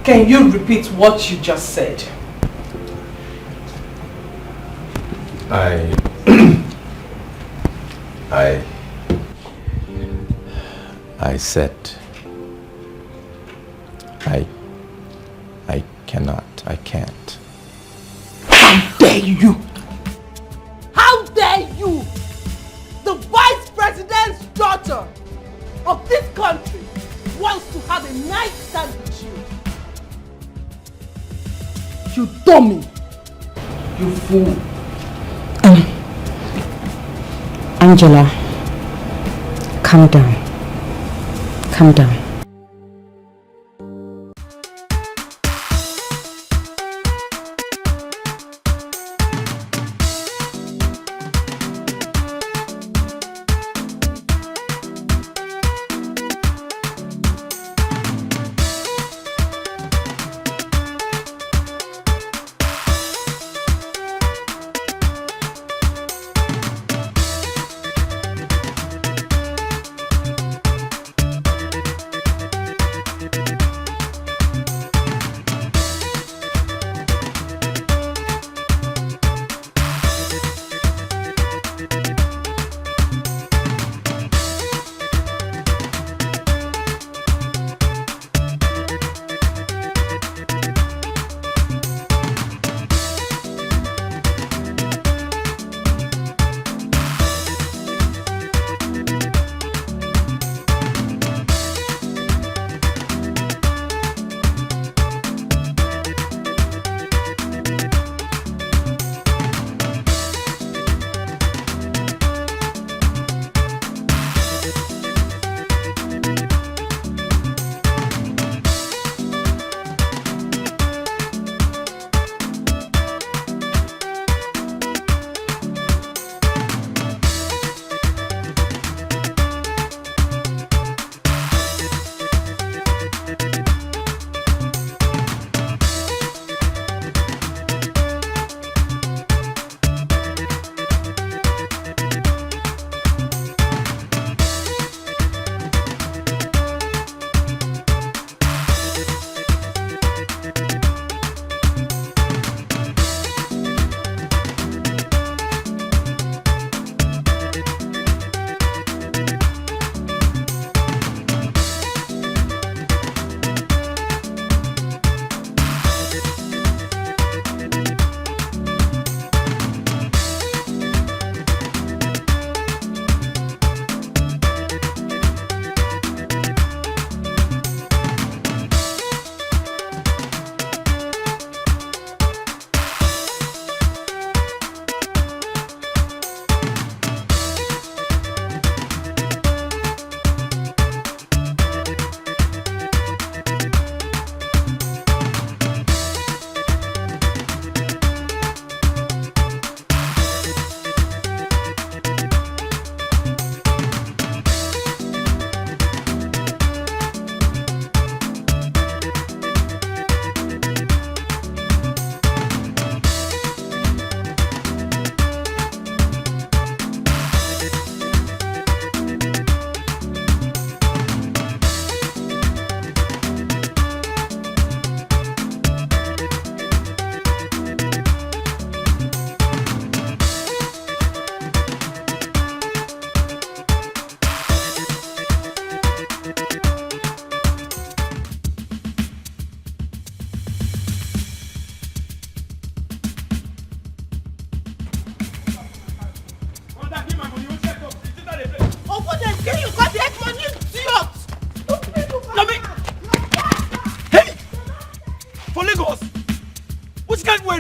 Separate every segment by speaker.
Speaker 1: Can you repeat what you just said?
Speaker 2: I said I cannot, I can't.
Speaker 1: How dare you! How dare you! The vice president's daughter of this country wants to have a night stand with you. You dummy! You fool!
Speaker 3: Angela, calm down. Calm down.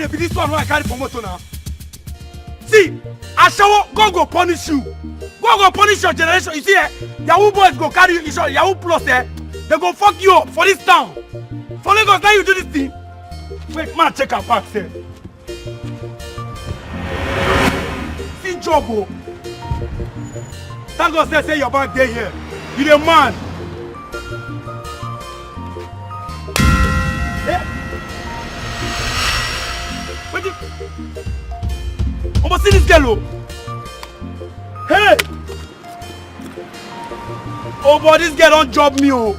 Speaker 4: This one I carry for motor now. See, Ashawo, God go punish you. God go punish your generation. You see, Yahoo boys go carry you, Yahoo plus they go fuck you up for this town. For Lagos, now you do this thing. Wait, man, check our back, sir. See, Jobo. Thank God, say your back there here. You the man. Omo, see this girl, oh. Hey! Oh, but this girl don't job me, oh.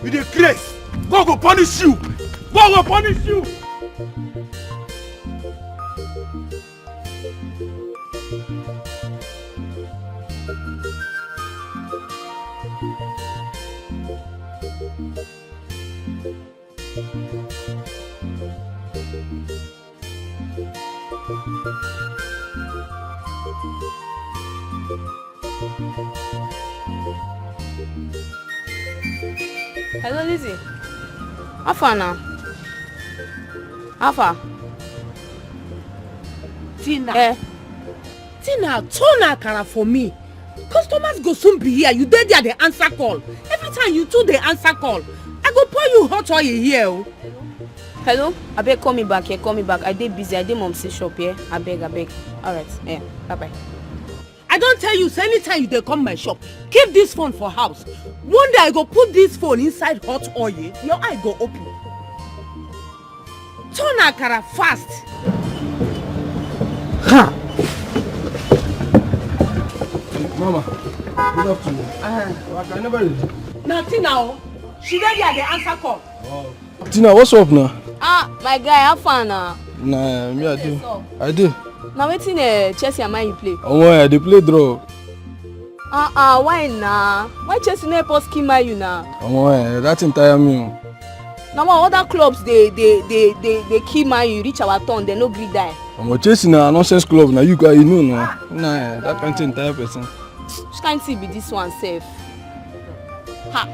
Speaker 4: You You the grace. God go punish you. God will punish you.
Speaker 5: Hello, Lizzie. How far now? How far?
Speaker 1: Tina.
Speaker 5: Tina,
Speaker 1: turn akara for me. Customers go soon be here. You there they answer call. Every time you two they answer call. I go pour you hot oil here.
Speaker 5: Hello? I beg call me back here. Call me back. I did busy. I did mom's shop here. I beg. Alright. Yeah. Bye-bye.
Speaker 1: I don't tell you, so anytime you dey come my shop, keep this phone for house. One day I go put this phone inside hot oil, your eye go open. Turn akara fast. Ha!
Speaker 6: Mama, good afternoon. I never read.
Speaker 1: Now Tina, she dey here dey answer call.
Speaker 6: Wow. Tina, what's up now?
Speaker 5: My guy, how far now?
Speaker 6: Nah, me I do.
Speaker 5: Now wetin Chelsea and Man you play?
Speaker 6: Oh boy, they play draw.
Speaker 5: Why now? Why Chelsea no help us kill Man you now?
Speaker 6: Oh boy, that entire me.
Speaker 5: Now what other clubs they kill Man you reach our turn, they no gree die.
Speaker 6: I'm chasing a nonsense club now. You guys, you know now. Nah, that can't entire person.
Speaker 5: Which can't see be this one safe.
Speaker 1: Ha!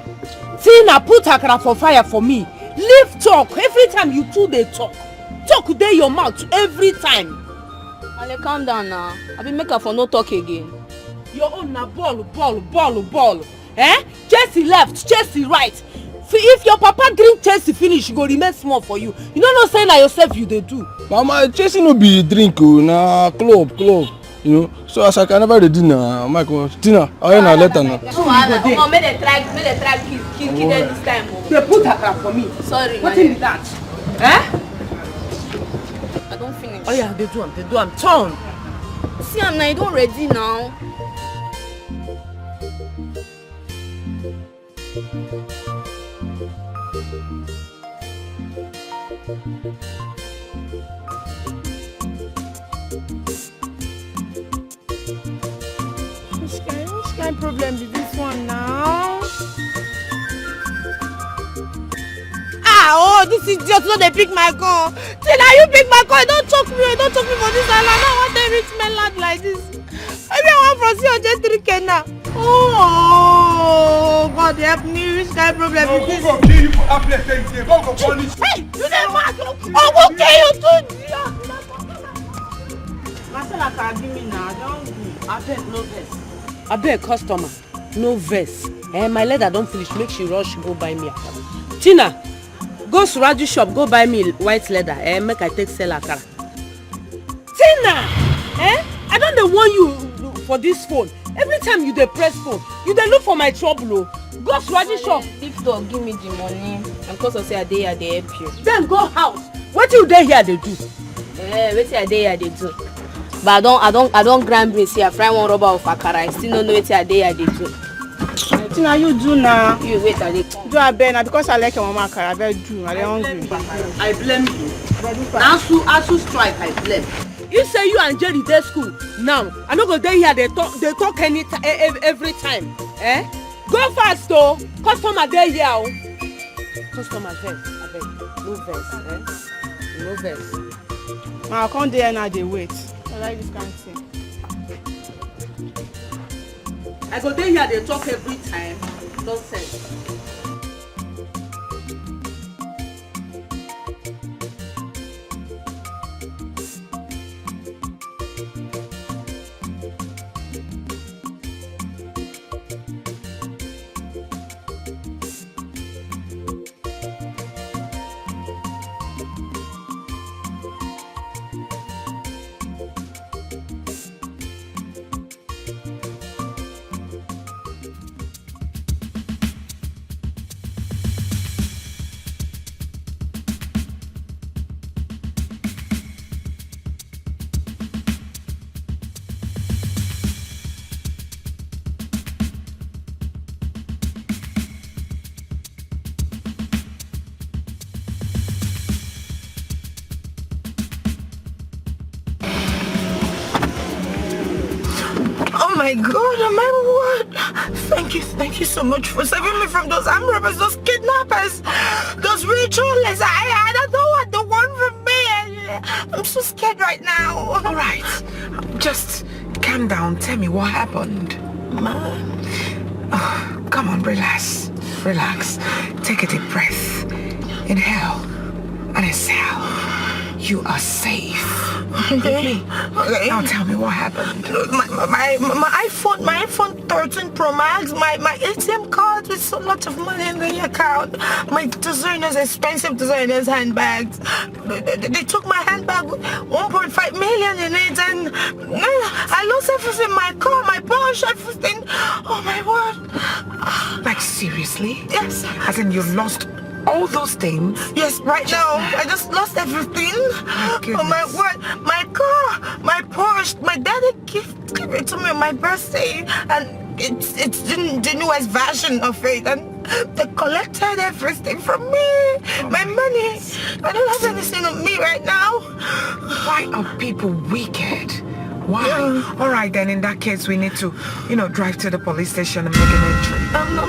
Speaker 1: Tina, put akara for fire for me. Leave talk. Every time you two they talk. Talk dey your mouth every time.
Speaker 5: Ale, calm down now. I be make her for no talk again.
Speaker 1: Your own na ball. Chelsea left, Chelsea right. If your papa drink Chelsea finish, e go remain small for you. You no know say na yourself you dey do.
Speaker 6: Mama, Chelsea no be drink na club. You know, so as I can never ready now. My God, Tina, I ain't let her now.
Speaker 5: Oh, make they try kill them this time.
Speaker 1: They put akara for me.
Speaker 5: Sorry,
Speaker 1: what is that?
Speaker 5: I don't finish.
Speaker 1: Oh yeah, they do am. Turn.
Speaker 5: See, I'm now. You don't ready now.
Speaker 7: Which kind problem is this one now? This is just not they pick my call. Tina, you pick my call. Don't talk me for this island. I don't want them rich men land like this. Maybe I want from see just 3K now. Oh, God help me. Which kind of problem is this?
Speaker 4: Go kill you for that place. Go punish you.
Speaker 7: Hey, you never go kill you too. Marcella can give me now. Don't give.
Speaker 1: Abeg, no vex. Abeg, customer, no vex. My leather don't finish. Make she rush go buy me akara. Tina, go Suraju shop, go buy me white leather. Make I take sell akara. Tina, I don't dey warn you for this phone. Every time you dey press phone, you dey look for my trouble. Go Suraju shop.
Speaker 5: Lift dog, give me the money. And cause I say I dey here, they help you.
Speaker 1: Then go house. What you dey here they do?
Speaker 5: Wetin I dey here, they do. But I don't grind brace here. Fry one rubber of akara. I still don't know wetin I dey here, they do.
Speaker 7: Tina, you do now.
Speaker 5: You wait, I dey come.
Speaker 7: Do a bed now because I like your mama akara. I better do. I dey hungry.
Speaker 1: I blame you. Asu strike, I blame. You say you and Jerry dey school now. I no go dey here. They talk every time. Go fast though. Customer dey here. Oh. Customer vex, abeg, no vex. No vex.
Speaker 7: Ma, I come there now. They wait. I like this kind of thing.
Speaker 1: I go dey here. They talk every time. Nonsense.
Speaker 7: my God, oh my word. Thank you so much for saving me from those armed robbers, those kidnappers, those ritualists. I don't know what they want from me. I'm so scared right now.
Speaker 8: All right, just calm down. Tell me what happened. Oh, come on, relax. Take a deep breath. Inhale and exhale. You are safe.
Speaker 7: Okay.
Speaker 8: Now tell me what happened.
Speaker 7: My iPhone 13 Pro Max, my ATM card with so lot of money in the account, my expensive designers handbags. They took my handbag with 1.5 million in it, and I lost everything, my car, my Porsche, everything. Oh my word.
Speaker 8: Like seriously?
Speaker 7: Yes.
Speaker 8: As in you lost all those things?
Speaker 7: Yes, right now. I just lost everything.
Speaker 8: Oh
Speaker 7: my word. My car, my Porsche, my daddy gave it to me on my birthday, and it's the newest version of it, and they collected everything from me. My money. I don't have anything on me right now.
Speaker 8: Why are people wicked? Why?
Speaker 7: Yeah.
Speaker 8: All right, then in that case, we need to, drive to the police station and make an entry.
Speaker 7: No.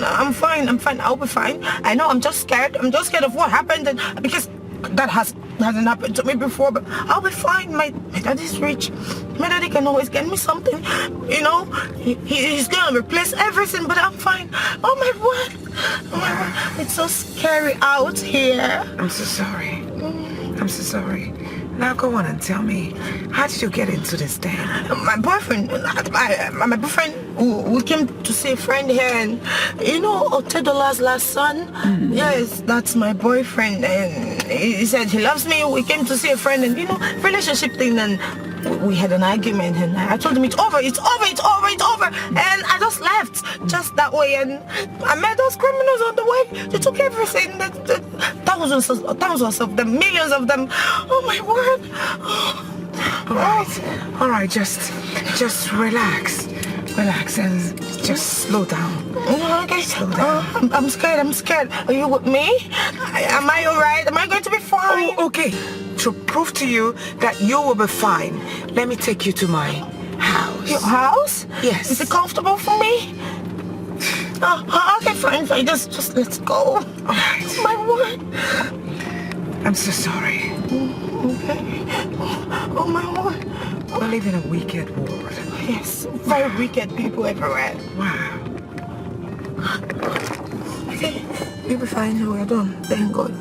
Speaker 7: I'm fine. I'll be fine. I know. I'm just scared. I'm just scared of what happened, and because that hasn't happened to me before. But I'll be fine. My daddy's rich. My daddy can always get me something. He's gonna replace everything. But I'm fine. Oh my word. It's so scary out here.
Speaker 8: I'm so sorry. Now go on and tell me, how did you get into this den?
Speaker 7: My boyfriend, we came to see a friend here, and $10 last son. Yes, that's my boyfriend, and he said he loves me. We came to see a friend, and relationship thing, and we had an argument, and I told him it's over, and I just left just that way, and I met those criminals on the way. They took everything, thousands of them, millions of them. Oh my word.
Speaker 8: All right, just relax and just slow down.
Speaker 7: Okay.
Speaker 8: Slow down.
Speaker 7: I'm scared. Are you with me? Am I all right? Am I going to be fine?
Speaker 8: Oh, okay. To prove to you that you will be fine, let me take you to my house.
Speaker 7: Your house?
Speaker 8: Yes.
Speaker 7: Is it comfortable for me? Okay, fine. Just let's go.
Speaker 8: All right.
Speaker 7: My word.
Speaker 8: I'm so sorry.
Speaker 7: Okay. Oh my word.
Speaker 8: We live in a wicked world.
Speaker 7: Yes, very wicked people everywhere.
Speaker 8: Wow.
Speaker 7: Okay, you'll be fine. We're done. Thank God.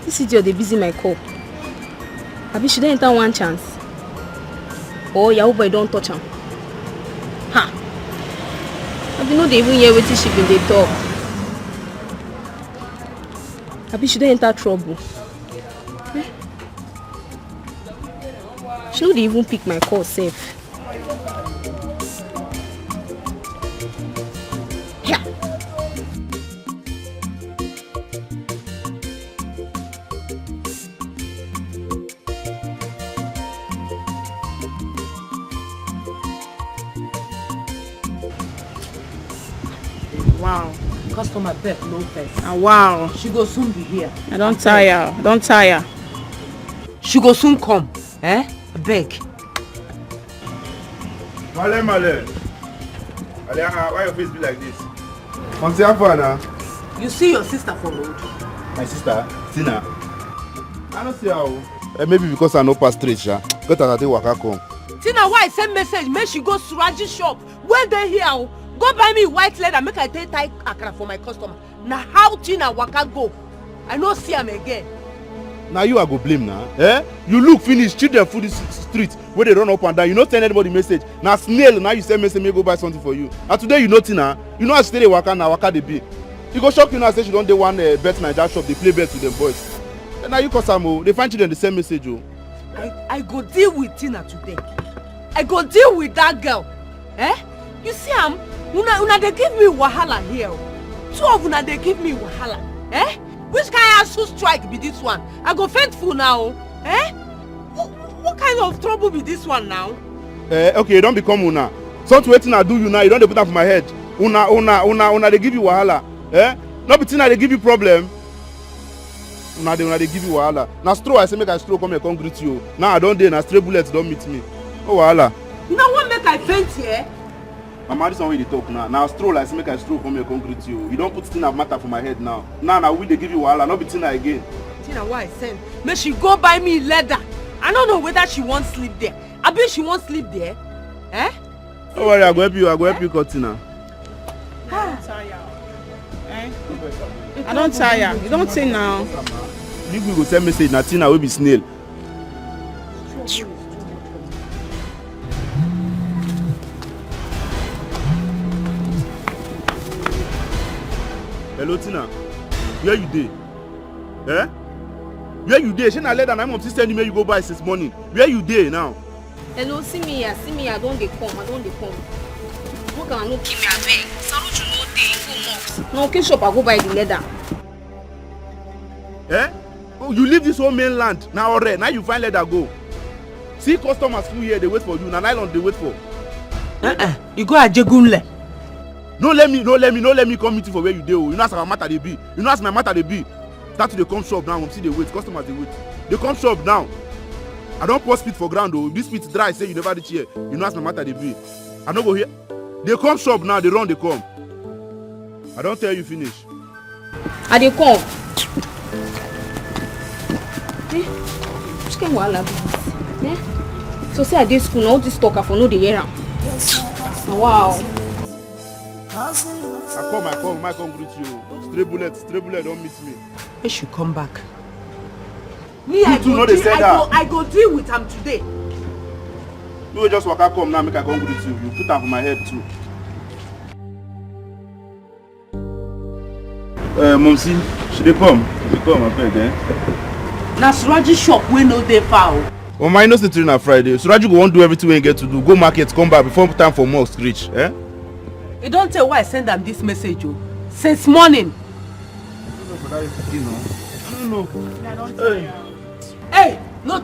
Speaker 5: This idiot they busy my call. Abi should I enter one chance? Oh, Yahoo boy don't touch him. Ha! Abi no dey even hear wetin she been dey talk. Abi should I enter trouble? She no dey even pick my call safe. Yeah.
Speaker 9: Wow,
Speaker 1: Customer beg no first.
Speaker 5: Ah, wow.
Speaker 1: She go soon be here.
Speaker 5: I don't tire. Don't tire.
Speaker 1: She go soon come. Eh? Beg.
Speaker 9: Male. Male, why your face be like this? Come see how far now?
Speaker 1: You see your sister for road?
Speaker 9: My sister? Tina? I don't see how. Maybe because I know pass straight, sha. But I think waka come.
Speaker 1: Tina, why I send message? Make she go Suraji shop. When they here, go buy me white leather. Make I take Thai akara for my customer. Now how Tina waka go? I no see him again.
Speaker 9: Now you are go blame now. Eh? You look finish, children food this street where they run up and down. You not send anybody message. Now snail, now you send message, me go buy something for you. And today you know Tina, you know how stay waka now, waka they be. You go shop you now say she don't dey one bet Nigeria shop, they play bet with them boys. And now you cause them, they find children the same message. Oh.
Speaker 1: I go deal with Tina today. I go deal with that girl. Eh? You see una they give me wahala here. Two of una they give me wahala. Eh? Which kind of strike be this one? I go faint full now. Eh? What kind of trouble be this one now?
Speaker 9: Okay, you don't become una. Something waiting I do you now, you don't put that for my head. Una they give you wahala. Eh? Not between they give you problem. Una they give you wahala. Now straw I say make I straw come here come greet you. Now I don't dey na stray bullets don't meet me. Oh wahala.
Speaker 1: Now what make I faint here?
Speaker 9: Mama, this one way they talk now. Now stroll, I say make I stroll come here concrete you. You don't put Tina matter for my head now. Now we they give you wahala, not be Tina again.
Speaker 1: Tina, why I send? May she go buy me leather. I don't know whether she won't sleep there. I bet she won't sleep there. Eh?
Speaker 9: Don't worry, I go help you cut Tina.
Speaker 5: I don't tire. Eh? I don't tire. You don't say now.
Speaker 9: If we go send message, now Tina will be snail. Hello Tina, where you dey? Eh? Where you dey? She na leather na my mom send you make you go buy since morning. Where you dey now?
Speaker 5: Hello, see me here, don't dey come. What can I no give me abeg? Saluju no dey, go mux. No, okay shop I go buy the leather.
Speaker 9: Eh? Oh, you leave this whole mainland now already. Now you find leather go. See customers full here, they wait for you. Na nylon they wait for.
Speaker 1: You go Ajegunle.
Speaker 9: No let me come meet you for where you dey. You know as my matter they be. You know as my matter they be. Start to dey come shop now. See they wait. Customers they wait. They come shop now. I don't pour spit for ground though. This spit dry. Say you never reach here. You know as my matter they be. I don't go here. They come shop now. They run. They come. I don't tell you finish.
Speaker 5: I dey come. Which kind wahala be this? Eh? So say I dey school now. All this talk I for no dey hear am. Wow.
Speaker 9: I come greet you. Stray bullet don't meet me.
Speaker 1: When she come back. Me, I go deal with him today.
Speaker 9: You just walk out come now, make I come greet you. You put that for my head too. Momsi, she dey come. I beg, eh?
Speaker 1: Na Suraji shop wey no dey far.
Speaker 9: Oh my, no stay till na Friday. Suraji go want do everything we get to do. Go market, come back before time for mosque reach, eh?
Speaker 1: You don't tell why I send them this message, oh. Since morning.
Speaker 9: I don't know.
Speaker 1: Hey, no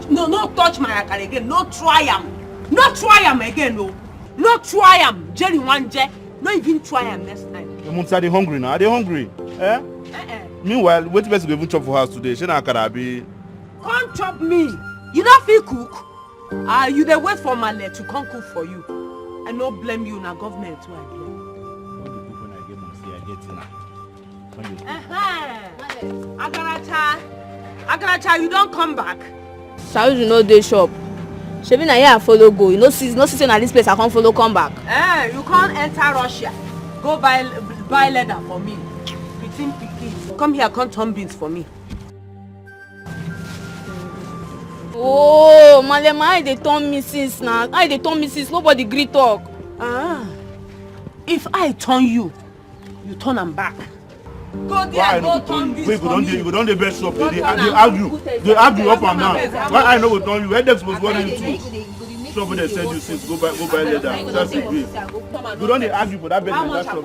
Speaker 1: touch my akara again. No try am. No try am again, no. No try am. Jerry one jet. No even try am next time.
Speaker 9: Your mom say hungry now. Are they hungry? Eh? Meanwhile, wait till you even chop for house today. She na akara be.
Speaker 1: Come chop me. You don't feel cook. You dey wait for Male to come cook for you. I no blame you, na government too I blame. Agaracha, you don't come back.
Speaker 5: Saluju you know dey shop. Shebi na here I follow go. You no see say na this place I can't follow come back.
Speaker 1: You can't enter Russia. Go buy leather for me. Between pikin. Come here, come turn beans for me.
Speaker 5: Oh, Malema, I dey turn me since now. I dey turn me since nobody gree talk.
Speaker 1: If I turn you, you turn am back. Go there, go turn beans for me.
Speaker 9: You don't dey best shop. They argue up and down. Why I no go turn you? Headache was worrying you too. Shop where they send you since go buy leather. That's it. You don't dey argue for that bed in that shop.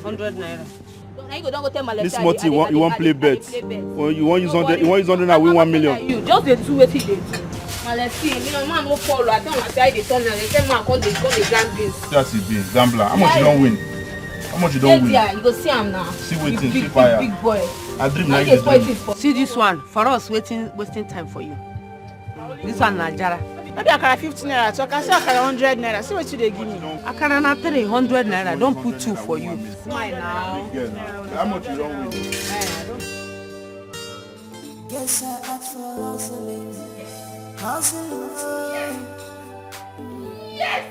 Speaker 1: 100 naira.
Speaker 9: This month you want play bet. Or you want use 100 and win 1 million.
Speaker 5: You just dey do wetin you dey do. Malesi, man no follow. I tell my say I dey turn and they say man come dey grand beans.
Speaker 9: That's it, be gambler. How much you don't win? How much you don't win?
Speaker 5: Yeah, you go see him now.
Speaker 9: See waiting,
Speaker 5: big,
Speaker 9: see
Speaker 5: big,
Speaker 9: fire.
Speaker 5: big boy.
Speaker 9: I dream
Speaker 5: Now
Speaker 9: like
Speaker 5: you spoil
Speaker 9: this.
Speaker 5: this for.
Speaker 1: See this one, for us wasting time for you. This one Nigeria.
Speaker 8: Maybe I carry 50 naira, so I can say I carry 100 naira. See what you they give me.
Speaker 1: I can not 300 naira. Don't put 2 for you. Smile now.
Speaker 9: How much you don't win?
Speaker 10: Guess I asked for hustling. Hustling.
Speaker 8: Yes!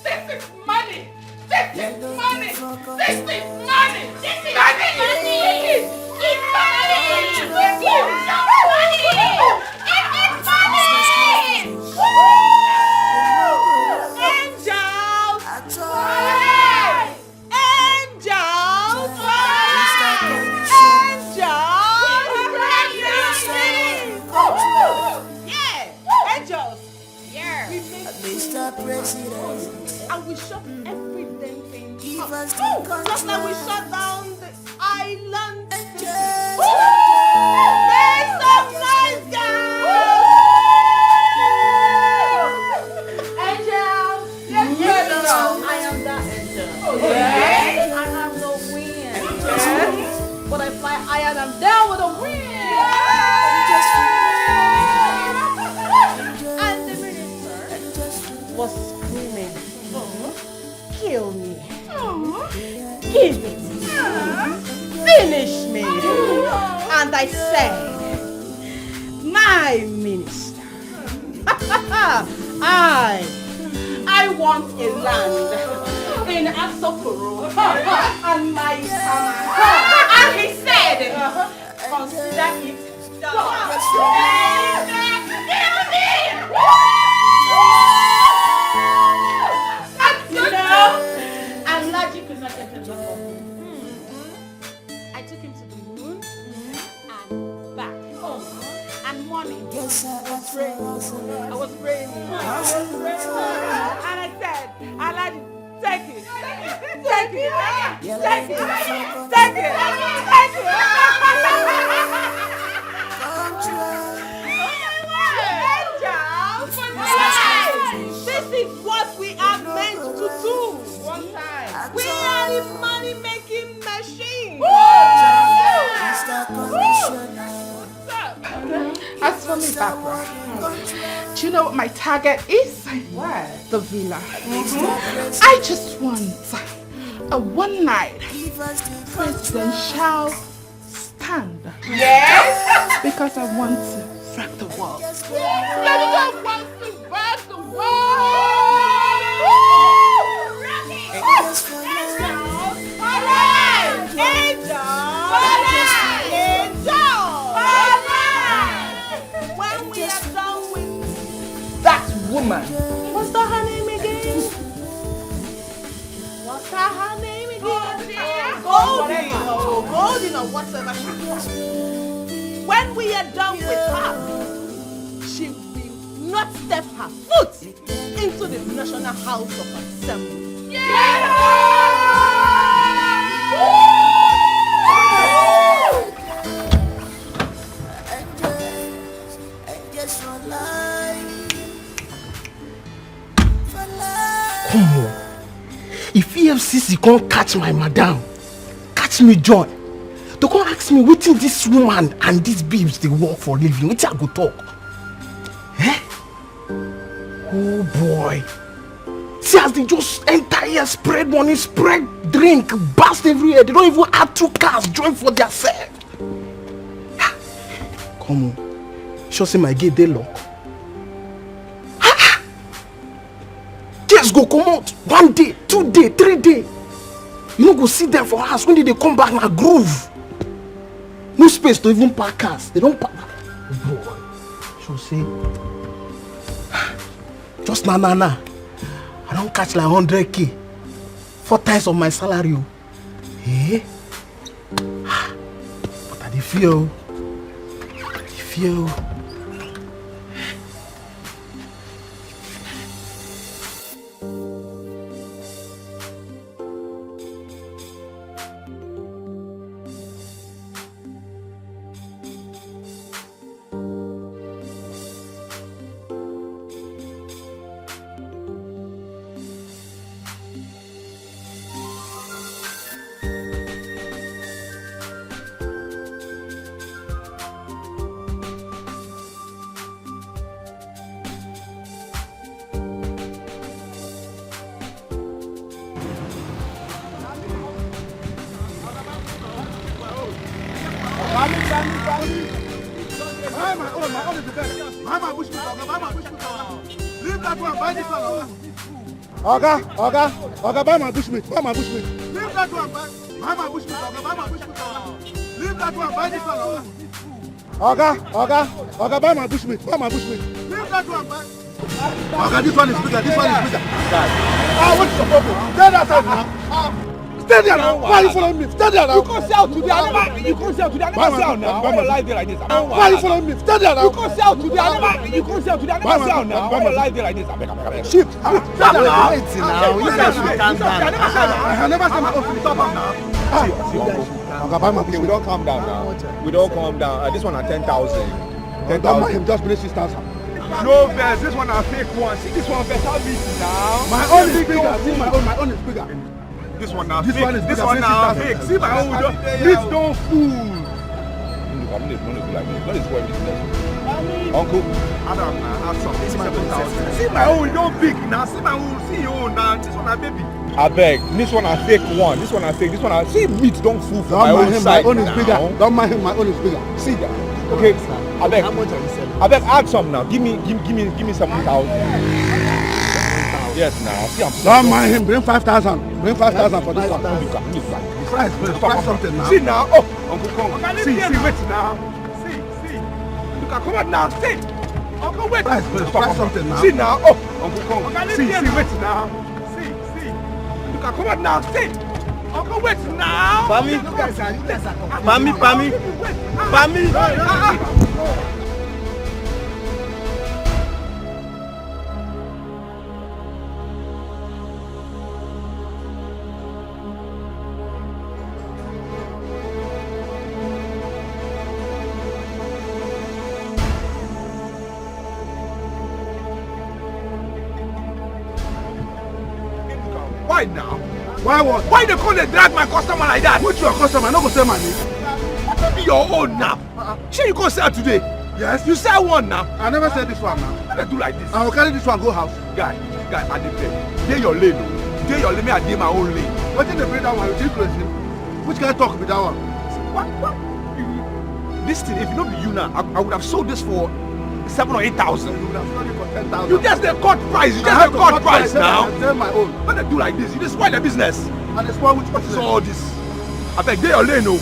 Speaker 8: This is money! This is money! This is money! This is money! It's money!
Speaker 10: Mr. President,
Speaker 1: And we shut everything up.
Speaker 10: just
Speaker 1: like we shut down the island. Make some noise, guys! Angel! Yes, I am that angel. Okay. I have no wings. But I fly higher and I'm down with a wing. And the minister was screaming, kill me, give it, finish me. And I said, my minister, I want a land in Asokoro and my summer. And he said, consider it done. And logic is not going to do. I took him to the moon and back. And morning. I was praying. And I said, Aladdin, take it. Take it. Take it. Take it. Take it. This is what we are meant to do. One time. We are the money-making machine.
Speaker 8: As for me, Barbara, do you know what my target is?
Speaker 1: What?
Speaker 8: The villa. I just want a one-night presidential stand.
Speaker 1: Yes?
Speaker 8: Because I want to wreck the world.
Speaker 1: I want to wreck the world. When we are done with that woman, what's that her name again? What's that her name again? Golden or whatever she was. When we are done with her, she will not step her foot into the National House of Assembly.
Speaker 4: Come on. If EFCC can't catch my madam, catch me joy. They can't ask me wetin this woman and these babes they work for living. Wetin I go talk? Eh? Oh boy. See as they just enter here, spread money, spread drink, burst everywhere. They don't even add 2 cars, join for their self. Come on. Sure say my gate they lock. Just go come out 1 day, 2 day, 3 day. You no go see them for house. When they come back na groove. No space to even park cars. They don't park. Boy, sure say. Just na. I don't catch like 100k. 4 times of my salary. Eh? But I dey feel.
Speaker 9: own. My own is the best. Buy my bushmeat, Oga. Buy my bushmeat, Oga. Leave that one. Buy this one, Oga. Oga, buy my bushmeat. Buy my bushmeat. Leave that one. Buy my bushmeat, Oga. Buy my bushmeat, Oga. Leave that one. Buy this one, Oga. Oga, buy my bushmeat. Buy my bushmeat. Leave that one. Buy. Oga, this one is bigger. This one is bigger. What's your problem? Stay there now. Stay there now. Why are you following me? Stay there now.
Speaker 4: You can't sell today. I never sell now. Why you lie there like this?
Speaker 9: Why are you following me? Stay there now.
Speaker 4: You can't sell today. I never sell now. Why you lie there like this? I beg.
Speaker 9: Shift.
Speaker 4: Stop now.
Speaker 9: You guys should calm down. I never said my own feelings. Stop now.
Speaker 11: Okay, we don't calm down now. We don't calm down. This one at 10,000.
Speaker 9: Don't mind him. Just finish 6,000.
Speaker 11: No verse. This one a fake one. See this one verse. How big now?
Speaker 9: My own is bigger. See my own is bigger.
Speaker 11: This one now.
Speaker 9: This
Speaker 11: fake.
Speaker 9: one is
Speaker 11: this
Speaker 9: bigger.
Speaker 11: one now fake. See my own. Please don't fool. Uncle, Adam, have some. This is 7,000. See my own. Don't big now. See my own. See your own now. This one a baby. I beg. This one a fake one. This one a fake. This one a see meat. Don't fool for my own side.
Speaker 9: My own is bigger. Don't mind him. My own is bigger.
Speaker 11: See that? Okay. I beg.
Speaker 9: How much are you selling?
Speaker 11: I beg. Add some now. Give me 7,000. Yes, now. See,
Speaker 9: don't mind him. Bring 5,000. Bring 5,000 for this one.
Speaker 11: Stop something now. See now. Oh, Uncle Kong. See, wait now. See. Look, come on now. See. Uncle, wait.
Speaker 9: Stop something now.
Speaker 11: See now. Oh, Uncle Kong. See, wait now. See. Look, come on now. See. Uncle, wait now.
Speaker 4: Pami.
Speaker 11: Why now?
Speaker 9: Why what?
Speaker 11: Why they call and drag my customer like that?
Speaker 9: Which your customer? No go sell money.
Speaker 11: What be your own now? Sure you go sell today?
Speaker 9: Yes.
Speaker 11: You sell one now.
Speaker 9: I never said this one now.
Speaker 11: Why they do like this?
Speaker 9: I will carry this one go house.
Speaker 11: Guy, I dey beg. Dey your lane. Dey your lane, me I dey my own lane.
Speaker 9: What did they bring that one? You think crazy? Which guy talk with that one?
Speaker 11: What? This thing, if it not be you now, I would have sold this for 7,000 or 8,000.
Speaker 9: You would have sold it for 10,000.
Speaker 11: You just the cut price. You just the cut price now.
Speaker 9: I sell my own.
Speaker 11: Why they do like this? You just spoil the business.
Speaker 9: And they spoil which business?
Speaker 11: So all this. I beg, dey your lane, oh.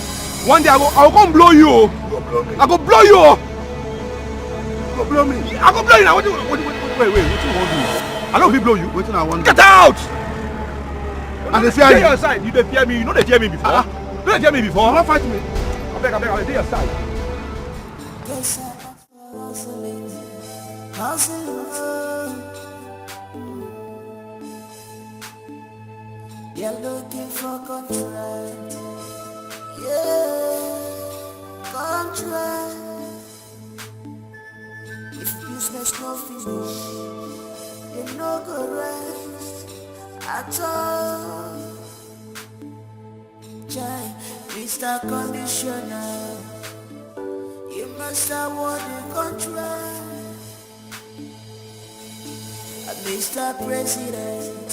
Speaker 11: One day I will come blow you, oh.
Speaker 9: Go blow me.
Speaker 11: I go blow you, oh.
Speaker 9: Go blow me.
Speaker 11: I go blow you now. Wait, what you want to do? I don't blow you.
Speaker 9: Waiting I want.
Speaker 11: Get out!
Speaker 9: And they fear
Speaker 11: you.
Speaker 9: you.
Speaker 11: Your side. You don't fear me. You know they fear me before. You don't fear me before.
Speaker 9: You don't fight me.
Speaker 11: I beg. Dey your side.
Speaker 10: Guess I act for hustling. You're looking for contract. Yeah, contract. If business no finish, you no go rest at all. Jai, Mr. Conditioner, you must award the contract. Mr. President,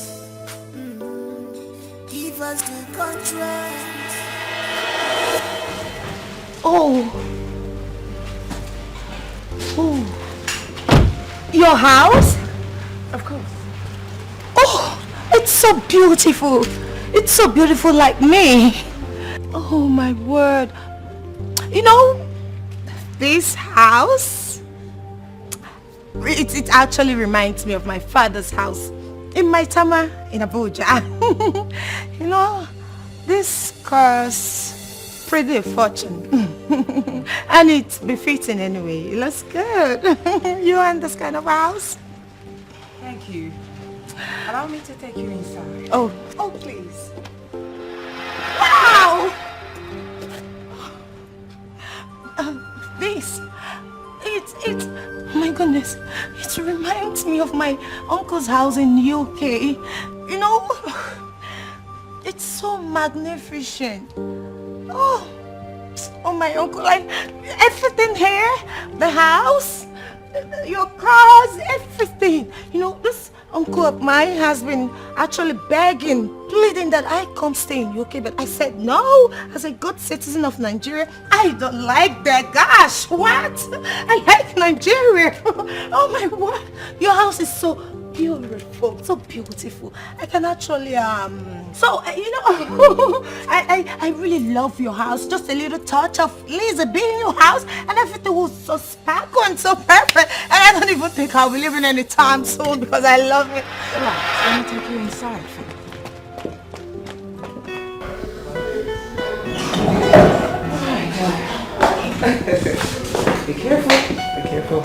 Speaker 10: give us the contract.
Speaker 7: Oh, your house?
Speaker 5: Of course.
Speaker 7: Oh, it's so beautiful. It's so beautiful like me. Oh my word. You know, this house, it actually reminds me of my father's house in Maitama in Abuja. You know, this costs pretty a fortune. And it's befitting anyway. It looks good. You want this kind of house?
Speaker 3: Thank you. Allow me to take you inside.
Speaker 7: Oh, please. Wow! This, it's, oh my goodness, it reminds me of my uncle's house in UK. You know, it's so magnificent. Oh, my uncle, like everything here, the house, your cars, everything. You know, this uncle of mine has been actually begging, pleading that I come stay in UK. But I said no. As a good citizen of Nigeria, I don't like that. Gosh, what? I like Nigeria. Oh my word. Your house is so beautiful, so beautiful. I can actually I really love your house. Just a little touch of Lisa being in your house and everything was so sparkle and so perfect. And I don't even think I'll be living anytime soon because I love it.
Speaker 3: Relax, let me take you inside. Be careful. Be careful.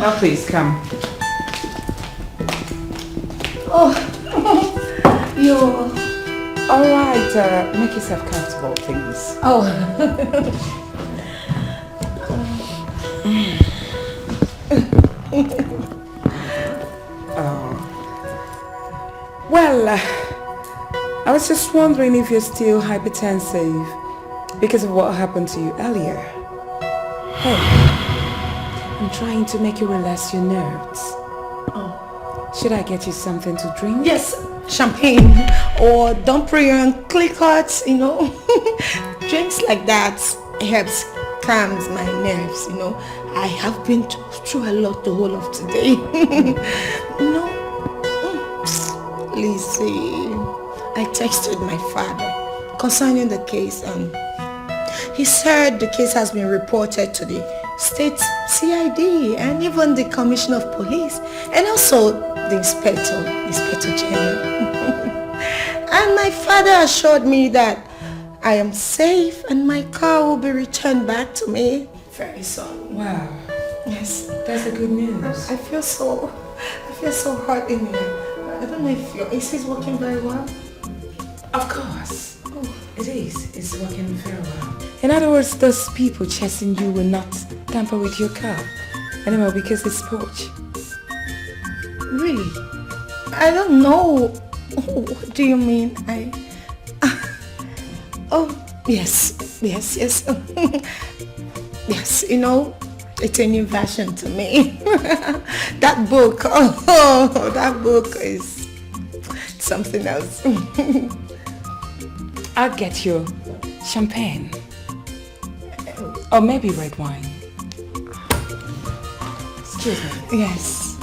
Speaker 3: Now please come.
Speaker 7: Oh, you.
Speaker 3: All right, make yourself comfortable, please.
Speaker 7: Oh.
Speaker 3: Well, I was just wondering if you're still hypertensive because of what happened to you earlier. Hey, I'm trying to make you relax your nerves.
Speaker 7: Oh.
Speaker 3: Should I get you something to drink?
Speaker 7: Yes, champagne or Dumprier and Clicquot, you know. Drinks like that helps calms my nerves, you know. I have been through a lot the whole of today. No. Lizzie, I texted my father concerning the case and he said the case has been reported to the state CID and even the Commissioner of Police and also the Inspector General. And my father assured me that I am safe and my car will be returned back to me very soon.
Speaker 3: Wow.
Speaker 7: Yes.
Speaker 3: That's a good news.
Speaker 7: I feel so hot in here. I don't know if your AC is working very well.
Speaker 3: Of course. Oh, it is. It's working very well. In other words, those people chasing you will not tamper with your car anymore because it's sports.
Speaker 7: Really? I don't know. What do you mean? Oh, yes. Yes, you know, it's a new version to me. That book, that book is something else.
Speaker 3: I'll get you champagne. Or maybe red wine. Excuse me.
Speaker 7: Yes.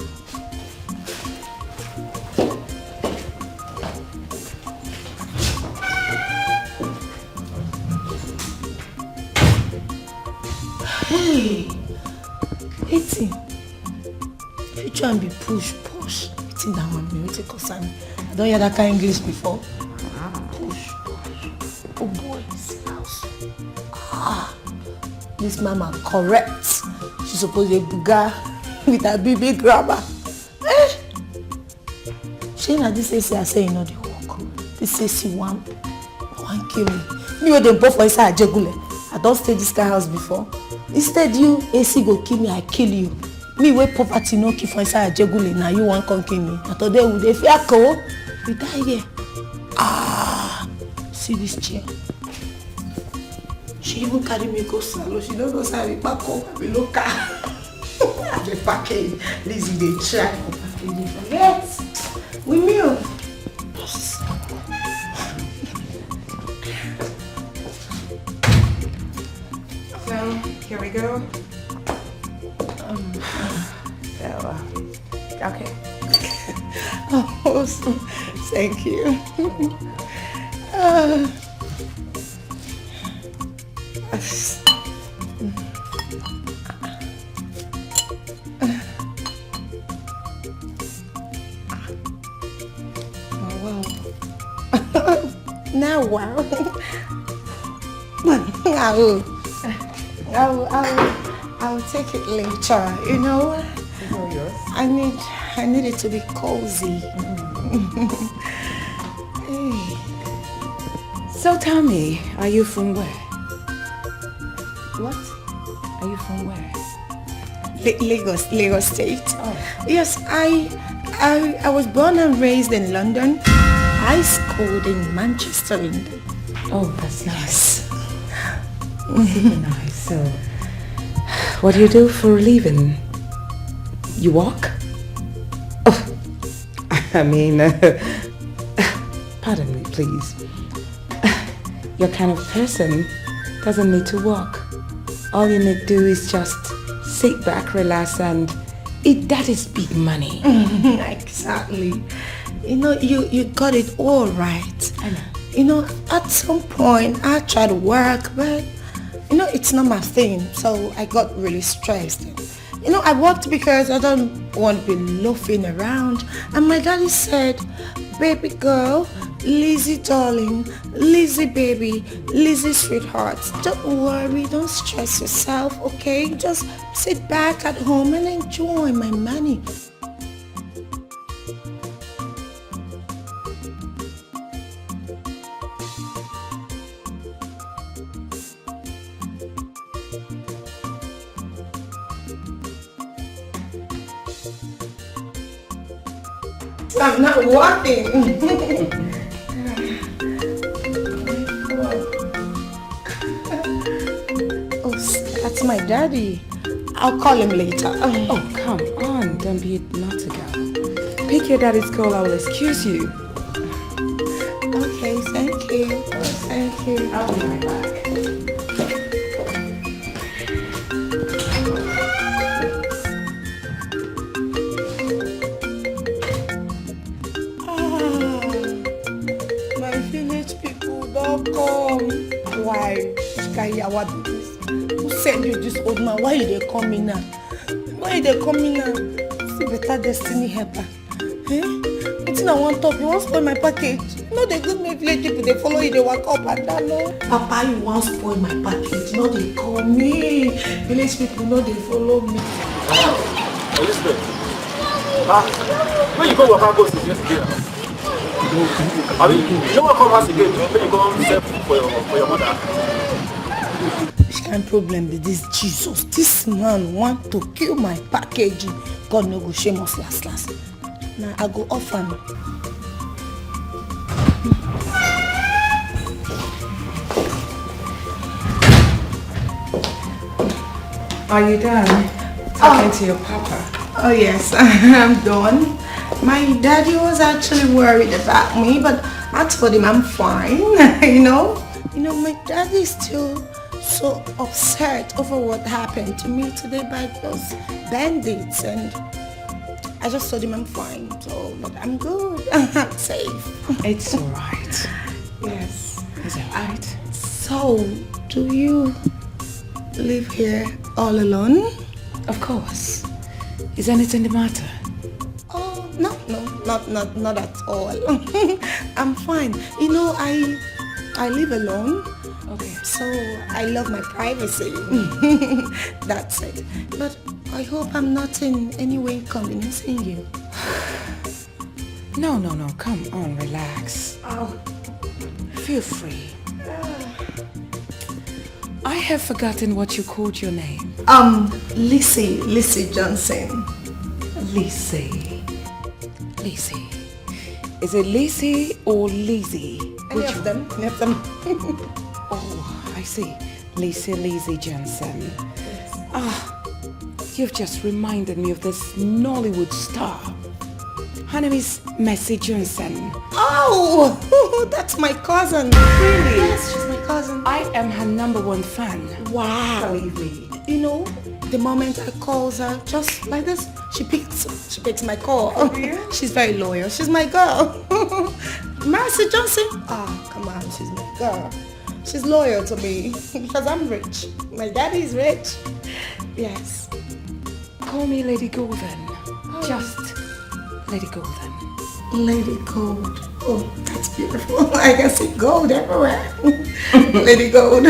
Speaker 7: Hey, eating. You try and be push. Eating that one, me take concern. I don't hear that kind of English before. Push. Oh boy, this house. This mama correct. She's supposed to be buga with her baby grabber. She na this AC I say you know the work. This AC one kill me. Me with them both for inside Jegule. I don't stay this kind of house before. Instead you AC go kill me, I kill you. Me wey poverty no kill for inside Jegule, now you want come kill me. And today we dey fear ko. We die here. See this chair. She even carry me go salon. She don't go salon. Back up below car. I dey package. Lizzie dey try to package it. Forget. We meal.
Speaker 3: So, here we go. Okay.
Speaker 7: Oh, thank you. Wow. Now, wow. I will take it later, you know.
Speaker 3: It's all yours.
Speaker 7: I need it to be cozy. Hey.
Speaker 3: So tell me, are you from where?
Speaker 7: What?
Speaker 3: Are you from where?
Speaker 7: Lagos State.
Speaker 3: Oh.
Speaker 7: Yes, I was born and raised in London. I schooled in Manchester, London.
Speaker 3: Oh, that's nice. Super nice. So, what do you do for a living? You walk? I mean, pardon me, please. Your kind of person doesn't need to work. All you need to do is just sit back, relax, and eat daddy's big money.
Speaker 7: Exactly. You know, you got it all right.
Speaker 3: I know.
Speaker 7: You know, at some point I tried to work, but you know, it's not my thing. So I got really stressed. You know, I worked because I don't want to be loafing around. And my daddy said, baby girl, Lizzie darling, Lizzie baby, Lizzie sweetheart, don't worry, don't stress yourself, okay? Just sit back at home and enjoy my money. I'm not walking. Oh, that's my daddy. I'll call him later.
Speaker 3: Oh, come on. Don't be naughty girl. Pick your daddy's call. I will excuse you.
Speaker 7: Okay, thank you. Thank you.
Speaker 3: I'll be right back.
Speaker 7: Why? What is this? Who sent you this old man? Why are they coming now? Why are they coming now? See better destiny helper. Eh? What's I want to talk? You want to spoil my package? No, they good me village people, they follow you, they walk up and down, no? Papa, you want to spoil my package? No, they call me. Village people, no, they follow me.
Speaker 11: Elizabeth. When you go work out, go since yesterday. I mean, you don't want to come house again when you go home to for your mother.
Speaker 7: Which kind of problem is this, Jesus? This man want to kill my packaging. God no go shame us last. Now I go off him.
Speaker 3: Are you done talking to your papa?
Speaker 7: Oh yes, I'm done. My daddy was actually worried about me, but I told him I'm fine. You know, my daddy is still so upset over what happened to me today by those bandits, and I just told him I'm fine. So, but I'm good. I'm safe.
Speaker 3: It's all right.
Speaker 7: Yes.
Speaker 3: It's all right.
Speaker 7: So, do you live here all alone?
Speaker 3: Of course. Is anything the matter?
Speaker 7: Oh, no, not at all. I'm fine. You know, I live alone.
Speaker 3: Okay.
Speaker 7: So I love my privacy. That's it. But I hope I'm not in any way inconveniencing you.
Speaker 3: No. Come on, relax.
Speaker 7: Oh.
Speaker 3: Feel free. I have forgotten what you called your name.
Speaker 7: Lizzie Johnson.
Speaker 3: Lizzie. Is it Lizzie or Lizzie?
Speaker 7: Any of them.
Speaker 3: Oh, I see. Lizzie Johnson. Yes. You've just reminded me of this Nollywood star. Her name is Mercy Johnson.
Speaker 7: Oh, that's my cousin. Really? Yes, she's my cousin.
Speaker 3: I am her #1 fan.
Speaker 7: Wow.
Speaker 3: Believe me.
Speaker 7: You know, the moment I call her, just like this, she picks my call.
Speaker 3: Oh, yeah?
Speaker 7: She's very loyal. She's my girl. Mercy Johnson. Come on, she's my girl. She's loyal to me because I'm rich. My daddy is rich. Yes.
Speaker 3: Call me Lady Golden. Just Lady Golden.
Speaker 7: Lady Gold. Oh, that's beautiful. I can see gold everywhere. Lady Gold.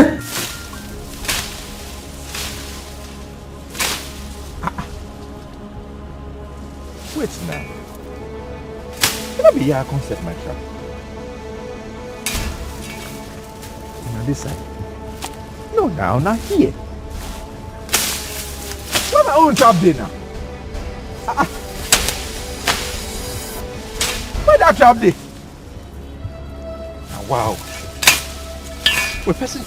Speaker 11: Wait now. Can I be here? I can't set my trap. On this side. No, now here. Where my own trap there now? Where that trap there? Now, wow. Wait, person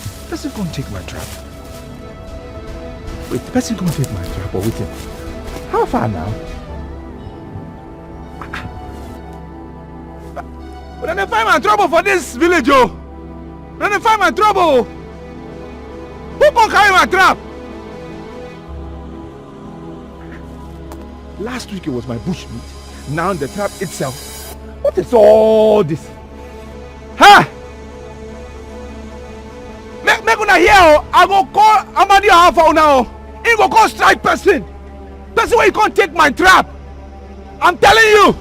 Speaker 11: can't take my trap. Wait, the person can't take my trap or waiting. How far now? Then they find my trouble for this village, oh. Then they find my trouble. Who can carry my trap? Last week it was my bushmeat. Now the trap itself. What is all this? Ha! Make una hear, I go call Amadi Alpha now. He go call strike person. That's why you can't take my trap. I'm telling you.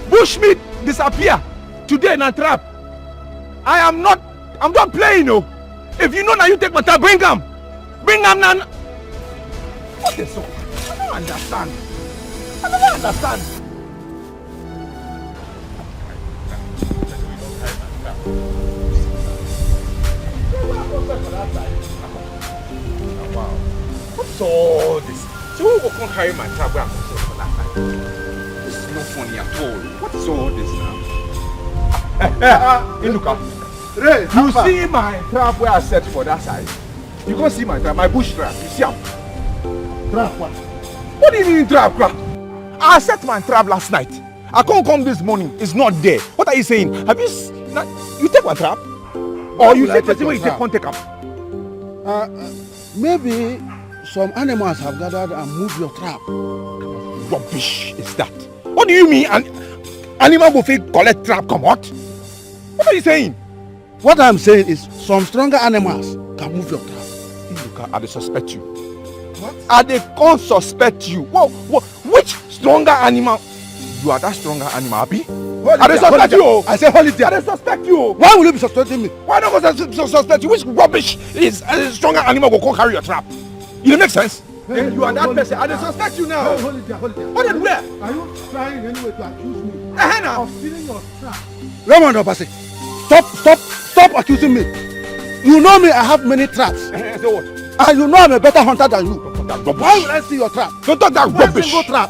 Speaker 11: Bushmeat disappear today in a trap. I'm not playing, no. If you know now you take my trap, bring them. Bring them now. What is so? I don't understand. I don't understand. Wow. What's all this? So who will come carry my trap where I'm for that time? This is not funny at all. What is all this now? Inuka, you see my trap where I set for that side? You can't see my trap, my bush trap. You see how? Trap what? What do you mean trap? I set my trap last night. I can't come this morning. It's not there. What are you saying? Have you take my trap? Or you say person where you can't take up?
Speaker 12: Maybe some animals have gathered and moved your trap.
Speaker 11: Rubbish is that? What do you mean? Animal will collect trap? Come what? What are you saying?
Speaker 12: What I'm saying is some stronger animals can move your trap.
Speaker 11: Look, I suspect you. What? They can't suspect you. Which stronger animal? You are that stronger animal, Abi? I suspect you.
Speaker 12: I say hold it there.
Speaker 11: I suspect you.
Speaker 12: Why will you be suspecting me?
Speaker 11: Why not suspect you? Which rubbish is a stronger animal will come carry your trap? It make sense? Hey, you are that person. I suspect you now.
Speaker 12: Hold it there, hold it there.
Speaker 11: What is where?
Speaker 12: Are you trying in any way to accuse me
Speaker 11: of
Speaker 12: stealing your trap? Raymond Obasi, stop accusing me. You know me, I have many traps.
Speaker 11: So what?
Speaker 12: And you know I'm a better hunter than you. Why will I steal your trap?
Speaker 11: Don't talk that rubbish.
Speaker 12: Trap.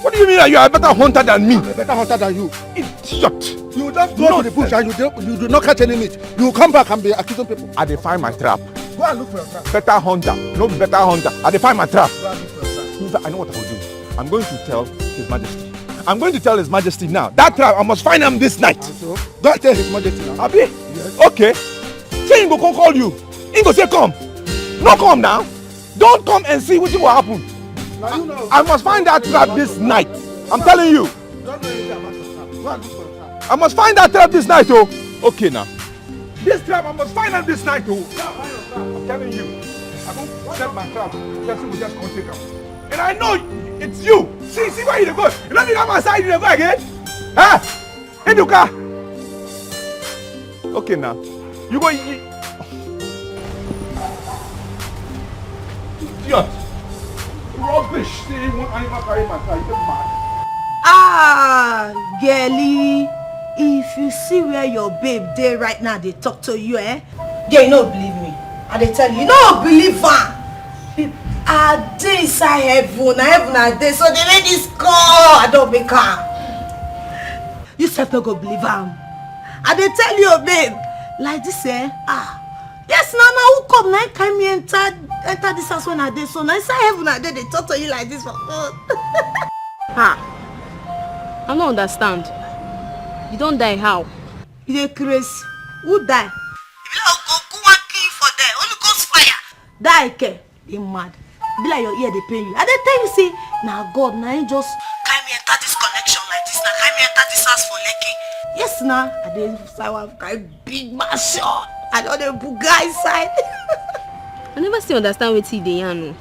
Speaker 11: What do you mean that you are a better hunter than me?
Speaker 12: I'm a better hunter than you.
Speaker 11: Idiot.
Speaker 12: You just go to the bush and you do not catch any meat. You come back and be accusing people.
Speaker 11: I define my trap.
Speaker 12: Go and look for your trap.
Speaker 11: Better hunter. No better hunter. I define my trap.
Speaker 12: Go and look for your trap.
Speaker 11: I know what I will do. I'm going to tell His Majesty. I'm going to tell His Majesty now. That trap, I must find him this night.
Speaker 12: So, don't tell His Majesty now.
Speaker 11: Abi? Yes. Okay. Say he go come call you. He go say come. No come now. Don't come and see what will happen.
Speaker 12: Now you know.
Speaker 11: I must find that trap this night. I'm telling you.
Speaker 12: Don't know anything about your trap. Go and look for your trap.
Speaker 11: I must find that trap this night, oh. Okay now. This trap, I must find out this night, oh. I'm telling you. I won't set my trap. Person will just come take them. And I know it's you. See where you go. You let me come outside, you go again. Huh? Eduka. Okay now. You go. Idiot. Rubbish. See one animal carry my car. You get mad.
Speaker 7: Girlie, if you see where your babe dey right now, they talk to you, girl, you no believe me. And they tell you no believe her. I dey inside heaven I dey, so they made this call. I don't make her. You sef no go believe am. And they tell you, babe, like this, yes, now who come now? Can me enter this house when I dey, so now inside heaven I dey, they talk to you like this for God.
Speaker 5: I don't understand. You don't die how?
Speaker 7: You dey crazy. Who die? If you go one kill for there, Holy Ghost fire. Die, ke? They mad. Be like your ear they pain you. And they tell you say, now God, now you just carry me enter this connection like this. Now carry me enter this house for Lekki. Yes, now I dey inside one kind big mansion. I don't dey book guy inside.
Speaker 5: I never still understand what they yarn.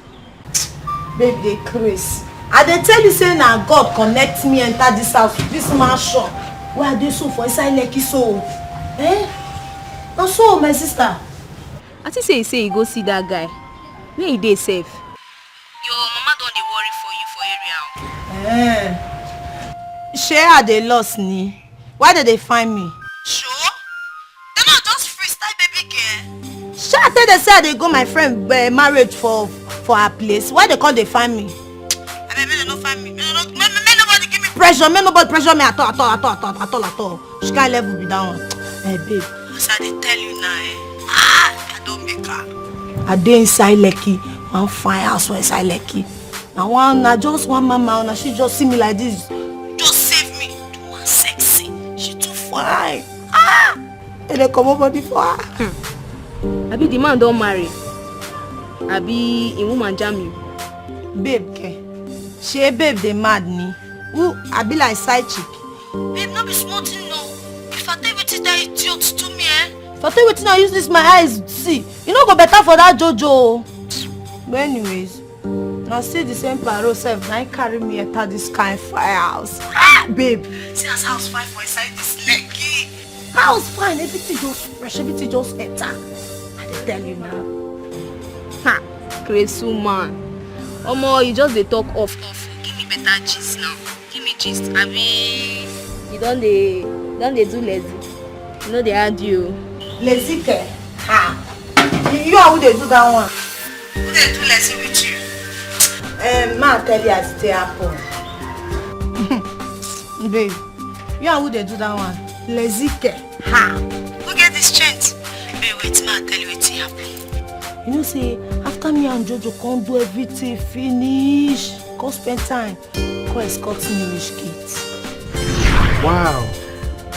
Speaker 7: Baby, they crazy. And they tell you say now God connect me enter this house, this mansion. Where are they so for inside Lekki so? Now so my sister.
Speaker 5: I think say you go see that guy. Where he dey safe? Your mama don't dey worry for you for area.
Speaker 7: Share they lost ni. Why did they find me? Sure? They not just freestyle baby girl. Sure, I tell they say they go my friend marriage for her place. Why they can't they find me? May they not find me. May nobody give me pressure. May nobody pressure me at all. She can't level be down. Hey babe, so I tell you now, I don't make her. I dey inside Lekki. One fine house for inside Lekki. Now just one mama, now she just see me like this. Just save fine. Ah! And they come over before her.
Speaker 5: Abi the man don't marry. Abi a woman jam you.
Speaker 7: Babe, ke. She babe they mad me. Who I be like side chick. Babe, not be smart no. If I tell you that idiot to me, If I tell you I use this my eyes see. You know go better for that Jojo. But anyways, now see the same paro self now carry me enter this kind of firehouse. Ah, babe, see as house fine for inside this leggy. House fine, everything just fresh, everything just enter. I dey tell you now.
Speaker 5: Ha, crazy man. Omo, you just dey talk off. Give me better gist now. Give me gist. Abi, you don't dey do lazy. You know they add you.
Speaker 7: Lazy ke? Ha. You are who they do that one. Who they do lazy with you? Ma tell you as it happen. Babe, you are who they do that one. Lazy ke? Ha. Who get this strength? Babe, wait, ma tell you what happen. You know say after me and Jojo can't do everything finish. Go spend time. Go escort me reach gate.
Speaker 13: Wow,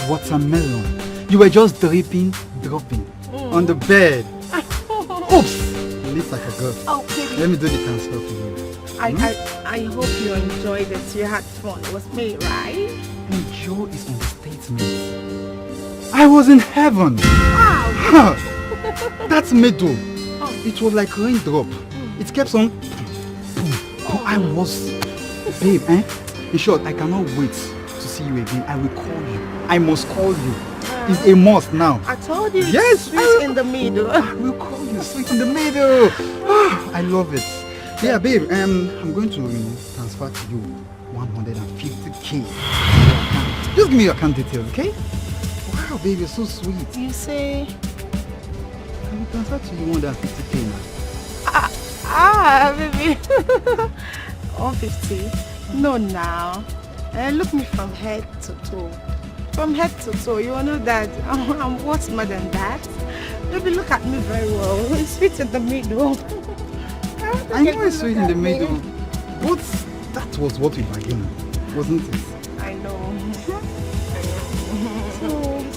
Speaker 13: watermelon. You were just dropping on the bed. Oops, you look like a girl.
Speaker 7: Oh, baby.
Speaker 13: Let me do the transfer for you.
Speaker 7: I hope you enjoyed it. You had fun. It was me, right?
Speaker 13: Enjoy is understatement. I was in heaven.
Speaker 7: Wow.
Speaker 13: That's middle. It was like raindrop. It kept on. Oh, I was, babe. In short, I cannot wait to see you again. I will call you. I must call you. It's a must now.
Speaker 7: I told you.
Speaker 13: Yes.
Speaker 7: Sweet in the middle.
Speaker 13: I will call you. Sweet in the middle. I love it. Yeah, babe. I'm going to transfer to you 150K. Just give me your account details, okay? Wow, babe, you're so sweet.
Speaker 7: You say?
Speaker 13: I will transfer to you 150K now.
Speaker 7: Baby. 150? No, now. Look me from head to toe. From head to toe, you know that I'm what's more than that. Baby, look at me very well. It's sweet in the middle.
Speaker 13: I know it's sweet in the middle, but that was what we bargained, wasn't it?
Speaker 7: I know. So,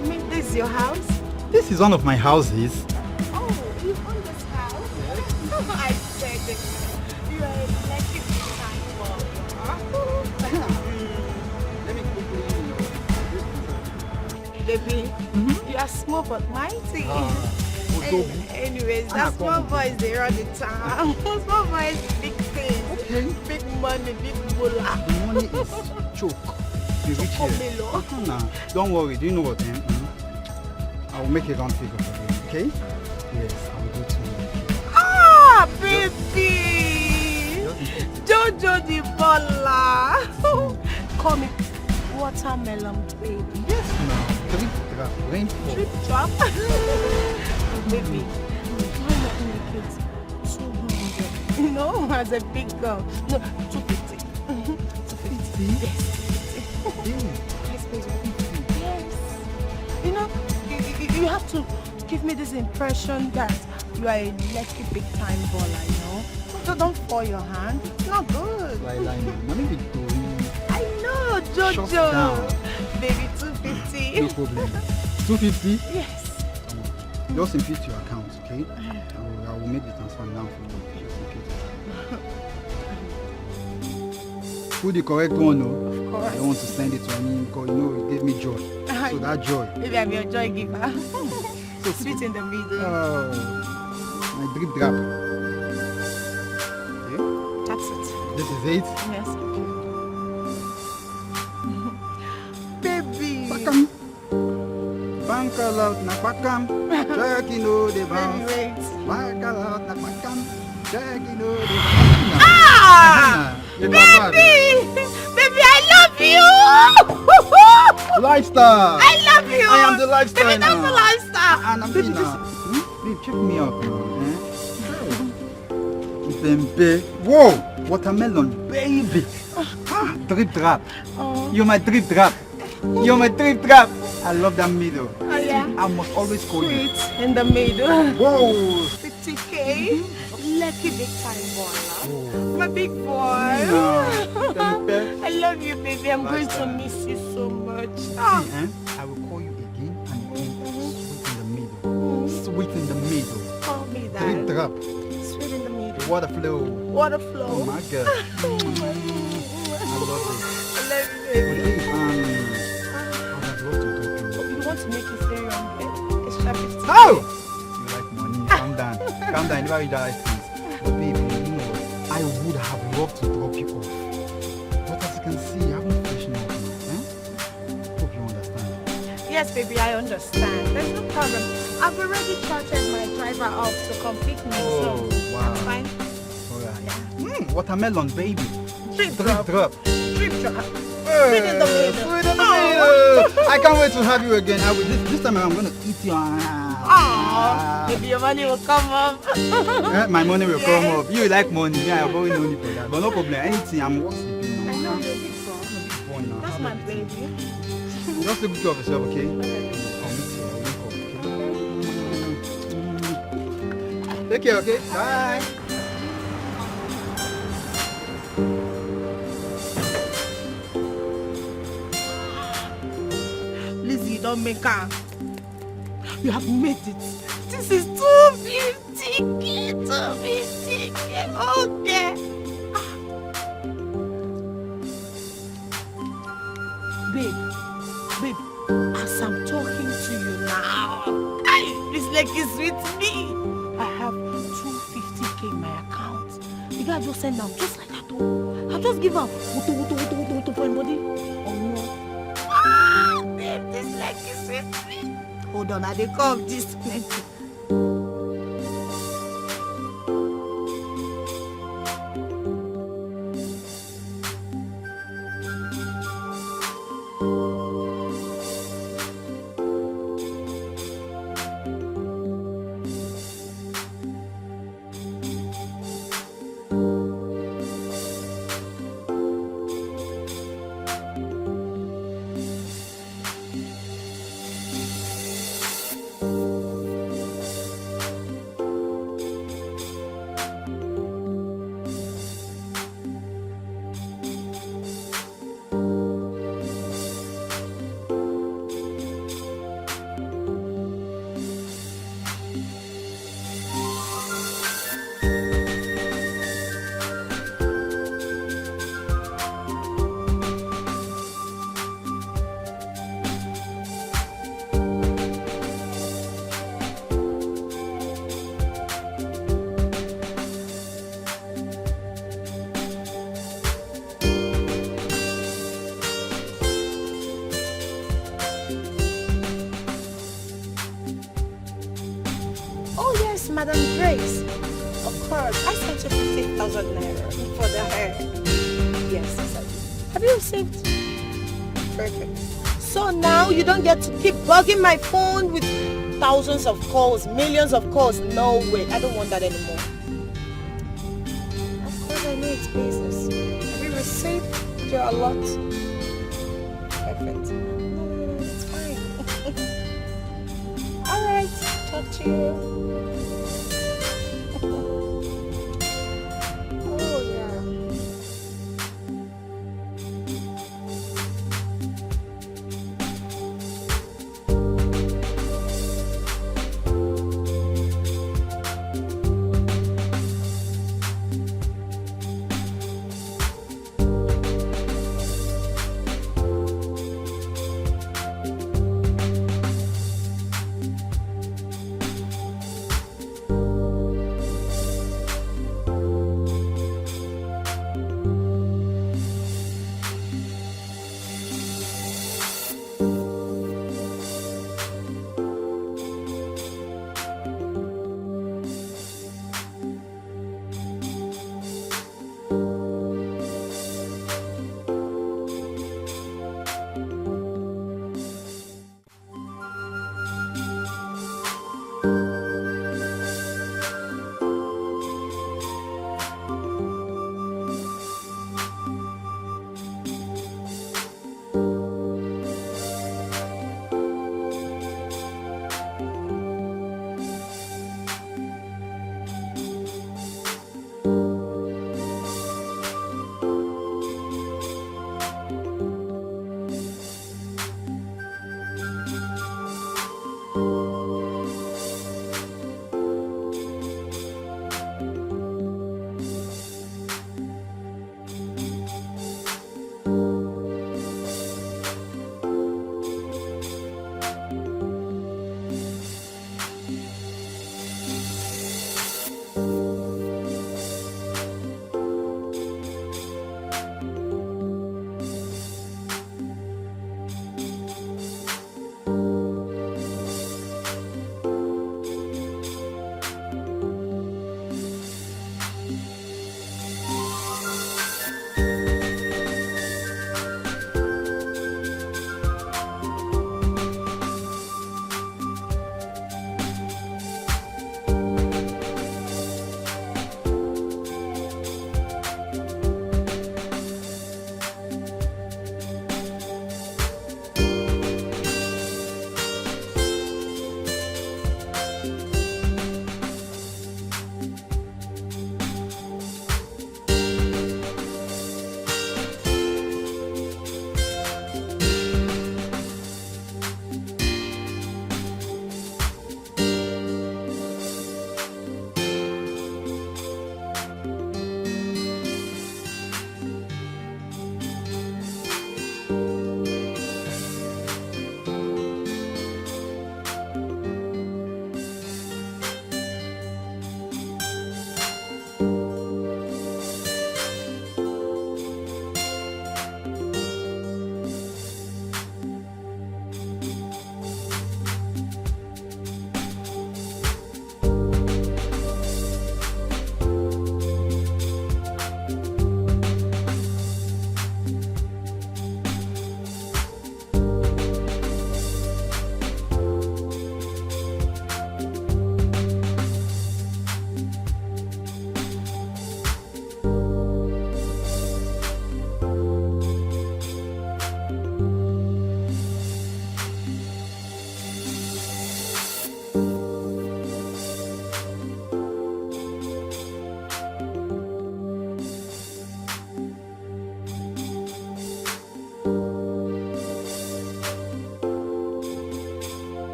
Speaker 7: you mean this is your house?
Speaker 13: This is one of my houses.
Speaker 7: Oh, you own this house? Yes. I said it. You are a lucky baby, you are small but mighty. Anyways, that small boys they run the town. Small boys, big things, big money, big moolah.
Speaker 13: The money is choke. You reach here. Nah, don't worry. Do you know what? I will make a round figure for you. Okay? Yes, I will do tomorrow.
Speaker 7: Ah, baby! Jojo the baller. Call me watermelon, baby.
Speaker 13: Yes, now. Drip drop, rainfall.
Speaker 7: Drip drop? Baby, why not make it 200? You know, as a big girl. No, 250. 250? Yes. Yes, baby. Yes. You know, you have to give me this impression that you are a lucky big time baller, you know? So don't fall your hand. It's not good. I know, Jojo. Baby, 250.
Speaker 13: No problem. 250?
Speaker 7: Yes.
Speaker 13: Just input your account, okay? I will make the transfer now for you. Just in case. Put the correct one, no?
Speaker 7: Of course.
Speaker 13: I don't want to send it to any because you know it gave me joy. So that joy.
Speaker 7: Maybe I'm your joy giver. So sweet in the middle.
Speaker 13: My drip drop. Okay?
Speaker 7: That's it.
Speaker 13: This is it?
Speaker 7: Yes. Baby.
Speaker 13: Bakam. Banka out na bakam. Jackie no the bounce. Banka out na bakam. Jackie no the bounce.
Speaker 7: Ah! Baby! Baby, I love you!
Speaker 13: Lifestyle!
Speaker 7: I love you!
Speaker 13: I am the lifestyle.
Speaker 7: Baby, that's the lifestyle!
Speaker 13: And I'm baby, babe, check me out now. Eh? Whoa! Watermelon, baby! Drip drop. You're my drip drop. You're my drip drop. I love that middle.
Speaker 7: Oh, yeah?
Speaker 13: I must always call you.
Speaker 7: Sweet in the middle.
Speaker 13: Whoa!
Speaker 7: 50K. Lucky big time baller. My big boy. I love you, baby. I'm going to miss you so much.
Speaker 13: See, I will call you again and again. Sweet in the middle.
Speaker 7: Call me that.
Speaker 13: 3 drop.
Speaker 7: Sweet in the middle.
Speaker 13: Water flow.
Speaker 7: Water flow.
Speaker 13: Oh my God. I love it.
Speaker 7: I love you, baby.
Speaker 13: Okay, I would have loved to talk to you.
Speaker 7: You want to make it stay on bed? Extra 50K.
Speaker 13: Oh! You like money. Calm down. Calm down. Never read that things. But baby, you know what? I would have loved to drop you off. But as you can see, I haven't finished now. Hope you understand.
Speaker 7: Yes, baby, I understand. There's no problem. I've already chartered my driver up to come pick me,
Speaker 13: Oh,
Speaker 7: so
Speaker 13: wow.
Speaker 7: that's fine.
Speaker 13: Alright. Watermelon, baby.
Speaker 7: Drip
Speaker 13: Drop.
Speaker 7: drop. Drip drop. Sweet in the middle.
Speaker 13: Sweet in the middle. I can't wait to have you again. This time I'm going to eat you.
Speaker 7: Maybe your money will come up.
Speaker 13: My money will come up. You like money. Yeah, I've always known you for that. But no problem. Anything, I'm worth sleeping now.
Speaker 7: I know you're big fun. That's my baby.
Speaker 13: Just take care of yourself, okay? Take care, okay? Bye.
Speaker 7: Lizzie, don't make her. You have made it. This is 250K. 250K. Okay. Babe, as I'm talking to you now, this leg is with me. I have 250K in my account. The guy just send them just like that. I'll just give up. For anybody. Oh no. Babe, this leg is with me. Hold on, I dey come this plenty. Madam Grace. Of course, I sent you 50,000 naira for the hair. Yes, I did. Have you received? Perfect. So now you don't get to keep bugging my phone with thousands of calls, millions of calls. No way. I don't want that anymore. Of course, I know it's business. Have you received your lot? Perfect. No, it's fine. Alright, talk to you.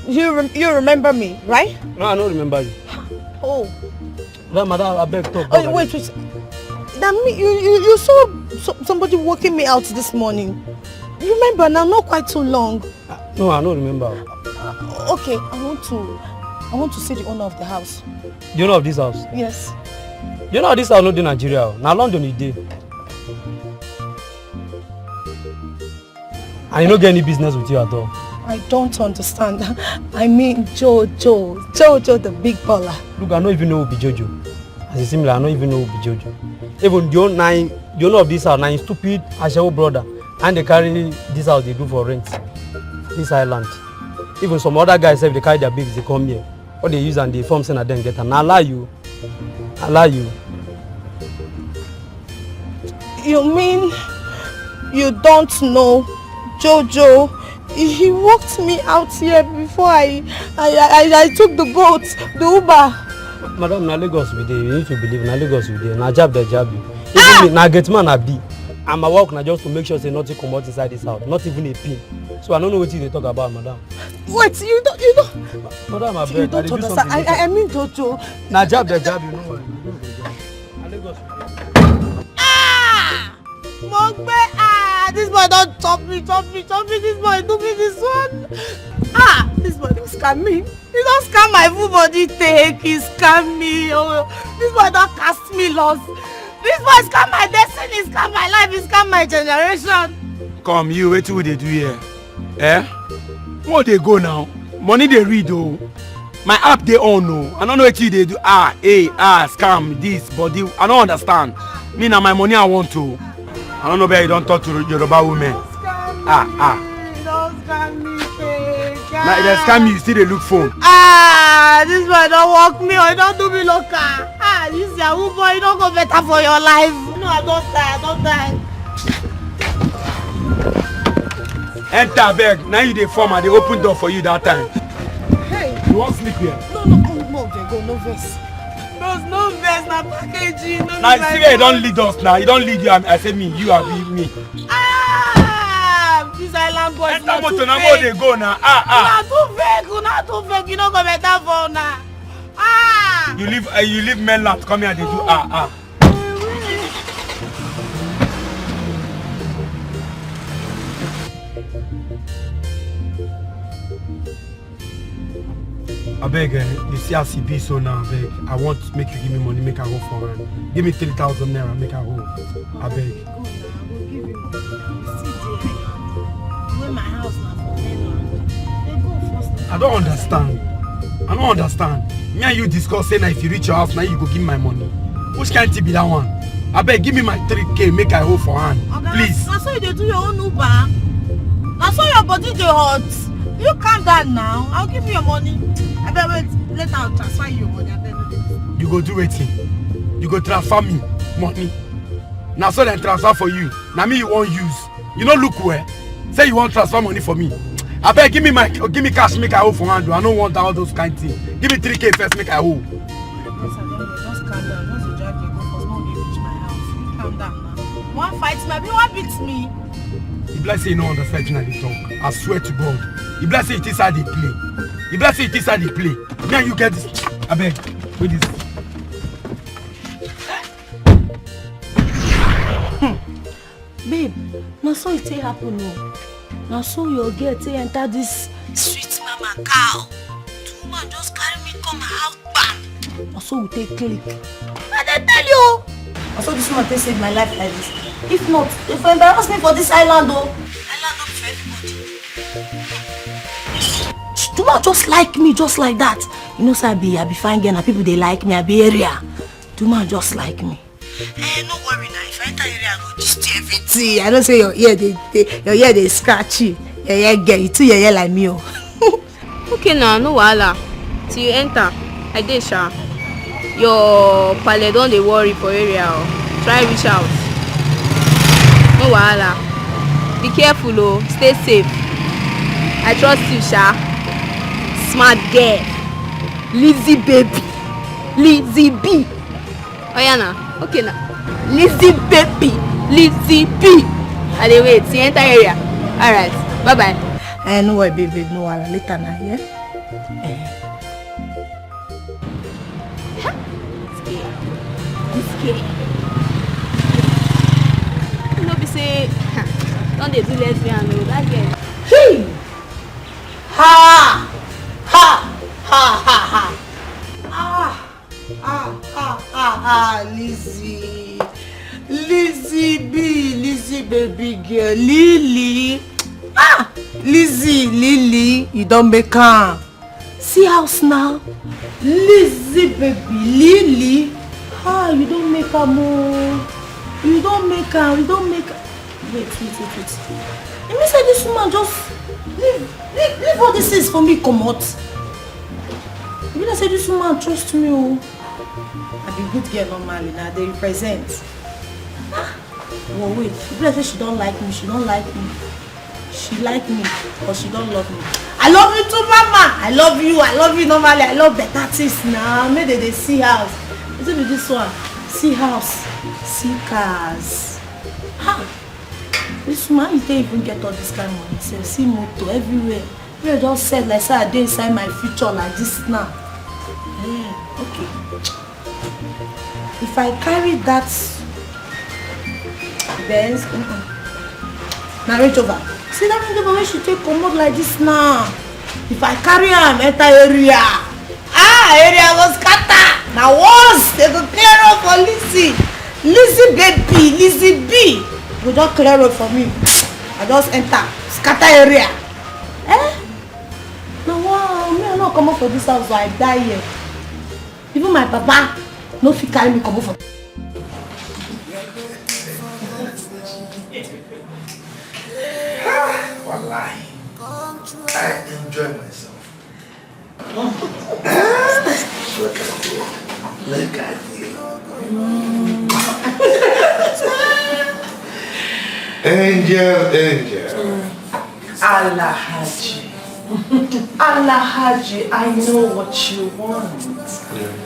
Speaker 7: You remember me, right?
Speaker 4: No, I don't remember you.
Speaker 7: Oh.
Speaker 4: Madam, I beg talk.
Speaker 7: Oh, wait. That me, you saw somebody walking me out this morning. You remember now? Not quite too long.
Speaker 4: No, I don't remember.
Speaker 7: Okay, I want to see the owner of the house.
Speaker 4: The owner of this house?
Speaker 7: Yes.
Speaker 4: You know this house not in Nigeria. Now London is there. And you don't get any business with you at all.
Speaker 7: I don't understand. I mean Jojo the big baller.
Speaker 4: Look, I don't even know who be Jojo. As a similar, I don't even know who be Jojo. Even the owner of this house, now stupid Ashewo brother. And they carry this house they do for rent. This island. Even some other guys, if they carry their bags, they come here. Or they use and they form and then get. And I allow you.
Speaker 7: You mean you don't know Jojo? He walked me out here before I took the boat, the Uber.
Speaker 4: Madam, na Lagos we dey. You need to believe na Lagos we dey. Na jab you. Even na get man I be. And my work na just to make sure say nothing come out inside this house, not even a pin. So I don't know what they talk about, madam.
Speaker 7: Wait, you don't.
Speaker 4: Madam, I beg.
Speaker 7: You don't understand. I mean Jojo.
Speaker 4: Na jab you, no worry. Na Lagos we dey.
Speaker 7: Mogbe, this boy don't chop me. This boy do me this one. This boy don't scam me. He don't scam my full body take. He scam me. Oh, this boy don't cast me lost. This boy scam my destiny, scam my life, he scam my generation.
Speaker 4: Come, you wait till they do here. Eh? What they go now? Money they read oh. My app they on no. I don't know what they do. Scam this, body. I don't understand. Me now my money I want to. I don't know where you don't talk to Yoruba women.
Speaker 7: Don't scam me, take.
Speaker 4: Now they scam you, still they look phone.
Speaker 7: This boy don't walk me or don't do me local. This Yahoo boy, you don't go better for your life. No, I don't die.
Speaker 4: Enter beg. Now you they form and they open door for you that time.
Speaker 7: Hey.
Speaker 4: You want sleep here?
Speaker 7: No, they go, no verse. There's no verse, na packaging.
Speaker 4: Now you see you don't lead us now. You don't lead you. I say me, you are with me.
Speaker 7: This island boys
Speaker 4: not too fake. Now they go now.
Speaker 7: Not too fake. You don't go better for now.
Speaker 4: You leave mainland, come here and they do I beg, you see how CB so now, I beg. I want to make you give me money, make I go for rent. Give me 3,000 naira, make I go. I beg.
Speaker 7: I will give you money. You see there, when my house now for mainland, they go first.
Speaker 4: I don't understand. Me and you discuss saying that if you reach your house now you go give me my money. Which can't be that one? I beg, give me my 3K, make I hold for hand. Okay, please.
Speaker 7: That's why you do your own Uber. That's why your body they hot. You calm down now. I'll give you your money. I bet wait, later I'll transfer you your money.
Speaker 4: You go do anything. You go transfer me money. Now so then transfer for you. Now me you won't use. You don't look where. Say you want transfer money for me. I beg, give me cash, make I hold for hand. I don't want all those kind of things. Give me 3K first, make I hold.
Speaker 7: Just calm down. Once you drive, you go first. No, you reach my house. Calm down now. One fight me, one beats me.
Speaker 4: The bless say you don't understand how they talk. I swear to God. The bless say it is how they play. The bless say it is how they play. Me and you get this. I beg, wait this.
Speaker 7: Babe, now so it happen no. Now so your girl enter this sweet mama cow. Two woman just carry me come out bam. Now so we take click. I dey tell you. Now so this woman save my life like this. If not, if you embarrass me for this island though. Island not for everybody. Two woman just like me, just like that. You know say I be fine girl and people they like me, I be area. Two woman just like me. No worry now. If I enter area, I go just do everything. I don't say your ear they scratchy. Your ear get you too. Your ear like me.
Speaker 5: Okay now, no wahala. Till you enter, I dey sha. Your pale don dey worry for area. Try reach out. No wahala. Be careful oh. Stay safe. I trust you sha. Smart girl. Lizzy baby. Lizzy B. Oya na. Okay na. Lizzy baby. Lizzy B. I dey wait. See enter area. Alright. Bye bye.
Speaker 7: No way, baby, no way. Later now, yeah?
Speaker 5: It's scary. You know, be say, don't they do lesbian, no, that girl.
Speaker 7: Hey! Ha! Ha! Ha! Ha! Ha! Lizzie. Lizzie baby girl. Lily. Lily, you don't make her. See house now. Lizzie baby, Lily. You don't make her more. You don't make her. Wait. Let me say this woman just leave all this things for me, come out. You know say this woman trust me, oh. I be good girl normally, now they represent. Well, wait, if you say she don't like me, she like me, or she don't love me. I love you too, mama. I love you normally. I love better things now. Maybe they see house. It's be this one. See house, see cars. This man, you can't even get all this kind of money. So, see motor everywhere. You just said like say I dey inside my future like this now. Okay. If I carry that Benz, now Range Rover. See that Range Rover where she take come out like this now. If I carry am enter area, area go scatter. Now once they go clear up for Lizzie baby, Lizzie B. Go just clear road for me. I just enter scatter area. No, wow, me I not come up for this house, so I die here. Even my papa no fit carry me come up for.
Speaker 14: Wallahi, I enjoy myself. Look at you. Angel.
Speaker 1: Alhaji, I know what you want.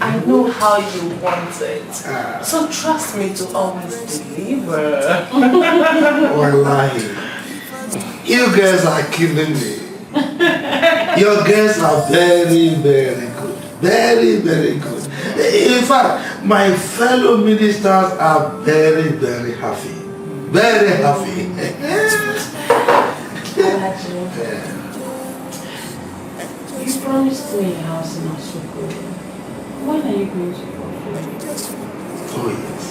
Speaker 1: I know how you want it. So trust me to always deliver.
Speaker 14: Wallahi, you guys are killing me. Your girls are very, very good. Very, very good. In fact, my fellow ministers are very, very happy. Very happy.
Speaker 1: You promised me a house in Osoko. When are you going to fulfill it?
Speaker 14: Oh yes.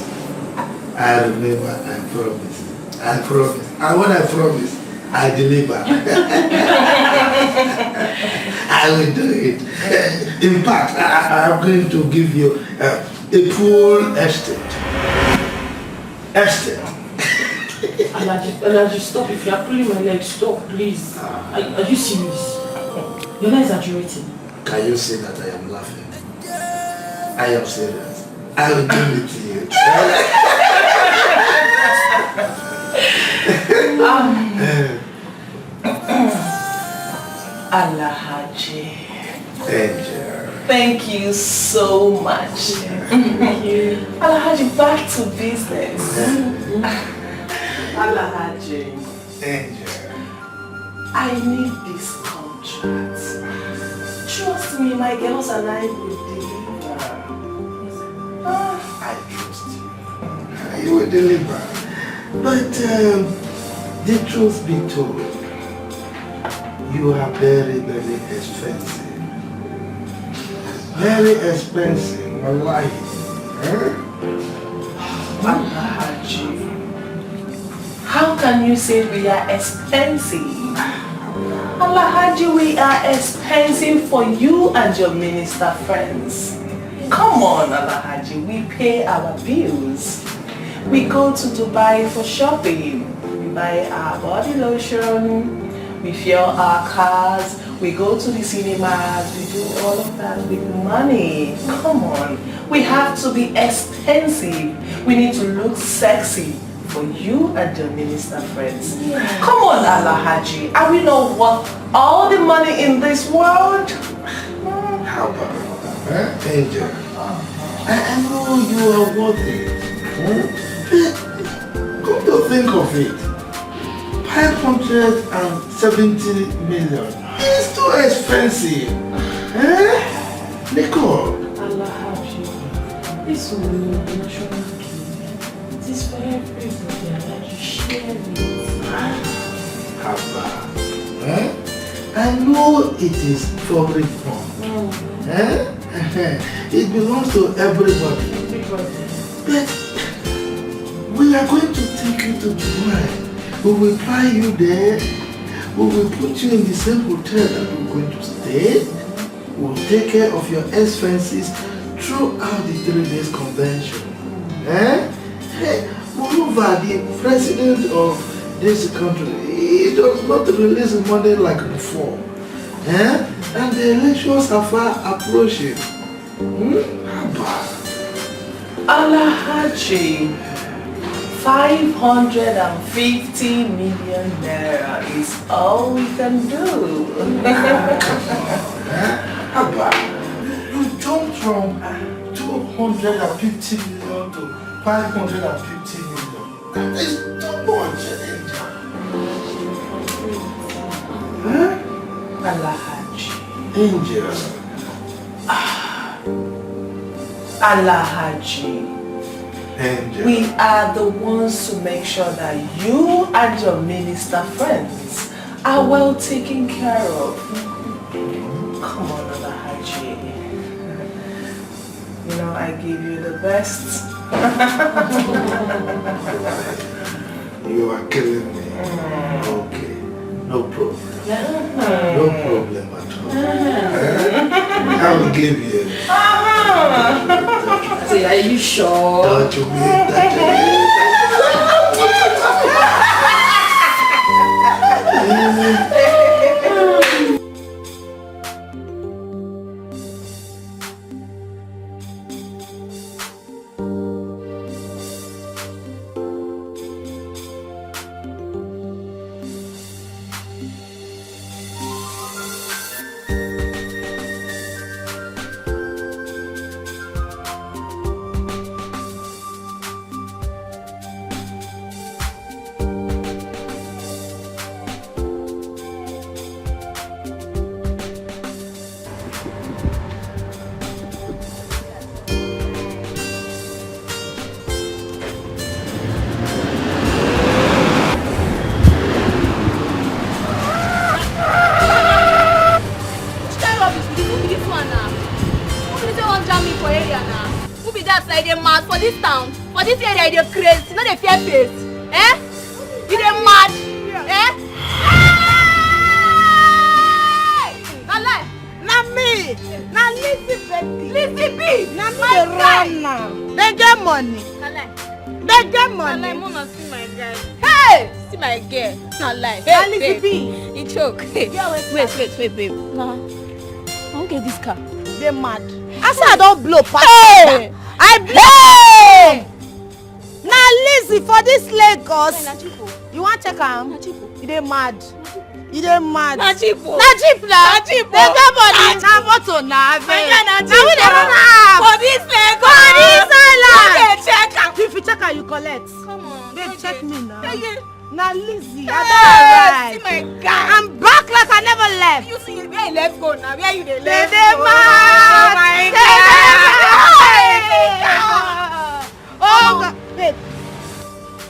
Speaker 14: I remember, I promise. And when I promise, I deliver. I will do it. In fact, I'm going to give you a full estate.
Speaker 1: Alhaji, stop. If you are pulling my leg, stop, please. Are you serious? You're not exaggerating.
Speaker 14: Can you say that I am laughing? I am serious. I will give it to you.
Speaker 1: Alhaji.
Speaker 14: Angel.
Speaker 1: Thank you so much. Thank you. Alhaji, back to business. Alhaji.
Speaker 14: Angel.
Speaker 1: I need this contract. Trust me, my girls and I will deliver.
Speaker 14: I trust you. You will deliver. But the truth be told, you are very, very expensive. Very expensive, wallahi.
Speaker 1: Alhaji, how can you say we are expensive? Alhaji, we are expensive for you and your minister friends. Come on, Alhaji, we pay our bills. We go to Dubai for shopping. We buy our body lotion. We fuel our cars. We go to the cinemas. We do all of that with money. Come on. We have to be expensive. We need to look sexy for you and your minister friends. Yeah. Come on, Alhaji. Are we not worth all the money in this world?
Speaker 14: How about that, Angel? I know you are worth it. Come to think of it, 570 million. It's too expensive. Eh? Nicole.
Speaker 1: Allah have you. This will be national key. It is for everybody that you share it.
Speaker 14: Abba. Eh? I know it is public fund. Eh? It belongs to everybody. But we are going to take you to Dubai. We will fly you there. We will put you in the same hotel that we're going to stay. We will take care of your expenses throughout the 3 days convention. Eh? Hey, moreover, the president of this country, he does not release money like before. Eh? And the elections are far approaching.
Speaker 1: Alahaji, 550 million naira is all we can do.
Speaker 14: You jumped from 250 million to 550 million. That is too much.
Speaker 1: Alahaji.
Speaker 14: Angel.
Speaker 1: Alahaji.
Speaker 14: Angel.
Speaker 1: We are the ones to make sure that you and your minister friends are well taken care of. Come on, Alahaji. You know, I give you the best.
Speaker 14: You are killing me. Okay. No problem. No problem at all. I will give you.
Speaker 1: Say, are you sure?
Speaker 14: Don't you mean that?
Speaker 5: Wait, babe. Nah. I won't get this car.
Speaker 7: They're mad. I said I don't blow past.
Speaker 5: Hey!
Speaker 7: I blow! Now Lizzie, for this Lagos. You want to check am? They're mad. They're mad.
Speaker 5: Na cheap na.
Speaker 7: They get money. Na motor na. Now we dey run am.
Speaker 5: For this Lagos.
Speaker 7: For this island.
Speaker 5: Okay, check am.
Speaker 7: If you check am, you collect.
Speaker 5: Come on.
Speaker 7: Babe, check me now.
Speaker 5: Now
Speaker 7: Lizzie,
Speaker 5: I
Speaker 7: don't
Speaker 5: see my guy.
Speaker 7: I'm back like I never left.
Speaker 5: You see where you left go now? Where you dey
Speaker 7: They
Speaker 5: left
Speaker 7: dey
Speaker 5: go?
Speaker 7: mad.
Speaker 5: Oh my God.
Speaker 7: Oh God. Babe.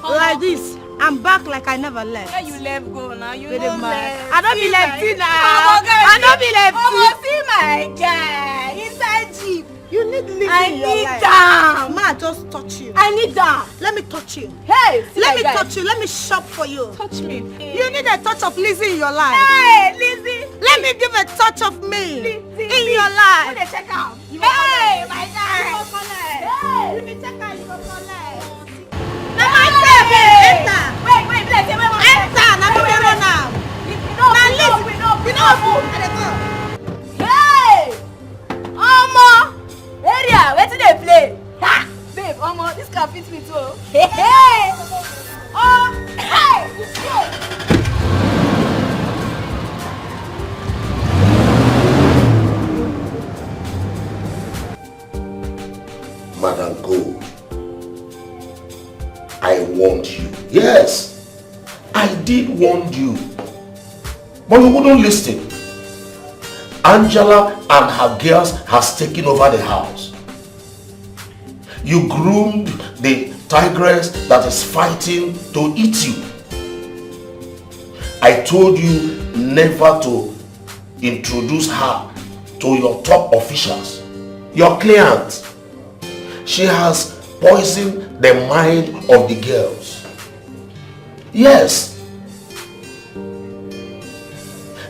Speaker 7: Like this. I'm back like I never left.
Speaker 5: Where you left go now? You
Speaker 7: They
Speaker 5: know
Speaker 7: dey mad.
Speaker 5: left.
Speaker 7: I don't be left
Speaker 5: See
Speaker 7: now.
Speaker 5: my-
Speaker 7: I don't be left.
Speaker 5: See my guy inside jeep.
Speaker 7: You need living
Speaker 5: I
Speaker 7: in your
Speaker 5: need
Speaker 7: life.
Speaker 5: them.
Speaker 7: Ma, just touch you.
Speaker 5: I need them.
Speaker 7: Let me touch you.
Speaker 5: Hey, see
Speaker 7: Let
Speaker 5: my
Speaker 7: me
Speaker 5: guy.
Speaker 7: touch you. Let me shop for you.
Speaker 5: Touch me.
Speaker 7: You need a touch of Lizzie in your life.
Speaker 5: Hey, Lizzie.
Speaker 7: Let me give a touch of me
Speaker 5: Lizzie.
Speaker 7: in your life.
Speaker 5: Let me check out. Hey, my guy.
Speaker 7: You will collect.
Speaker 5: Hey.
Speaker 7: You will check out. You will collect.
Speaker 5: Now
Speaker 7: my baby, enter.
Speaker 5: Wait, let's say wait.
Speaker 7: Enter. Now we dey run now. Now Lizzie. You know who?
Speaker 5: Hey, Omo. Area, where did they play? Ha, babe, Omo, this car fits me too. Hey. Oh, hey, let's go.
Speaker 14: Madam Gold, I warned you. Yes, I
Speaker 15: I did warn you, but you wouldn't listen. Angela and her girls has taken over the house. You groomed the tigress that is fighting to eat you. I told you never to introduce her to your top officials, your clients. She has poisoned the mind of the girls. Yes.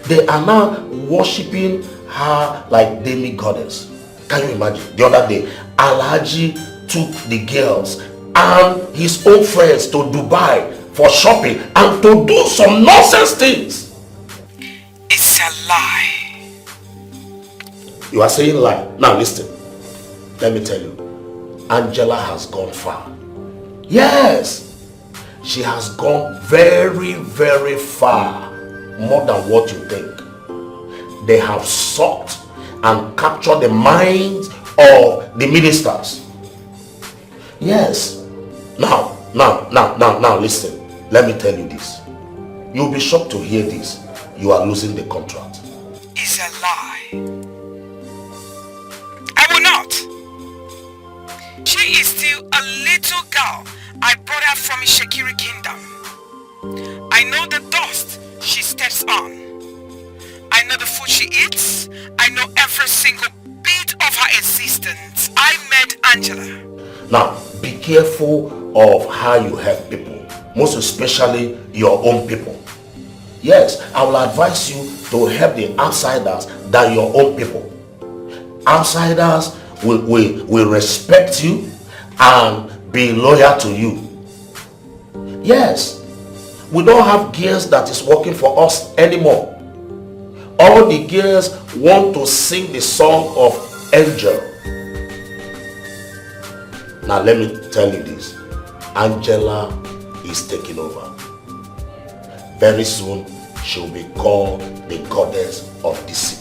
Speaker 15: They are now worshipping her like demi-goddess. Can you imagine? The other day, Alhaji took the girls and his own friends to Dubai for shopping and to do some nonsense things.
Speaker 3: It's a lie.
Speaker 15: You are saying lie. Now listen. Let me tell you. Angela has gone far. Yes. She has gone very, very far. More than what you think. They have sought and captured the minds of the ministers. Yes. Now, listen. Let me tell you this. You'll be shocked to hear this. You are losing the contract.
Speaker 3: It's a lie. I will not. She is still a little girl. I brought her from Ishekiri kingdom. I know the dust she steps on. I know the food she eats. I know every single bit of her existence. I met Angela.
Speaker 15: Now, be careful of how you help people. Most especially your own people. Yes, I will advise you to help the outsiders than your own people. Outsiders will respect you and be loyal to you. Yes, we don't have girls that is working for us anymore. All the girls want to sing the song of Angel. Now let me tell you this. Angela is taking over. Very soon, she will be called the goddess of the city.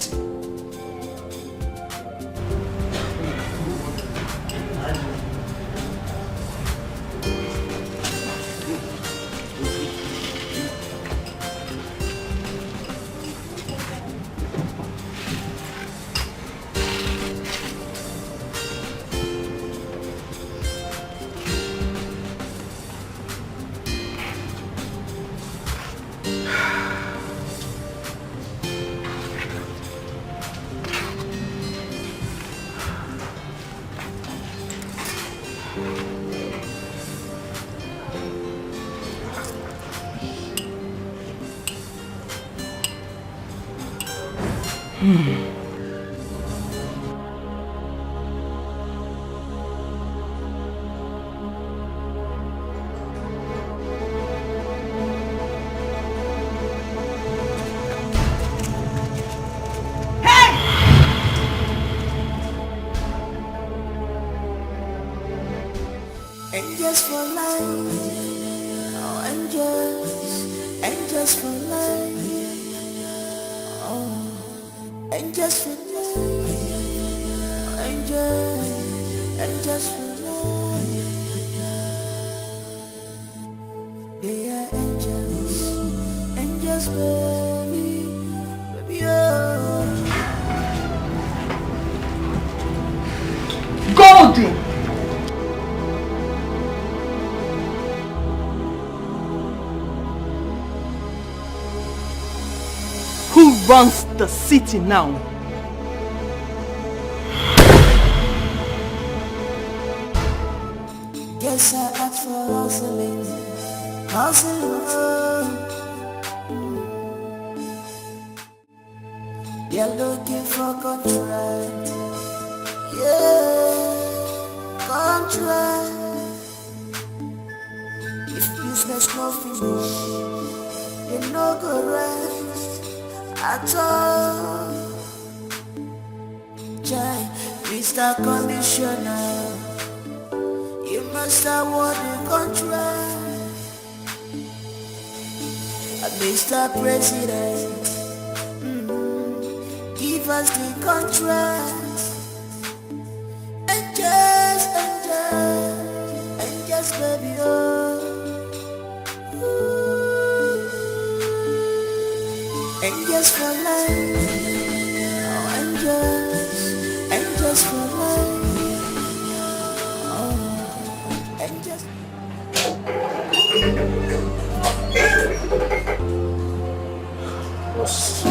Speaker 10: Angels for life, oh angels for life, oh angels for life, angels for life. They are angels baby, oh.
Speaker 1: Goldie! Who runs the city now?
Speaker 10: Guess I asked for hustling. They're looking for contract. Yeah, contract. If business no finish, they no go rest at all. Jai, Mr. Conditioner, you must award the contract. Mr. President, give us the contract. And just baby, oh. Ooh. angels for life. Oh, angels for life. Oh, angels.
Speaker 16: Boss.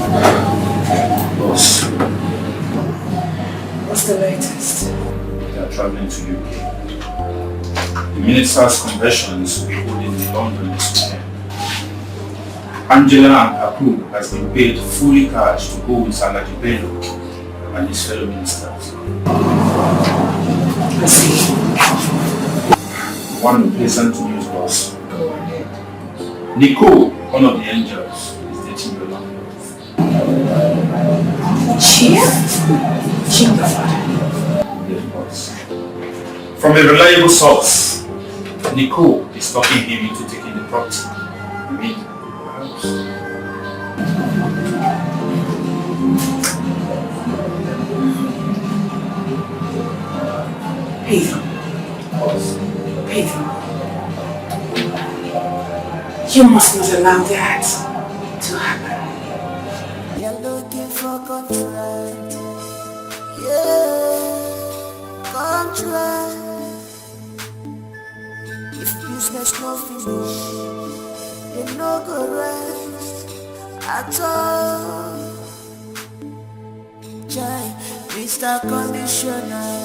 Speaker 3: What's the latest?
Speaker 16: They are traveling to UK. The minister's conventions will be holding in London this weekend. Angela and her crew has been paid fully cash to go with Salaji Bello and his fellow ministers.
Speaker 3: I see.
Speaker 16: One pleasant news, boss.
Speaker 3: Go ahead.
Speaker 16: Nicole, one of the angels, is dating your landlord.
Speaker 3: She?
Speaker 16: Yes, boss. From a reliable source, Nicole is talking him into taking the property. I mean, the house.
Speaker 3: Pedro. Pedro. You must not allow that to happen.
Speaker 10: You're looking for contract. Yeah, contract. If business no finish, you no go rest at all. Jai, Mr. Commissioner,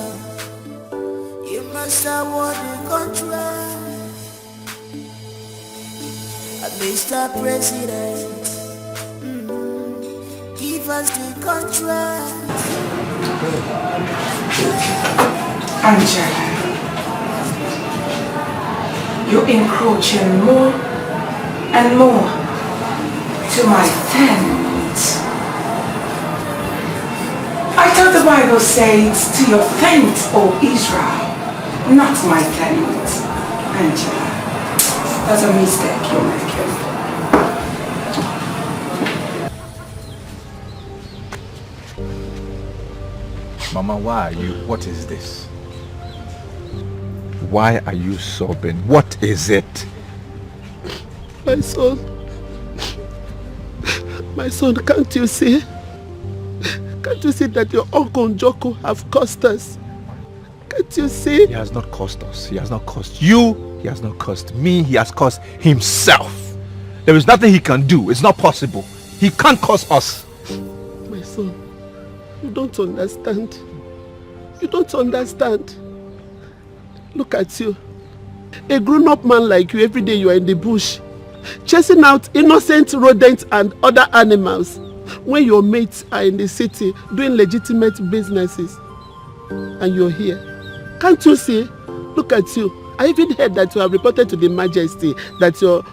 Speaker 10: you must award the contract. Mr. President, give us the contract.
Speaker 3: Angela, you're encroaching more and more to my tent. I thought the Bible says to your tent, O Israel, not my tent. Angela, that's a mistake you're making.
Speaker 11: Mama, why are you? What is this? Why are you sobbing? What is it?
Speaker 17: My son, can't you see? Can't you see that your uncle Njoko have cost us? Can't you see?
Speaker 11: He has not cost us. He has not cost you. He has not cost me. He has cost himself. There is nothing he can do. It's not possible. He can't cost us.
Speaker 17: My son, you don't understand. You don't understand. Look at you. A grown-up man like you, every day you are in the bush, chasing out innocent rodents and other animals, when your mates are in the city doing legitimate businesses, and you're here. Can't you see? Look at you. I even heard that you have reported to the Majesty that your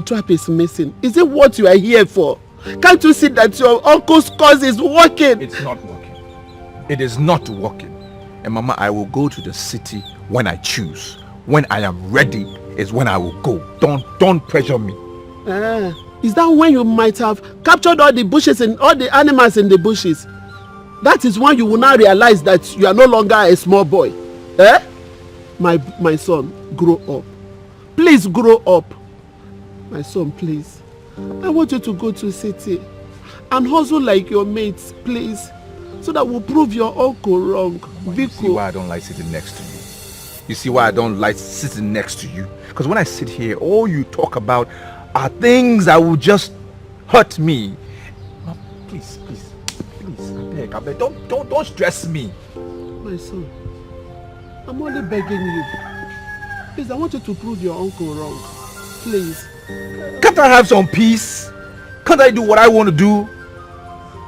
Speaker 17: trap is missing. Is it what you are here for? Can't you see that your uncle's cause is working?
Speaker 11: It's not working. It is not working. And Mama, I will go to the city when I choose. When I am ready is when I will go. Don't pressure me.
Speaker 17: Is that when you might have captured all the bushes and all the animals in the bushes? That is when you will now realize that you are no longer a small boy. Eh? My son, grow up. Please grow up. My son, please. I want you to go to the city and hustle like your mates, please. So that we'll prove your uncle wrong.
Speaker 11: You see why I don't like sitting next to you? You see why I don't like sitting next to you? Because when I sit here, all you talk about are things that will just hurt me. Please, I beg, don't stress me.
Speaker 17: My son, I'm only begging you. Please, I want you to prove your uncle wrong. Please.
Speaker 11: Can't I have some peace? Can't I do what I want to do?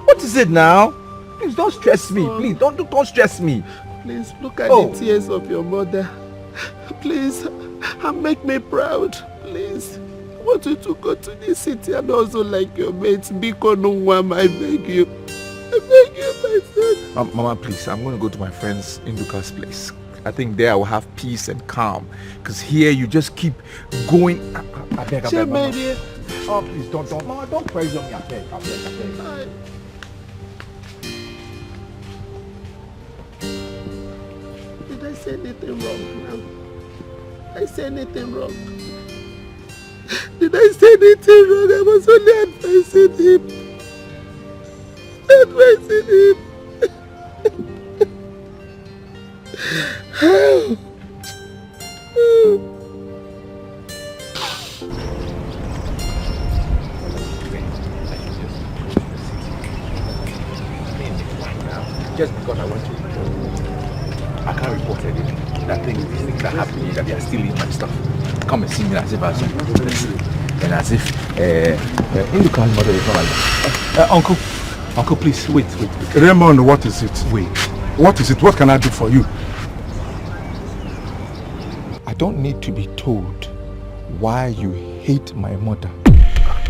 Speaker 11: What is it now? Please don't stress me. Please don't stress me.
Speaker 17: Please look at the tears of your mother. Please, and make me proud. Please. I want you to go to the city and also like your mates. Biko Nungwam, I beg you. I beg you, my son.
Speaker 11: Mama, please, I'm going to go to my friend's Induka's place. I think there I will have peace and calm. Because here you just keep going. I beg, Mama. Oh, please, Mama, don't pressure me. I beg.
Speaker 17: Did I say anything wrong now? Did I say anything wrong? Did I say anything wrong? I was only advising him. advising him.
Speaker 11: Just because I want to report, I can't report anything. That these things are happening, that they are stealing my stuff. Come and see me as if I was and as if Induka's mother is not like that. Uncle, please, wait.
Speaker 12: Raymond, what is it?
Speaker 11: Wait.
Speaker 12: What is it? What can I do for you?
Speaker 11: I don't need to be told why you hate my mother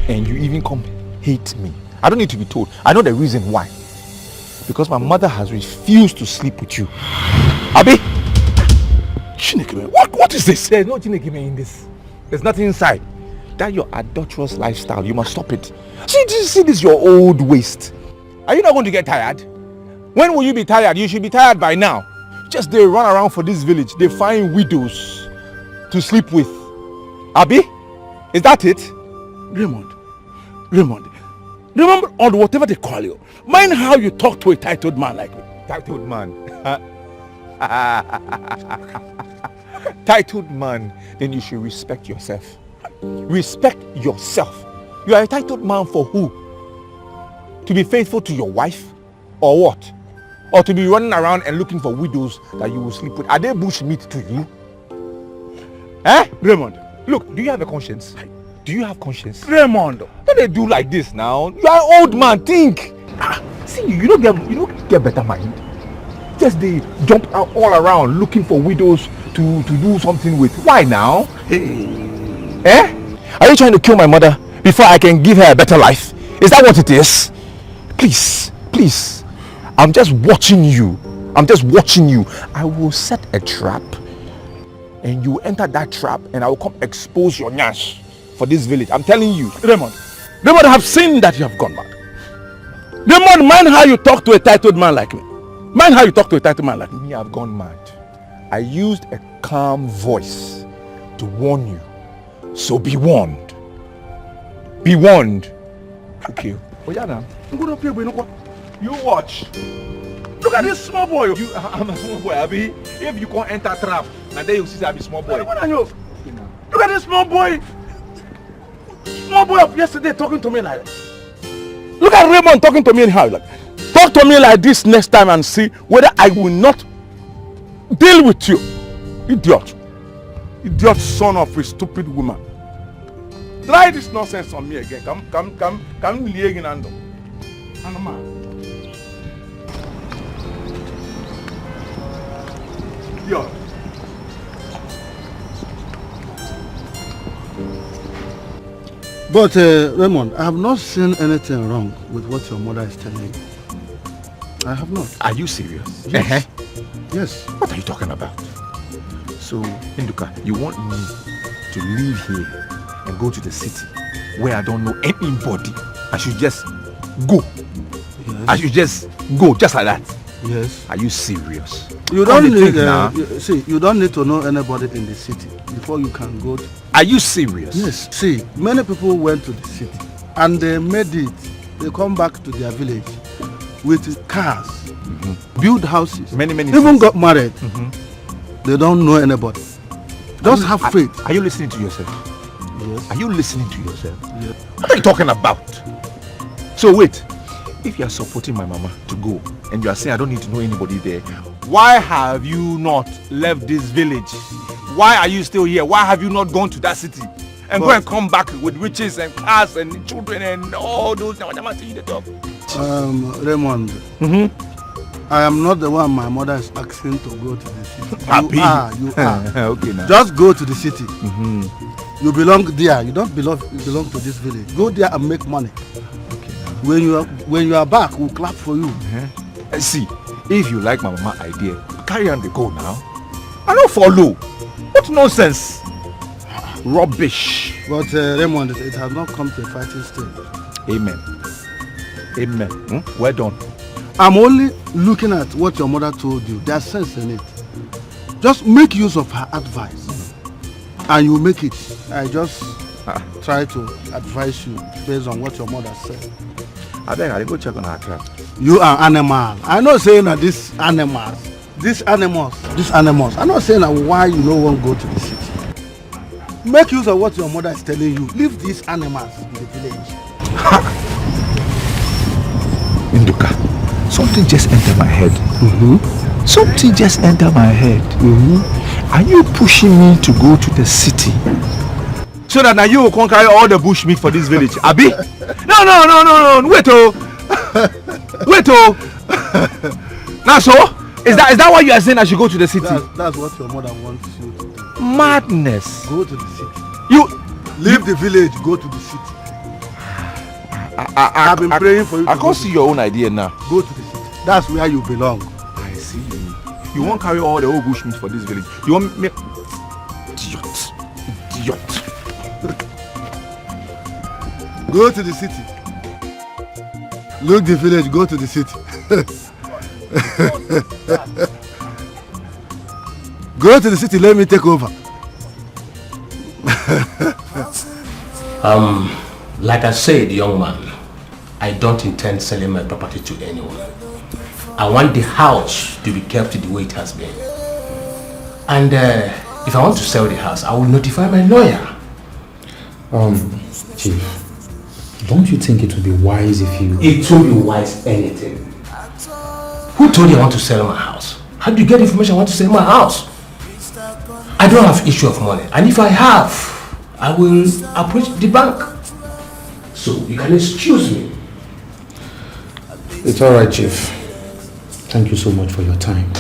Speaker 11: and you even come hate me. I don't need to be told. I know the reason why. Because my mother has refused to sleep with you. Abi?
Speaker 12: Chinekeme, what is this?
Speaker 11: There's no Chinekeme in this. There's nothing inside. That your adulterous lifestyle, you must stop it. See this your old waste. Are you not going to get tired? When will you be tired? You should be tired by now. Just they run around for this village. They find widows to sleep with. Abi? Is that it?
Speaker 12: Raymond, remember on whatever they call you. Mind how you talk to a titled man like me.
Speaker 11: Titled man? Titled man, then you should respect yourself. Respect yourself. You are a titled man for who? To be faithful to your wife? Or what? Or to be running around and looking for widows that you will sleep with? Are they bush meat to you? Raymond, look, do you have a conscience? Do you have conscience?
Speaker 12: Raymond,
Speaker 11: don't they do like this now? You are an old man, think. See, you don't get better mind. Just they jump out all around looking for widows to do something with. Why now? Are you trying to kill my mother before I can give her a better life? Is that what it is? Please. I'm just watching you. I will set a trap and you enter that trap and I will come expose your nyash for this village. I'm telling you.
Speaker 12: Raymond, I have seen that you have gone mad. Raymond, mind how you talk to a titled man like me. Me,
Speaker 11: I've gone mad. I used a calm voice to warn you. So be warned. Be warned. Okay. You watch.
Speaker 12: Look at this small boy.
Speaker 11: I'm a small boy, Abi. If you can't enter trap, and then you see I be small boy.
Speaker 12: Look at this small boy. Small boy of yesterday talking to me like that. Look at Raymond talking to me in how like. Talk to me like this next time and see whether I will not deal with you. Idiot son of a stupid woman. Try this nonsense on me again. Come lieging ando. Idiot.
Speaker 14: But Raymond, I have not seen anything wrong with what your mother is telling you. I have not.
Speaker 11: Are you serious?
Speaker 14: Yes. Yes.
Speaker 11: What are you talking about? So, Induka, you want me to leave here and go to the city where I don't know anybody? I should just go. Yes. I should just go just like that.
Speaker 14: Yes.
Speaker 11: Are you serious?
Speaker 14: You don't need see, you don't need to know anybody in the city before you can go.
Speaker 11: Are you serious?
Speaker 14: Yes. See, many people went to the city and they made it. They come back to their village with cars, build houses, many even things. Got married. They don't know anybody. Just have faith.
Speaker 11: Are you listening to yourself?
Speaker 14: Yes.
Speaker 11: Are you listening to yourself?
Speaker 14: Yes.
Speaker 11: What are you talking about? So wait, if you are supporting my mama to go and you are saying I don't need to know anybody there, why have you not left this village? Why are you still here? Why have you not gone to that city and go and come back with riches and cars and children and all those?
Speaker 14: Raymond, I am not the one my mother is asking to go to the city. You are.
Speaker 11: Okay, now.
Speaker 14: Just go to the city. You belong there. You don't belong to this village. Go there and make money.
Speaker 11: Okay,
Speaker 14: when you are back, we'll clap for you.
Speaker 11: See, if you like my mama idea, carry on the go now. I don't follow. What nonsense. Rubbish.
Speaker 14: But Raymond, it has not come to a fighting stage.
Speaker 11: Amen. Well done.
Speaker 14: I'm only looking at what your mother told you. There's sense in it. Just make use of her advice and you make it. I just try to advise you based on what your mother said.
Speaker 11: I think I'll go check on her trap.
Speaker 14: You are animal. I know saying that these animals. I'm not saying that why you no want go to the city. Make use of what your mother is telling you. Leave these animals in the village.
Speaker 18: Induka, something just entered my head. Something just entered my head. Are you pushing me to go to the city?
Speaker 12: So that now you will conquer all the bush meat for this village, Abi? No. Wait, Now so? Is that why you are saying I should go to the city?
Speaker 14: That's what your mother wants you to do.
Speaker 12: Madness.
Speaker 14: Go to the city.
Speaker 12: You
Speaker 14: leave the village, go to the city. I've been praying for you.
Speaker 12: I can't see your own idea now.
Speaker 14: Go to the city. That's where you belong.
Speaker 12: I see. You won't carry all the whole bush meat for this village. You want me... Idiot.
Speaker 14: Go to the city. Look the village, go to the city. Go to the city, let me take over.
Speaker 15: Like I said, young man, I don't intend selling my property to anyone. I want the house to be kept the way it has been. And if I want to sell the house, I will notify my lawyer.
Speaker 13: Chief, don't you think it would be wise if you...
Speaker 15: It won't be wise anything. Who told you I want to sell my house? How do you get information I want to sell my house? I don't have issue of money. And if I have, I will approach the bank. So you can excuse me.
Speaker 13: It's alright, Chief. Thank you so much for your time.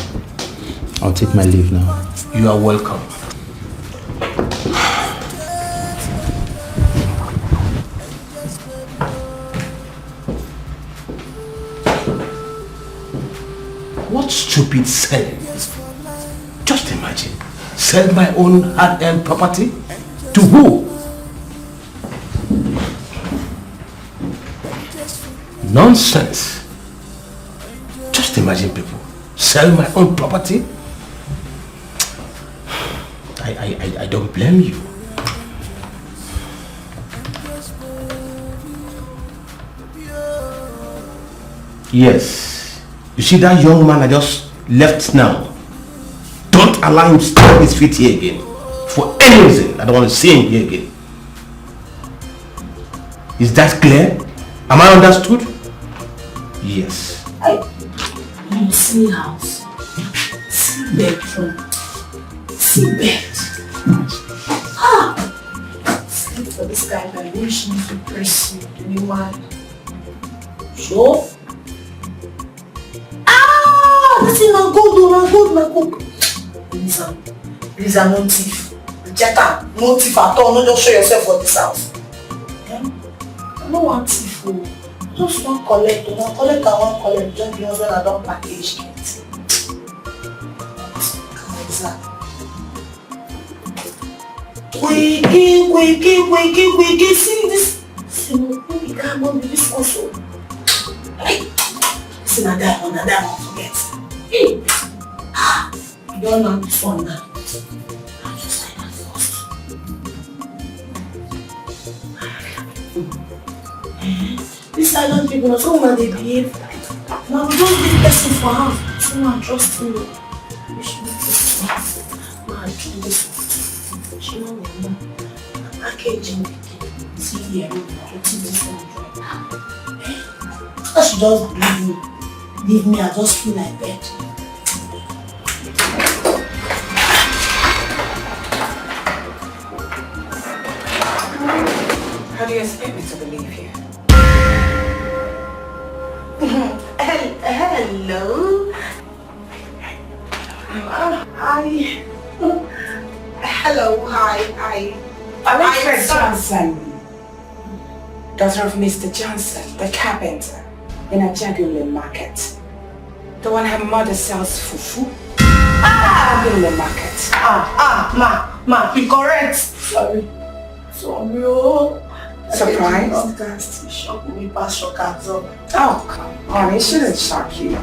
Speaker 13: I'll take my leave now.
Speaker 15: You are welcome. What stupid selling? Just imagine. Sell my own hard-earned property? To who? Nonsense. Just imagine people. Sell my own property? I don't blame you. Yes. You see that young man I just left now? Don't allow him to stamp his feet here again. For any reason, I don't want to see him here again. Is that clear? Am I understood? Yes.
Speaker 7: You see house, see bedroom, see bed. Sleep for this guy that wish me to pursue anyone. Sure? This is not good. Please, I'm no thief. Jetta, no thief at all. No, just show yourself for this house. I don't want thief. Just one collect. One collect and one collect. Just because when I don't package it. Wiki. See this. See, we can't go with this also. See, now that one forget. Hey! You don't know this one now. I'll just say that first. These silent people, not so when they behave. Now we don't give person for house. Someone trust me. We should do this for house. Now I do this one. She know me. Packaging. See here, getting this one. I should just believe me. Leave me, I just feel like bed.
Speaker 3: How do you expect me to believe you?
Speaker 7: Hello. Hi. Hello, hi.
Speaker 3: Alexa Johnson, daughter of Mr. Johnson, the carpenter, in a Jagular market. The one her mother sells fufu. Jagular market.
Speaker 7: Ma, you correct. Sorry, oh.
Speaker 3: Surprised?
Speaker 7: Shock me past shock absorb.
Speaker 3: Oh, come on, it shouldn't shock you.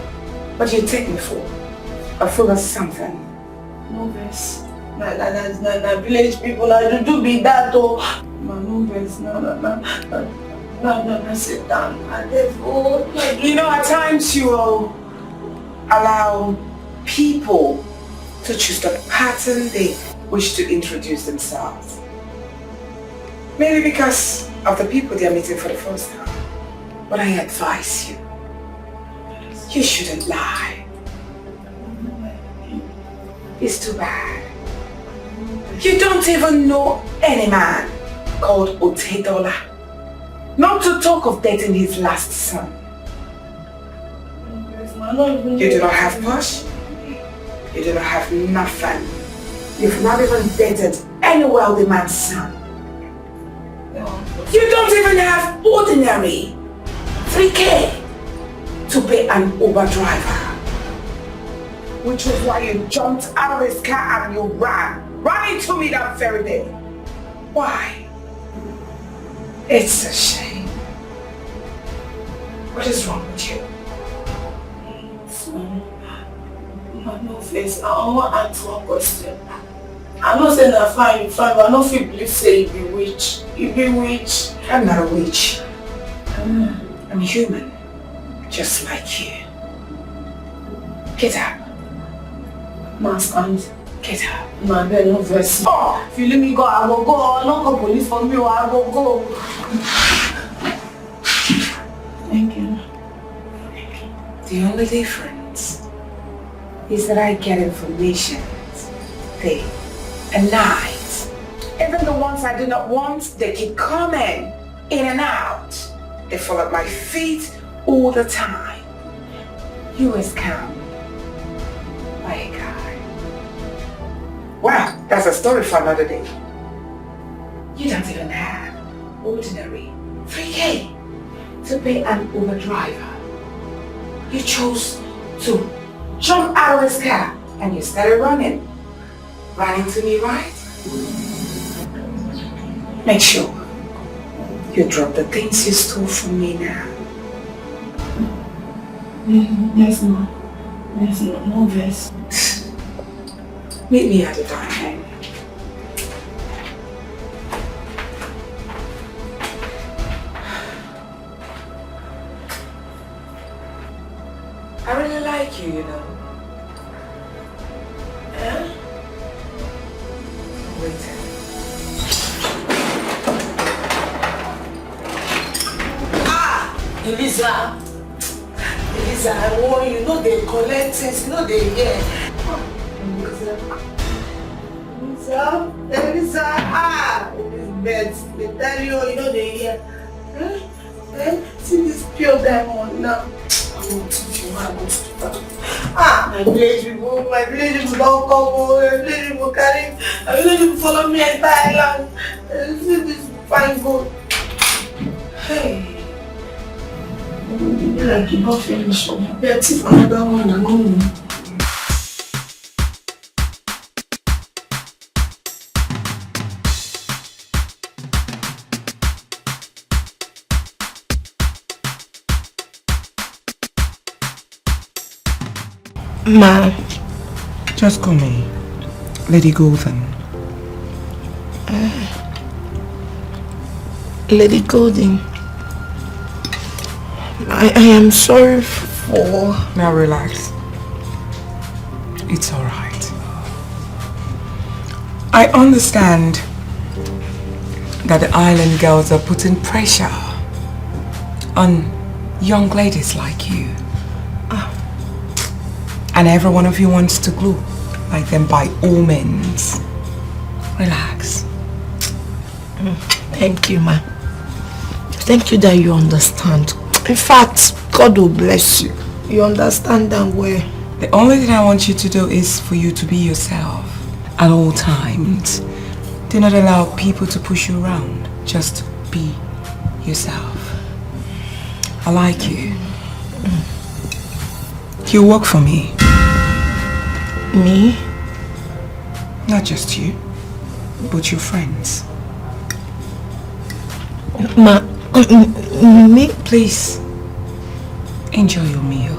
Speaker 3: But you take me for a fool of something.
Speaker 7: No verse. Na village people, I do be that though. Ma, no verse, no. No, sit down.
Speaker 3: You know, at times you will allow people to choose the pattern they wish to introduce themselves. Maybe because of the people they are meeting for the first time. But I advise you, you shouldn't lie. It's too bad. You don't even know any man called Otedola. Not to talk of dating his last son. You do not have push. You do not have nothing. You've not even dated any wealthy man's son. You don't even have ordinary 3K to pay an Uber driver. Which was why you jumped out of his car and you ran into me that very day. Why? It's a shame. What is wrong with you?
Speaker 7: No face. I want to answer one question. I'm not saying that fine, but I don't feel believe say you be witch. You be witch.
Speaker 3: I'm not a witch. I'm human, just like you. Get up.
Speaker 7: Ma, stand.
Speaker 3: Get up.
Speaker 7: Ma, there no verse. Oh, if you let me go, I will go. I don't call police for me, I will go. Thank you.
Speaker 3: The only difference is that I get information day and night. Even the ones I do not want, they keep coming in and out. They fall at my feet all the time. You was scammed by a guy. Wow, that's a story for another day. You don't even have ordinary 3K to pay an Uber driver. You chose to jump out of his car and you started running. Running to me, right? Make sure you drop the things you stole from me now.
Speaker 7: Yes, ma. Yes, no verse.
Speaker 3: Meet me at the dining. I really like you, you know. Yeah? Wait.
Speaker 7: Elisa, I warn you, know they collect things, you know they hear. Elisa, Elizabeth, they tell you, you know they hear. See this pure diamond now. I want to teach you how to do that. My village people don't come over, my village people carry, my village people follow me at Thailand. See this fine gold. Hey. Like you don't finish up. Let's see another one and go. Ma.
Speaker 3: Just call me Lady Golden.
Speaker 7: Lady Golden. I am sorry for...
Speaker 3: Now relax. It's alright. I understand that the island girls are putting pressure on young ladies like you. And every one of you wants to glow like them by all means. Relax.
Speaker 7: Thank you, ma. Thank you that you understand. In fact, God will bless you. You understand that well.
Speaker 3: The only thing I want you to do is for you to be yourself at all times. Do not allow people to push you around. Just be yourself. I like you. You work for me.
Speaker 7: Me?
Speaker 3: Not just you, but your friends.
Speaker 7: Ma, me?
Speaker 3: Please, enjoy your meal.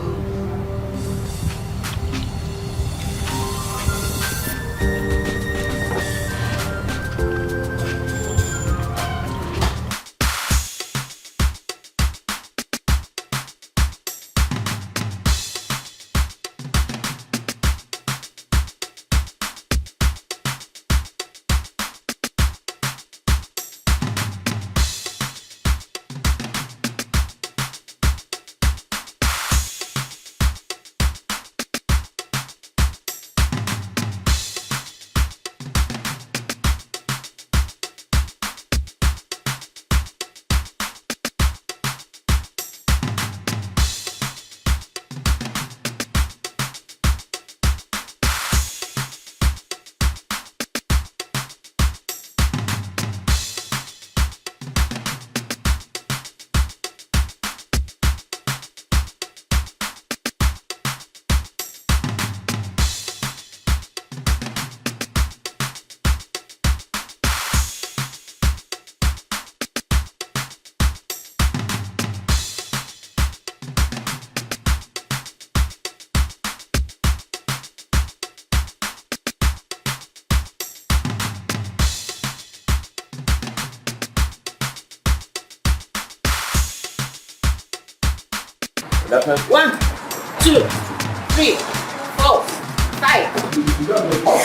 Speaker 8: 1, 2, 3, 4, 5,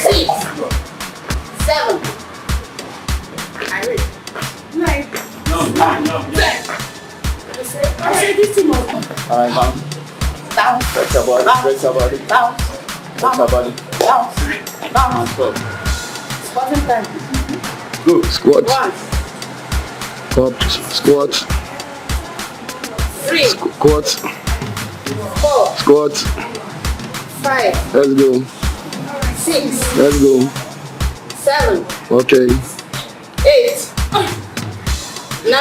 Speaker 8: 6, 7. I read. 9. No. 10. I said this thing must go.
Speaker 18: Alright, ma'am.
Speaker 8: Down.
Speaker 18: Stretch your body. Stretch your body.
Speaker 8: Down.
Speaker 18: Stretch your body.
Speaker 8: Down.
Speaker 18: Stop.
Speaker 8: Squatting time.
Speaker 18: Go. Squat.
Speaker 8: 1.
Speaker 18: Squat.
Speaker 8: 3.
Speaker 18: Squat.
Speaker 8: 4.
Speaker 18: Squat.
Speaker 8: 5.
Speaker 18: Let's go.
Speaker 8: 6.
Speaker 18: Let's go.
Speaker 8: 7.
Speaker 18: Okay.
Speaker 8: 8. 9.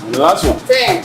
Speaker 18: And the last one.
Speaker 8: 10.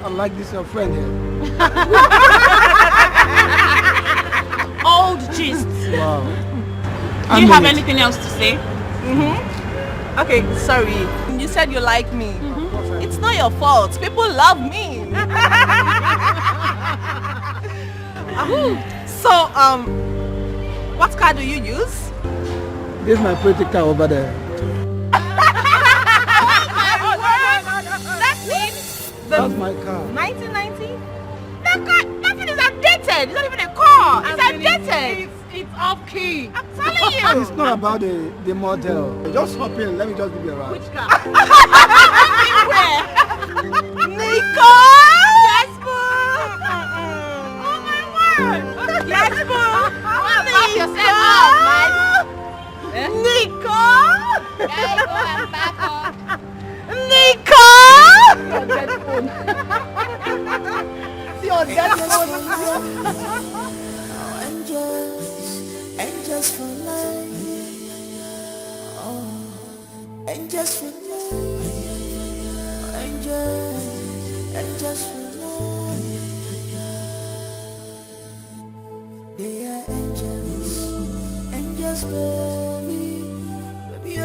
Speaker 4: Like this your friend here.
Speaker 1: Old gist.
Speaker 4: Wow.
Speaker 1: Do you have anything else to say?
Speaker 19: Okay, sorry. You said you like me. It's not your fault. People love me. So, what car do you use?
Speaker 4: This is my pretty car over there. That's my car.
Speaker 19: 1990? That thing is outdated. It's not even a car. It's outdated.
Speaker 1: It's off key.
Speaker 19: I'm telling you.
Speaker 4: It's not about the model. Just hop in. Let me just give you a ride.
Speaker 19: Which car? Where? Nico! Yes, boo! Oh my word! Yes, boo! Back yourself up, man. Nico!
Speaker 8: Guys, go and back up.
Speaker 19: Nico!
Speaker 10: See your dead phone. Angels for life. Oh, angels for life. Angels for life. They are angels, baby, oh.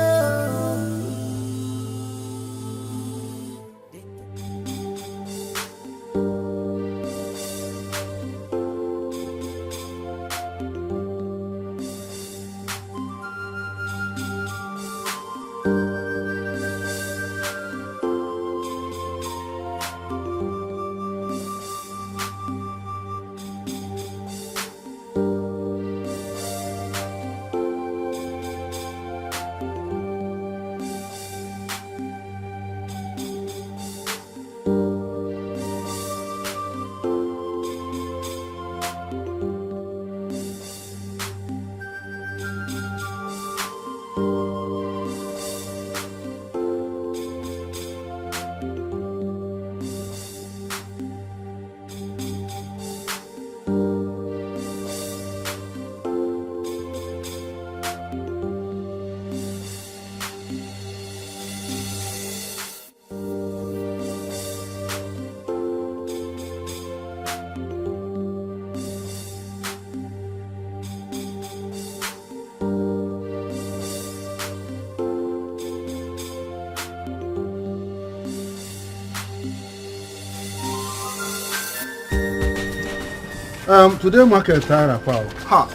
Speaker 11: Today market tire pal.
Speaker 18: Ha.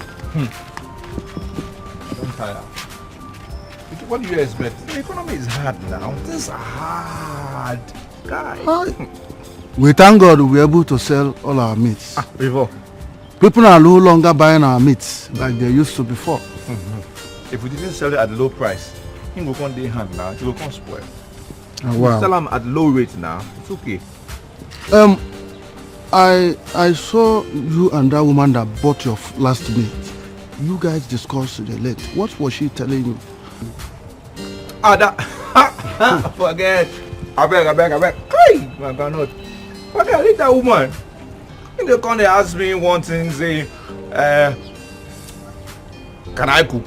Speaker 18: Don't tire. What do you expect? The economy is hard now. Things are hard, guys.
Speaker 11: We thank God we're able to sell all our meats.
Speaker 18: Before.
Speaker 11: People are no longer buying our meats like they used to before.
Speaker 18: If we didn't sell it at low price, it will come day hand now. It will come spoil.
Speaker 11: Oh, wow.
Speaker 18: We sell them at low rate now. It's okay.
Speaker 11: I saw you and that woman that bought your last meat. You guys discussed the late. What was she telling you?
Speaker 18: That forget. I beg. Hey, my God, forget. Leave that woman. They come, they ask me one thing, say,
Speaker 11: can I cook?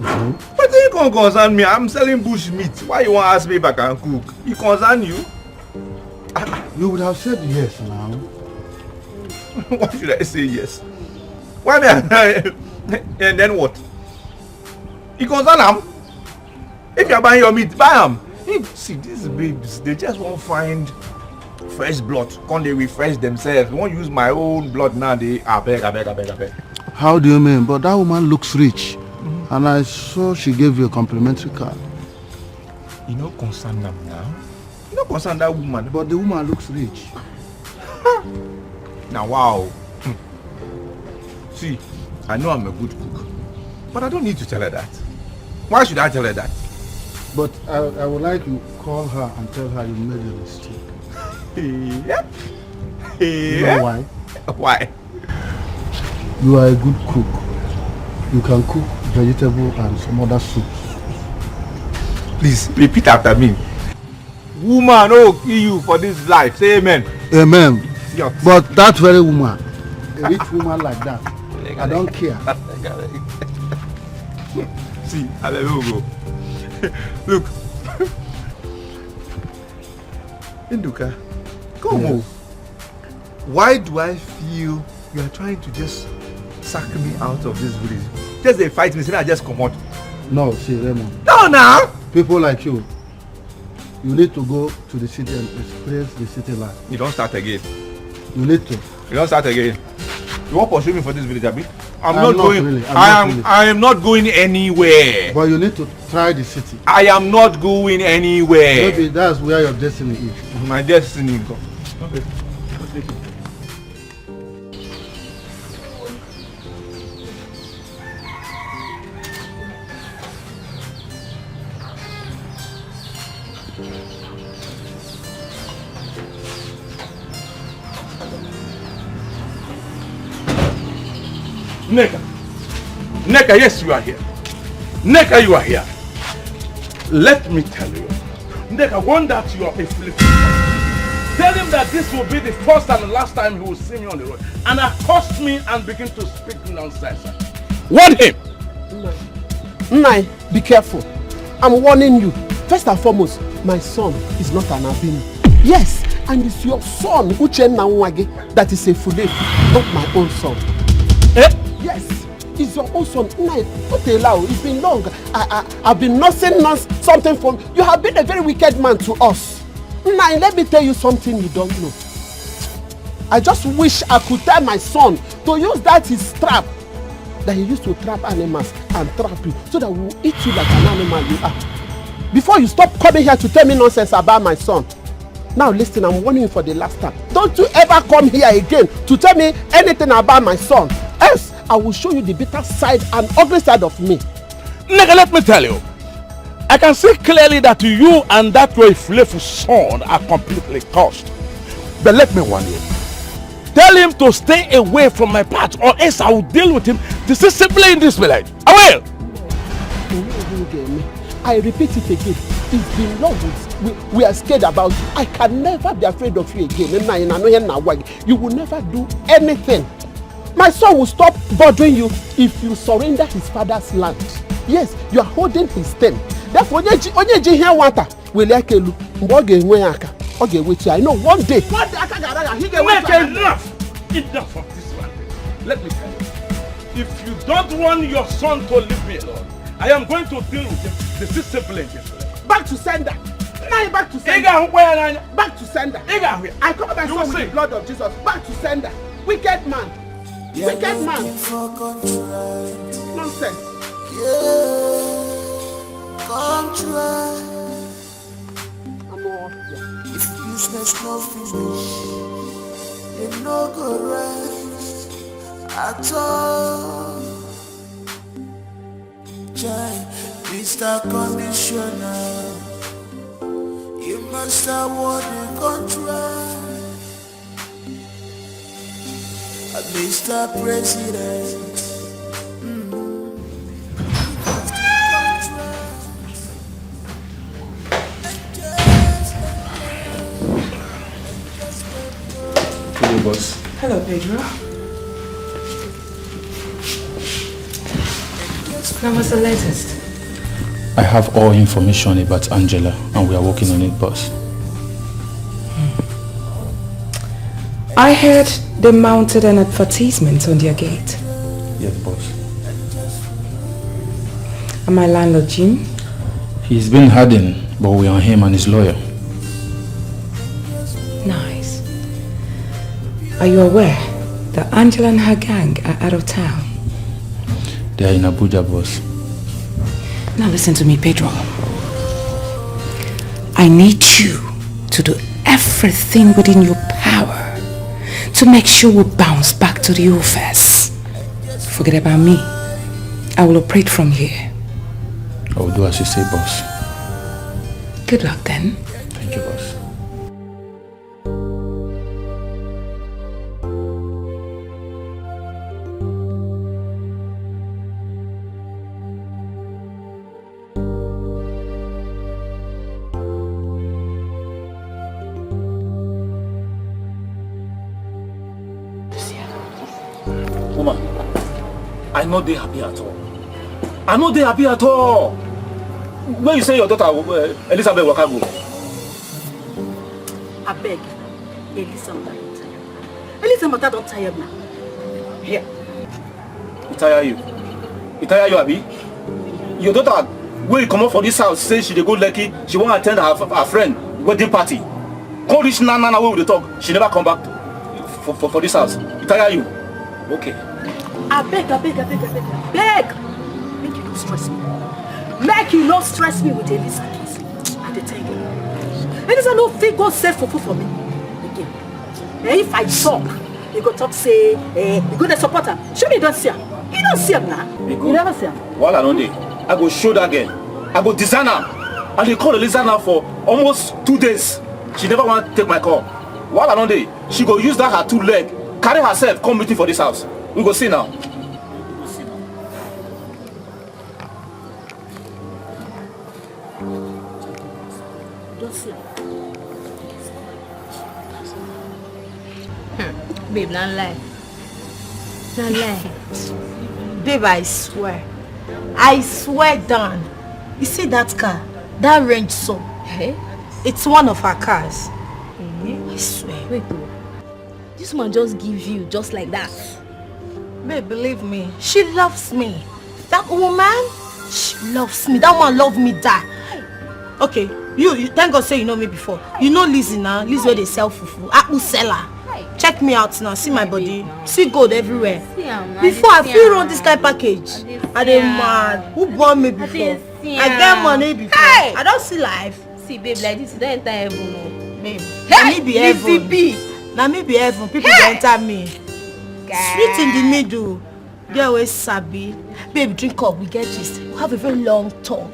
Speaker 11: But it can't concern me. I'm selling bush meat. Why you want to ask me if I can cook? It concern you?
Speaker 14: You would have said yes now.
Speaker 11: Why should I say yes? Why me? And then what? It concern them. If you are buying your meat, buy them. See, these babes, they just won't find fresh blood. Can't they refresh themselves? They won't use my own blood now. They I beg.
Speaker 14: How do you mean? But that woman looks rich. And I saw she gave you a complimentary card.
Speaker 11: You know concern them now? You know concern that woman?
Speaker 14: But the woman looks rich.
Speaker 11: Now wow. See, I know I'm a good cook. But I don't need to tell her that. Why should I tell her that?
Speaker 14: But I would like you to call her and tell her you made a mistake.
Speaker 11: Yep.
Speaker 14: You know why?
Speaker 11: Why?
Speaker 14: You are a good cook. You can cook vegetable and some other soups.
Speaker 11: Please repeat after me. Woman, oh, kill you for this life. Say amen.
Speaker 14: Amen.
Speaker 11: Yes.
Speaker 14: But that very woman, a rich woman like that, I don't care.
Speaker 11: See, I let you go. Look. Induka, come on. Why do I feel you are trying to just sack me out of this village? Just they fight me, say I just come out.
Speaker 14: No, see, Raymond.
Speaker 11: No, now.
Speaker 14: People like you need to go to the city and experience the city life.
Speaker 11: You don't start again.
Speaker 14: You need to.
Speaker 11: You don't start again. You won't pursue me for this village, Abi? I'm not going.
Speaker 14: Really.
Speaker 11: I am not going anywhere.
Speaker 14: But you need to try the city.
Speaker 11: I am not going anywhere.
Speaker 14: Maybe that's where your destiny is.
Speaker 11: My destiny. Okay. Neka, yes, you are here. Neka, you are here. Let me tell you. Neka, one that you are a flip. Tell him that this will be the first and the last time he will see me on the road. And accost me and begin to speak nonsense. Warn him.
Speaker 17: Nai, be careful. I'm warning you. First and foremost, my son is not an albino. Yes, and it's your son, Uchenna Nwage, that is a Fulani, not my own son. Yes, it's your own son. Nai, don't allow. It's been long. I've been nursing something from you. Have been a very wicked man to us. Nai, let me tell you something you don't know. I just wish I could tell my son to use that his trap that he used to trap animals and trap you so that we will eat you like an animal you are. Before you stop coming here to tell me nonsense about my son. Now listen, I'm warning you for the last time. Don't you ever come here again to tell me anything about my son. Else, I will show you the bitter side and ugly side of me.
Speaker 12: Nigga, let me tell you. I can see clearly that you and that your flavored son are completely cursed. But let me warn you. Tell him to stay away from my path or else I will deal with him decisively in this village. I will!
Speaker 17: I repeat it again. It's been long. We are scared about you. I can never be afraid of you again. You will never do anything. My son will stop bothering you if you surrender his father's land. Yes, you are holding his tent. Therefore, I know one day.
Speaker 12: Enough of this one. Let me tell you. If you don't want your son to leave me alone, I am going to deal with him decisively.
Speaker 17: Back to sender. Now back to sender. Back to sender. I cover my son with the blood of Jesus. Back to sender. Wicked man. Wicked man. Nonsense.
Speaker 10: Control. If business no finish, you no go rest at all. Mr. Conditioner, you must award the contract. Mr. President,
Speaker 16: Hello, boss.
Speaker 3: Hello, Pedro. Now what's the latest?
Speaker 16: I have all information about Angela and we are working on it, boss.
Speaker 3: I heard they mounted an advertisement on their gate.
Speaker 16: Yes, boss.
Speaker 3: And my landlord, Jim?
Speaker 16: He's been hiding, but we are on him and his lawyer.
Speaker 3: Nice. Are you aware that Angela and her gang are out of town?
Speaker 16: They are in Abuja, boss.
Speaker 3: Now listen to me, Pedro. I need you to do everything within your power to make sure we bounce back to the office. Forget about me. I will operate from here.
Speaker 16: I will do as you say, boss.
Speaker 3: Good luck then.
Speaker 16: Thank you, boss.
Speaker 12: Woman, I know they happy at all. I know they happy at all. When you say your daughter, Elizabeth Wakago.
Speaker 20: I beg, Elizabeth. Elizabeth don't tire me.
Speaker 12: Here. It tire you. It tire you, Abi. Your daughter, when you come up for this house, say she dey go Lekki, she won't attend her friend wedding party. Come reach Nana where we dey talk. She never come back for this house. It tire you. Okay.
Speaker 20: I beg. Make you don't stress me. Make you not stress me with Elizabeth. I tell you. Elizabeth no fit go save for me. Again. And if I talk, you go talk say, you go to support her. Show me you don't see her. You don't see her now. You never see her.
Speaker 12: While I don't dey, I go show that girl. I go design her. And they call Elizabeth now for almost 2 days. She never want to take my call. While I don't dey, she go use that her 2 leg, carry herself, come meeting for this house. We go see now.
Speaker 5: Babe, not lie. Not lie.
Speaker 7: Babe, I swear down. You see that car? That Range so.
Speaker 5: Hey?
Speaker 7: It's one of our cars. I swear.
Speaker 5: Wait, though. This man just give you just like that.
Speaker 7: Babe, believe me, she loves me. That woman, she loves me. That one love me die. Okay, you thank God say you know me before. You know Lizzie now. Lizzie where they sell fufu. Apple seller. Check me out now. See my body. See gold everywhere. Before I feel run this kind of package. I dey mad. Who born me before? I get money before. Hey! I don't see life.
Speaker 5: See, babe, like this, you don't enter heaven, no.
Speaker 7: Babe, na me be heaven. Na me be heaven. People go enter me. Sweet in the middle. They always sabi. Babe, drink up. We get this. We have a very long talk.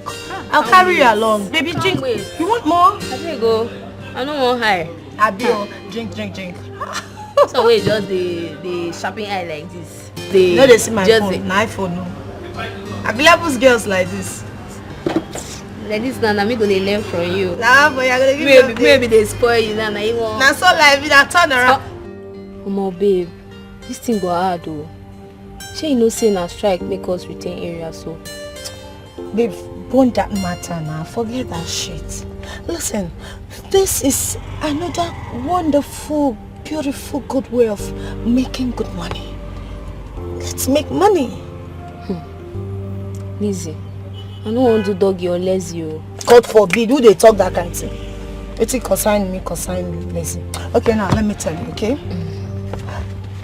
Speaker 7: I'll carry you along. Baby, drink. You want more?
Speaker 5: I think go. I don't want high.
Speaker 7: Abio, drink.
Speaker 5: So wait, just the shopping eye like this.
Speaker 7: No, they see my phone. My iPhone, no. Available girls like this.
Speaker 5: Like this now, me gonna learn from you.
Speaker 7: Nah, but you're gonna give me
Speaker 5: maybe they spoil you now. You want?
Speaker 7: Now so like me, that turn around.
Speaker 5: Come on, babe. This thing go hard though. She no say na strike make us retain area so.
Speaker 7: Babe, bone that matter now. Forget that shit. Listen, this is another wonderful, beautiful, good way of making good money. Let's make money.
Speaker 5: Lizzie, I don't want to doggy or lazy.
Speaker 7: God forbid, who they talk that kind of thing? It's consign me, lazy. Okay, now let me tell you, okay?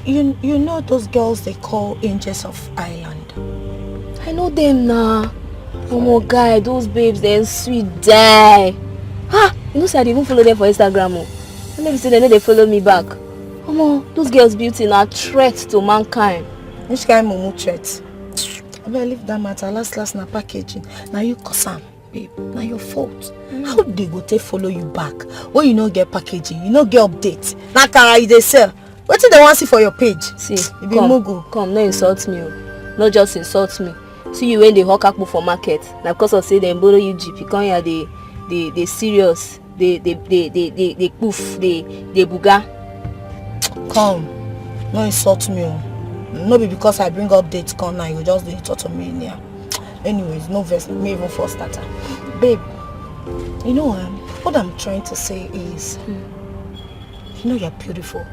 Speaker 7: You know those girls they call Angels of Ireland?
Speaker 5: I know them now. Oh my God, those babes, they're sweet die. Ha! You know, so I even follow them for Instagram. And maybe say they know they follow me back. Oh, those girls' beauty are a threat to mankind.
Speaker 7: Which kind of mumu threat? I better leave that matter. Last na packaging. Now you cause babe. Now your fault. How they go take follow you back? When you no get packaging, you no get update. Now can they sell? What do they want to see for your page?
Speaker 5: See, come, no insult me. Not just insult me. See you when they hawk up for market. Now because of say they borrow you jeep, you come here they serious, they poof, they buga.
Speaker 7: Come, no insult me. No be because I bring updates come now, you just do it to me in here. Anyways, no verse, me even for starter. Babe, you know what I'm trying to say is, you know you're beautiful.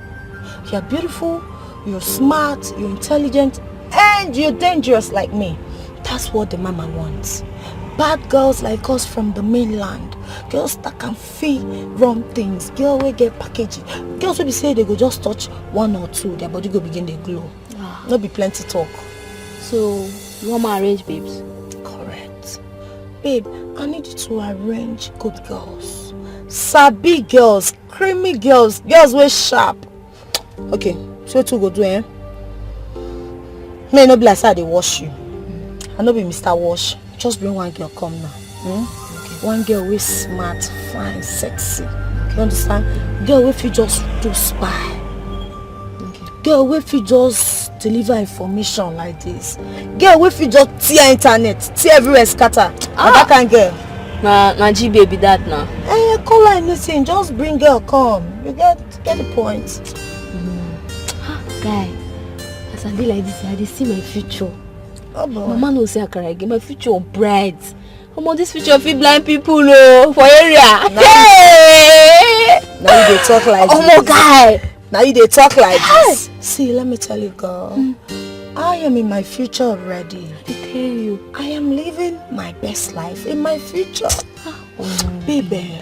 Speaker 7: You're beautiful, you're smart, you're intelligent, and you're dangerous like me. That's what the mama wants. Bad girls like us from the mainland. Girls that can feel wrong things. Girls will get packaging. Girls will be say they go just touch one or two, their body go begin to glow. Not be plenty talk.
Speaker 5: So, you want me arrange babes?
Speaker 7: Correct. Babe, I need you to arrange good girls. Sabi girls, creamy girls, girls with sharp. Okay, so what you go do, eh? May not be like how they wash you. I no be Mr. Wash. Just bring one girl come now. Okay. One girl with smart, fine, sexy. You understand? Girl with you just do spy. Okay. Girl with you just deliver information like this. Girl with you just tear internet, tear everywhere scatter. That kind of girl.
Speaker 5: Nah, G baby that now.
Speaker 7: Call her anything. Just bring girl come. You get the point.
Speaker 5: Guy, as I do like this, I see my future.
Speaker 7: Oh boy.
Speaker 5: Mama knows say I get my future bright. I'm on this future of blind people for area.
Speaker 7: Now you dey talk like this.
Speaker 5: Oh my guy.
Speaker 7: Now you dey talk like this. See, let me tell you, girl. I am in my future already.
Speaker 5: I tell you.
Speaker 7: I am living my best life in my future. Baby,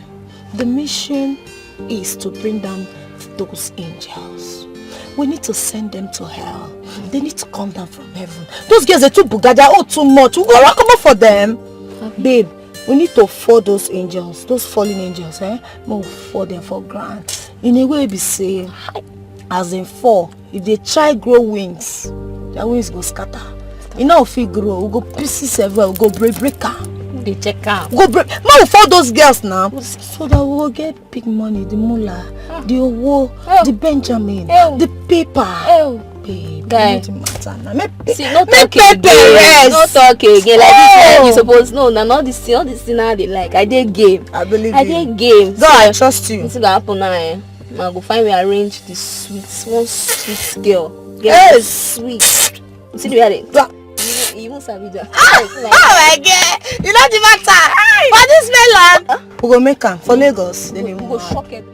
Speaker 7: the mission is to bring down those angels. We need to send them to hell. They need to come down from heaven. Those girls are too bugada, too much. We go come up for them. Babe, we need to fall those angels, those fallen angels, we fall them for ground. In a way, we say, as in fall, if they try grow wings, their wings go scatter. You know if we grow, we go pieces everywhere, we go break out.
Speaker 5: They check out.
Speaker 7: Go break. Man, we fall those girls now, so that we will get big money, the mullah, the owo, the Benjamin, the paper. Babe,
Speaker 5: guy.
Speaker 7: See,
Speaker 5: not talking again. Not talking again. Like this, you suppose know. Now, all this thing now they like. I did game.
Speaker 7: I believe
Speaker 5: I did game.
Speaker 7: God, I trust you.
Speaker 5: What's gonna happen now? I go find we arrange this one sweet girl.
Speaker 7: Yes,
Speaker 5: sweet. You see the way they. You won't sabi that.
Speaker 7: Oh my God! You know the matter. For this mainland, we go make am for Lagos. Then we
Speaker 5: go shock it.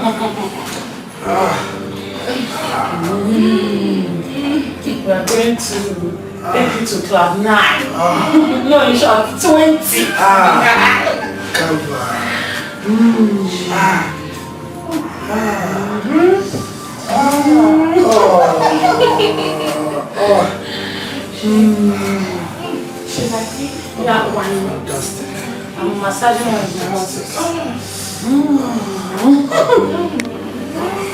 Speaker 20: We are going to take you to club 9. No, in short, 20.
Speaker 14: Come
Speaker 20: She's like, yeah, one. I'm massaging her muscles.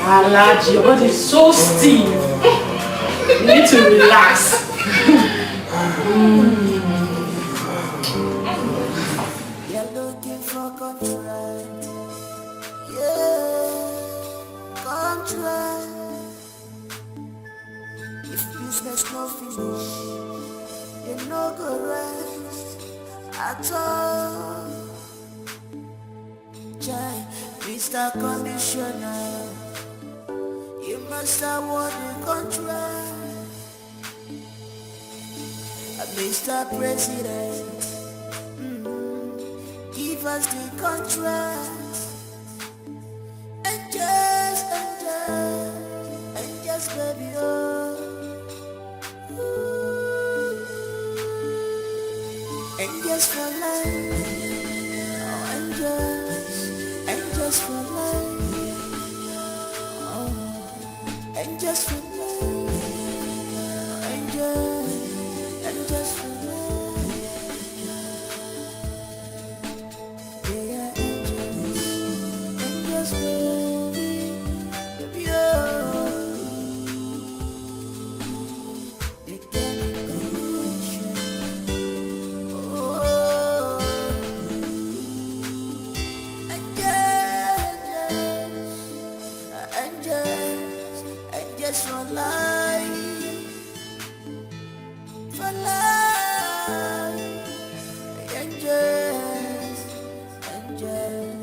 Speaker 20: Alaji, your body is so stiff. You need to relax.
Speaker 10: You're looking for contract. Yeah, contract. If business no finish, you no go rest at all. Jai, Mr. Conditioner, you must award the contract. Mr. President, give us the contract. And just, baby, oh. And just for life, oh, and just for life, oh, and just for life, and just for life. They are angels, angels, baby, baby, oh. They can't condition, oh. Angels for life, for life. Angels, angels.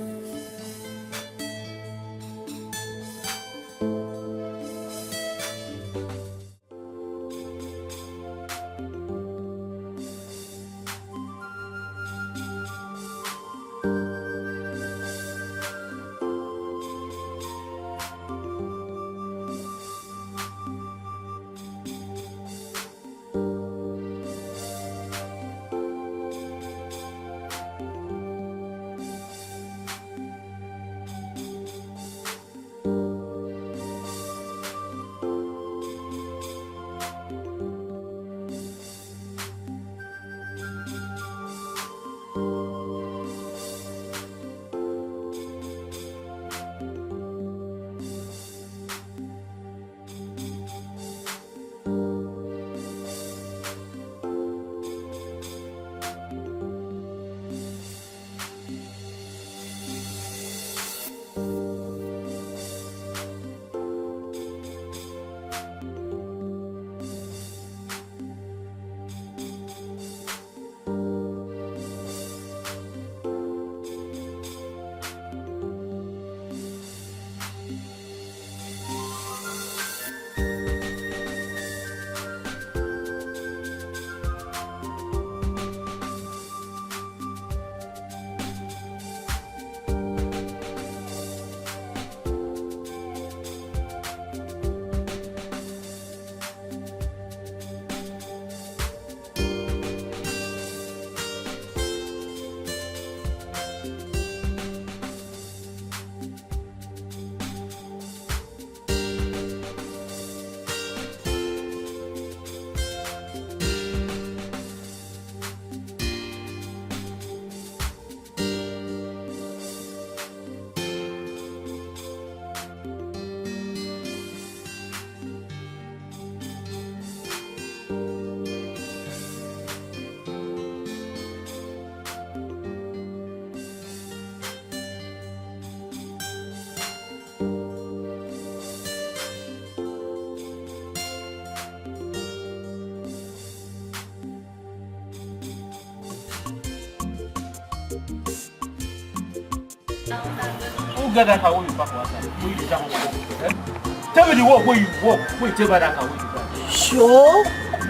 Speaker 4: Who got that car when you park outside? Where you jump over? Tell me the work where you walk. Where you take by that car when you park.
Speaker 7: Sure.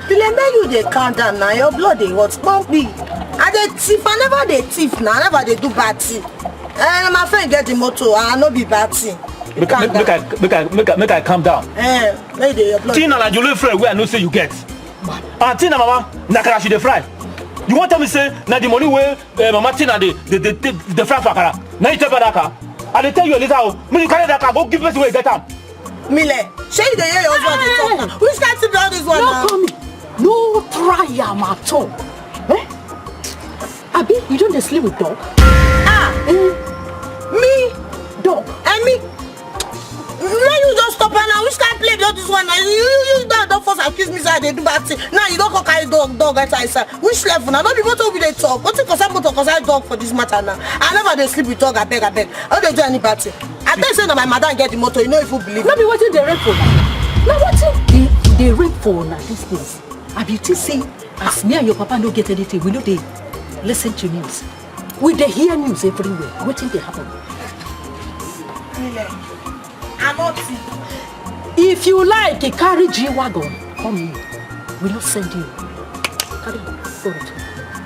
Speaker 7: Billionaire, you dey calm down now. Your blood dey hot. Pumpy. I dey thief. I never dey thief now. I never dey do bad thing. And my friend get the motor. I no be bad thing.
Speaker 12: Make I calm down. Tina na your friend where I know say you get. And Tina mama, nakara she dey fry. You want tell me say na the money where mama Tina the fry for akara. Now you tell me that car. I dey tell you later. When you carry that car, go give person where you get am.
Speaker 7: Mile, shey you dey hear your husband dey talk now. Which kind thing be all this one now?
Speaker 20: No call me. No try am at all. Abi, you don't dey sleep with dog?
Speaker 7: Me?
Speaker 20: Dog.
Speaker 7: And me? Now you just stop her now. Which kind play be all this one now? You don't first accuse me say I dey do bad thing. Now you don't go carry dog outside. Which level now? No be motor we dey talk. What thing concern motor concern dog for this matter now? I never dey sleep with dog, abeg. I don't dey do any bad thing. I tell you say na my madam get the motor, you know if you believe.
Speaker 20: No be wetin dey rape for. Now wetin dey rape for na these things. Abi you think say as me and your papa no get anything, we no dey listen to news. We dey hear news everywhere. Wetin dey happen?
Speaker 7: I'm not.
Speaker 20: If you like a carry G-Wagon, come here. We no send you. Carry on. Go return.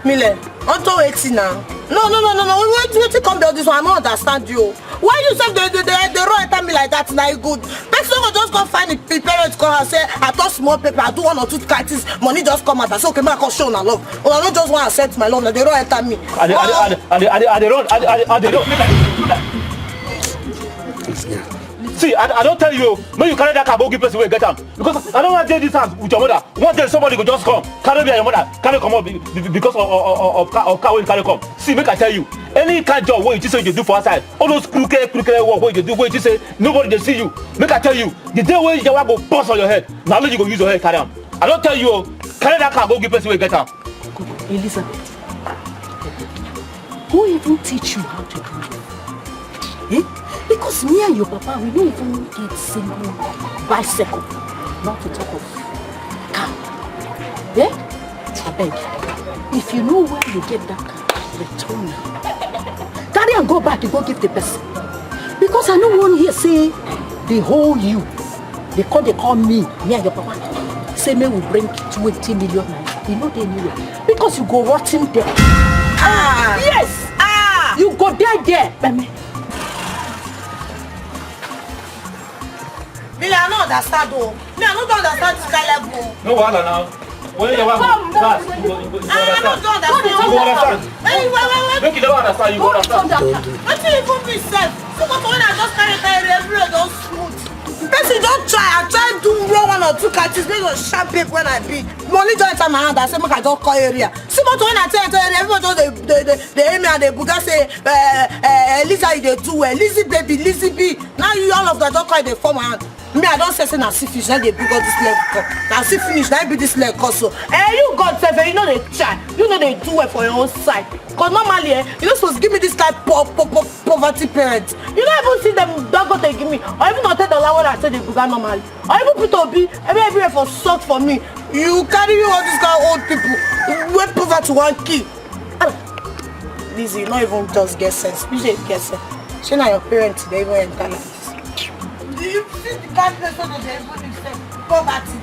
Speaker 7: Mile, unto waiting now. No. Wait come be this one. I don't understand you. Why you say they run at me like that? Now good. Person will just go find the parents come and say I touch small paper. I do 1 or 2 practice. Money just come out. I say okay, man, I can show my love. Or I don't just want to accept my love. They run at me.
Speaker 12: I they run. See, I don't tell you, when you carry that car, go give person where you get them. Because I don't want to take this house with your mother. One day somebody will just come, carry me and your mother, carry come up because of car when you carry come. See, make I tell you, any kind of job where you just say you do for outside, all those crooked work where you do, where you just say nobody they see you. Make I tell you, the day where you go bust on your head, now you go use your head carry them. I don't tell you, carry that car, go give person where you get them.
Speaker 20: Elizabeth, who even teach you how to do it? Because me and your papa, we don't even get single bicycle, not to talk of car. I beg, if you know where you get that car, return it. Carry and go back to go give the person. Because I know one here say, they hold you. They call me and your papa. Say me will bring 20 million naira. You know they anywhere. Because you go rotting there. Yes! You go there.
Speaker 7: Really, I don't understand though. Me, I don't understand this kind of level.
Speaker 12: No wahala now. When you want class, you go understand. Wait. Make you never understand, you go understand.
Speaker 7: What do you even be self? So what when I just carry everywhere don't smooth. Person don't try. I try to do 1 or 2 catches. Make a sharp paper when I be. Money don't enter my hand. I say make I just call area. See what when I tell area, everyone just they aim me and they buga say Lisa you dey do well. Lizzy baby, Lizzy B. Now you all of that don't call they form my hand. Me, I don't say na see finish, now they big up this leg come. Now see finish, now be this leg also. You God save you know they try. You know they do it for your own side. Because normally, you're not supposed to give me this type of poverty parents. You don't even see them don't go to give me. Or even not $10 when I say they began normally. Or even put up everywhere for suck for me. You carry me all these kind of old people. Where poverty one key. Lizzy, you not even just get sense. You just get sense. She not your parents, they even enter like this. You see the kind of person that they even say poverty.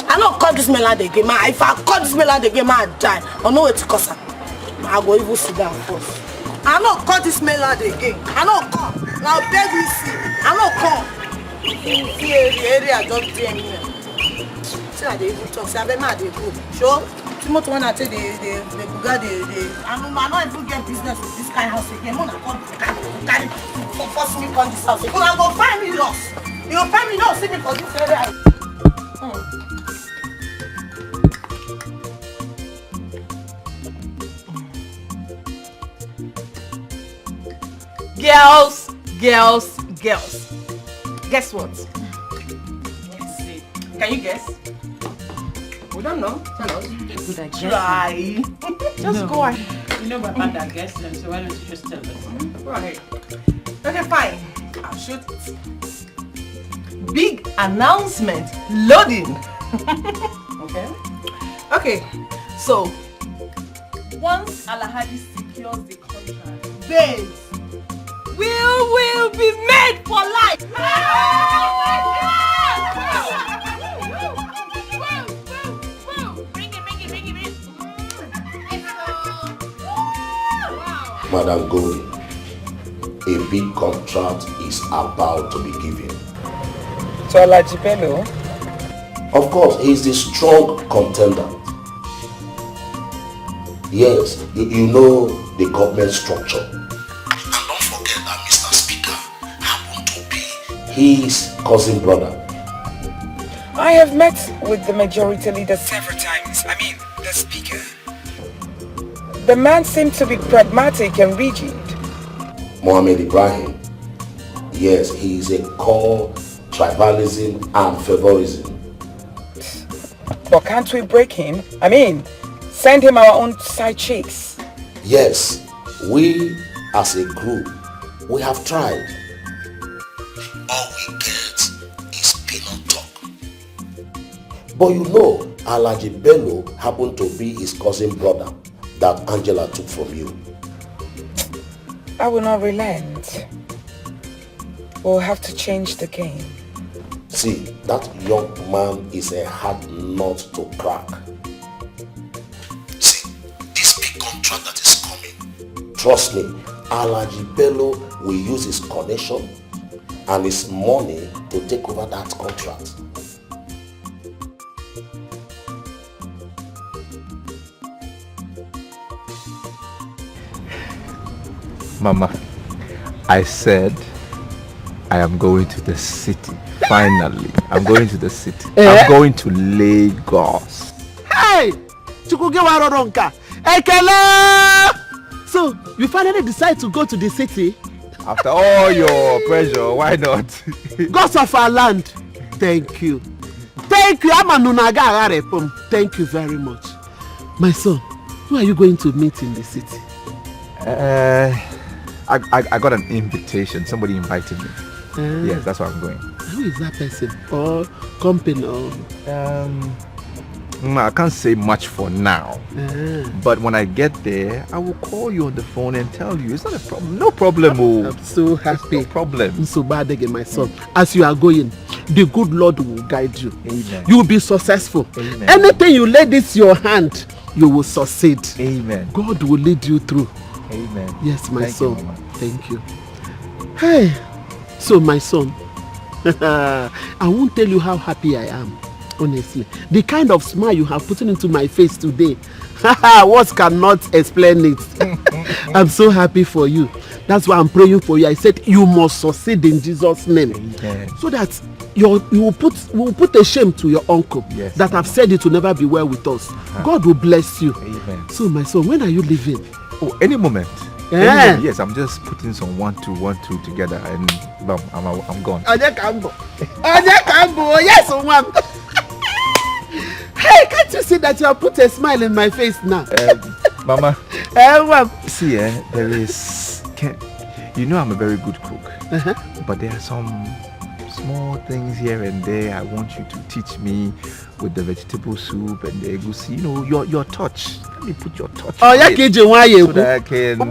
Speaker 7: I don't call this melody again, man. If I call this melody again, man, I die. I know what to cause. I go even sit down first. I don't call this melody again. I don't call. Now beg me see. I don't call. See the area just there here. See how they even talk. See how they mad they go. Sure. Timothy when I tell the buga I don't even get business with this kind of house again. When I come carry force me come this house. Because I go find me lost. Your family don't see me for this area.
Speaker 1: Girls. Guess what? Let's see. Can you guess? We don't know. Tell us.
Speaker 5: Good idea.
Speaker 1: Try. Just go ahead.
Speaker 5: You know my father guessed them, so why don't you just tell us?
Speaker 1: Go ahead. Okay, fine. I'll shoot it. Big announcement. Loading. Okay. So, once Alahadi secures the contract, babes, we will be made for life.
Speaker 15: Madam Goldie, a big contract is about to be given.
Speaker 3: To Alaji Bello?
Speaker 15: Of course, he is the strong contender. Yes, you know the government structure. And don't forget that Mr. Speaker happened to be his cousin brother.
Speaker 3: I have met with the majority leader several times. I mean, the speaker. The man seemed to be pragmatic and rigid.
Speaker 15: Mohammed Ibrahim. Yes, he is a core tribalism and favorism.
Speaker 3: But can't we break him? I mean, send him our own side chicks.
Speaker 15: Yes, we as a group, we have tried. All we get is peanut talk. But you know, Alaji Bello happened to be his cousin brother that Angela took from you.
Speaker 3: I will not relent. We'll have to change the game.
Speaker 15: See, that young man is a hard nut to crack. See, this big contract that is coming, trust me, Alaji Bello will use his connection and his money to take over that contract.
Speaker 18: Mama, I said I am going to the city. Finally, I'm going to the city. I'm going to Lagos.
Speaker 17: Hey! Chukwugewaroronka! Ekele! So, you finally decide to go to the city?
Speaker 18: After all your pressure, why not?
Speaker 17: Gods of our land, thank you. Thank you, Amanunaga. Thank you very much. My son, who are you going to meet in the city?
Speaker 18: I got an invitation. Somebody invited me. Yes, that's where I'm going.
Speaker 17: Who is that person? Or company? Or
Speaker 18: I can't say much for now. But when I get there, I will call you on the phone and tell you. It's not a problem. No problem.
Speaker 17: I'm so happy.
Speaker 18: No problem.
Speaker 17: I'm so bad again, my son. As you are going, the good Lord will guide you.
Speaker 18: Amen.
Speaker 17: You will be successful.
Speaker 18: Amen.
Speaker 17: Anything you lay this your hand, you will succeed.
Speaker 18: Amen.
Speaker 17: God will lead you through.
Speaker 18: Amen.
Speaker 17: Yes, my son.
Speaker 18: Thank you, Mama.
Speaker 17: Thank you. Hey, so my son, I won't tell you how happy I am. Honestly, the kind of smile you have put into my face today, words cannot explain it. I'm so happy for you. That's why I'm praying for you. I said you must succeed in Jesus' name.
Speaker 18: Amen.
Speaker 17: So that you will put a shame to your uncle that have said it will never be well with us. God will bless you.
Speaker 18: Amen.
Speaker 17: So my son, when are you leaving?
Speaker 18: Oh, any moment.
Speaker 17: Yeah.
Speaker 18: Any moment. Yes, I'm just putting some 1, 2, 1, 2 together, and bam, I'm gone.
Speaker 17: Yes, one. Hey, can't you see that you have put a smile in my face now?
Speaker 18: Mama. See, there is. You know I'm a very good cook, but there are some small things here and there I want you to teach me with the vegetable soup and the egusi. You know, your touch. Let me put your touch.
Speaker 17: Oh, yeah,
Speaker 18: so that I can.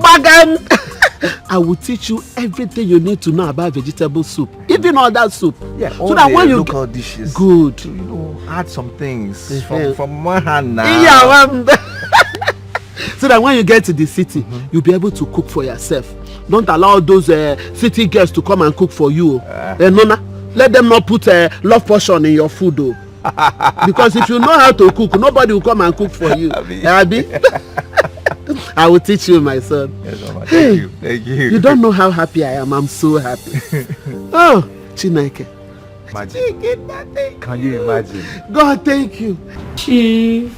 Speaker 17: I will teach you everything you need to know about vegetable soup, even all that soup.
Speaker 18: Yeah,
Speaker 17: so that when you
Speaker 18: local dishes.
Speaker 17: Good.
Speaker 18: You know, add some things from one hand now.
Speaker 17: Yeah, so that when you get to the city, you'll be able to cook for yourself. Don't allow those city girls to come and cook for you. Nona, let them not put a love portion in your food, though. Because if you know how to cook, nobody will come and cook for you. Abi? I will teach you, my son.
Speaker 18: Yes, Mama. Thank you. Thank you.
Speaker 17: You don't know how happy I am. I'm so happy. Oh, Chineke.
Speaker 18: Imagine. Can you imagine?
Speaker 17: God, thank you.
Speaker 20: Chief.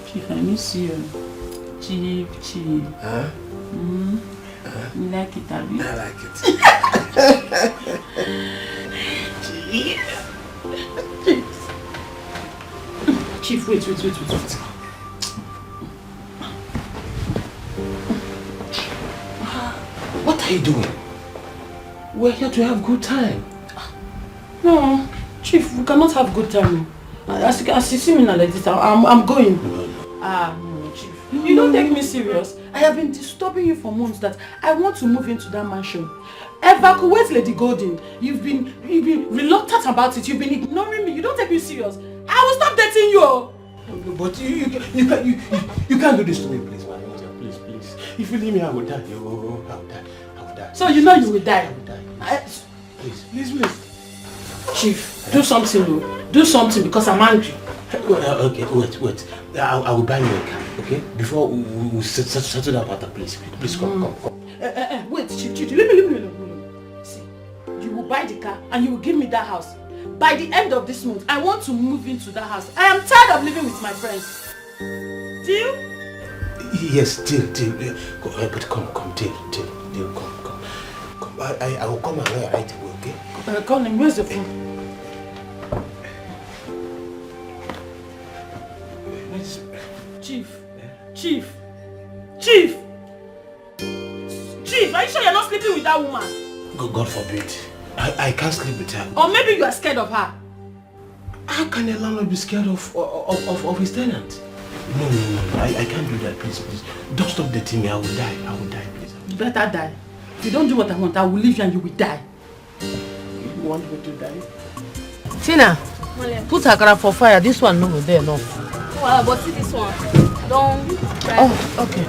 Speaker 20: Chief, I miss you. Chief.
Speaker 14: Huh?
Speaker 20: You like it, Abby?
Speaker 14: I like it.
Speaker 20: Chief, wait.
Speaker 14: What are you doing? We're here to have good time.
Speaker 20: No, Chief, we cannot have good time. As you see me now like this, I'm going. No, Chief. You don't take me serious. I have been disturbing you for months that I want to move into that mansion. Evacuate Lady Golden. You've been reluctant about it. You've been ignoring me. You don't take me serious. I will stop dating you.
Speaker 14: But you can't do this to me, please, man. Please.
Speaker 9: If you leave me, I will die. Oh, I will die. I will die.
Speaker 20: So you know you will die?
Speaker 9: I will die. Please.
Speaker 20: Chief, do something. Do something because I'm angry.
Speaker 9: Okay, wait. I will buy you a car, okay? Before we settle that matter, please. Please come.
Speaker 20: Wait, Chief, leave me. See, you will buy the car and you will give me that house. By the end of this month, I want to move into that house. I am tired of living with my friends. Deal?
Speaker 9: Yes, deal. But come, deal, come. I will come and right away, okay?
Speaker 20: Call him, where's the phone? Chief, are you sure you're not sleeping with that woman?
Speaker 9: God forbid. I can't sleep with her.
Speaker 20: Or maybe you are scared of her.
Speaker 9: How can a landlord be scared of his tenant? No, I can't do that, please. Don't stop dating me, I will die, please.
Speaker 20: You better die. If you don't do what I want, I will leave you and you will die. You want me to die?
Speaker 19: Tina, put her car for fire. This one no go there, no.
Speaker 5: Well, but see this one. Don't try.
Speaker 19: Oh, okay.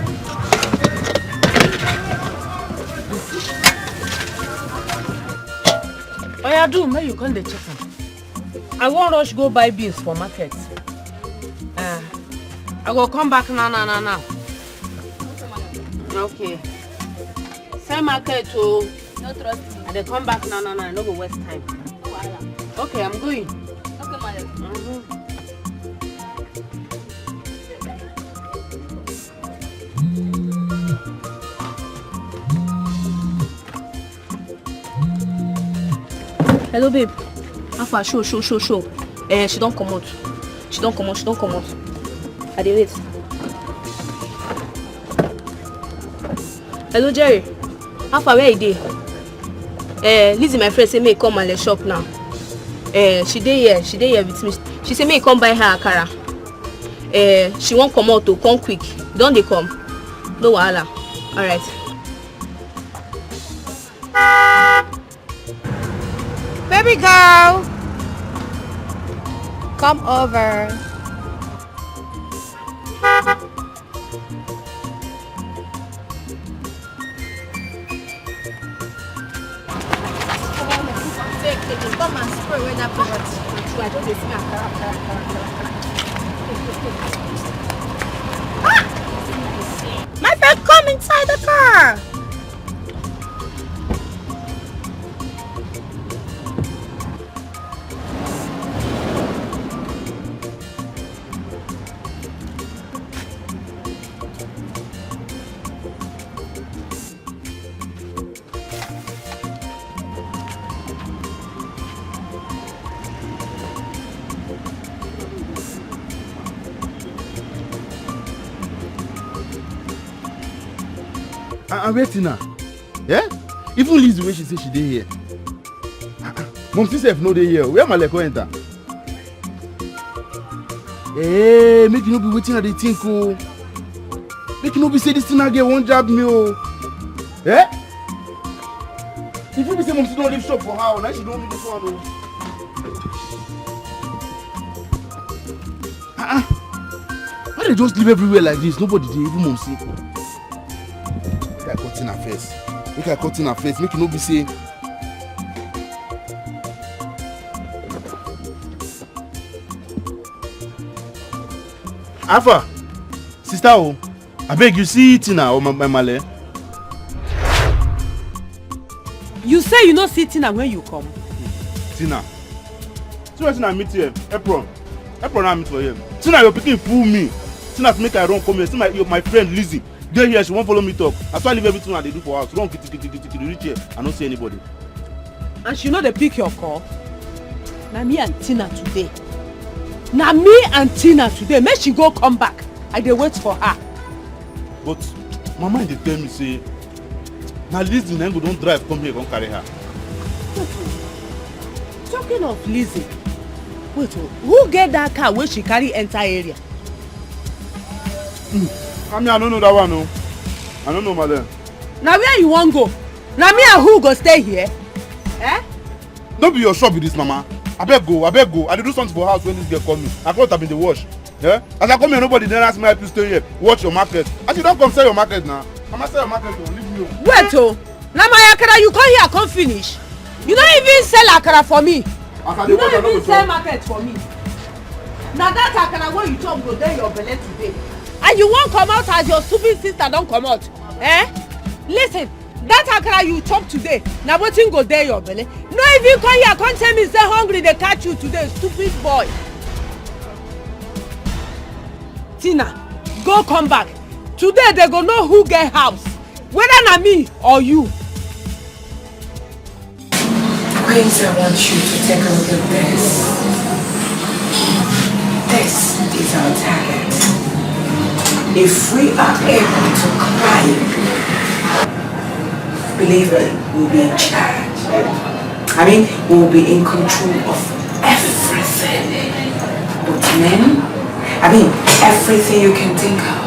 Speaker 19: Oya do, may you come the chicken. I won't rush go buy beans for market. I will come back now. Okay. Same market to.
Speaker 5: No trust me.
Speaker 19: I come back now. I no go waste time. Okay, I'm going.
Speaker 5: Okay, madam. Hello, babe. Alpha, show. She don't come out. I dey wait. Hello, Jerry. Alpha, where you dey? Lizzie, my friend, say make come and let's shop now. She dey here with me. She say make come buy her akara. She won't come out to come quick. Don't they come? No wahala. All right.
Speaker 19: Baby girl, come over.
Speaker 5: Come and spray away that poverty. I don't see
Speaker 19: My friend, come inside the car.
Speaker 9: I'm waiting now. Yeah? Even Liz the way she say she dey here. Mom herself no dey here. Where my leg enter? Hey, make you no be waiting at the think oh. Make you no be say this thing again won't jab me oh. Eh? If you be say mom still don't leave shop for her, now she don't need this one oh. Why they just leave everywhere like this? Nobody dey even mom see. Make I cut in her face. Make you no be say. Alpha, sister oh, I beg you see Tina or my male.
Speaker 20: You say you no see Tina when you come.
Speaker 9: Tina. See when Tina meet here, Apron I meet for here. Tina your pikin fool me. Tina make I run come here. See my friend Lizzie. Dey here, she won't follow me talk. That's why I leave everything I dey do for house. Run reach here. I don't see anybody.
Speaker 20: And she know they pick your call. Na me and Tina today. Make she go come back. I dey wait for her.
Speaker 9: But my mind dey tell me say, na Lizzie na go don drive come here come carry her.
Speaker 20: Talking of Lizzie, wait, who get that car wey she carry enter area?
Speaker 9: I don't know that one no. I don't know madam.
Speaker 20: Na where you wan go? Na me and who go stay here?
Speaker 9: Don't be your shop with this mama. I beg go. I dey do something for house when this girl call me. I clothes have been the wash. Yeah? As I come here, nobody then ask me how to stay here. Watch your market. As you don't come sell your market now. Mama sell market, leave me.
Speaker 1: Wait, oh. Now my akara, you come here, come finish. You don't even sell akara for me. You don't even sell market for me. Now that akara when you chop go there your belly today. And you won't come out as your stupid sister don't come out. Eh? Listen, that akara you chop today, now wetin go there your belly. No even come here, come tell me say hungry they catch you today, stupid boy. Tina, go come back. Today they go know who get house. Whether na me or you.
Speaker 3: Queens, I want you to take a look at this. This is our target. If we are able to climb, believe me, we'll be in charge. I mean, we'll be in control of everything. But men, I mean, everything you can think of.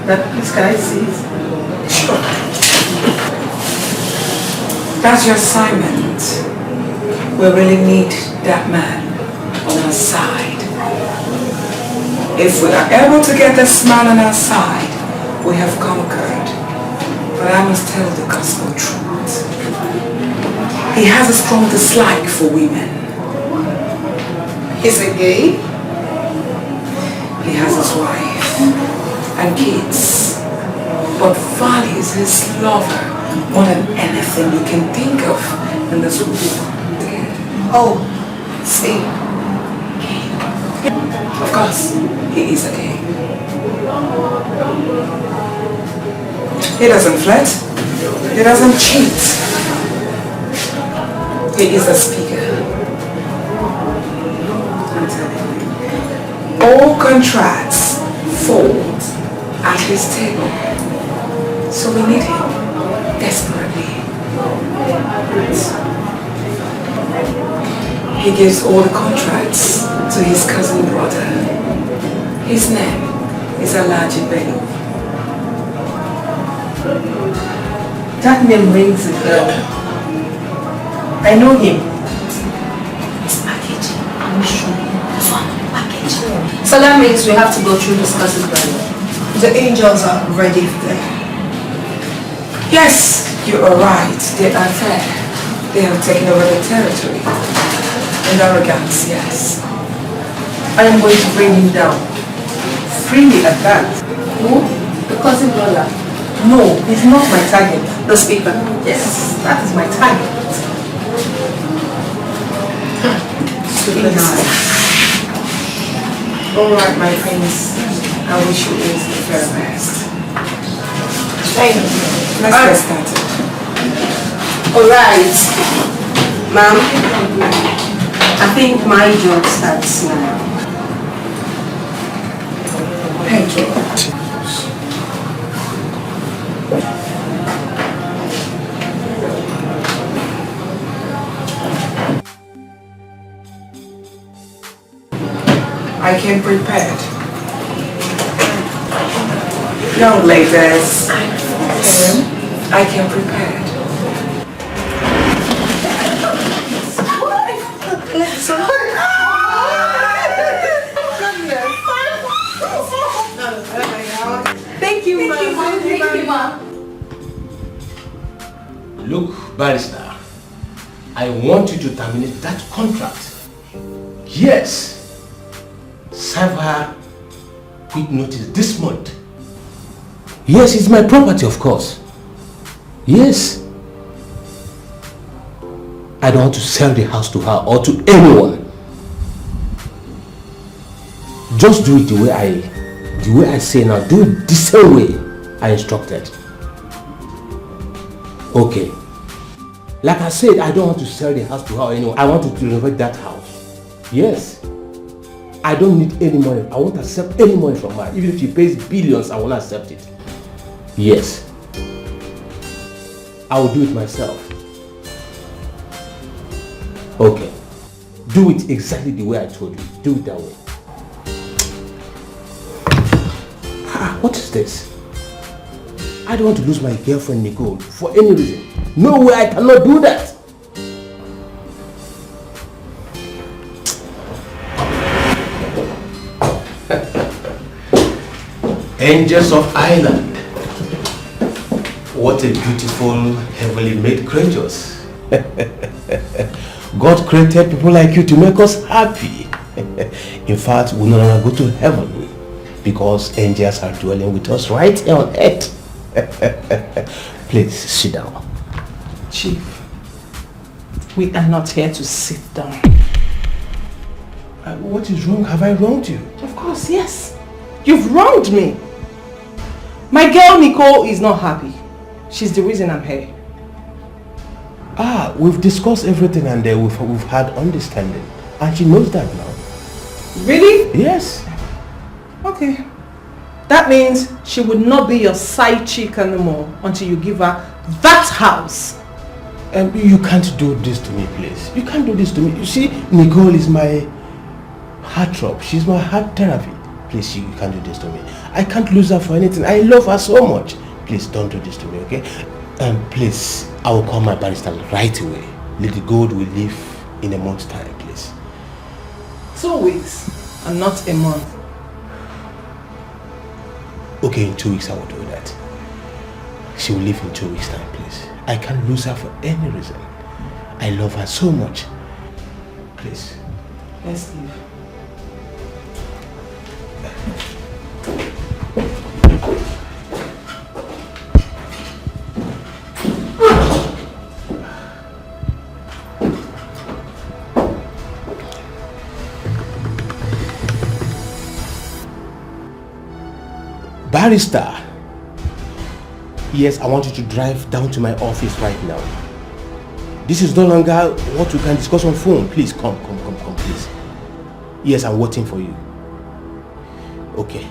Speaker 3: That please, can I see it? Sure. That's your assignment. We really need that man on our side. If we are able to get this man on our side, we have conquered. But I must tell the gospel truth. He has a strong dislike for women. Is he gay? He has his wife and kids, but values his lover more than anything you can think of in this world. Oh, see, of course, he is a gay. He doesn't flirt, he doesn't cheat. He is a speaker. I'm telling you, all contracts fold at his table. So we need him desperately. He gives all the contracts to his cousin brother. His name is Alhaji Bello.
Speaker 20: That name rings a bell. I know him.
Speaker 3: It's packaging. I'm sure. Packaging.
Speaker 20: So that means we have to go through this cousin brother. The angels are ready there.
Speaker 3: Yes, you are right. They are there. They have taken over the territory. In arrogance, yes.
Speaker 20: I am going to bring him down. Freely at that.
Speaker 3: Who? The cousin brother.
Speaker 20: No, he's not my target.
Speaker 3: The speaker.
Speaker 20: Yes, that is my target.
Speaker 3: Super nice. Alright, my friends. I wish you all the very best.
Speaker 20: Thank you.
Speaker 3: Let's get started.
Speaker 20: Alright. Ma'am, I think my job starts now.
Speaker 3: Thank you. I came prepared. Young ladies, I came prepared.
Speaker 20: Thank you, ma'am. Thank you, ma'am.
Speaker 15: Look, barrister, I want you to terminate that contract. Yes. Serve her quick notice this month. Yes, it's my property, of course. Yes. I don't want to sell the house to her or to anyone. Just do it the way I say now. Do it the same way I instructed. Okay. Like I said, I don't want to sell the house to her or anyone. I want to renovate that house. Yes. I don't need any money. I won't accept any money from her. Even if she pays billions, I won't accept it. Yes. I will do it myself. Okay. Do it exactly the way I told you. Do it that way. What is this? I don't want to lose my girlfriend Nicole for any reason. No way, I cannot do that. Angels of Ireland. What a beautiful, heavenly made creatures. God created people like you to make us happy. In fact, we no longer go to heaven because angels are dwelling with us right here on earth. Please sit down.
Speaker 1: Chief, we are not here to sit down.
Speaker 15: What is wrong? Have I wronged you?
Speaker 1: Of course, yes. You've wronged me. My girl Nicole is not happy. She's the reason I'm here.
Speaker 15: We've discussed everything and we've had understanding. And she knows that now.
Speaker 1: Really?
Speaker 15: Yes.
Speaker 1: Okay. That means she would not be your side chick anymore until you give her that house.
Speaker 15: You can't do this to me, please. You can't do this to me. You see, Nicole is my heartthrob. She's my heart therapy. Please, you can't do this to me. I can't lose her for anything. I love her so much. Please, don't do this to me, okay? Please, I will call my barrister right away. Lady Gold will leave in a month's time, please.
Speaker 1: 2 weeks and not a month.
Speaker 15: Okay, in 2 weeks I will do that. She will leave in 2 weeks' time, please. I can't lose her for any reason. I love her so much. Please.
Speaker 1: Let's leave.
Speaker 15: Barrister. Yes, I want you to drive down to my office right now. This is no longer what we can discuss on phone. Please, come, please. Yes, I'm waiting for you. Okay.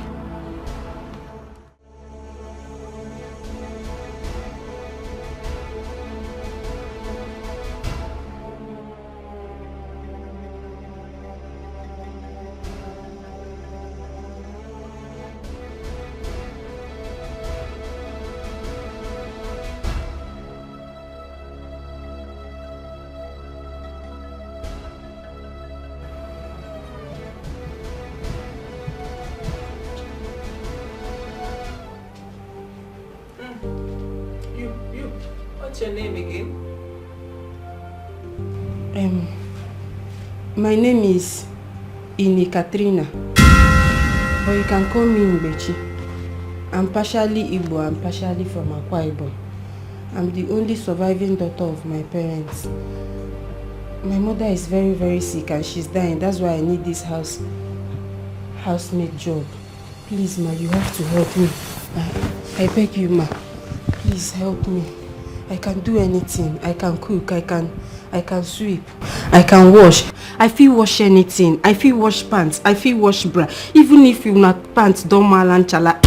Speaker 1: What's your name again?
Speaker 21: My name is Ini Katrina, but you can call me Mbechi. I'm partially Igbo and partially from Akwa Ibom. I'm the only surviving daughter of my parents. My mother is very, very sick and she's dying. That's why I need this housemaid job. Please, ma, you have to help me. I beg you, ma. Please help me. I can do anything. I can cook. I can sweep. I can wash. I feel wash anything. I feel wash pants. I feel wash bra. Even if you not pants don't malanchala.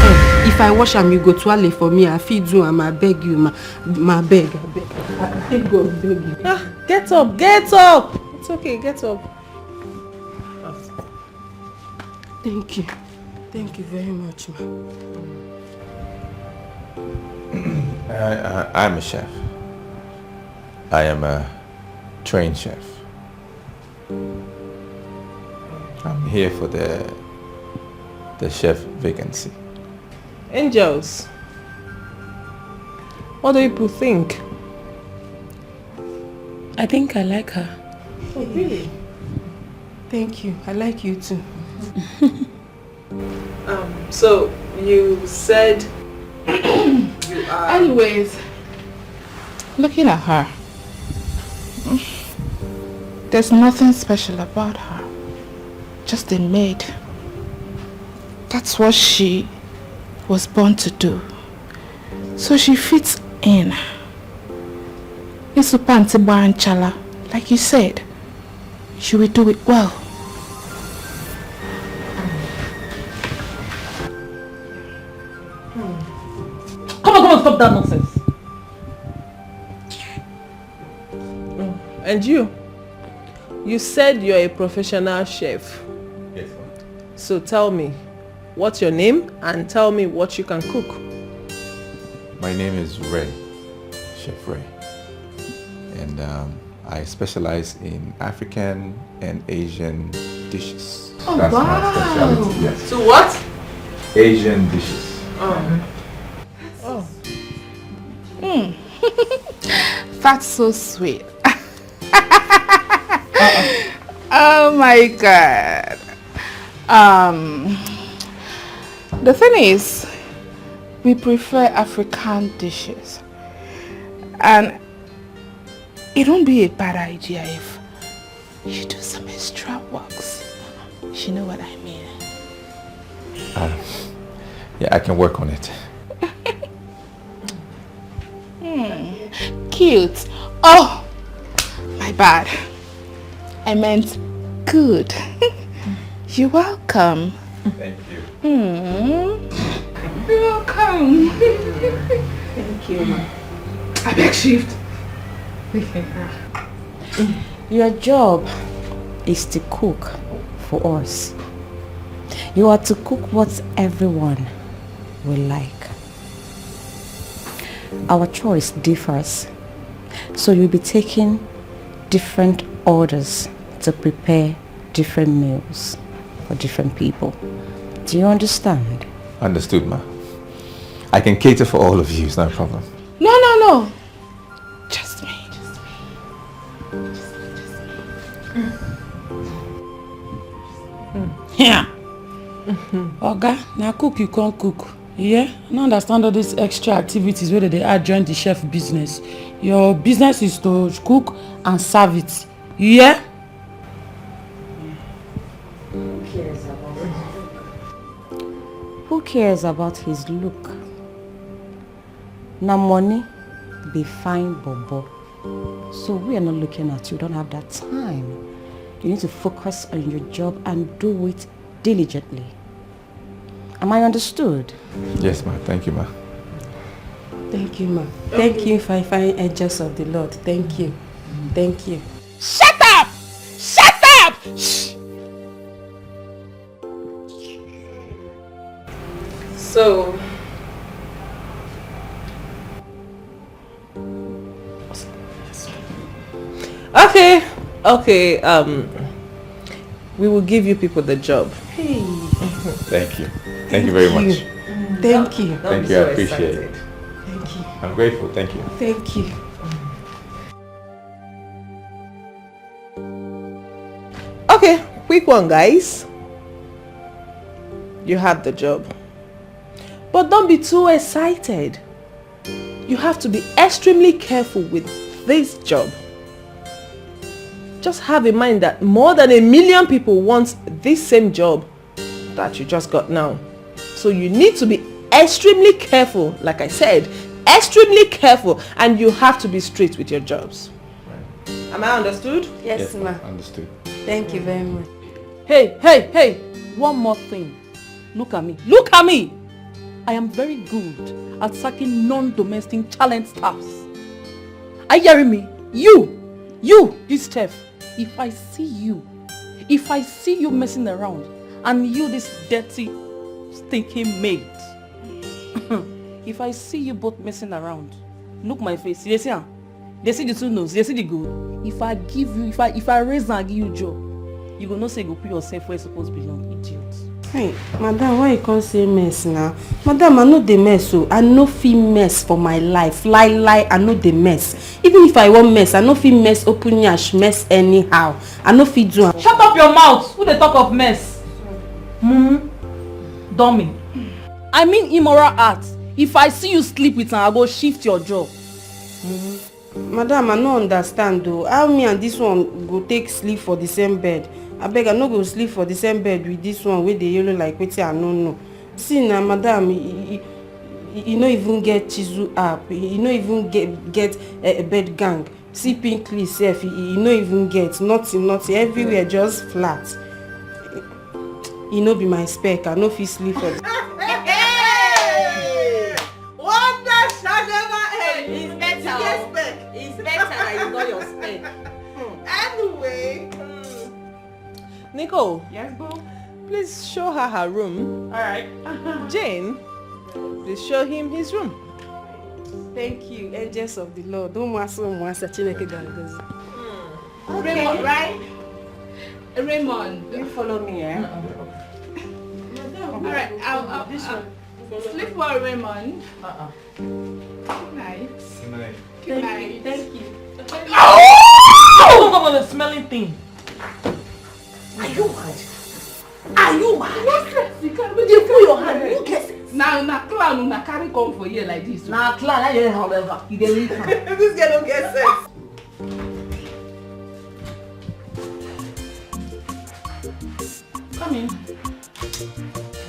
Speaker 21: If I wash them, you go toilet for me. I feel do and I beg you, ma beg. I think God beg you.
Speaker 1: Get up, get up. It's okay, get up.
Speaker 21: Thank you. Thank you very much, ma.
Speaker 2: I'm a chef. I am a trained chef. I'm here for the chef vacancy.
Speaker 1: Angels, what do people think?
Speaker 3: I think I like her.
Speaker 1: Oh, really?
Speaker 21: Thank you. I like you too.
Speaker 1: So you said you are...
Speaker 8: Anyways, looking at her, there's nothing special about her. Just a maid. That's what she was born to do. So she fits in. Chala, like you said, she will do it well.
Speaker 1: Come on, stop that nonsense. And you said you're a professional chef.
Speaker 2: Yes, ma'am.
Speaker 1: So tell me, what's your name and tell me what you can cook.
Speaker 2: My name is Ray, Chef Ray. And I specialize in African and Asian dishes.
Speaker 8: Oh,
Speaker 2: That's
Speaker 8: wow.
Speaker 2: my specialty, yes.
Speaker 1: So what?
Speaker 2: Asian dishes.
Speaker 8: Oh. That's so sweet. Oh my God. The thing is, we prefer African dishes, and it won't be a bad idea if you do some extra works. You know what I mean?
Speaker 2: Yeah, I can work on it.
Speaker 8: Cute. Oh, my bad. I meant good. You're welcome.
Speaker 2: Thank you.
Speaker 8: You're welcome.
Speaker 21: Thank you, ma.
Speaker 8: I beg shift.
Speaker 6: Your job is to cook for us. You are to cook what everyone will like. Our choice differs, so you'll be taking different orders to prepare different meals for different people. Do you understand?
Speaker 2: Understood, ma. I can cater for all of you, it's no problem.
Speaker 8: No. Just me.
Speaker 20: Yeah. Oga, now cook you can't cook. Yeah? I don't understand all these extra activities where they add join the chef business. Your business is to cook and serve it. Yeah?
Speaker 6: Who cares about his look? Now money be fine, bobo. So we are not looking at you. Don't have that time. You need to focus on your job and do it diligently. Am I understood?
Speaker 2: Yes, ma. Thank you, ma.
Speaker 21: Thank you, ma. Thank you, fine angels of the Lord. Thank you. Thank you.
Speaker 8: Shut up! Shut up! Shh.
Speaker 21: So,
Speaker 19: Okay, we will give you people the job.
Speaker 21: Hey.
Speaker 2: Thank you. Thank you very much.
Speaker 21: Thank you.
Speaker 2: Thank you, I appreciate it.
Speaker 21: Thank you.
Speaker 2: I'm grateful, thank you.
Speaker 21: Thank you.
Speaker 19: Okay, quick one, guys. You have the job. But don't be too excited. You have to be extremely careful with this job. Just have in mind that more than 1 million people want this same job that you just got now. So you need to be extremely careful, like I said, extremely careful, and you have to be straight with your jobs. Am I understood?
Speaker 21: Yes, ma.
Speaker 2: Understood.
Speaker 21: Thank you very much.
Speaker 20: Hey, one more thing. Look at me. Look at me! I am very good at sacking non-domestic talent staffs. Are you hearing me? You, this chef. If I see you messing around, and you, this dirty, stinking maid. If I see you both messing around, look my face. They see the two nose, they see the good. If I give you, if I raise and give you job, you go not say go put yourself where you supposed to belong, idiot.
Speaker 21: Hey, madam, why you can't say mess now? Madam, I know the mess, so I no fit mess for my life. Lie, I know the mess. Even if I want mess, I no fit mess open yash, mess anyhow. I no fit do.
Speaker 20: Shut up your mouth! Who they talk of mess? Dummy. I mean immoral acts. If I see you sleep with her, I go shift your job.
Speaker 21: Madam, I no understand though. How me and this one go take sleep for the same bed? I beg, I no go sleep for the same bed with this one with the yellow like wetin I no know. See now, madam, you no even get chisel app. You no even get a bed gang. See pink clean self. You no even get nothing. Everywhere just flat. You no be my spec. I no fit sleep for.
Speaker 1: Wonder shall never end. It's better. Yes, spec. It's better that you know your spec. Anyway.
Speaker 19: Nicole.
Speaker 20: Yes, boo.
Speaker 19: Please show her room.
Speaker 20: Alright.
Speaker 19: Jane, please show him his room.
Speaker 21: Thank you, angels of the Lord. Don't want so much.
Speaker 20: Raymond, right?
Speaker 21: Raymond,
Speaker 6: you follow me, eh?
Speaker 20: Alright, I'll
Speaker 8: Sleep well, Raymond. Good night.
Speaker 16: Good night.
Speaker 8: Good night. Thank you.
Speaker 19: Oh! The smelling thing.
Speaker 1: Are you mad? Are you mad?
Speaker 8: You can't
Speaker 1: You put your hand. You get it.
Speaker 8: Now, clown, now carry come for here like this.
Speaker 1: Now, clown, I don't however. You get it.
Speaker 8: This guy don't get sense.
Speaker 19: Come in.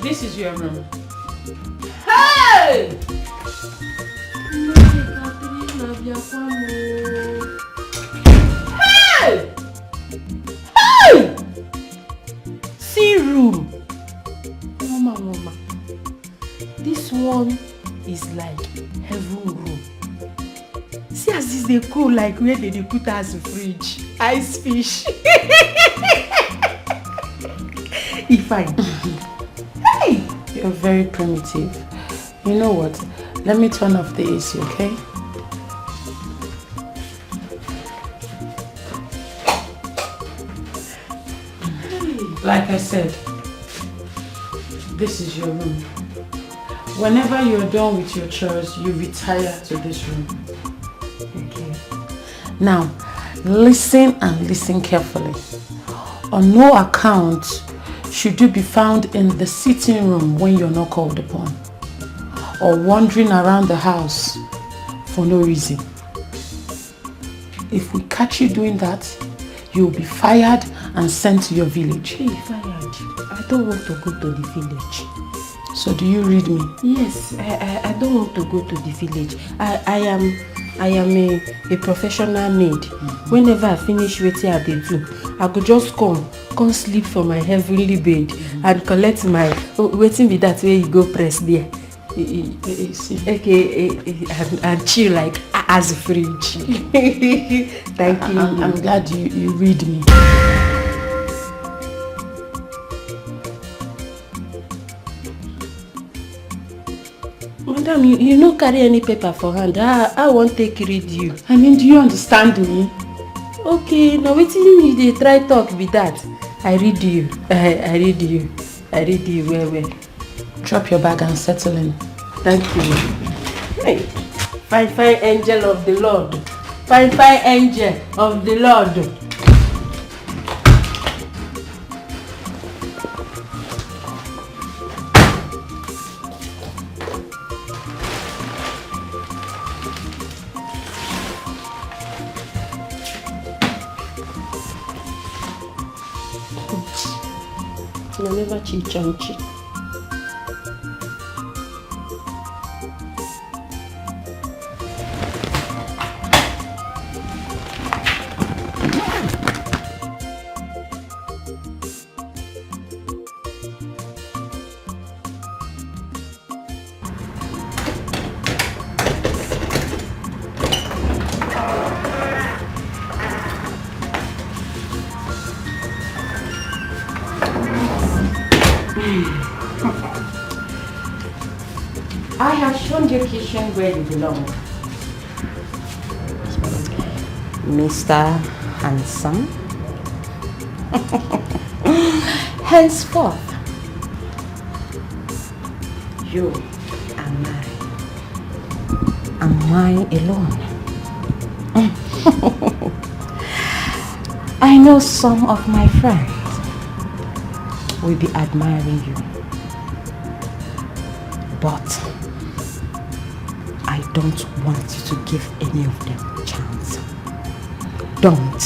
Speaker 19: This is your room.
Speaker 8: Hey!
Speaker 19: Hey! Hey! See room. Mama. This one is like heaven room. See as this they cool like where they put as a fridge. Ice fish. If I give you. Hey! You're very primitive. You know what? Let me turn off the AC, okay? Like I said, this is your room. Whenever you're done with your chores, you retire to this room. Okay. Now, listen and listen carefully. On no account should you be found in the sitting room when you're not called upon, or wandering around the house for no reason. If we catch you doing that, you'll be fired and sent to your village.
Speaker 21: Hey, fired. I don't want to go to the village.
Speaker 19: So do you read me?
Speaker 21: Yes, I don't want to go to the village. I am a professional maid. Whenever I finish waiting at the do, I could just come sleep for my heavenly bed and collect my waiting with that way you go press there. Okay, and chill like as a fridge. Thank you.
Speaker 19: I'm glad you read me.
Speaker 21: Madam, you no carry any paper for hand. I won't take read you.
Speaker 19: I mean, do you understand me?
Speaker 21: Okay, now wetin you dey try talk be that. I read you. I read you well.
Speaker 19: Drop your bag and settle in.
Speaker 21: Thank you. Hey, fine angel of the Lord. Fine angel of the Lord. I never cheat on cheat. I have shown your kitchen where you belong. Mr. Handsome. Henceforth, you are mine. And mine alone. I know some of my friends will be admiring you. But I don't want you to give any of them a chance. Don't.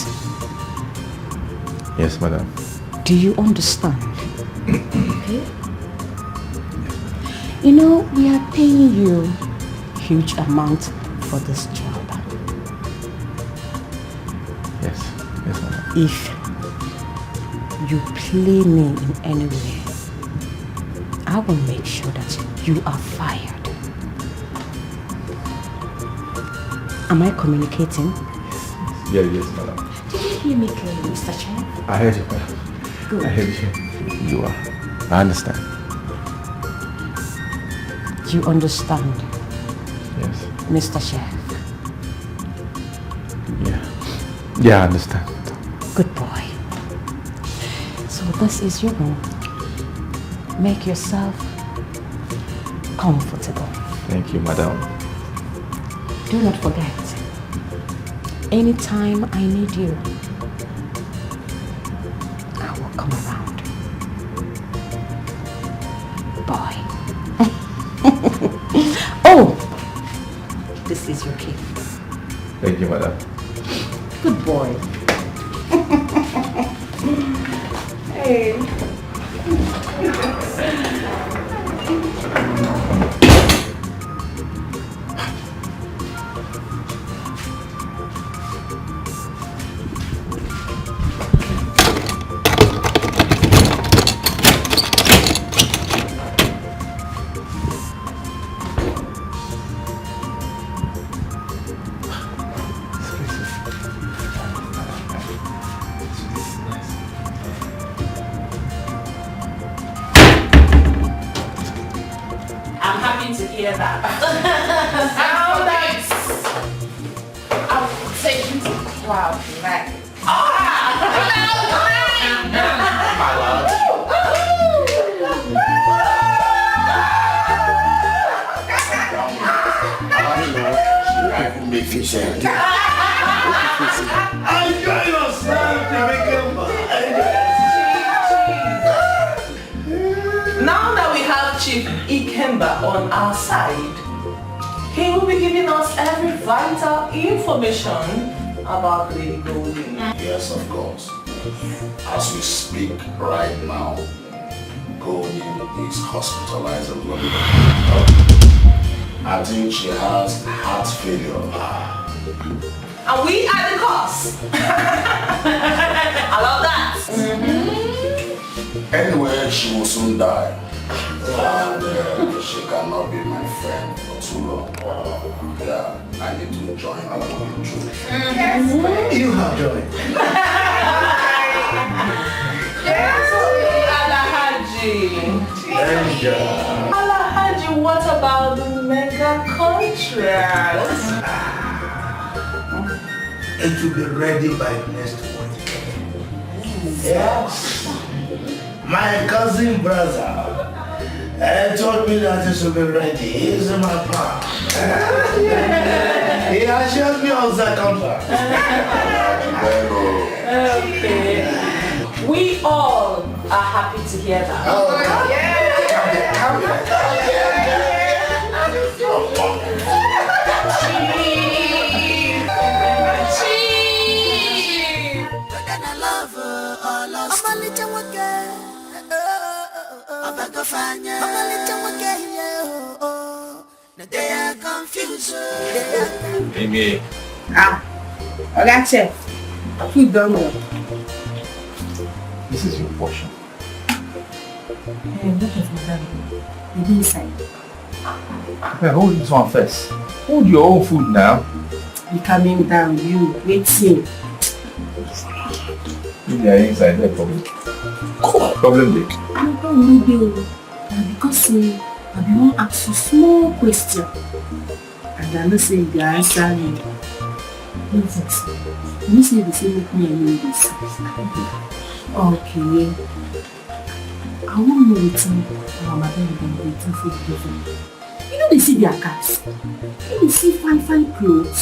Speaker 2: Yes, madam.
Speaker 21: Do you understand? Okay. You know, we are paying you huge amount for this job.
Speaker 2: Yes, madam.
Speaker 21: If you play me in any way, I will make sure that you are fired. Am I communicating?
Speaker 2: Yes, madam.
Speaker 21: Did you hear me clearly, Mr. Chen?
Speaker 2: I heard you, madam.
Speaker 21: Good.
Speaker 2: I heard you. You are. I understand.
Speaker 21: You understand?
Speaker 2: Yes.
Speaker 21: Mr. Chef.
Speaker 2: Yeah, I understand.
Speaker 21: Good boy. So this is your room. Make yourself
Speaker 6: comfortable.
Speaker 2: Thank you, madam.
Speaker 6: Do not forget, anytime I need you, I will come around. Boy. Oh! This is your key.
Speaker 2: Thank you, madam.
Speaker 6: Good boy. Hey.
Speaker 1: I'm happy to hear that. How nice! I'll take you to Cloud Nine.
Speaker 15: My love.
Speaker 14: Enjoy yourself,
Speaker 1: Now that we have Chief Ikemba on our side, he will be giving us every vital information about Lady Goldie.
Speaker 15: Yes, of course. As we speak right now, Goldie is hospitalized in London. I think she has heart failure.
Speaker 1: And we are the cause. I love that.
Speaker 15: Anyway, she will soon die. And she cannot be my friend for too long. Yeah, I need to join her moving through.
Speaker 14: You have joined.
Speaker 1: Alhaji. Alhaji, what about the mega contract?
Speaker 14: It will be ready by next week. Yes. My cousin brother told me that it should be ready. He's in my plan. He assured me of the contract.
Speaker 1: Okay. We all are happy to hear that.
Speaker 2: Amy.
Speaker 19: I got you. Keep going.
Speaker 2: This is your portion.
Speaker 20: Hey, look at madam. The inside.
Speaker 2: Okay, hold this one first. Hold your own food now.
Speaker 20: You coming down, you waiting.
Speaker 2: If they are inside, no problem. Problem big.
Speaker 20: No problem, no. Because I be wan ask you small question. And I know say you answer me. No vex. You say the same with me and you this. Okay. I won't know wetin our madam dem waiting for the people. You know they see their cars. You know see fine clothes.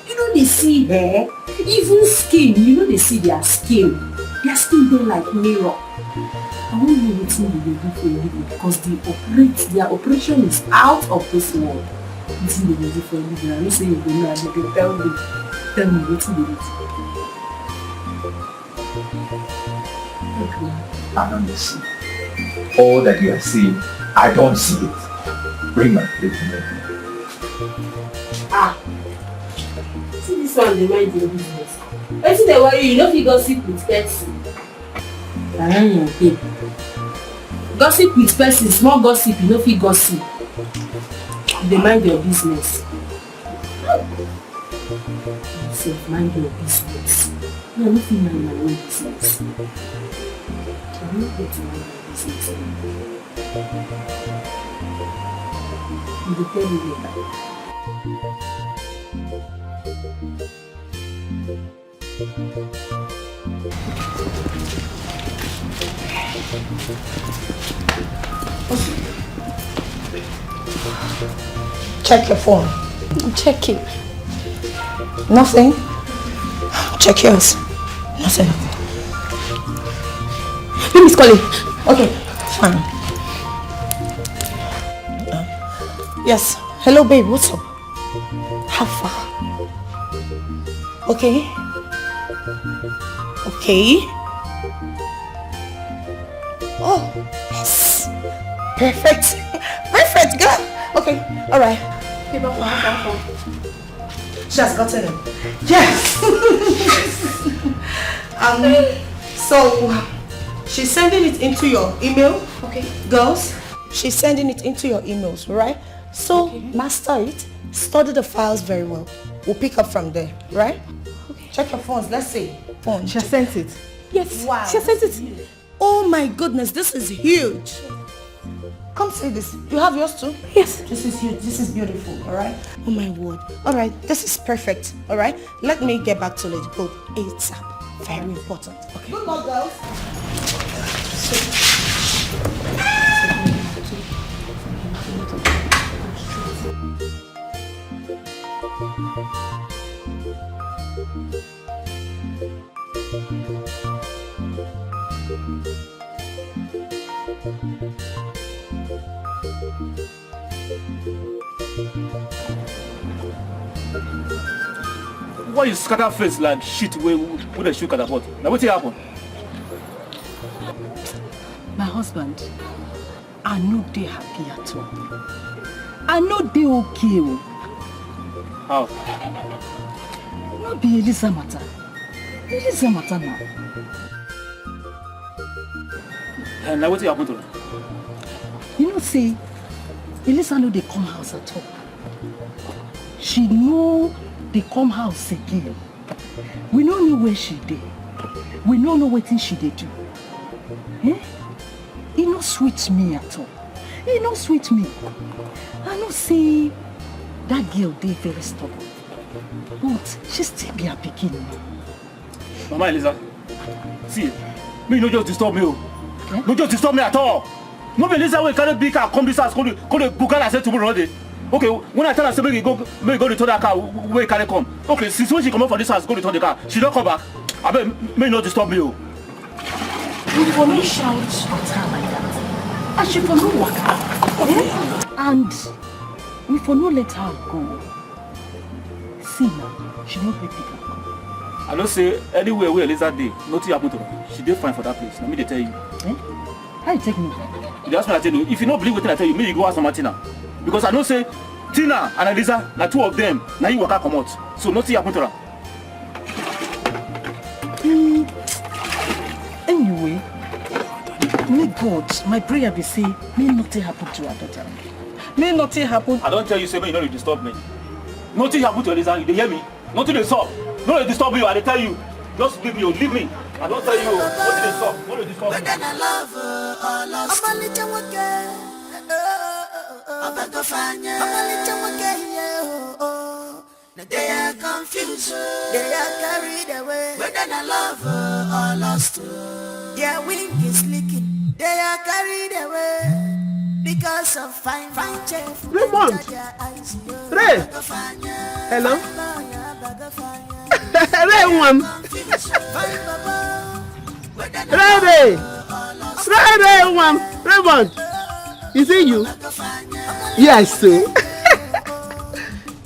Speaker 20: You know they see hair, even skin. You know they see their skin. Their skin dey like mirror. I won't know wetin they dey do for a living because their operation is out of this world. Wetin they dey do for a living? I know say you go know and you go tell me wetin they dey do. Okay.
Speaker 2: I don't see. All that you are seeing, I don't see it. Bring my plate to me.
Speaker 20: See this one, they mind your business. Wetin dey worry you, no fit gossip with person. I don't know, babe. Gossip with person, small gossip, you no fit gossip. They mind your business. Yourself, mind your business. No, no fit mind my own business. I don't get to mind my business. You go tell me later.
Speaker 7: Check your phone.
Speaker 21: I'm checking.
Speaker 7: Nothing? Check yours. Nothing.
Speaker 21: Let me call it.
Speaker 7: Okay, fine. Yes. Hello, babe. What's up? How far? Okay. Okay. Oh, yes. Perfect. Perfect, girl. Okay, all right. She has gotten it. Yes. So she's sending it into your email. Okay. Girls, she's sending it into your emails, right? So master it, study the files very well. We'll pick up from there, right? Okay. Check your phones. Let's see. Phone.
Speaker 19: She has sent it.
Speaker 21: Yes.
Speaker 7: Wow.
Speaker 21: She has sent it.
Speaker 7: Oh my goodness, this is huge. Come see this. You have yours too?
Speaker 21: Yes.
Speaker 7: This is huge. This is beautiful, alright? Oh my word. Alright, this is perfect, alright? Let me get back to Lady Gold. It's very important. Okay. Good luck, girls.
Speaker 16: Why you scatter face like shit with a shoe catapult? Now what happened?
Speaker 20: My husband, I know they happy at all. I know they okay.
Speaker 16: How?
Speaker 20: Not be Elisa matter. Elisa matter now.
Speaker 16: And now what happened to her?
Speaker 20: You know, say, Elisa know they come house at all. She know they come house again. We don't know where she did. We don't know what she did do. Eh? He no sweet me at all. He no sweet me. I know say that girl they very stubborn. But she still be a pikin.
Speaker 16: Mama Elisa, see, me no just disturb me. No just disturb me at all. No be Elisa will carry big car come this house, come the Bugala and say tomorrow day. Okay, when I tell her say make go return that car, where can I come? Okay, since when she come up for this house, go return the car. She don't come back. I bet me not disturb me.
Speaker 20: You for me shout at her like that. And she for no walk out. And we for no let her go. See now, she not be pick up.
Speaker 16: I don't say anywhere where Elisa day, nothing happen to her. She did fine for that place. Let me tell you.
Speaker 20: Eh? How you take me?
Speaker 16: That's what I tell you. If you don't believe what I tell you, maybe you go ask Martina. Because I know say Tina and Elisa, na two of them, now you work come out. So nothing happen to her.
Speaker 20: Anyway, may God, my prayer be say, may nothing happen to her daughter. May nothing happen.
Speaker 16: I don't tell you say may you don't disturb me. Nothing happen to Elisa, you hear me? Nothing they stop. No they disturb you, I tell you. Just leave me, leave me. I don't tell you nothing they stop. No they disturb me.
Speaker 10: Then I love her, all lost. I'm a little again. I'm a little again. They are confused, they are carried away. Whether I love her or lost her. Their wing is leaking, they are carried away. Because of fine chef.
Speaker 17: Raymond! Ray! Hello? Raymond! Raymond! Is it you? Yes, sir.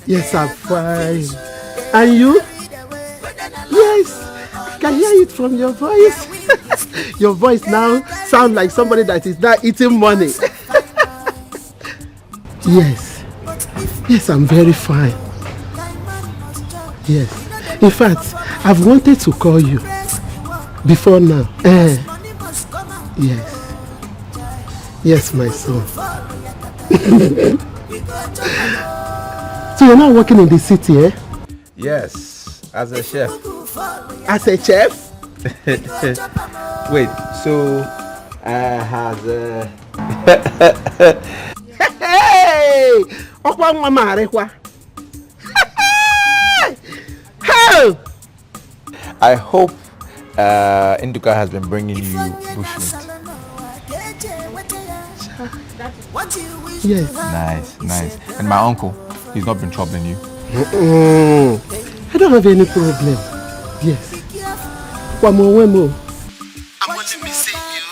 Speaker 17: Yes, I'm fine. And you? Yes, I can hear it from your voice. Your voice now sounds like somebody that is not eating money. Yes. Yes, I'm very fine. Yes. In fact, I've wanted to call you before now. Yes. Yes, my son. So you're not working in the city, eh?
Speaker 18: Yes, as a chef.
Speaker 17: As a chef?
Speaker 18: Wait, so has
Speaker 17: Hey! Okwa mama arekwa. Hey!
Speaker 18: I hope Induka has been bringing you bushmeat.
Speaker 17: Yes.
Speaker 18: Nice. And my uncle, he's not been troubling you?
Speaker 17: I don't have any problem. Yes. Wemo. I'm only missing you.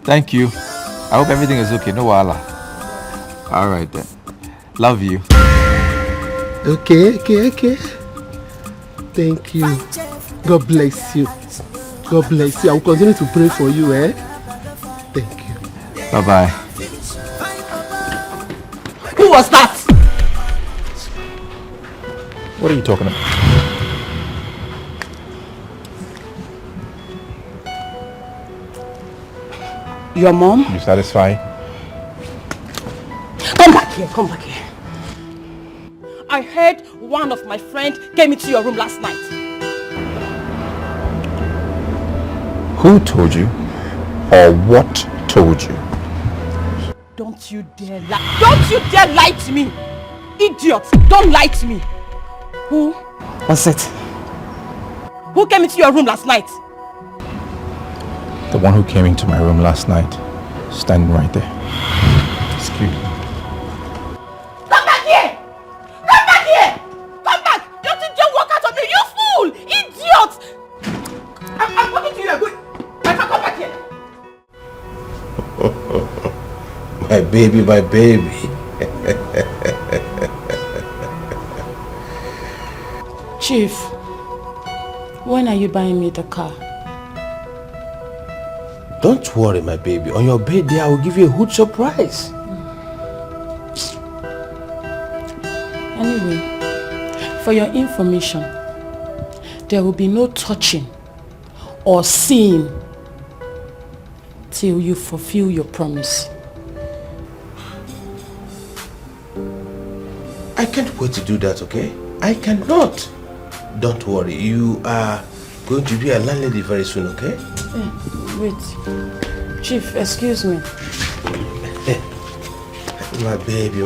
Speaker 18: Thank you. I hope everything is okay. No wala. All right then. Love you.
Speaker 17: Okay. Thank you. God bless you. God bless you. I will continue to pray for you, eh? Thank you.
Speaker 18: Bye-bye.
Speaker 19: Who was that?
Speaker 18: What are you talking about?
Speaker 19: Your mom?
Speaker 18: You satisfied?
Speaker 19: Come back here. I heard one of my friends came into your room last night.
Speaker 18: Who told you? Or what told you?
Speaker 19: Don't you dare lie to me! Idiot! Don't lie to me! Who?
Speaker 18: What's it?
Speaker 19: Who came into your room last night?
Speaker 18: The one who came into my room last night, standing right there. Excuse me.
Speaker 19: Come back here! Come back! Don't you dare walk out on me, you fool! Idiot! I'm talking to you, I'm going. My friend, come back here!
Speaker 15: My baby.
Speaker 6: Chief, when are you buying me the car?
Speaker 15: Don't worry, my baby. On your birthday, I will give you a huge surprise.
Speaker 6: Anyway, for your information, there will be no touching or seeing till you fulfill your promise.
Speaker 15: I can't wait to do that, okay? I cannot. Don't worry. You are going to be a landlady very soon, okay?
Speaker 6: Wait. Chief, excuse me.
Speaker 15: My baby.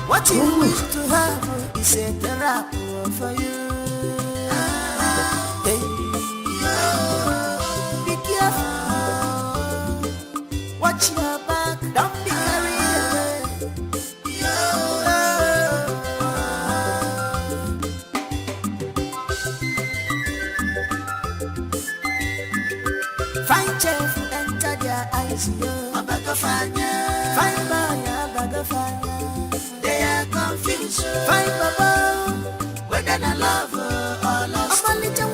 Speaker 10: What you wish to have is a therapy for you. Be careful. Watch your back. Don't be carried away. Find chef, enter their eyes. Find they are confused. Find Baba, whether I love or lost. I'm a little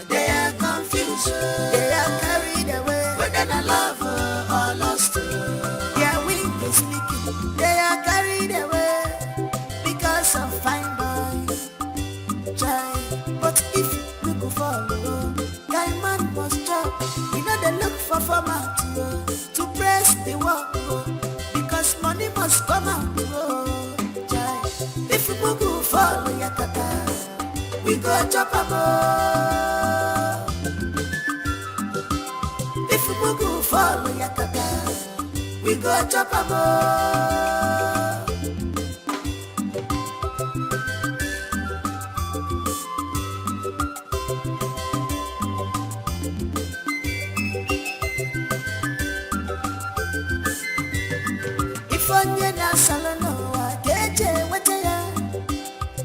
Speaker 10: they are confused. They are carried away, whether I love or lost. Their wing is leaking. They are carried away because of fine boy. Try, but if you go follow, guy man must drop. You know they look for format to press the work because money must come out. Try, if you go follow your kata, we go chop a more. If you go follow your kata, we go chop a more.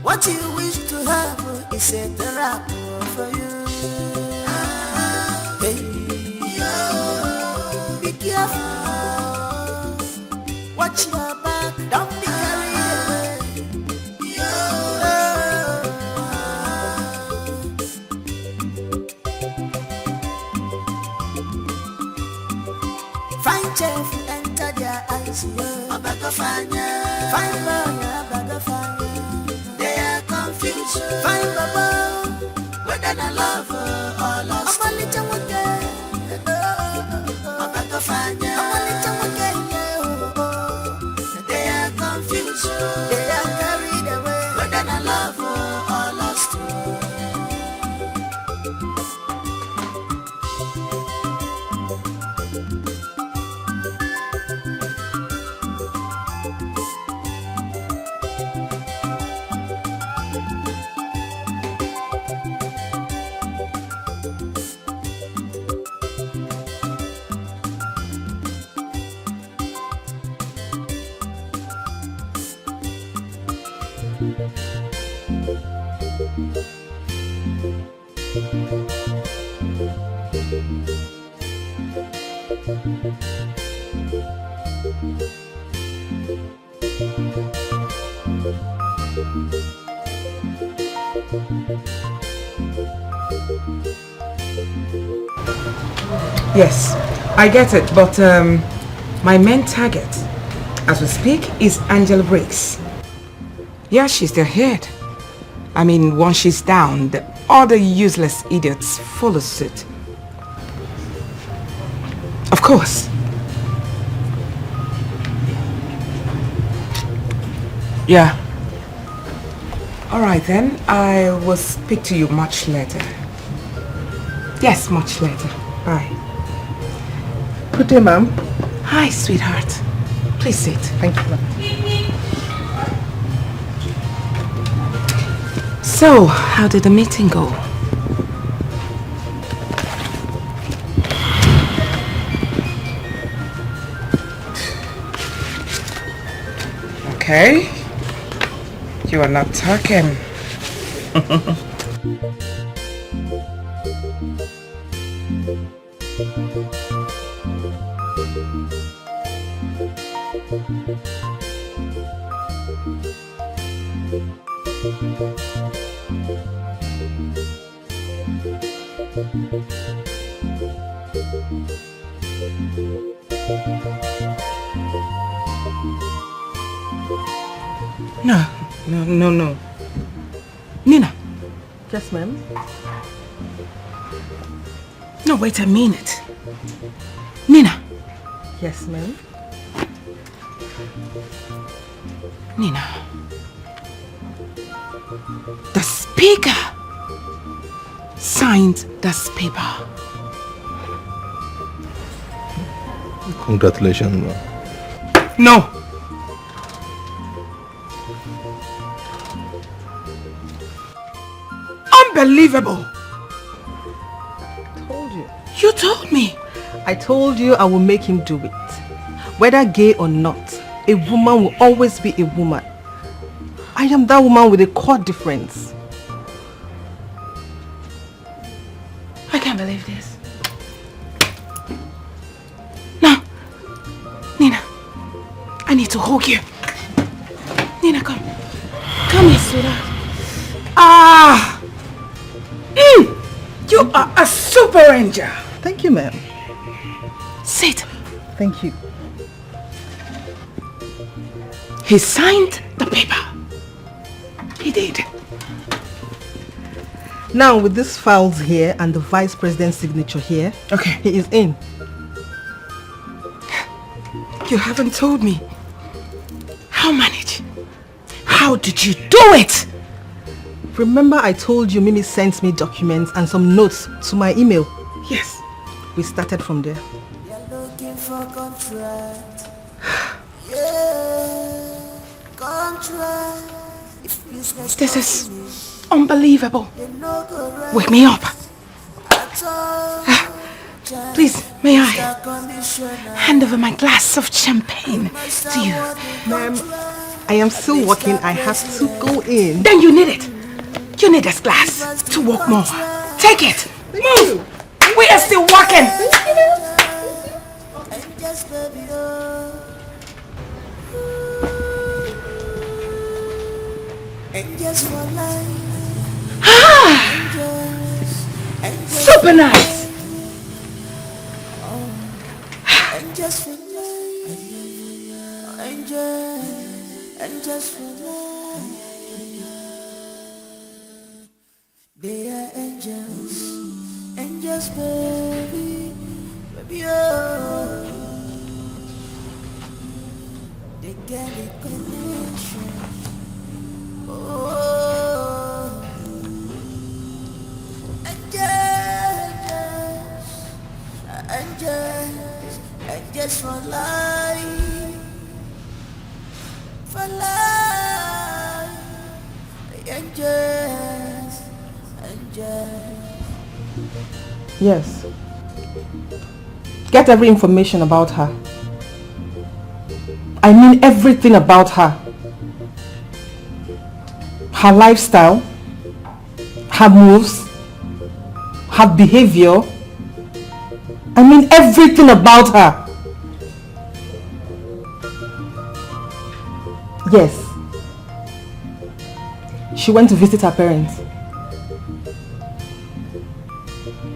Speaker 10: What you wish to have is a therapy for you. Hey, be careful. Watch your back. Don't be carried away. Find chef, enter their eyes. Find Find Baba, whether I love or lost. I'm a little they are confused. They are carried away, whether I love or lost.
Speaker 3: Yes, I get it, but my main target, as we speak, is Angela Briggs. Yeah, she's the head. I mean, once she's down, the other useless idiots follow suit. Of course. Yeah. Alright then, I will speak to you much later. Yes, much later. Bye.
Speaker 19: Good day, ma'am.
Speaker 3: Hi, sweetheart. Please sit.
Speaker 19: Thank you, ma'am.
Speaker 3: So, how did the meeting go? Okay. You are not talking. No. Nina.
Speaker 19: Yes, ma'am.
Speaker 3: No, wait a minute. Nina.
Speaker 19: Yes, ma'am.
Speaker 3: Nina. The speaker signed this paper.
Speaker 18: Congratulations, ma'am.
Speaker 3: No. Unbelievable.
Speaker 19: Told you.
Speaker 3: You told me.
Speaker 19: I told you I will make him do it. Whether gay or not, a woman will always be a woman. I am that woman with a core difference.
Speaker 3: I can't believe this. Now, Nina, I need to hug you. Nina, come. Come here, sweetheart. You are a super angel.
Speaker 19: Thank you, ma'am.
Speaker 3: Sit.
Speaker 19: Thank you.
Speaker 3: He signed the paper. He did.
Speaker 19: Now, with these files here and the vice president's signature here,
Speaker 3: okay,
Speaker 19: he is in.
Speaker 3: You haven't told me. How manage? How did you do it?
Speaker 19: Remember I told you Mimi sent me documents and some notes to my email?
Speaker 3: Yes.
Speaker 19: We started from there.
Speaker 10: You're looking for contract. Yeah, contract.
Speaker 3: This is unbelievable. Wake me up. Please, may I hand over my glass of champagne to you?
Speaker 19: Ma'am, I am still working. I have to go in.
Speaker 3: Then you need it. You need this glass to work more. Take it. Move. We are still working. Super nice.
Speaker 10: They are angels, angels, baby, baby, oh. They get a connection, oh. Angels, angels, angels for life, for life, angels.
Speaker 19: Yes. Get every information about her. I mean everything about her. Her lifestyle, her moves, her behavior, I mean everything about her. Yes. She went to visit her parents.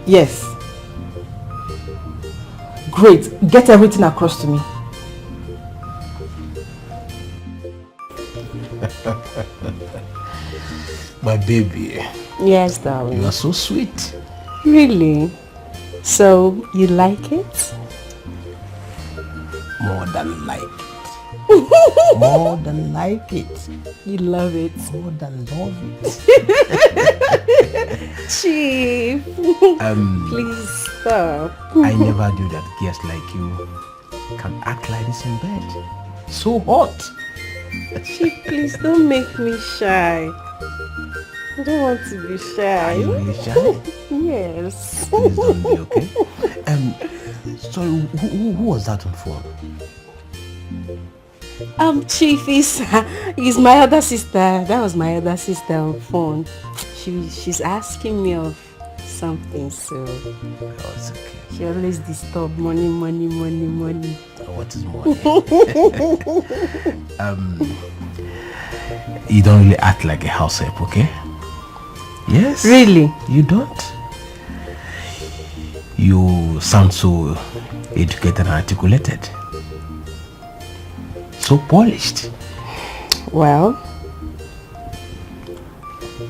Speaker 19: Yes. Great. Get everything across to me.
Speaker 15: My baby.
Speaker 21: Yes, darling.
Speaker 15: You are so sweet.
Speaker 21: Really? So, you like it?
Speaker 15: More than like it. More than like it.
Speaker 21: You love it.
Speaker 15: More than love it.
Speaker 21: Chief. Please stop.
Speaker 15: I never do that. Girls like you can act like this in bed. So hot.
Speaker 21: Chief, please don't make me shy. I don't want to be shy.
Speaker 15: Are you really shy?
Speaker 21: Yes.
Speaker 15: Please don't be, okay? Sorry, who was that on phone?
Speaker 21: Chief is my other sister. That was my other sister on phone. She's asking me of something, so
Speaker 15: oh, it's okay.
Speaker 21: She always disturb money.
Speaker 15: Oh, what is money? You don't really act like a house help, okay? Yes.
Speaker 21: Really?
Speaker 15: You don't? You sound so educated and articulated. So polished.
Speaker 21: Well,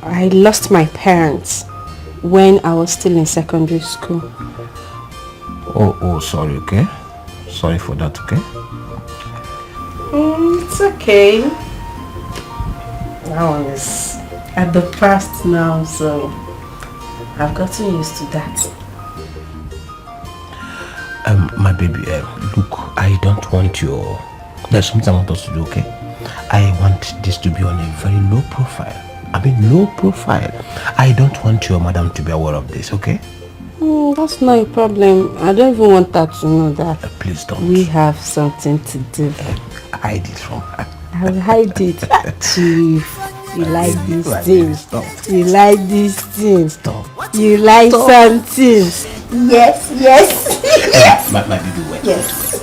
Speaker 21: I lost my parents when I was still in secondary school.
Speaker 15: Oh, sorry, okay? Sorry for that, okay?
Speaker 21: It's okay. That one is at the past now, so I've gotten used to that.
Speaker 15: My baby, look, I don't want your... There's something I want us to do, okay? I want this to be on a very low profile. I mean, low profile. I don't want your madam to be aware of this, okay?
Speaker 21: That's not a problem. I don't even want her to know that.
Speaker 15: Please don't.
Speaker 21: We have something to do.
Speaker 15: Hide it from her.
Speaker 21: I'll hide it. Chief, you like these things. You like these things.
Speaker 15: Stop.
Speaker 21: You like something. Yes.
Speaker 15: My baby, wait.
Speaker 21: Yes.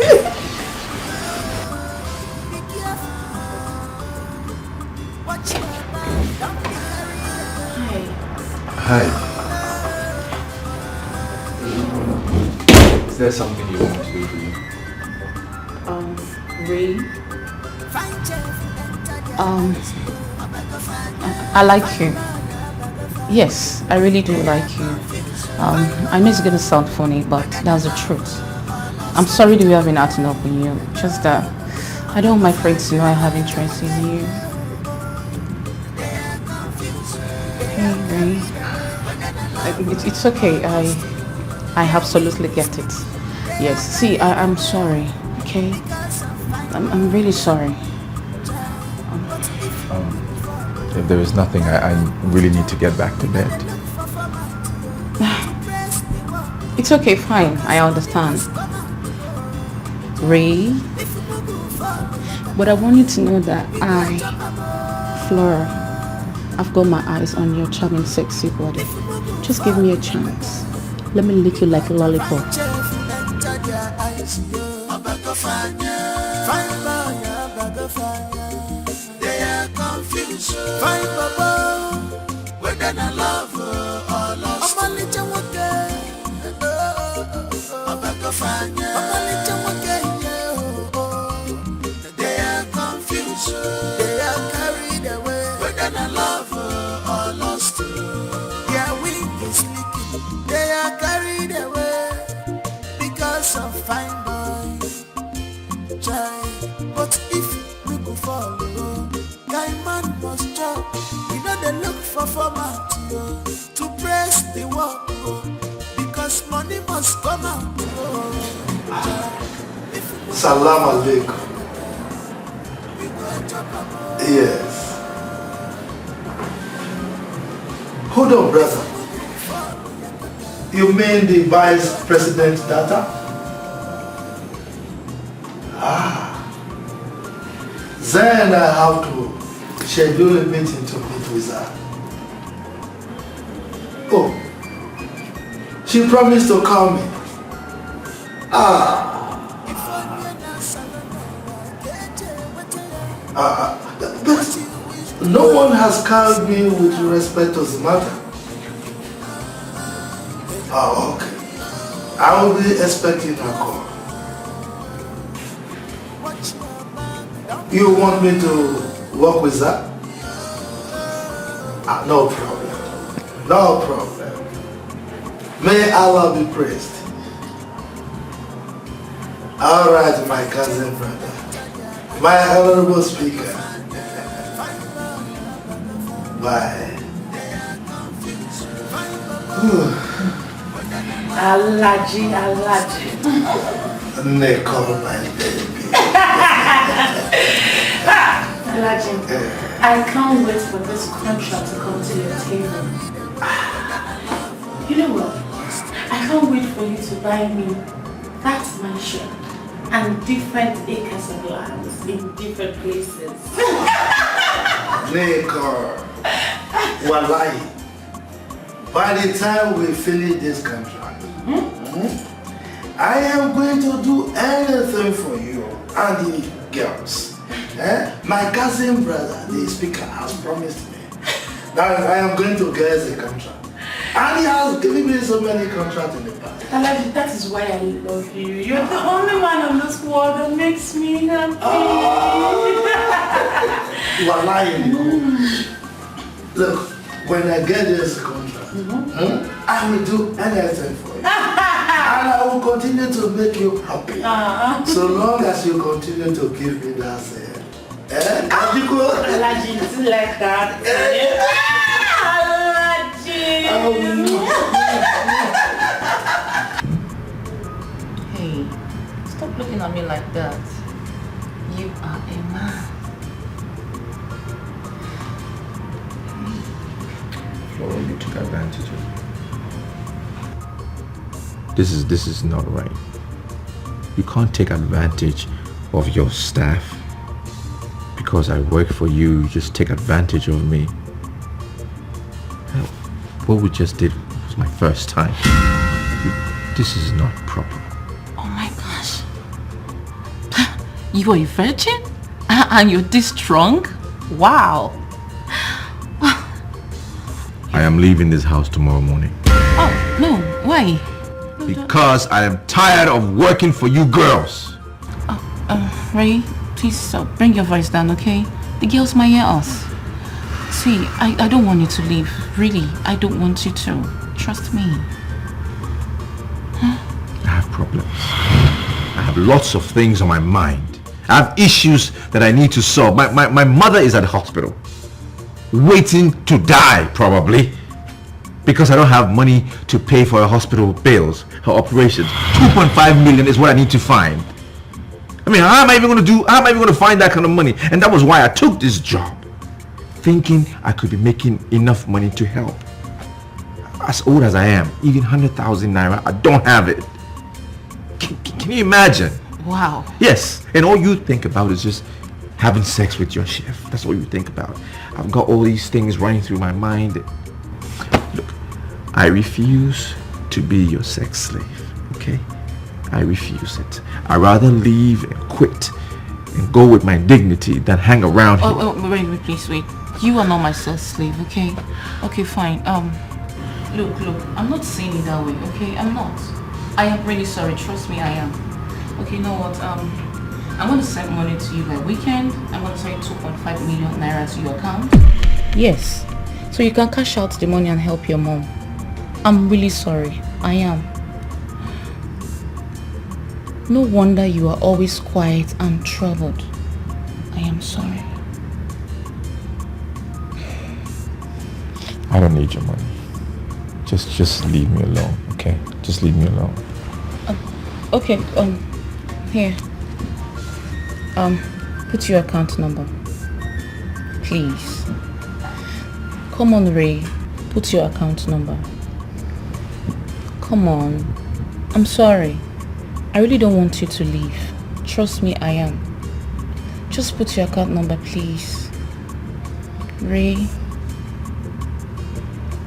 Speaker 18: Hi. Is there something you want to do for me?
Speaker 13: Ray. I like you. Yes, I really do like you. I know it's gonna sound funny, but that's the truth. I'm sorry that we have been acting up with you. Just that I don't want my friends to know I have interest in you. Hey, Ray. It's okay. I absolutely get it. Yes. See, I'm sorry. Okay. I'm really sorry.
Speaker 18: If there is nothing, I really need to get back to bed.
Speaker 13: It's okay, fine. I understand. Ray, but I want you to know that Flora, I've got my eyes on your charming, sexy body. Just give me a chance. Let me lick you like a lollipop.
Speaker 10: They are confused. Find Baba, whether I love her or lost. I'm a little okay. They are confused. They are carried away. Whether I love her or lost. Their wing is leaking. They are carried away because of fine boys. But if we go follow, guy man must chop. We know they look for format to press the work because money must come out.
Speaker 14: Salam alaikum. Yes. Hold on, brother. You mean the vice president's daughter? Then I have to schedule a meeting to meet with her. Oh, she promised to call me. But no one has called me with respect to the matter. Oh, okay. I will be expecting a call. You want me to work with that? No problem. No problem. May Allah be praised. All right, my cousin brother. My honorable speaker. Bye.
Speaker 13: Alaji.
Speaker 14: Nicole, my baby.
Speaker 13: Alaji, I can't wait for this contract to come to your table. You know what? I can't wait for you to buy me that mansion and different acres of land in different places.
Speaker 14: Nicole, wallahi, by the time we finish this contract, I am going to do anything for you and the girls. My cousin brother, the speaker, has promised me that I am going to get the contract. And he has given me so many contracts in the past.
Speaker 13: Alaji, that is why I love you. You're the only man on this world that makes me happy.
Speaker 14: Wallahi, look, when I get this contract, I will do anything for you. And I will continue to make you happy. So long as you continue to give me that
Speaker 13: Alaji, it's like that. Hey, stop looking at me like that. You are a man.
Speaker 18: Flora, you took advantage of me. This is not right. You can't take advantage of your staff. Because I work for you, you just take advantage of me. What we just did was my first time. This is not proper.
Speaker 13: Oh my gosh. You are a virgin? And you're this strong? Wow.
Speaker 18: I am leaving this house tomorrow morning.
Speaker 13: Oh, no. Why?
Speaker 18: Because I am tired of working for you girls.
Speaker 13: Ray, please bring your voice down, okay? The girls might hear us. See, I don't want you to leave. Really, I don't want you to. Trust me.
Speaker 18: I have problems. I have lots of things on my mind. I have issues that I need to solve. My mother is at the hospital. Waiting to die, probably. Because I don't have money to pay for her hospital bills, her operations. 2.5 million is what I need to find. I mean, how am I even going to find that kind of money? And that was why I took this job. Thinking I could be making enough money to help. As old as I am, even 100,000 naira, I don't have it. Can you imagine?
Speaker 13: Wow.
Speaker 18: Yes, and all you think about is just having sex with your chef. That's what you think about. I've got all these things running through my mind. Look, I refuse to be your sex slave, okay? I refuse it. I'd rather leave and quit and go with my dignity than hang around here.
Speaker 13: Oh, wait, please, wait. You are not my sex slave, okay? Okay, fine. Look, I'm not saying it that way, okay? I'm not. I am really sorry. Trust me, I am. Okay, you know what? I'm going to send money to you by weekend. I'm going to send 2.5 million naira to your account. Yes. So you can cash out the money and help your mom. I'm really sorry. I am. No wonder you are always quiet and troubled. I am sorry.
Speaker 18: I don't need your money. Just leave me alone, okay? Just leave me alone.
Speaker 13: Okay, here. Put your account number. Please. Come on, Ray. Put your account number. Come on. I'm sorry. I really don't want you to leave. Trust me, I am. Just put your account number, please. Ray.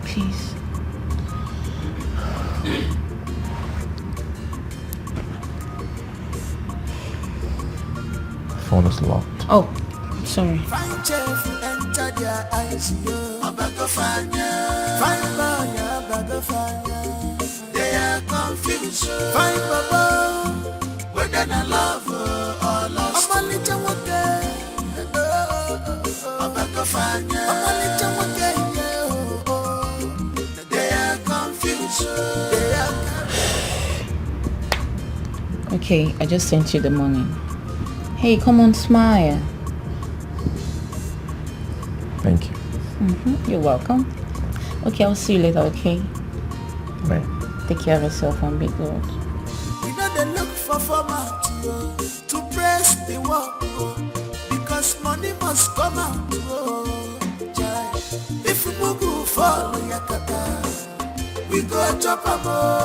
Speaker 13: Please.
Speaker 18: phone is locked.
Speaker 13: Oh, sorry.
Speaker 10: Find chef, enter their eyes, yo. Find boy, they are confused. Find Baba, whether they love or lost. I'm a little okay. They are confused.
Speaker 13: Okay, I just sent you the money. Hey, come on, smile.
Speaker 18: Thank you.
Speaker 13: You're welcome. Okay, I'll see you later, okay?
Speaker 18: Bye.
Speaker 13: Take care of yourself and be good.
Speaker 10: We know they look for format to press the work because money must come out. If we go follow Yakata, we go chop a more.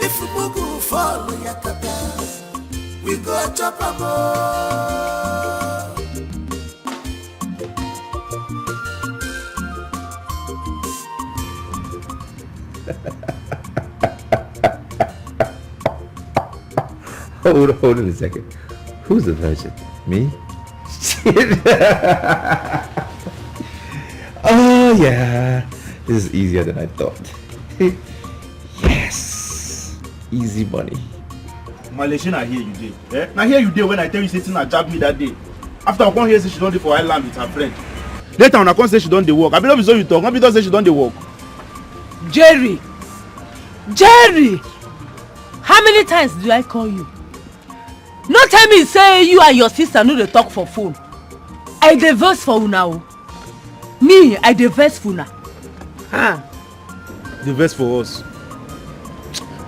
Speaker 10: If we go follow Yakata, we go chop a more.
Speaker 18: Hold on a second. Who's the virgin? Me? Oh yeah. This is easier than I thought. Yes. Easy money.
Speaker 9: Malaysian, I hear you did. Eh? Now here you did when I tell you sitting and jab me that day. After I come here say she don't do for island with her friend. Later when I come say she don't dey work. I believe so you talk. Maybe don't say she don't dey work.
Speaker 1: Jerry! How many times do I call you? No tell me say you and your sister no dey talk for phone. I dey vex for una o. Me, I dey vex for una.
Speaker 9: The verse for us.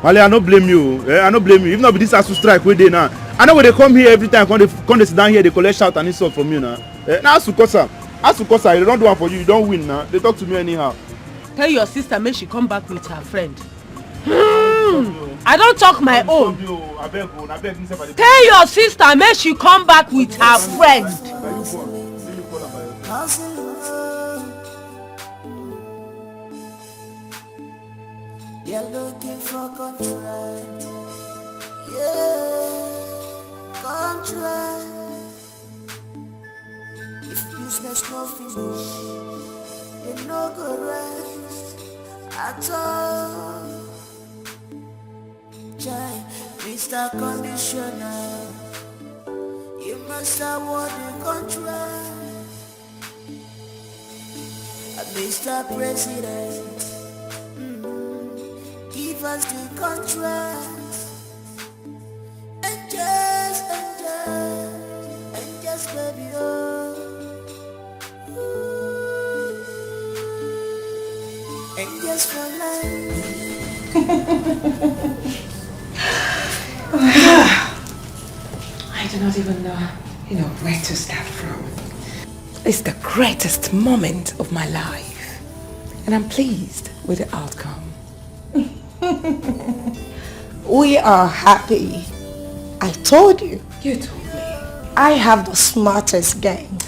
Speaker 9: Male, I no blame you. I no blame you. If not be this ASU strike wey dey now. I know when they come here every time, come they sit down here, they collect shout and insult from you now. Now ASU Kosa, they don't do one for you, you don't win now. They talk to me anyhow.
Speaker 1: Tell your sister make she come back with her friend. I don't talk my own. Tell your sister make she come back with her friend.
Speaker 10: You're looking for contract. Yeah, contract. If business no finish, you no go rest at all. Jai, Mr. Conditioner, you must award the contract. Mr. President, give us the contract. And just baby, oh. And just for life.
Speaker 3: I do not even know, where to start from. It's the greatest moment of my life, and I'm pleased with the outcome.
Speaker 7: We are happy. I told you.
Speaker 3: You told me.
Speaker 7: I have the smartest gang.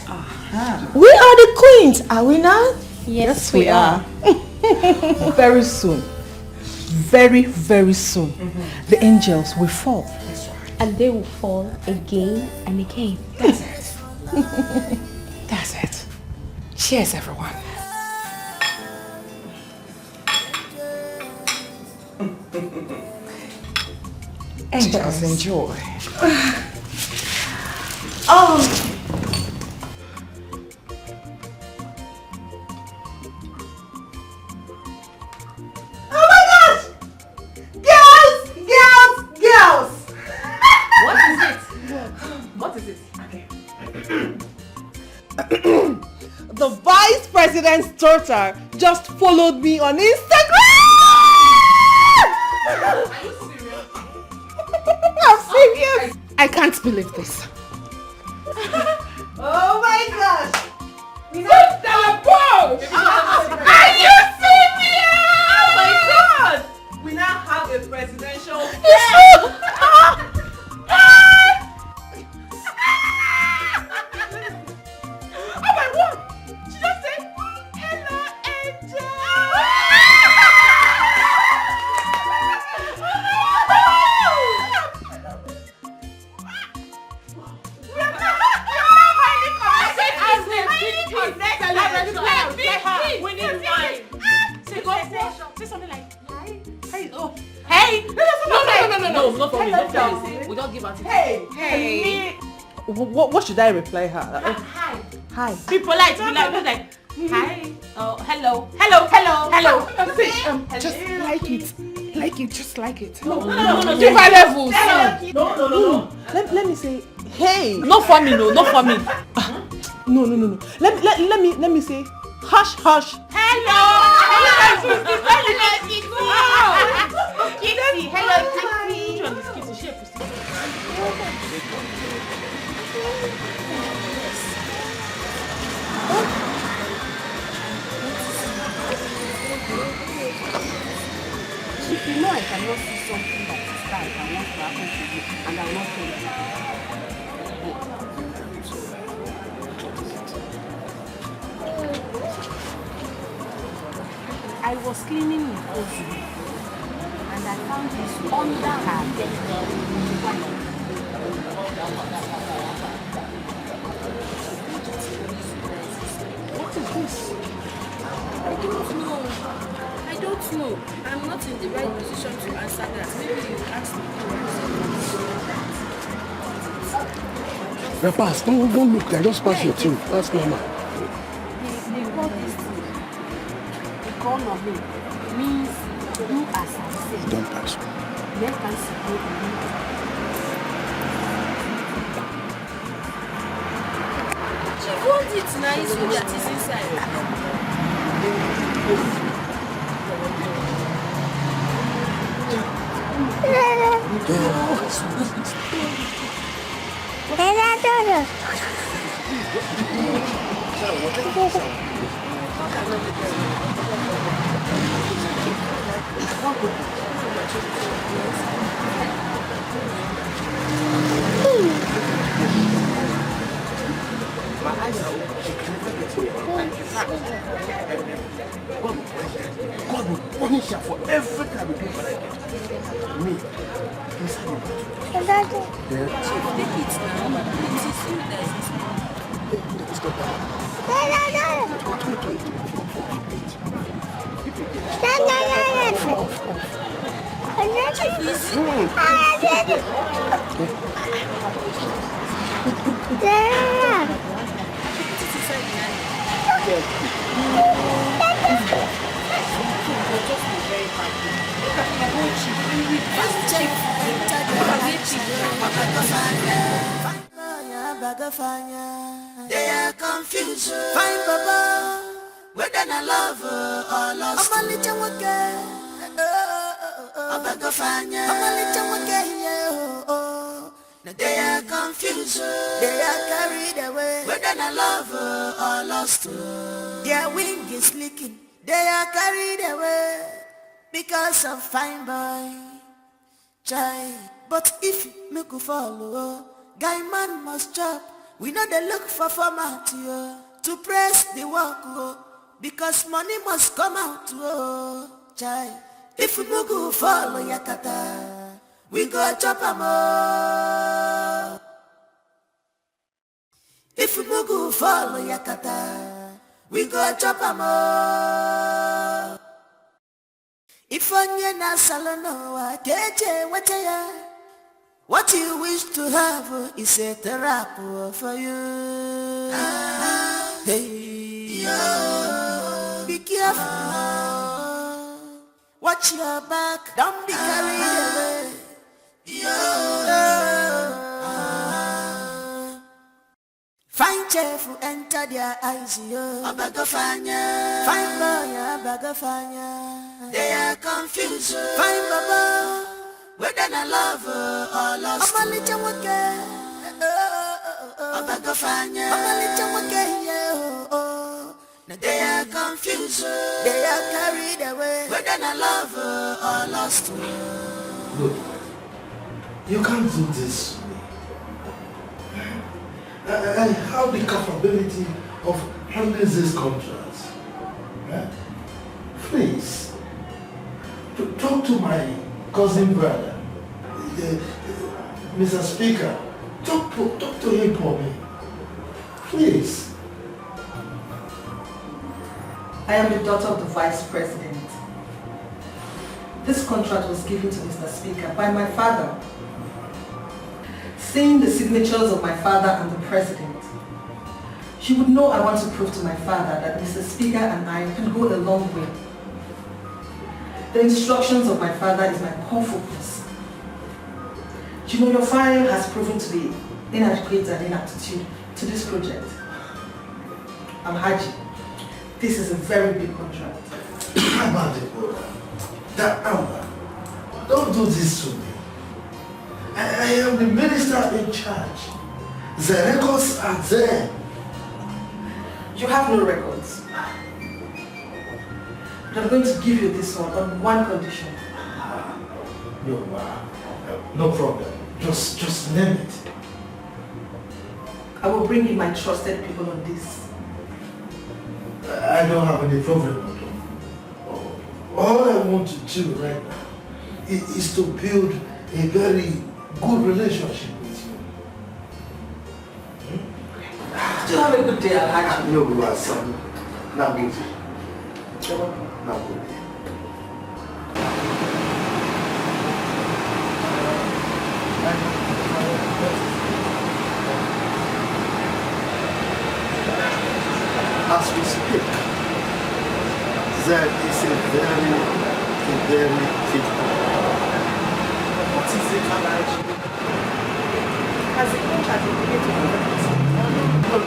Speaker 7: We are the queens, are we not?
Speaker 20: Yes, we are. Very soon. Very, very soon. The angels will fall.
Speaker 5: And they will fall again and again.
Speaker 3: That's it. That's it. Cheers, everyone. Angels, enjoy.
Speaker 7: Oh.
Speaker 1: Oh my gosh! Girls! What is it? What is it? Okay. The vice president's daughter just followed me on Instagram! Are you serious? I'm serious!
Speaker 20: I can't believe this.
Speaker 1: Oh my gosh! Are you serious? Oh my god! We now have a presidential Oh my word! She just said, hello, angel!
Speaker 19: No, not for me.
Speaker 20: We don't give her.
Speaker 19: Hey. What should I reply her? Hi.
Speaker 20: Be polite. Be like, hi. Oh, hello.
Speaker 19: Just like it. Just like it.
Speaker 20: No.
Speaker 19: Give her levels. No. Let me say, hey. Not for me. No. No. Let me say, hush.
Speaker 20: Hello. Kitty. Hello, Kitty.
Speaker 21: If you know I cannot see something that is bad and wants to happen to you, and I'm not telling you. I was cleaning in Ozu, and I found this under her bed. What is this? I don't know. I'm not in the right position to answer that. Maybe you ask me to
Speaker 17: Pass, don't look there. Just pass your thing. That's normal.
Speaker 21: They call this thing. The call of me means do as I say.
Speaker 17: Don't pass.
Speaker 21: Let us go.
Speaker 20: She wants it nice so that it's inside.
Speaker 17: God will punish her for everything I will do for her. Me.
Speaker 10: They are confused. Find Baba, whether I love or lost. I'm a little okay. They are confused. They are carried away. Whether I love or lost. Their wing is leaking. They are carried away because of fine boy. Try, but if me go follow, guy man must chop. We know they look for format to press the work because money must come out. Try, if we go follow yakata, we go chop a more. If we go follow yakata, we go chop a more. If onye na salono wa keje wataya, what you wish to have is a therapy for you. Hey, be careful. Watch your back, don't be carried away. Fine chef who enter their eyes, Abagafanya. Fine boy, Abagafanya. They are confused. Fine baba, whether I love or lost. I'm a little okay. Abagafanya. I'm a little okay, yeah. They are confused. They are carried away. Whether I love or lost.
Speaker 14: Look, you can't do this. I have the capability of handling these contracts. Please, talk to my cousin brother, Mr. Speaker. Talk to him for me. Please.
Speaker 1: I am the daughter of the Vice President. This contract was given to Mr. Speaker by my father. Seeing the signatures of my father and the president, you would know I want to prove to my father that Mr. Speaker and I can go a long way. The instructions of my father is my core focus. You know, your file has proven to be inadequate and inaptitude to this project. Alhaji, this is a very big contract.
Speaker 14: Don't do this to me. I am the minister in charge. The records are there.
Speaker 1: You have no records. But I'm going to give you this one on one condition.
Speaker 14: No problem. Just name it.
Speaker 1: I will bring in my trusted people on this.
Speaker 14: I don't have any problem at all. All I want to do right now is to build a very good relationship with you.
Speaker 1: Do have a good day, Alhaji.
Speaker 14: No, we are son. Now good. Now good. As we speak, there is a very thick.
Speaker 1: What is it, Alhaji? Has the contract been given to you?
Speaker 14: No.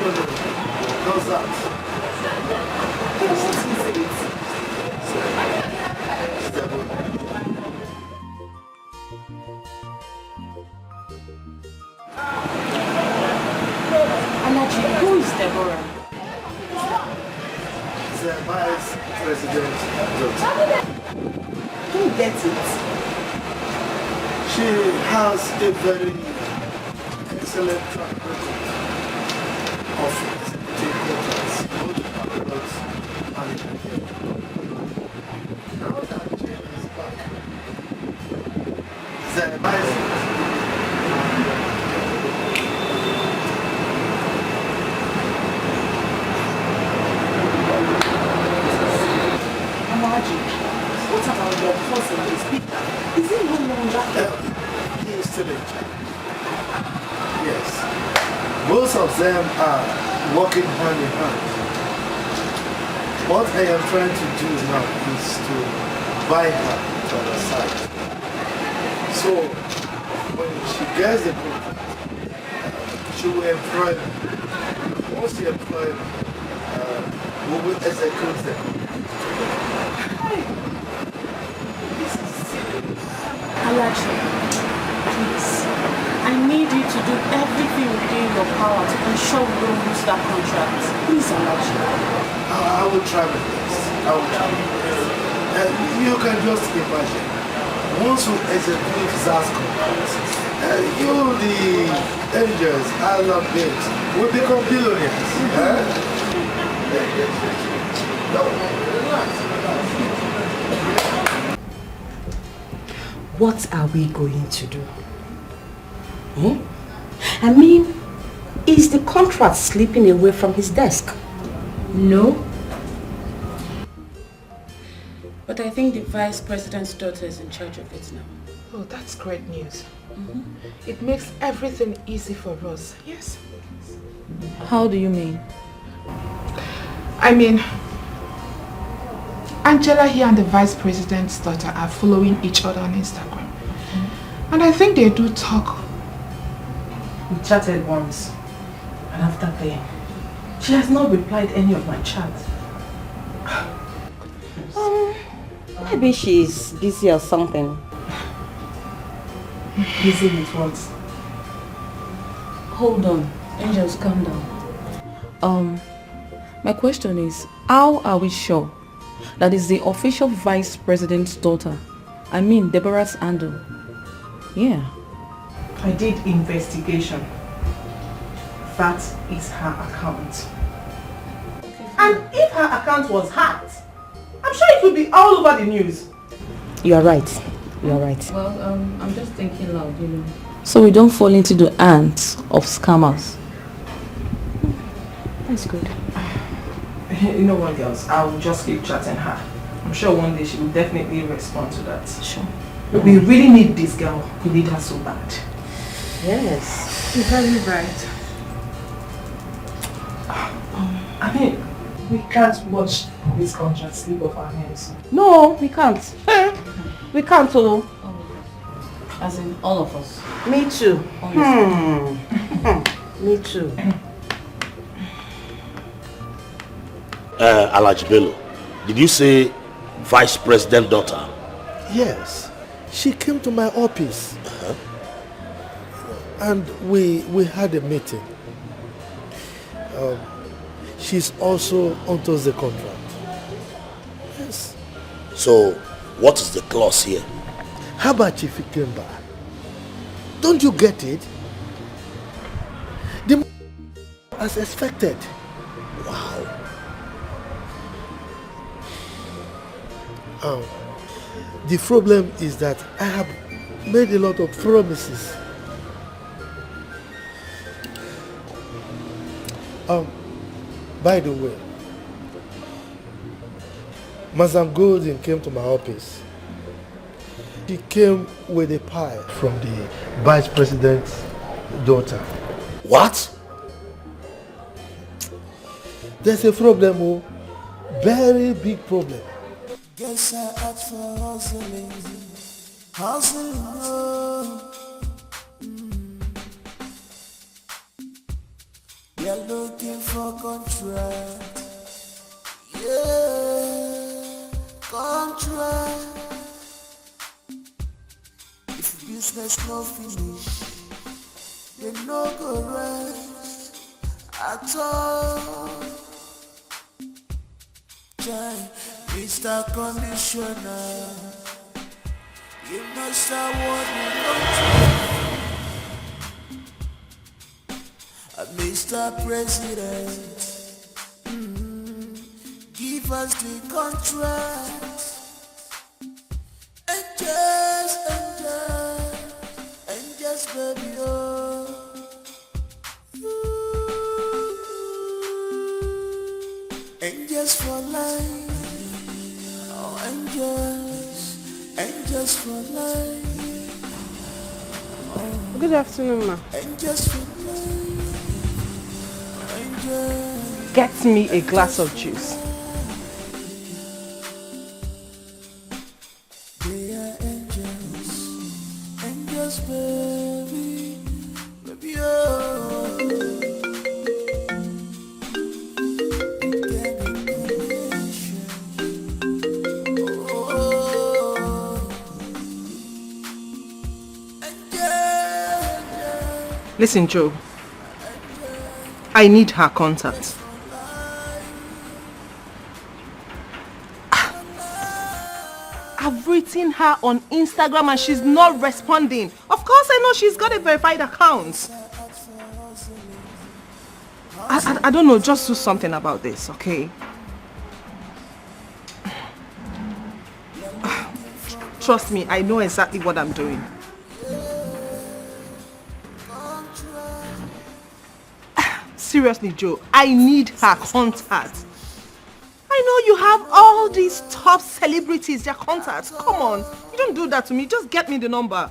Speaker 14: How's that?
Speaker 1: What is it?
Speaker 21: Alhaji, who is Deborah?
Speaker 14: The vice president's daughter.
Speaker 1: Don't get it.
Speaker 14: She has a very excellent track record of executive contracts, both abroad and in Nigeria. Now that Jane is back, the vice
Speaker 1: What about your cousin, the speaker? Is he no longer?
Speaker 14: He is still in charge. Yes. Both of them are working hand in hand. What I am trying to do now is to buy her to her side. So when she gets the contract, she will employ them. Once she employs them, we will execute them.
Speaker 21: Alhaji, please, I need you to do everything within your power to ensure we don't lose that contract. Please, Alhaji.
Speaker 14: I will try my best. I will try my best. You can just imagine. Once we execute that contract, you, the angels, I love it, will become billionaires.
Speaker 21: What are we going to do? I mean, is the contract slipping away from his desk? No. But I think the vice president's daughter is in charge of it now.
Speaker 8: Oh, that's great news. It makes everything easy for us. Yes.
Speaker 13: How do you mean?
Speaker 8: I mean, Angela here and the vice president's daughter are following each other on Instagram. And I think they do talk.
Speaker 1: We chatted once, and after playing, she has not replied any of my chats.
Speaker 6: Maybe she's busy or something.
Speaker 1: Busy with what?
Speaker 13: Hold on. Angels, calm down. My question is, how are we sure that is the official vice president's daughter? I mean, Deborah's handle. Yeah.
Speaker 1: I did investigation. That is her account. And if her account was hacked, I'm sure it would be all over the news.
Speaker 6: You are right. You are right.
Speaker 13: Well, I'm just thinking loud, you know. So we don't fall into the hands of scammers.
Speaker 6: That's good.
Speaker 1: You know what, girls? I'll just keep chatting her.
Speaker 19: I'm sure one day she will definitely respond to that.
Speaker 21: Sure.
Speaker 19: We really need this girl. We need her so bad.
Speaker 21: Yes.
Speaker 19: You're very right. I mean, we can't watch this contract slip off our hands.
Speaker 21: No, we can't. We can't, oh.
Speaker 13: As in all of us.
Speaker 21: Me too. Me too.
Speaker 15: Alhaji Bello, did you say Vice President daughter?
Speaker 17: Yes, she came to my office and we had a meeting. She's also onto the contract. Yes.
Speaker 15: So, what is the clause here?
Speaker 17: How about if he came back? Don't you get it? The as expected.
Speaker 15: Wow.
Speaker 17: The problem is that I have made a lot of promises. By the way, Mazam Golden came to my office. She came with a pie from the vice president's daughter.
Speaker 15: What?
Speaker 17: There's a problem, oh, very big problem.
Speaker 10: Guess I asked for hustling, oh. You're looking for contract, yeah, contract. If business no finish, they no go rest at all. Mr. Conditioner, you must have what you want. Mr. President, give us the contract. And just, baby, oh. And just for life. Angels for life.
Speaker 21: Good afternoon, ma.
Speaker 10: Angels for life. Angels.
Speaker 19: Get me a glass of juice.
Speaker 10: They are angels. Angels, baby. Baby, oh.
Speaker 19: Listen, Joe. I need her contact. I've written her on Instagram and she's not responding. Of course I know she's got a verified account. I don't know, just do something about this, okay? Trust me, I know exactly what I'm doing. Seriously, Joe, I need her contact. I know you have all these top celebrities, their contacts. Come on, you don't do that to me. Just get me the number.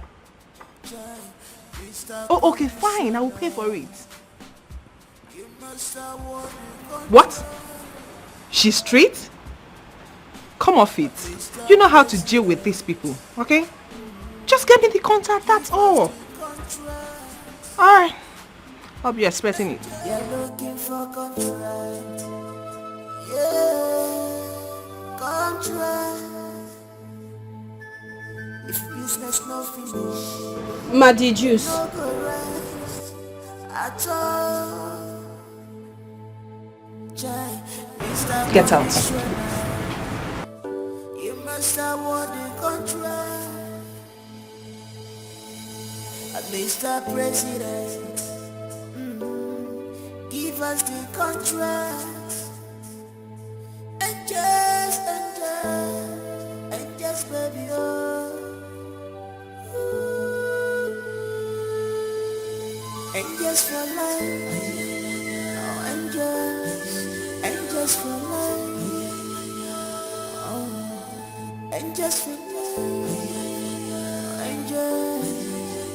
Speaker 19: Oh, okay, fine. I will pay for it. What? She's straight? Come off it. You know how to deal with these people, okay? Just get me the contact, that's all. Alright. I'll be expecting it.
Speaker 10: You're looking for contract. Yeah, contract. If business no finish,
Speaker 21: Muddy juice.
Speaker 10: no go rest at all.
Speaker 19: Get out.
Speaker 10: You must have won the contract. Mr. President, give us the contract. And just, baby, oh. And just for life, oh, and just for life, oh. Angels will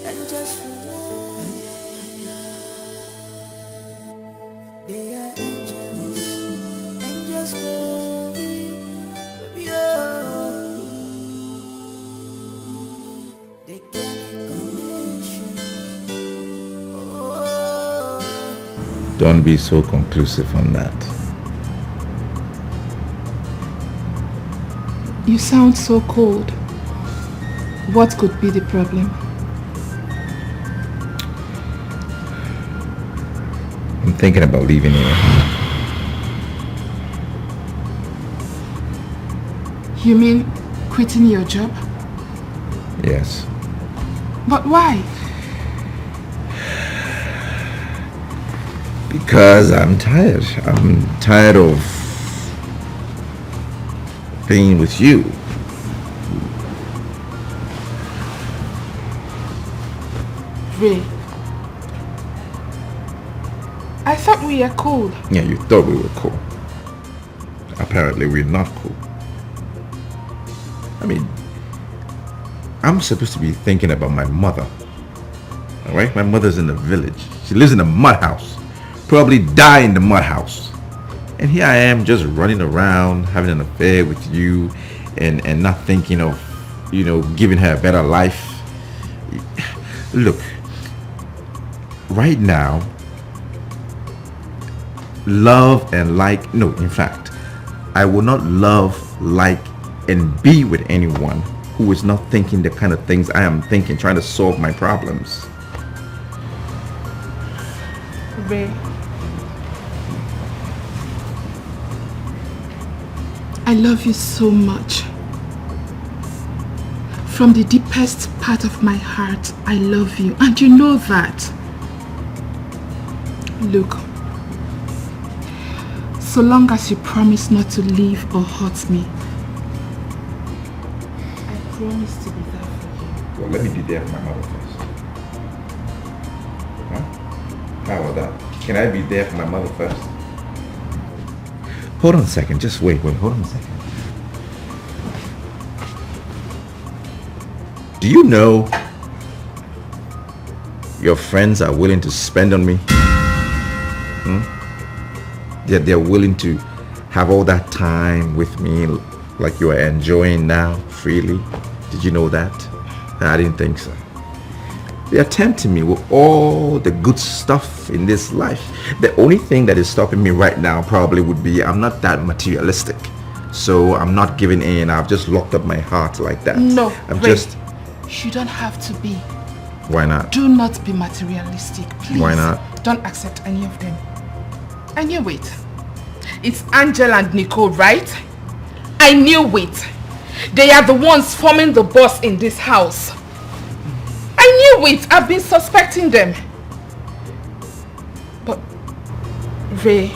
Speaker 10: angels will they are angels baby, oh. They can't condition. Oh.
Speaker 18: Don't be so conclusive on that.
Speaker 8: You sound so cold. What could be the problem?
Speaker 18: I'm thinking about leaving here.
Speaker 8: You mean quitting your job?
Speaker 18: Yes.
Speaker 8: But why?
Speaker 18: Because I'm tired. I'm tired of being with you.
Speaker 8: Ray, I thought we were cool.
Speaker 18: Yeah, you thought we were cool. Apparently we're not cool. I mean, I'm supposed to be thinking about my mother. Alright? My mother's in the village. She lives in a mud house. Probably die in the mud house. And here I am just running around, having an affair with you and not thinking of, you know, giving her a better life. Look, right now, love and like, no, in fact, I will not love, like, and be with anyone who is not thinking the kind of things I am thinking, trying to solve my problems.
Speaker 8: Ray, I love you so much. From the deepest part of my heart, I love you, and you know that. Look, so long as you promise not to leave or hurt me, I promise to be there for you.
Speaker 18: Well, let me be there for my mother first. Huh? How about that? Can I be there for my mother first? Hold on a second. Just wait. Hold on a second. Do you know your friends are willing to spend on me? They're willing to have all that time with me like you are enjoying now freely. Did you know that? I didn't think so. They are tempting me with all the good stuff in this life. The only thing that is stopping me right now probably would be I'm not that materialistic. So I'm not giving in. I've just locked up my heart like that.
Speaker 8: No,
Speaker 18: Ray,
Speaker 8: you don't have to be.
Speaker 18: Why not?
Speaker 8: Do not be materialistic, please.
Speaker 18: Why not?
Speaker 8: Don't accept any of them. I knew it. It's Angel and Nicole, right? I knew it. They are the ones forming the boss in this house. I knew it. I've been suspecting them. But, Ray,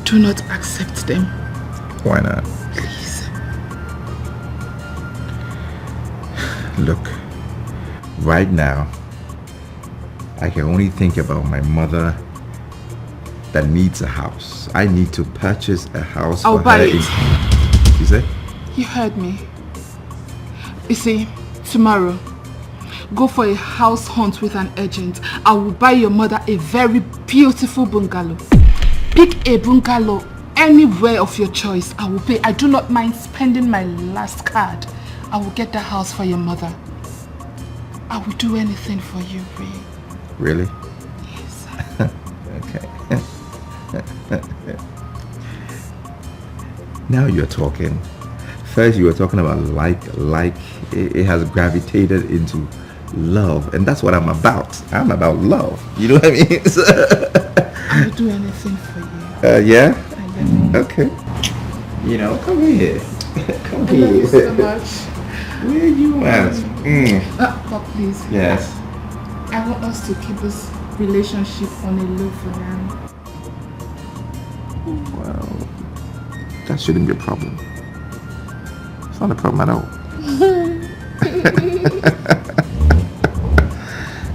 Speaker 8: do not accept them.
Speaker 18: Why not?
Speaker 8: Please.
Speaker 18: Look, right now, I can only think about my mother that needs a house. I need to purchase a house
Speaker 8: I'll
Speaker 18: for
Speaker 8: buy
Speaker 18: her.
Speaker 8: it.
Speaker 18: You say?
Speaker 8: You heard me. You see, tomorrow, go for a house hunt with an agent. I will buy your mother a very beautiful bungalow. Pick a bungalow anywhere of your choice. I will pay. I do not mind spending my last card. I will get the house for your mother. I will do anything for you, Ray.
Speaker 18: Really?
Speaker 8: Yes.
Speaker 18: Okay. Now you're talking. First you were talking about like it has gravitated into love, and that's what I'm about. I'm about love. You know what I mean?
Speaker 8: I will do anything for you.
Speaker 18: Yeah?
Speaker 8: I love you.
Speaker 18: Okay. You know, come here. Come
Speaker 8: I
Speaker 18: here.
Speaker 8: love you so much.
Speaker 18: Where you at?
Speaker 8: But please.
Speaker 18: Yes.
Speaker 8: I want us to keep this relationship on a low for now.
Speaker 18: Well, that shouldn't be a problem. It's not a problem at all.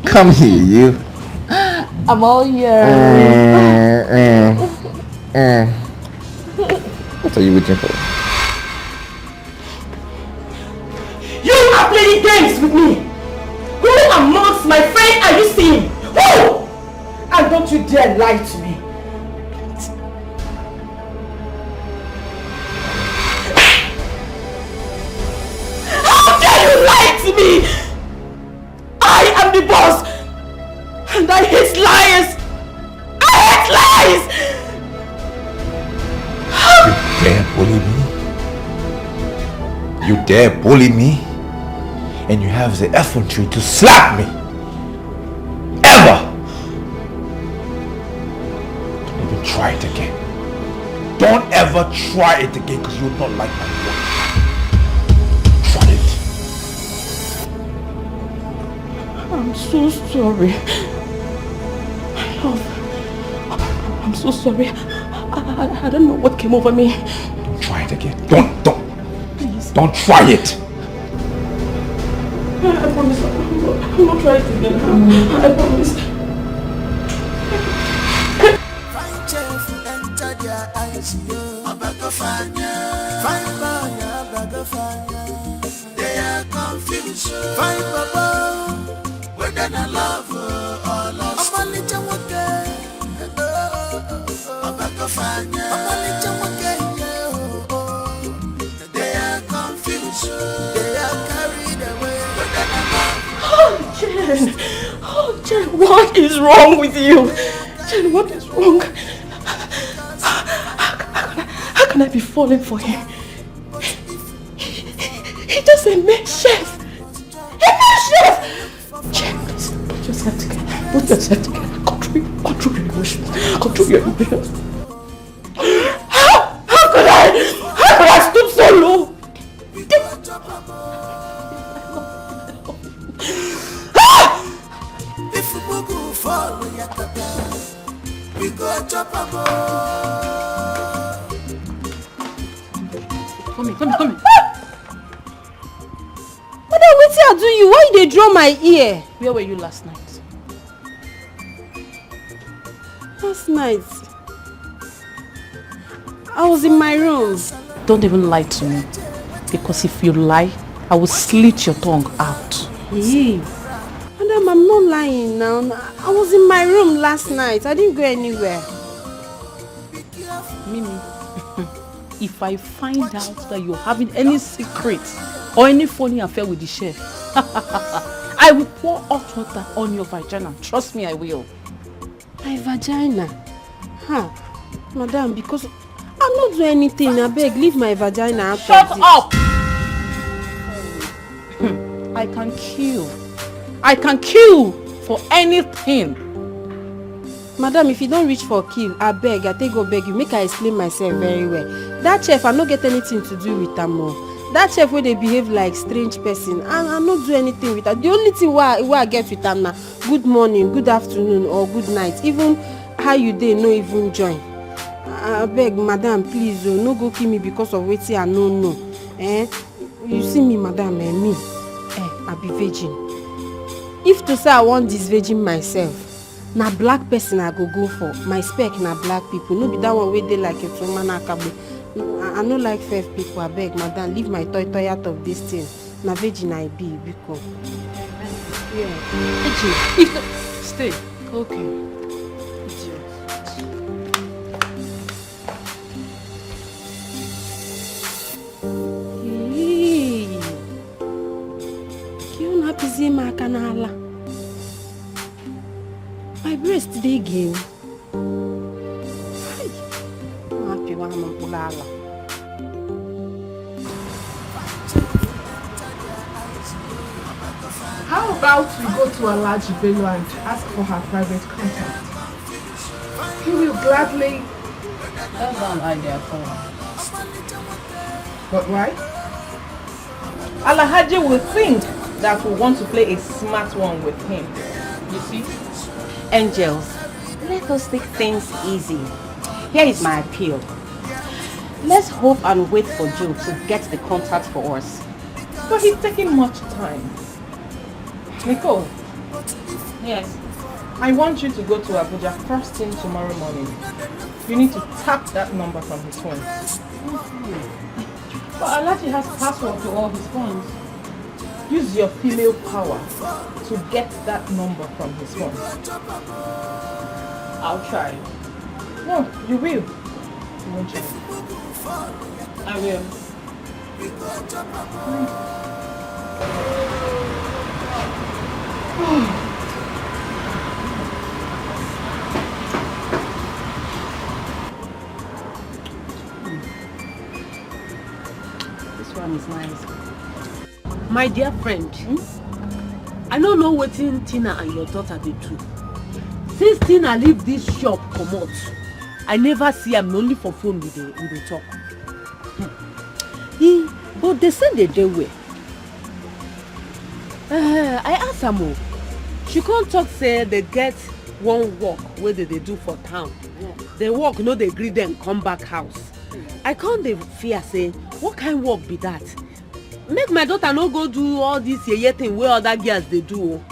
Speaker 18: Come here, you.
Speaker 8: I'm all yours.
Speaker 18: What are you waiting for?
Speaker 19: You are playing games with me! Who amongst my friends are you seeing? Who? And don't you dare lie to me! How dare you lie to me? I am the boss! And I hate liars! I hate lies!
Speaker 18: You dare bully me? You dare bully me? And you have the effrontery to slap me? Ever! Don't even try it again. Don't ever try it again because you will not like my voice. Try it.
Speaker 19: I'm so sorry. My love. I'm so sorry. I don't know what came over me.
Speaker 18: Don't try it again. Don't.
Speaker 19: Please.
Speaker 18: Don't try it.
Speaker 19: I promise I'm not trying it again. I promise.
Speaker 10: They are confused. Find Papa, whether I love or lost. I'm a little okay. They are confused. They are carried away.
Speaker 19: Oh, Jen. Oh, Jen, what is wrong with you? Jen, what is wrong? How can I be falling for him? He's just a male chef. A male chef! Jen, please, put yourself together. Put yourself together. Control your emotions. Control your emotions. How could I stoop so low?
Speaker 10: If you go fall, we go chop a
Speaker 13: Come here.
Speaker 21: Madam, wetin I do you? Why you dey draw my ear?
Speaker 13: Where were you last night?
Speaker 21: Last night, I was in my room.
Speaker 13: Don't even lie to me. Because if you lie, I will slit your tongue out.
Speaker 21: Hey, Madam, I'm not lying now. I was in my room last night. I didn't go anywhere.
Speaker 13: Mimi, if I find out that you're having any secret or any funny affair with the chef, I will pour hot water on your vagina. Trust me, I will.
Speaker 21: My vagina? Huh? Madam, because I'm not doing anything. I beg, leave my vagina out.
Speaker 13: Shut up! I can kill. I can kill for anything.
Speaker 21: Madam, if you don't reach for kill, I beg, I take go beg you. Make I explain myself very well. That chef, I don't get anything to do with them more. That chef where they behave like strange person, I not do anything with her. The only thing where I get with them now, good morning, good afternoon, or good night. Even how you dey no even join. I beg, madam, please, no go kill me because of wetin I no know. You see me, madam, me, I be virgin. If to say I want this virgin myself, na black person I go for. My spec na black people. No be that one where they like it from Manakabe. I no like fair people. I beg, madam, leave my toy out of this thing. Na virgin I be, because. Yeah.
Speaker 13: Stay. Okay.
Speaker 21: My breast dey again. I'm happy when I'm pulala.
Speaker 8: How about we go to Alaji Bello and ask for her private contact? He will gladly.
Speaker 13: That's an idea for her.
Speaker 8: But why?
Speaker 19: Alhaji will think that we want to play a smart one with him. You see?
Speaker 6: Angels, let us take things easy. Here is my appeal. Let's hope and wait for Joe to get the contact for us.
Speaker 19: But he's taking much time. Nicole.
Speaker 13: Yes.
Speaker 19: I want you to go to Abuja first thing tomorrow morning. You need to tap that number from his phone.
Speaker 20: But Alaji has password to all his phones.
Speaker 19: Use your female power to get that number from his phone.
Speaker 20: I'll try.
Speaker 19: No, you will. You won't try.
Speaker 20: I will.
Speaker 19: This one is nice.
Speaker 20: My dear friend, I don't know what Tina and your daughter they do. Since Tina leave this shop comot, I never see am only for phone with the talk. But they say they do well. I asked am, she can't talk say they get one work where they do for town. They work, no they agree them come back house. I can't dey fear say, what kind of work be that? Make my daughter no go do all this yeye thing where other girls they do.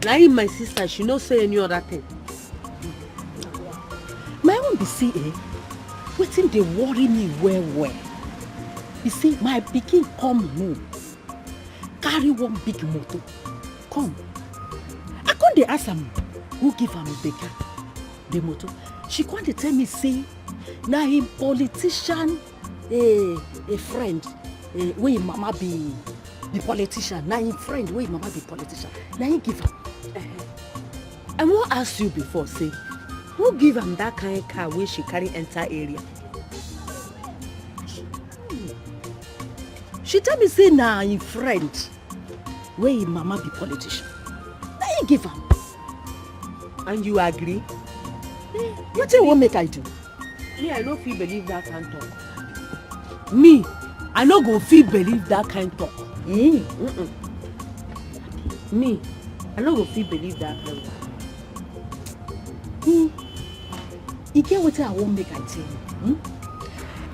Speaker 20: Now my sister, she no say any other thing. My own be see, wetin dey worry me well. You see, my pikin come home, carry one big motor, come. I come dey ask am who give am the motor. She come dey tell me say, na him politician, a friend. Wey mama be the politician, na him friend wey mama be politician, na him give am. I wan ask you before, say, who give am that kind of car wey she carry enter area? She tell me say na him friend wey him mama be politician, na him give am. And you agree? Wetin you wan make I do? Me, I no fit believe that kind talk. Me, I no go fit believe that kind talk. Me, I no go fit believe that kind talk. E get wetin I wan make I tell you.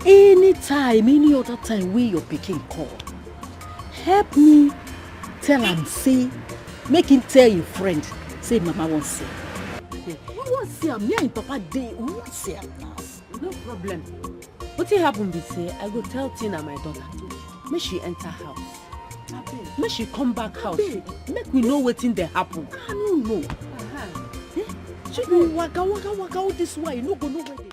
Speaker 20: Anytime, any other time wey your pikin call, help me tell am say, make him tell him friend, say mama wan see. We wan see am, me and him papa dey, we wan see am now. No problem. Wetin happen be say, I go tell Tina, my daughter, make she enter house. Make she come back house. Make we know wetin dey happen. I no know. She go waka all this way, you no go know where dey.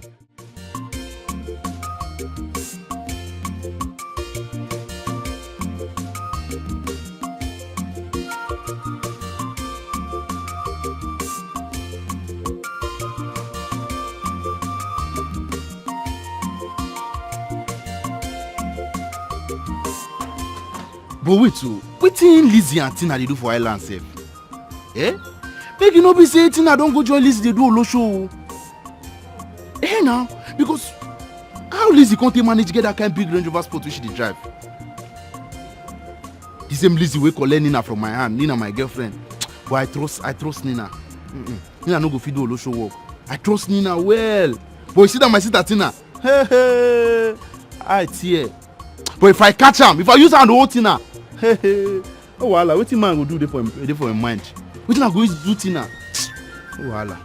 Speaker 9: But wait, so wetin Lizzie and Tina dey do for island sef? Make you no be say Tina don go join Lizzie dey do olosho. Now, because how Lizzie can't manage get that kind big Range Rover Sport wey she dey drive? The same Lizzie wey collect Nina from my hand, Nina my girlfriend. But I trust Nina. Nina no go fit do olosho work. I trust Nina well. But you see that my sister Tina, I tear. But if I catch am, if I use hand to hold Tina, oh wahala, wetin man go do dey for him mind? Wetin I go use do Tina? Oh wahala.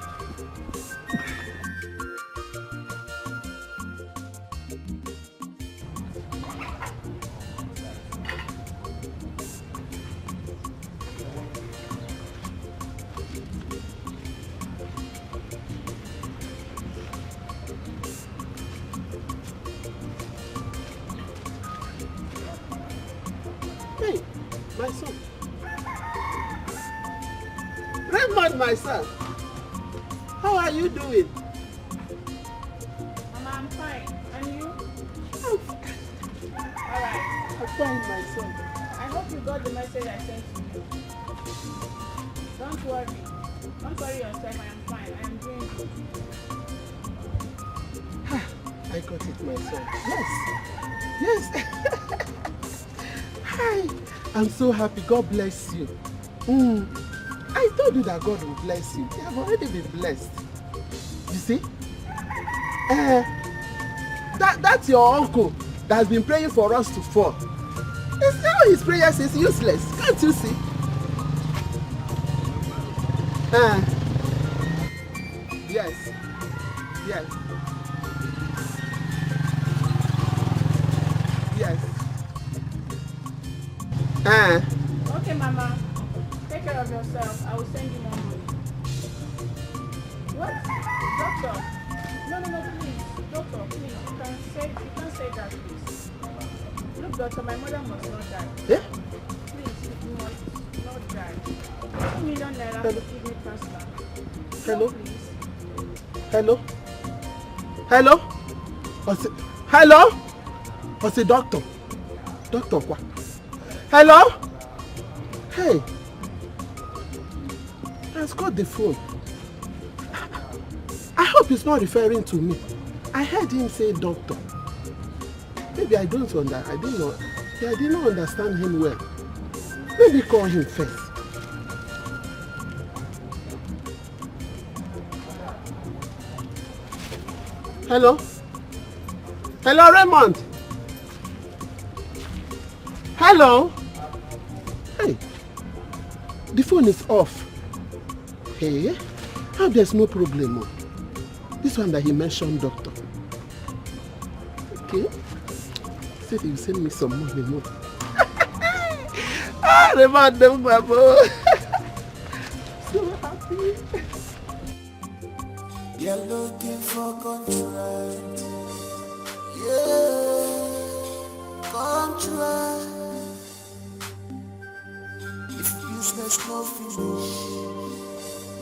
Speaker 17: Hey, my son. Raymond, my son. How are you doing?
Speaker 20: Mama, I'm fine. And you?
Speaker 17: Alright. I'm fine, my son.
Speaker 20: I hope you got the message I sent to you. Don't worry. Don't worry yourself. I am fine. I am doing good.
Speaker 17: I got it, my son. Yes. Hi. I'm so happy. God bless you. I told you that God will bless you. You have already been blessed. You see? That's your uncle that has been praying for us to fall. All his prayers is useless. Can't you see? Yes.
Speaker 20: Okay, Mama. Take care of yourself. I will send you more money. What? Doctor? No, please. Doctor, please. You can't say that, please. Look, doctor, my mother must not die.
Speaker 17: Yeah?
Speaker 20: Please, you must not die. 2 million naira to kidney transplant.
Speaker 17: Hello?
Speaker 20: Please.
Speaker 17: Hello? Hello? Hello? What's the doctor? Doctor what? Hello? Hey. Let's got the phone. I hope he's not referring to me. I heard him say doctor. Maybe I didn't understand him well. Maybe call him first. Hello? Hello, Raymond? Hello? Hey, the phone is off. Hey, how there's no problem? This one that he mentioned, doctor. Okay. Said he will send me some money more. Raymond, them babo. So happy.
Speaker 10: You're looking for contract. Yeah, contract. If business no finish,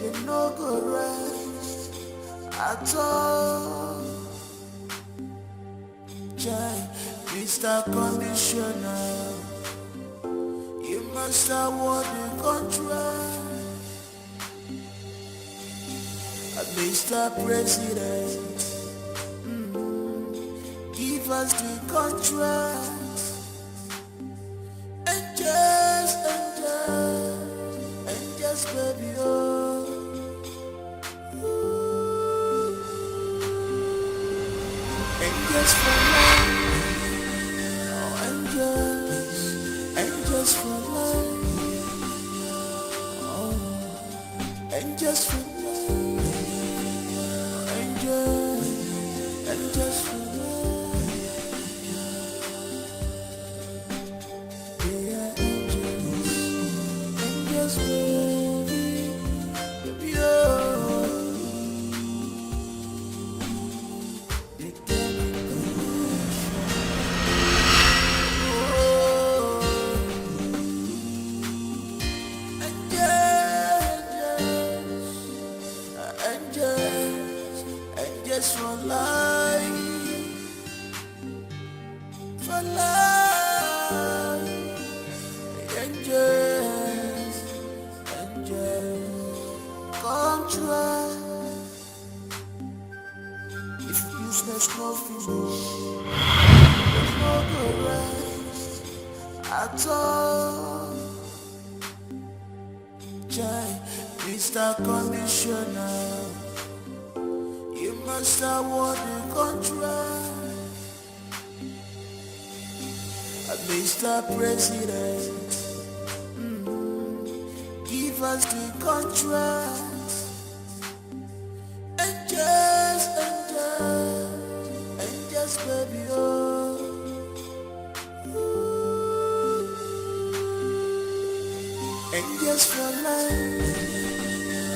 Speaker 10: you no go rest at all. Jai, Mr. Commissioner, you must award the contract. Mr. President, give us the contract. And just baby, oh. And just for life, oh, and just for life, oh, and just for life. And just for love, yeah, and just baby, just for life, and just contract. If business no finish, there's no go rest at all. Jai, Mr. Commissioner, you must award the contract. Mr. President, give us the contract. And just baby, oh. And just for life,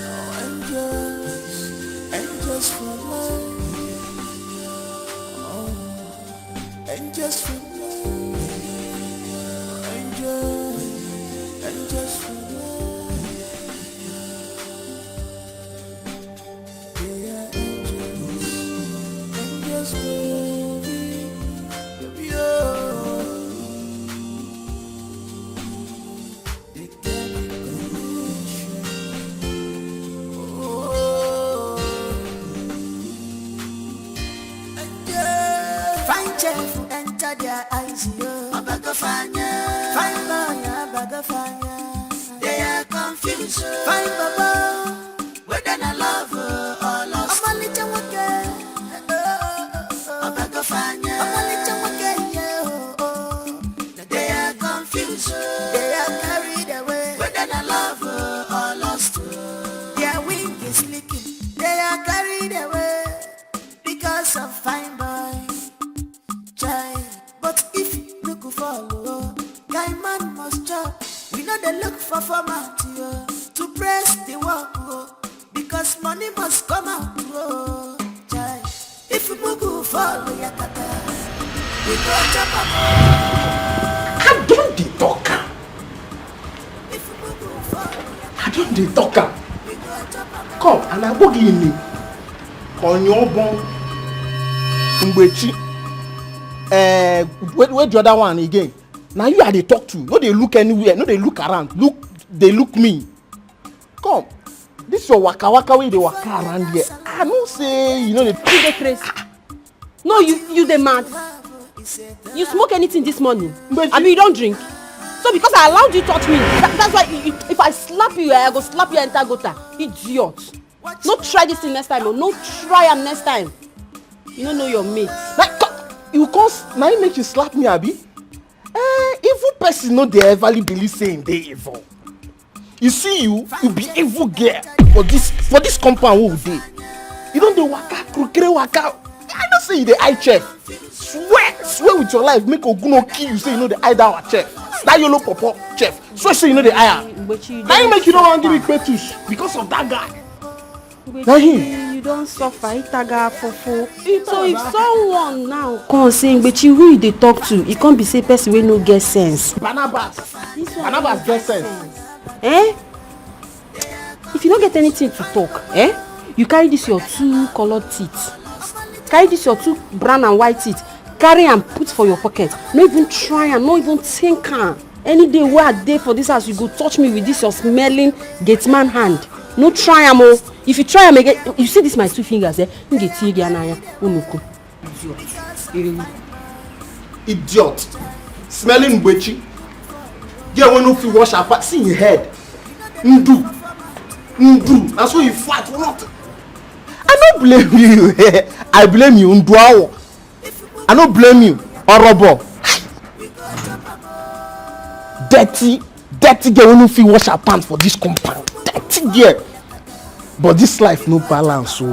Speaker 10: oh, and just for life, oh, and just for life, and just for life, yeah, and just baby, Cheerful enter their eyes, yo. Abagafanya. Fine boy, Abagafanya. They are confused. Fine baba. Whether I love her or lost. I'm only Jamaica. Abagafanya. I'm only Jamaica, yeah. They are confused. They are carried away. Whether I love her or lost. Their wing is leaking. They are carried away because of fine boy. But if you look follow, guy man must try. know they look for format to press the work because money must come out. If you go follow your kata, we go chop up.
Speaker 14: I don't dey talk am. I don't dey talk am. Come and I go give me on your bone. Mbechi. Where the other one again? Now you are they talk to. No, they look anywhere. No, they look around. They look me. Come. This your waka waka way they waka around here. I don't say you know the
Speaker 21: crazy. No, you the mad. You smoke anything this morning? I mean you don't drink. So because I allowed you to touch me, that's why if I slap you, I go slap you enter gutter. Idiot. No try this thing next time. No try am next time. You don't know your mate.
Speaker 14: You can't now make you slap me, Abi. Evil person no dey everly believe saying they evil. You see you be evil girl for this compound who dey. You don't dey waka, krokere waka. I don't say you the eye chef. Swear with your life, make Oguno kill you. Say you know the eye that chef. That yellow purple chef. Swear you know the eye. Now you make you don't want to give me petush because of that guy. Now
Speaker 21: you don't suffer. Itaga fofo. So if someone now come saying, but you who they talk to, it can't be say person wey no get sense.
Speaker 14: Barnabas get sense.
Speaker 21: If you don't get anything to talk, you carry this your two colored teeth. Carry this your two brown and white teeth. Carry and put for your pocket. No even try and no even think am. Any day where I dey for this house, you go touch me with this your smelling gate man hand. No try am oh. If you try am again, you see this my two fingers you get tea again.
Speaker 14: Idiot. Smelling Mbechi. Yeah, when you wash her part, see your head. Ndu. That's why you fight for nothing. I don't blame you. I blame you. Nduawo. I don't blame you. Orobo. Dirty girl when you feel wash her pants for this compound. Dirty girl. But this life no balance so.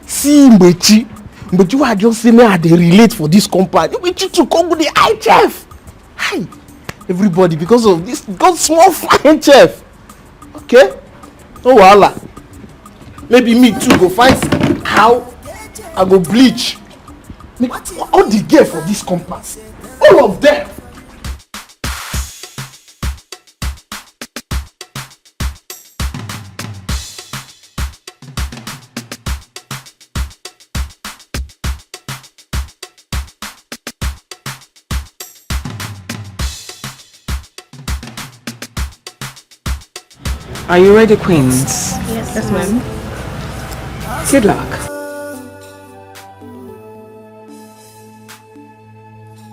Speaker 14: See Mbechi. Mbechi why just say me I dey relate for this compound. Mbechi to come with the eye chef. Hi. Everybody because of this got small flying chef. Okay? No wahala. Maybe me too go find how I go bleach. All the girl for this compound. All of them.
Speaker 3: Are you ready, queens?
Speaker 5: Yes, ma'am.
Speaker 3: Good luck.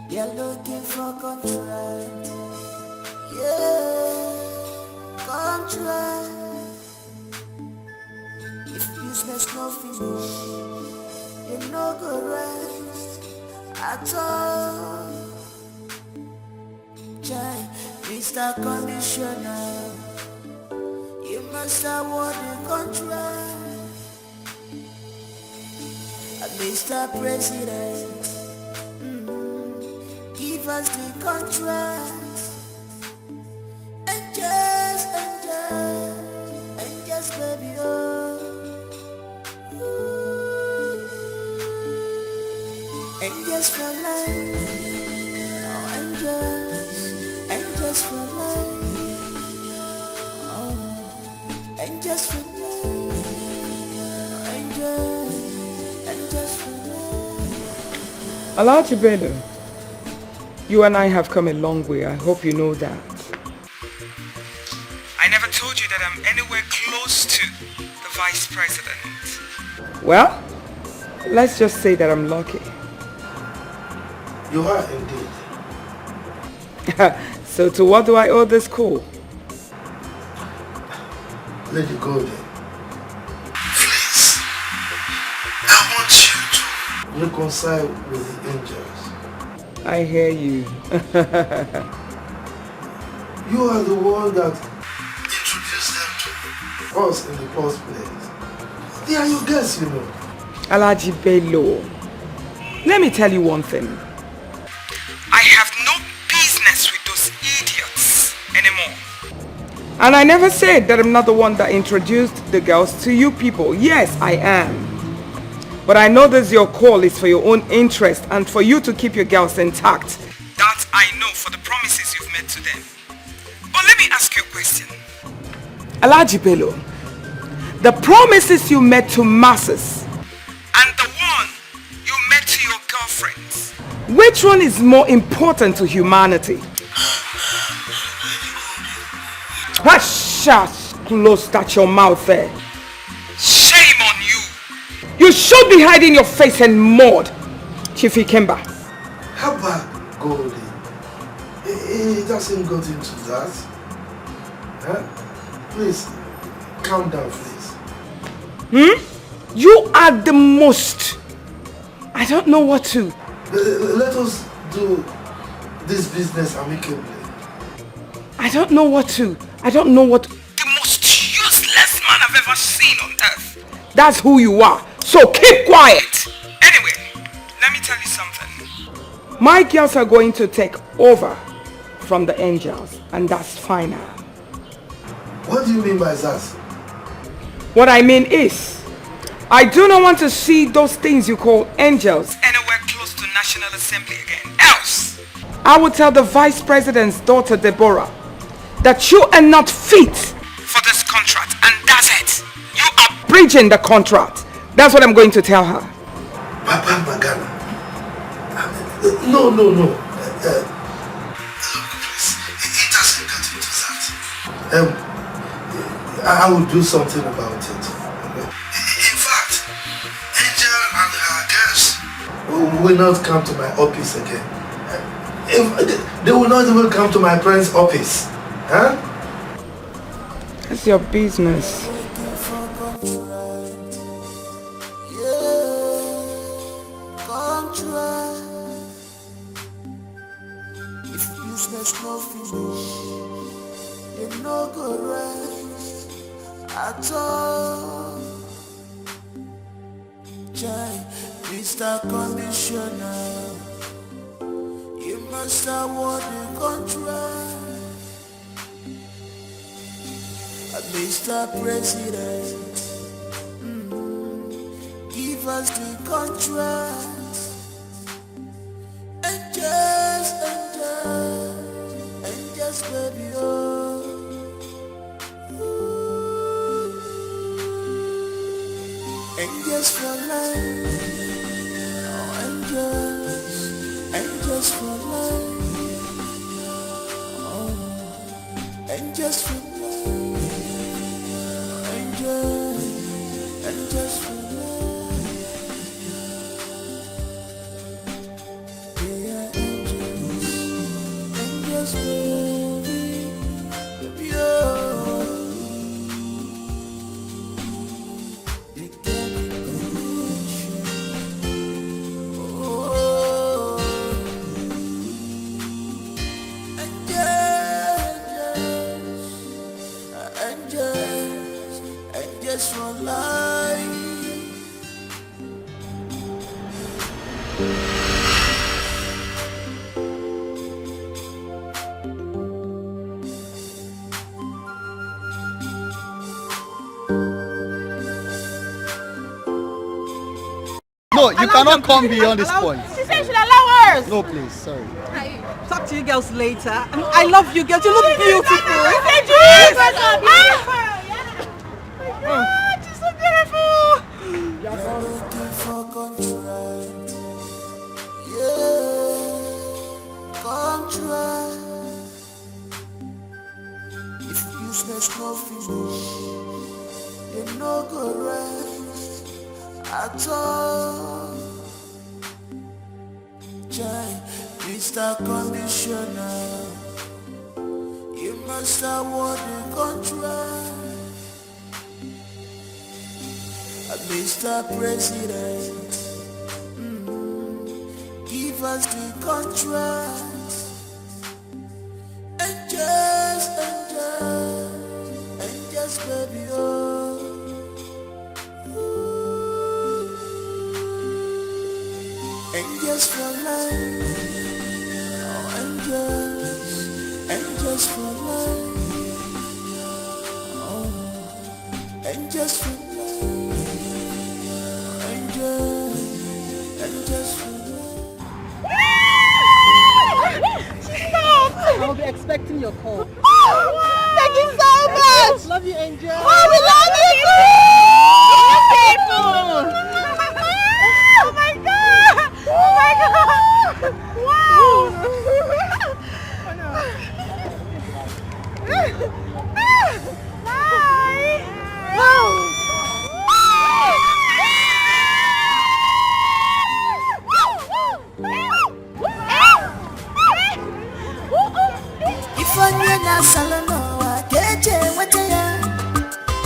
Speaker 10: You're looking for contract. Yeah, contract. If business no finish, you no go rest at all. Try, Mr. Conditioner. You must award the contract. Mr. President, give us the contract. And just, baby, oh. And just for life. Oh, and just for life. And just for me, and just for me.
Speaker 3: Alhaji Bello, you and I have come a long way. I hope you know that. I never told you that I'm anywhere close to the vice president. Well, let's just say that I'm lucky.
Speaker 14: You are indeed.
Speaker 3: So to what do I owe this call?
Speaker 14: Let it go then. Please, I want you to reconcile with the angels.
Speaker 3: I hear you.
Speaker 14: You are the one that introduced them to us in the first place. They are your guests, you know.
Speaker 3: Alhaji Bello, let me tell you one thing. I have no business with those idiots. And I never said that I'm not the one that introduced the girls to you people. Yes, I am. But I know this your call is for your own interest and for you to keep your girls intact. That I know for the promises you've made to them. But let me ask you a question. Alhaji Bello, the promises you made to masses and the one you made to your girlfriends, which one is more important to humanity? Hush, close that your mouth there. Shame on you. You should be hiding your face in mud, Chief Ikemba.
Speaker 14: How about Goldie? He doesn't go into that. Huh? Please, calm down, please.
Speaker 3: You are the most. I don't know what to.
Speaker 14: Let us do this business amicably.
Speaker 3: I don't know what to. I don't know what. The most useless man I've ever seen on earth. That's who you are. So keep quiet. Anyway, let me tell you something. My girls are going to take over from the angels, and that's final.
Speaker 14: What do you mean by that?
Speaker 3: What I mean is, I do not want to see those things you call angels anywhere close to National Assembly again. Else, I will tell the Vice President's daughter, Deborah, that you are not fit for this contract, and that's it. You are breaching the contract. That's what I'm going to tell her.
Speaker 14: Papa Magana. No. Please, it doesn't get into that. I will do something about it. In fact, Angel and her girls will not come to my office again. They will not even come to my parents' office. Huh?
Speaker 3: That's your business.
Speaker 10: No finish, they no go rest at all. Jai, Mr. Commissioner, you must award the contract. Mr. President, give us the contract. And just baby, oh. Angels for life, oh, angels for life, oh, angels for life, angels for life. They are angels for life.
Speaker 11: No, you cannot come beyond this point.
Speaker 1: She said you should allow us.
Speaker 11: No, please, sorry.
Speaker 1: Talk to you girls later. I love you girls. You look beautiful.
Speaker 10: You
Speaker 1: are so beautiful.
Speaker 10: You're looking for contract. Yeah, contract. If useless no finish, they no go rest at all. Jai, Mr. Commissioner, you must award the contract. Mr. President, give us the contract. And just baby, oh. Angels for life, oh, angels for life,
Speaker 20: your call.
Speaker 19: Thank you so much.
Speaker 20: Love you, Angel.
Speaker 19: Oh, we love you too. People. Oh my God. Oh my God. Wow. Bye. Wow.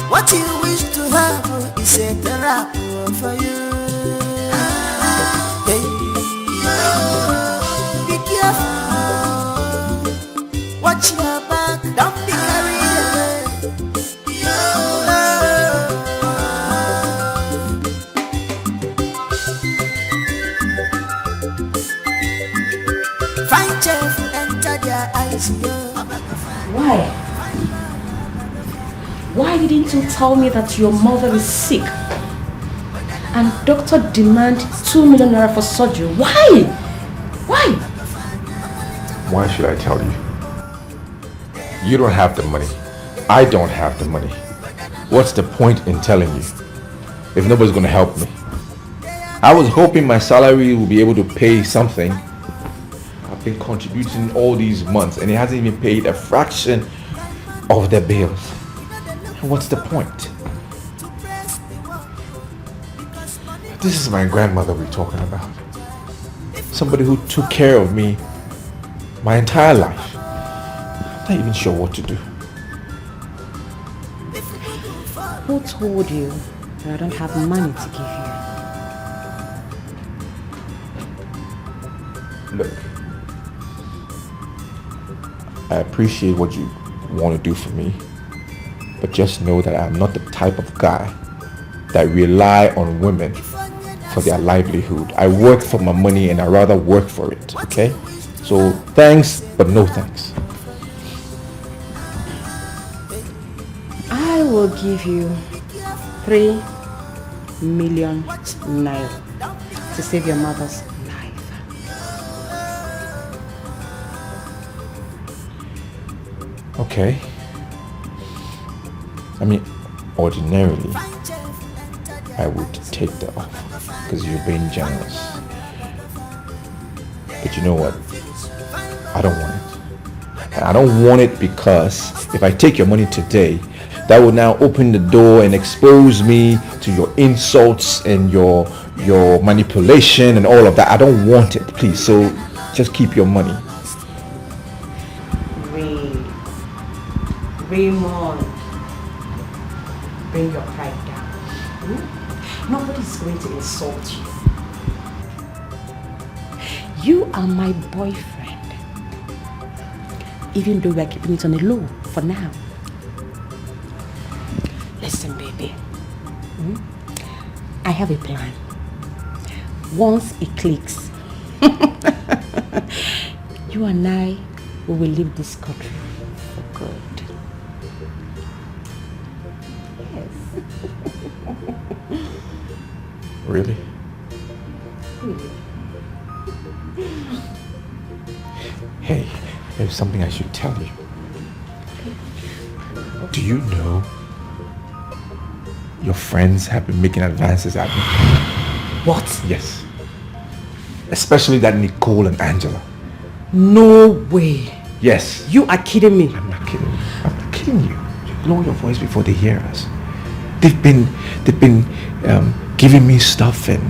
Speaker 10: What you wish to have is a trap for you. Hey. Be careful. Watch your back. Don't be carried away. Find chef and enter their eyes.
Speaker 6: Why? Why didn't you tell me that your mother is sick? And doctor demand 2 million naira for surgery. Why? Why?
Speaker 18: Why should I tell you? You don't have the money. I don't have the money. What's the point in telling you if nobody's going to help me? I was hoping my salary will be able to pay something. I've been contributing all these months and it hasn't even paid a fraction of the bills. What's the point? This is my grandmother we're talking about. Somebody who took care of me my entire life. I'm not even sure what to do.
Speaker 6: Who told you that I don't have money to give you?
Speaker 18: Look, I appreciate what you want to do for me. But just know that I'm not the type of guy that rely on women for their livelihood. I work for my money and I rather work for it, okay? So thanks, but no thanks.
Speaker 6: I will give you 3 million naira to save your mother's life.
Speaker 18: Okay. I mean, ordinarily, I would take the offer because you're being generous. But you know what? I don't want it. And I don't want it because if I take your money today, that will now open the door and expose me to your insults and your manipulation and all of that. I don't want it, please. So just keep your money.
Speaker 6: Raymond. Bring your pride down. Nobody's going to insult you. You are my boyfriend. Even though we are keeping it on the low for now. Listen, baby. I have a plan. Once it clicks, you and I will leave this country for good.
Speaker 18: Really? Hey, there's something I should tell you. Do you know your friends have been making advances at me?
Speaker 6: What?
Speaker 18: Yes. Especially that Nicole and Angela.
Speaker 6: No way.
Speaker 18: Yes.
Speaker 6: You are kidding me.
Speaker 18: I'm not kidding. I'm not kidding you. Lower your voice before they hear us. They've been giving me stuff and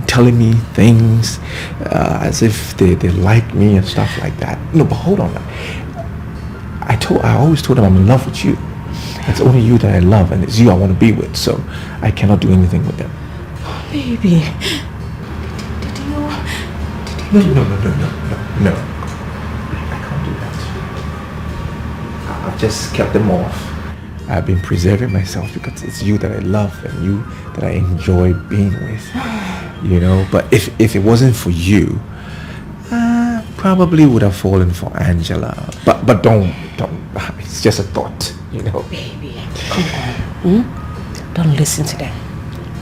Speaker 18: telling me things as if they like me and stuff like that. No, but hold on. I always told them I'm in love with you. It's only you that I love and it's you I want to be with, so I cannot do anything with them.
Speaker 6: Baby, did you?
Speaker 18: No. I can't do that. I've just kept them off. I've been preserving myself because it's you that I love and you that I enjoy being with. You know, but if it wasn't for you, I probably would have fallen for Angela. But don't. It's just a thought, you know.
Speaker 6: Baby, come on. Don't listen to them.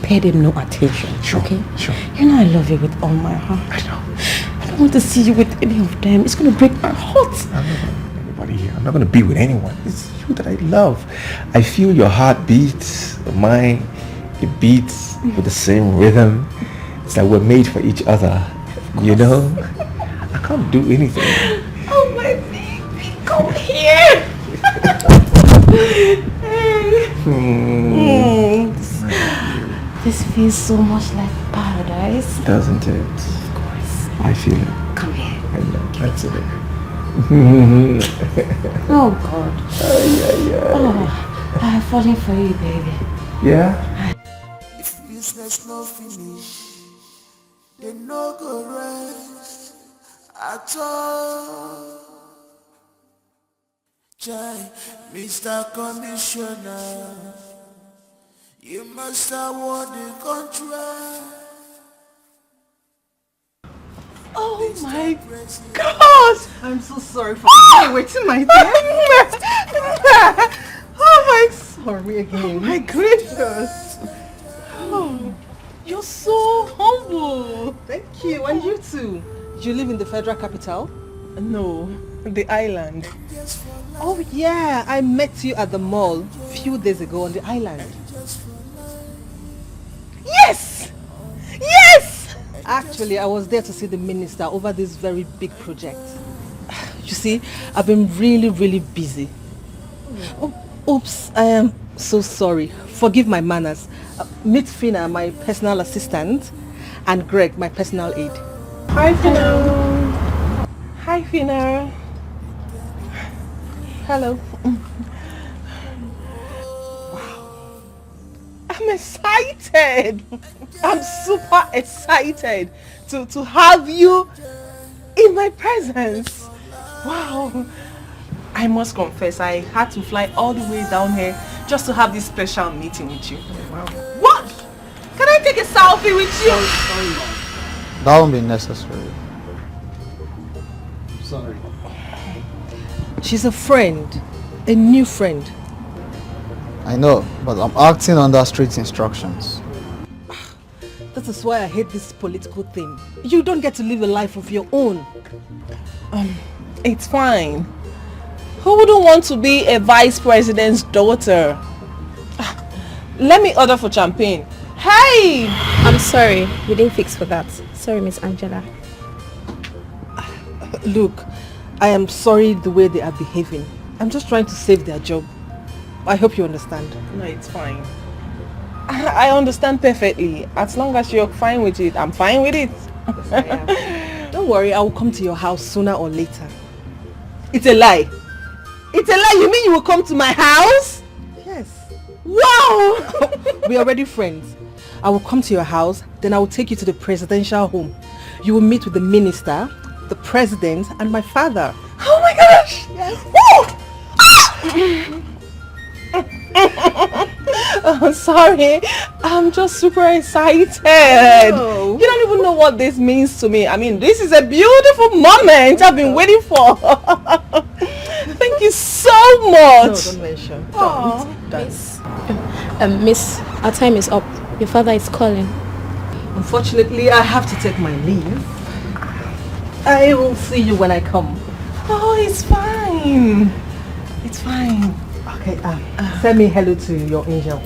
Speaker 6: Pay them no attention.
Speaker 18: Sure,
Speaker 6: okay?
Speaker 18: Sure.
Speaker 6: You know I love you with all my heart.
Speaker 18: I know.
Speaker 6: I don't want to see you with any of them. It's going to break my heart.
Speaker 18: I know. Everybody here not going to be with anyone. It's you that I love. I feel your heart beats, mine, it beats with the same rhythm. It's like we're made for each other, you know? I can't do anything.
Speaker 21: Oh my baby, come here. This feels so much like paradise.
Speaker 18: Doesn't it? Of
Speaker 21: course.
Speaker 18: I feel it.
Speaker 21: Come here.
Speaker 18: I know. That's it.
Speaker 21: Oh God. Oh, I'm falling for you, baby.
Speaker 18: Yeah?
Speaker 10: If business no finish, they no go rest at all. Jai, Mr. Commissioner, you must award the contract.
Speaker 19: Oh my God! I'm so sorry for waiting my time. Oh my, sorry again. Oh my gracious. Oh, you're so humble. Thank you, and you too. You live in the federal capital? No, the island. Oh yeah, I met you at the mall a few days ago on the island. Yes! Yes! Actually, I was there to see the minister over this very big project. You see, I've been really busy. Oh, oops, I am so sorry. Forgive my manners. Meet Fina, my personal assistant, and Greg, my personal aide. Hi, Fina. Hi, Fina. Hello. Wow. I'm excited. I'm super excited to have you in my presence. Wow. I must confess, I had to fly all the way down here just to have this special meeting with you. Wow. What? Can I take a selfie with you?
Speaker 11: Sorry, Mom. That won't be necessary. Sorry.
Speaker 19: She's a friend, a new friend.
Speaker 11: I know, but I'm acting under strict instructions.
Speaker 19: That is why I hate this political thing. You don't get to live a life of your own. It's fine. Who wouldn't want to be a vice president's daughter? Let me order for champagne. Hey!
Speaker 5: I'm sorry, we didn't fix for that. Sorry, Miss Angela.
Speaker 19: Look, I am sorry the way they are behaving. I'm just trying to save their job. I hope you understand. No, it's fine. I understand perfectly. As long as you're fine with it, I'm fine with it. Yes, I am. Don't worry, I will come to your house sooner or later. It's a lie. It's a lie. You mean you will come to my house? Yes. Wow! We're already friends. I will come to your house, then I will take you to the presidential home. You will meet with the minister, the president, and my father. Oh my gosh! Yes. Oh, sorry, I'm just super excited. Oh. You don't even know what this means to me. I mean, this is a beautiful moment I've been waiting for. Thank you so much. No, don't mention.
Speaker 5: Miss, our time is up. Your father is calling.
Speaker 19: Unfortunately, I have to take my leave. I will see you when I come. Oh, it's fine. It's fine. Okay, send me hello to your angels.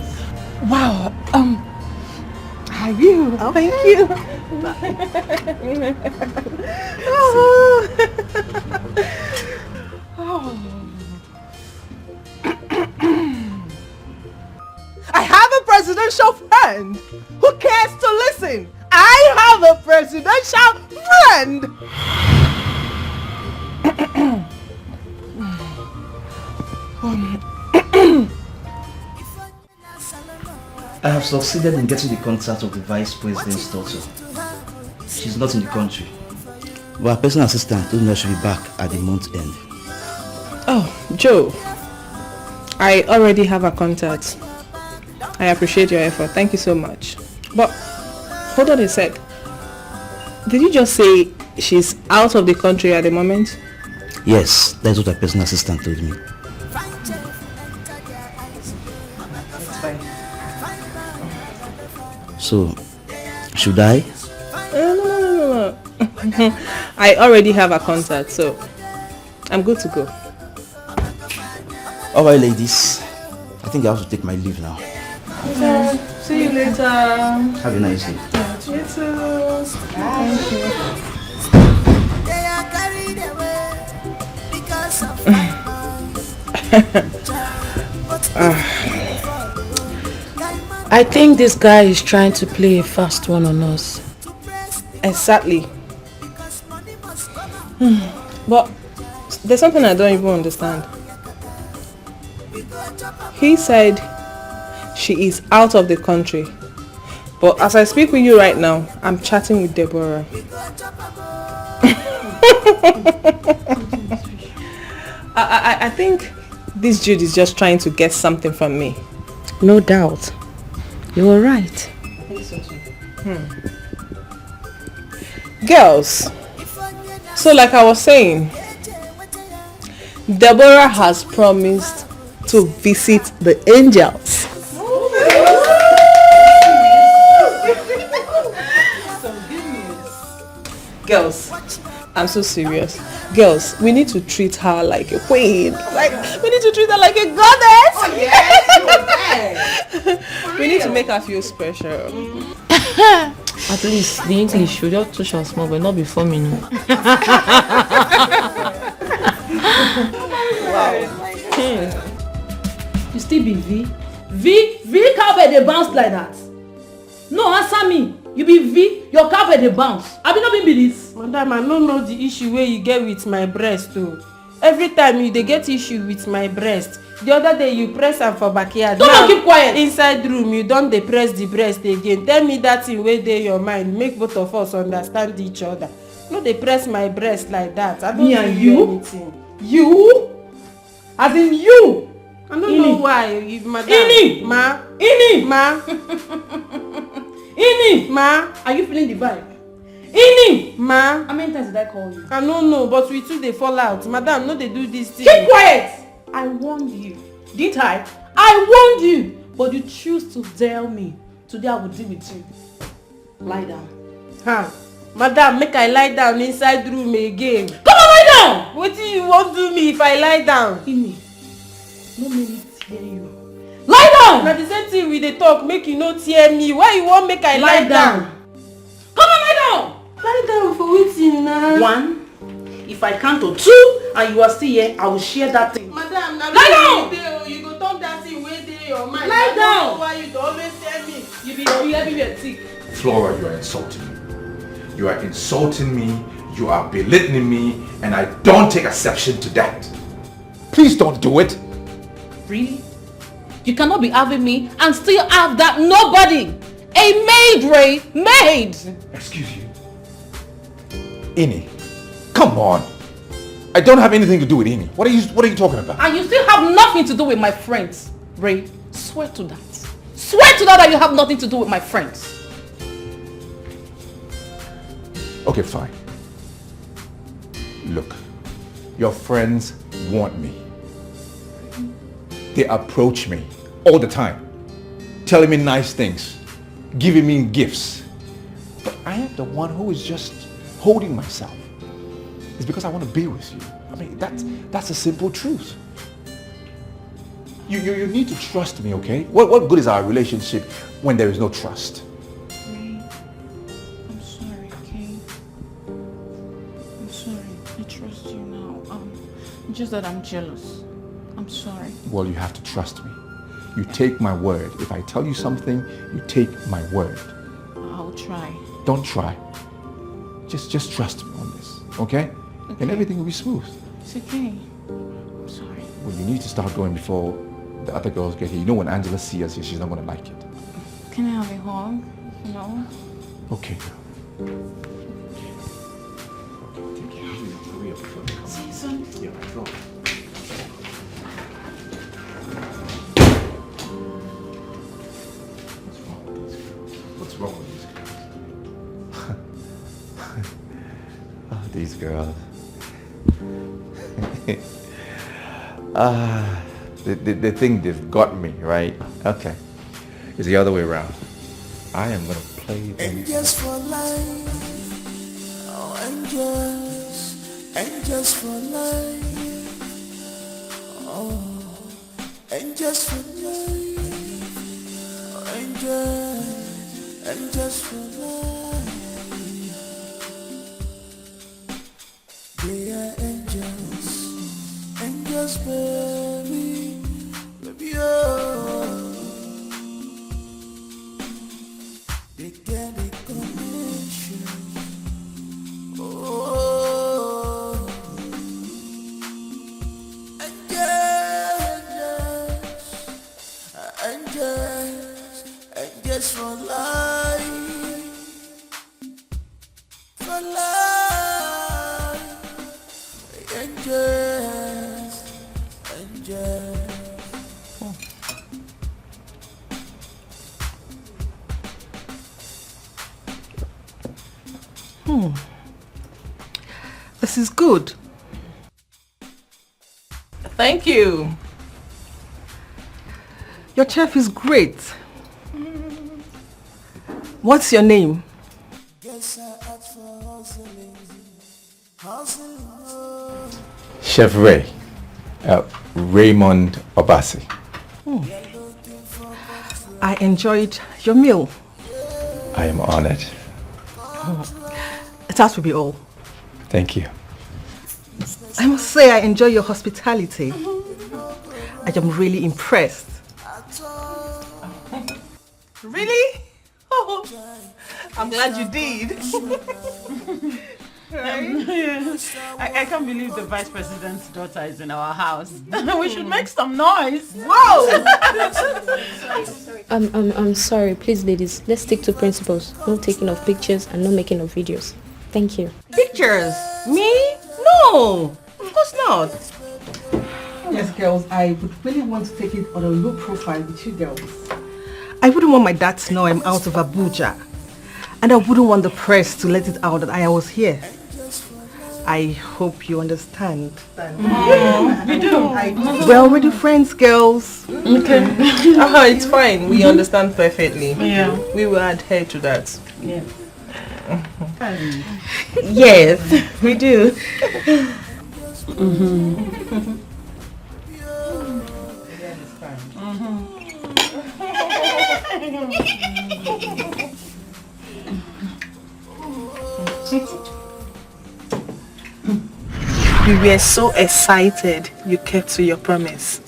Speaker 19: Wow, I will. Okay. Thank you. I have a presidential friend who cares to listen. I have a presidential friend.
Speaker 4: I have succeeded in getting the contact of the vice president's daughter. She's not in the country. But our personal assistant told me I should be back at the month end.
Speaker 19: Oh, Joe. I already have a contact. I appreciate your effort. Thank you so much. But hold on a sec. Did you just say she's out of the country at the moment?
Speaker 4: Yes, that's what our personal assistant told me. So, should I?
Speaker 19: No. I already have a contact, so I'm good to go.
Speaker 4: Alright, ladies. I think I have to take my leave now.
Speaker 19: Okay. See you later.
Speaker 4: Have a nice day.
Speaker 19: You too. Thank you.
Speaker 10: They are carried away because of
Speaker 12: I think this guy is trying to play a fast one on us.
Speaker 19: Exactly. But there's something I don't even understand. He said she is out of the country. But as I speak with you right now, I'm chatting with Deborah. I think this Jude is just trying to get something from me.
Speaker 12: No doubt. You were right.
Speaker 19: Girls, so like I was saying, Deborah has promised to visit the angels. Girls, I'm so serious. Girls, we need to treat her like a queen. Like, we need to treat her like a goddess. Oh, yes. We need to make her feel special.
Speaker 12: At least the English should just touch us small, but not before me. No.
Speaker 20: Wow. You still be V? V cowbell dey bounce like that. No, answer me. You be V, your cowbell dey bounce. I be not be this.
Speaker 21: Madam, I don't know the issue where you get with my breast too. Every time you dey get issue with my breast. The other day you press am for backyard.
Speaker 20: Don't keep quiet.
Speaker 21: Inside room you don dey press the breast again. Tell me that thing wey dey your mind. Make both of us understand each other. No dey press my breast like that. I don't
Speaker 20: Me and
Speaker 21: do
Speaker 20: you?
Speaker 21: anything.
Speaker 20: You? As in you?
Speaker 21: I don't know why. If madam.
Speaker 20: Ini!
Speaker 21: Ma.
Speaker 20: Ini!
Speaker 21: Ma.
Speaker 20: Ini!
Speaker 21: Ma.
Speaker 20: Are you feeling the vibe? Ini!
Speaker 21: Ma.
Speaker 20: How many times did I call you?
Speaker 21: I don't know, but we two dey fall out. Madam, no dey do this thing.
Speaker 20: Keep quiet! I warned you. Didn't I? I warned you! But you choose to tell me. Today I will deal with you. Lie down.
Speaker 21: Huh? Madam, make I lie down inside room again.
Speaker 20: Come on, lie down!
Speaker 21: Wetin you wan do me if I lie down?
Speaker 20: Ini, no make me tear you. Lie down!
Speaker 21: Na the same thing we dey talk, make you no tear me. Why you wan make I lie down?
Speaker 20: Come on, lie down!
Speaker 21: Lie down for wetin na?
Speaker 20: 1. If I count to 2 and you are still here, I will share that thing.
Speaker 21: Madam, na
Speaker 20: lie down!
Speaker 21: You go talk that thing wey dey your mind.
Speaker 20: Lie down!
Speaker 21: Why you dey always tell me?
Speaker 20: You be everywhere sick.
Speaker 2: Flora, you are insulting me. You are insulting me, you are belittling me, and I don't take exception to that. Please don't do it.
Speaker 20: Really? You cannot be having me and still have that nobody. A maid, Ray. Maid.
Speaker 2: Excuse you. Ini, come on. I don't have anything to do with Ini. What are you talking about?
Speaker 20: And you still have nothing to do with my friends. Ray, swear to that. Swear to that you have nothing to do with my friends.
Speaker 2: Okay, fine. Look, your friends want me. They approach me all the time, telling me nice things, giving me gifts. But I am the one who is just holding myself. It's because I want to be with you. I mean, that's a simple truth. You need to trust me, okay? What good is our relationship when there is no trust?
Speaker 13: Ray, I'm sorry, okay? I'm sorry. I trust you now. Just that I'm jealous. I'm sorry.
Speaker 2: Well, you have to trust me. You take my word. If I tell you something, you take my word.
Speaker 13: I'll try.
Speaker 2: Don't try. Just trust me on this, okay? And everything will be smooth.
Speaker 13: It's okay. I'm sorry.
Speaker 2: Well, you need to start going before the other girls get here. You know when Angela sees us here, she's not going to like it.
Speaker 13: Can I have a hug? No?
Speaker 2: Okay.
Speaker 13: See you soon.
Speaker 2: Yeah, go. What's wrong with these girls? They think they've got me, right? Okay. It's the other way around. I am going to play them.
Speaker 10: Angels for life. Oh, angels. Angels for life. Oh. Angels for life, angels for life. They are angels, baby, oh. They get a connection, oh. Angels for life, angels.
Speaker 19: This is good. Thank you. Your chef is great. What's your name?
Speaker 2: Chef Ray. Raymond Obasi.
Speaker 19: I enjoyed your meal.
Speaker 2: I am honored.
Speaker 19: That will be all.
Speaker 2: Thank you.
Speaker 19: I must say I enjoy your hospitality. I am really impressed. Really? Oh, I'm glad you did.
Speaker 12: I can't believe the vice president's daughter is in our house. We should make some noise.
Speaker 19: Whoa!
Speaker 5: I'm sorry, please ladies, let's stick to principles. No taking of pictures and no making of videos. Thank you.
Speaker 19: Pictures? Me? No, of course not. Yes, girls, I would really want to take it on a low profile with you girls. I wouldn't want my dad to know I'm out of Abuja. And I wouldn't want the press to let it out that I was here. I hope you understand.
Speaker 12: We do.
Speaker 19: We're already friends, girls.
Speaker 12: Okay.
Speaker 19: It's fine. We understand perfectly.
Speaker 12: Yeah.
Speaker 19: We will adhere to that.
Speaker 12: Yeah.
Speaker 19: Yes, we do. We were so excited you kept to your promise.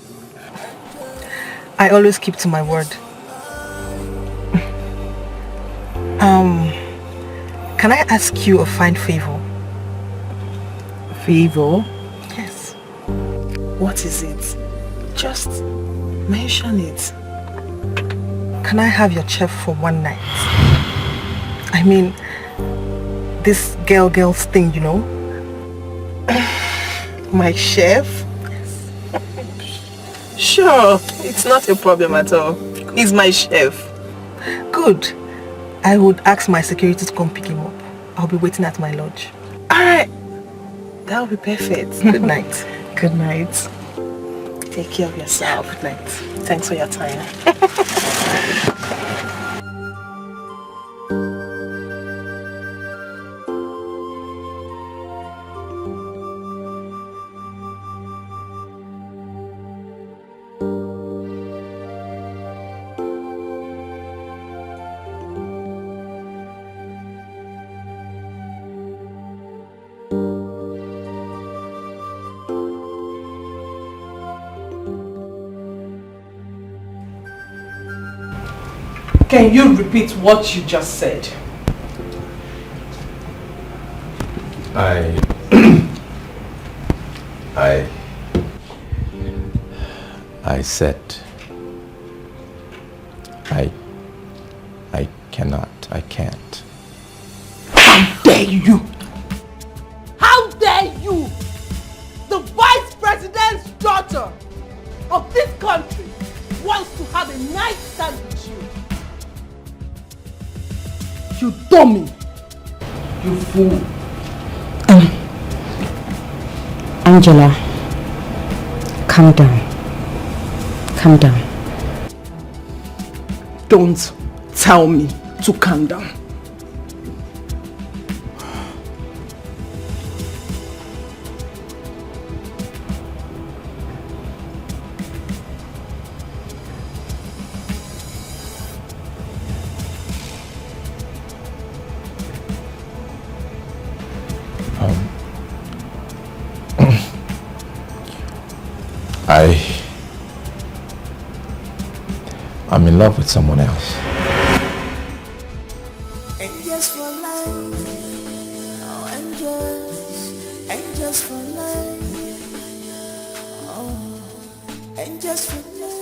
Speaker 19: I always keep to my word. Can I ask you a fine favor? Favor? Yes. What is it? Just mention it. Can I have your chef for one night? I mean, this girls thing, you know? My chef? Sure, it's not a problem at all. He's my chef. Good. I would ask my security to come pick him up. I'll be waiting at my lodge. Alright. That'll be perfect. Good night. Good night. Take care of yourself. Good night. Thanks for your time. Can you repeat what you just said?
Speaker 2: I said I can't.
Speaker 1: How dare you! How dare you! The vice president's daughter of this country wants to have a nice stand with you. You dummy! You fool!
Speaker 6: Angela, calm down. Calm down.
Speaker 19: Don't tell me to calm down.
Speaker 2: I'm in love with someone else.
Speaker 10: Angels for life. Oh, angels for life. Oh, angels for life.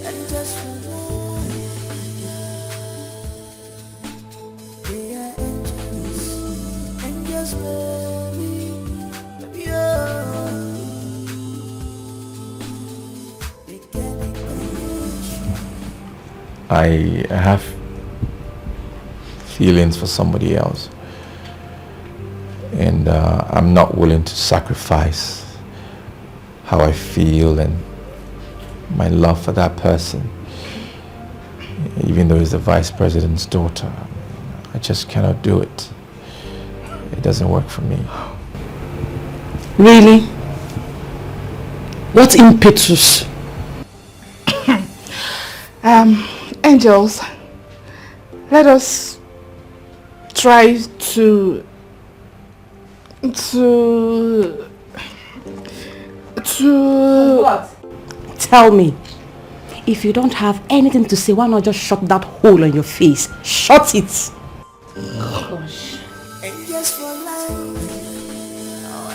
Speaker 10: Angels for life. They are angels, baby, oh.
Speaker 2: I have feelings for somebody else, and I'm not willing to sacrifice how I feel and my love for that person, even though he's the vice president's daughter. I just cannot do it. It doesn't work for me.
Speaker 20: Really? What impetus?
Speaker 8: Angels, let us try to
Speaker 20: what? Tell me. If you don't have anything to say, why not just shut that hole on your face? Shut it.
Speaker 10: Gosh. Angels for life. Oh,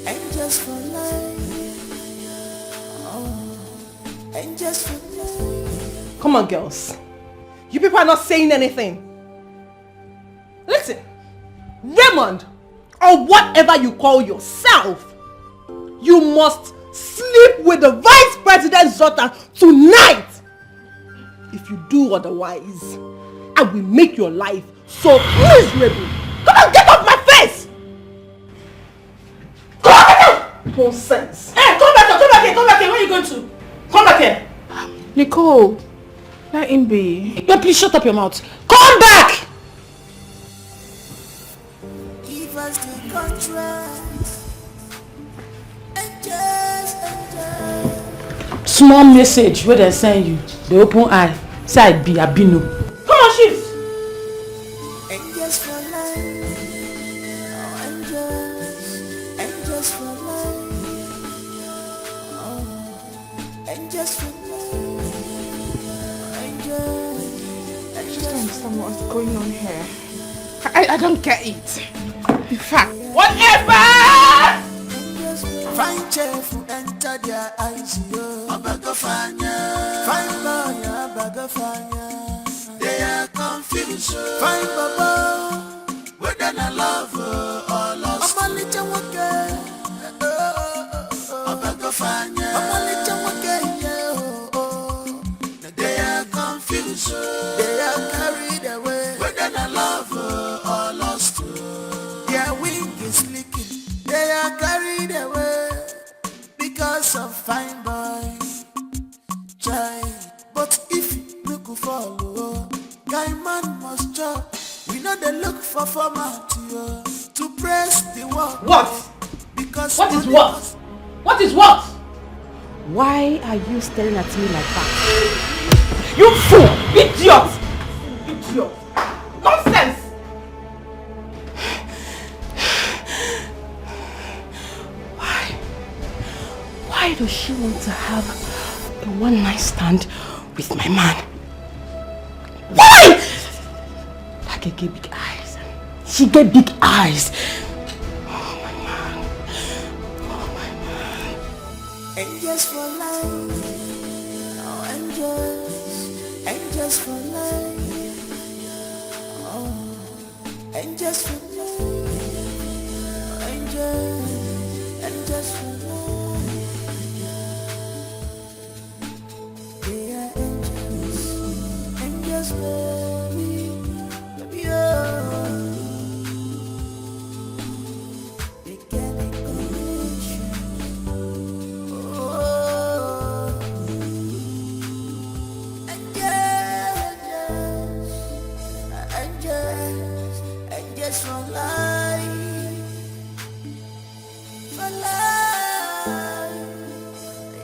Speaker 10: angels for life. Oh, angels for life.
Speaker 19: Come on, girls. You people are not saying anything. Listen, Raymond, or whatever you call yourself, you must sleep with the vice president's daughter tonight. If you do otherwise, I will make your life so miserable. Come on, get off my face! Come on, get out! Nonsense. Hey, come back here. Where are you going to? Come back here.
Speaker 8: Nicole, let him be.
Speaker 20: No, please shut up your mouth. Come back!
Speaker 10: Give us the contract.
Speaker 20: Small message where they send you. The open eye. Say I be Abino. Come on, shift.
Speaker 10: Angels for life. Oh, angels for life. Oh, angels for life.
Speaker 8: I just don't understand what's going on here. I don't get it. In fact,
Speaker 19: whatever!
Speaker 10: Fine chef who enter their eyes, yo. Fine boy, they are confused. Fine baba, whether I love or lost. I'm a little okay. I'm a little okay, yeah. They are confused. They are carried away. Whether I love or lost. Their wing is leaking. They are carried away because of fine boy. Try, but if you could follow, guy man must chop. We know they look for format to press the work.
Speaker 19: What?
Speaker 10: Because
Speaker 19: what is what? What is what?
Speaker 20: Why are you staring at me like that?
Speaker 19: You fool! Idiot! Idiot! Nonsense!
Speaker 20: Why does she want to have a one-night stand with my man? Why? Like I get big eyes. She get big eyes. Oh my man. Oh my man.
Speaker 10: Angels for life. Oh, angels for life. Oh, angels for life. Angels for life. Baby, oh. They can't condition. Oh, angels for life,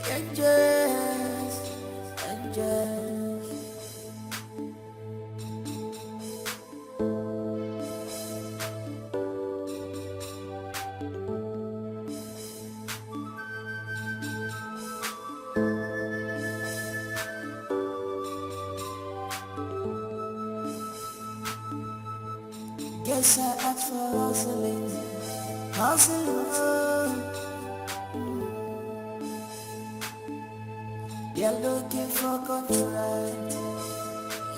Speaker 10: angels. hustle. You're looking for contract.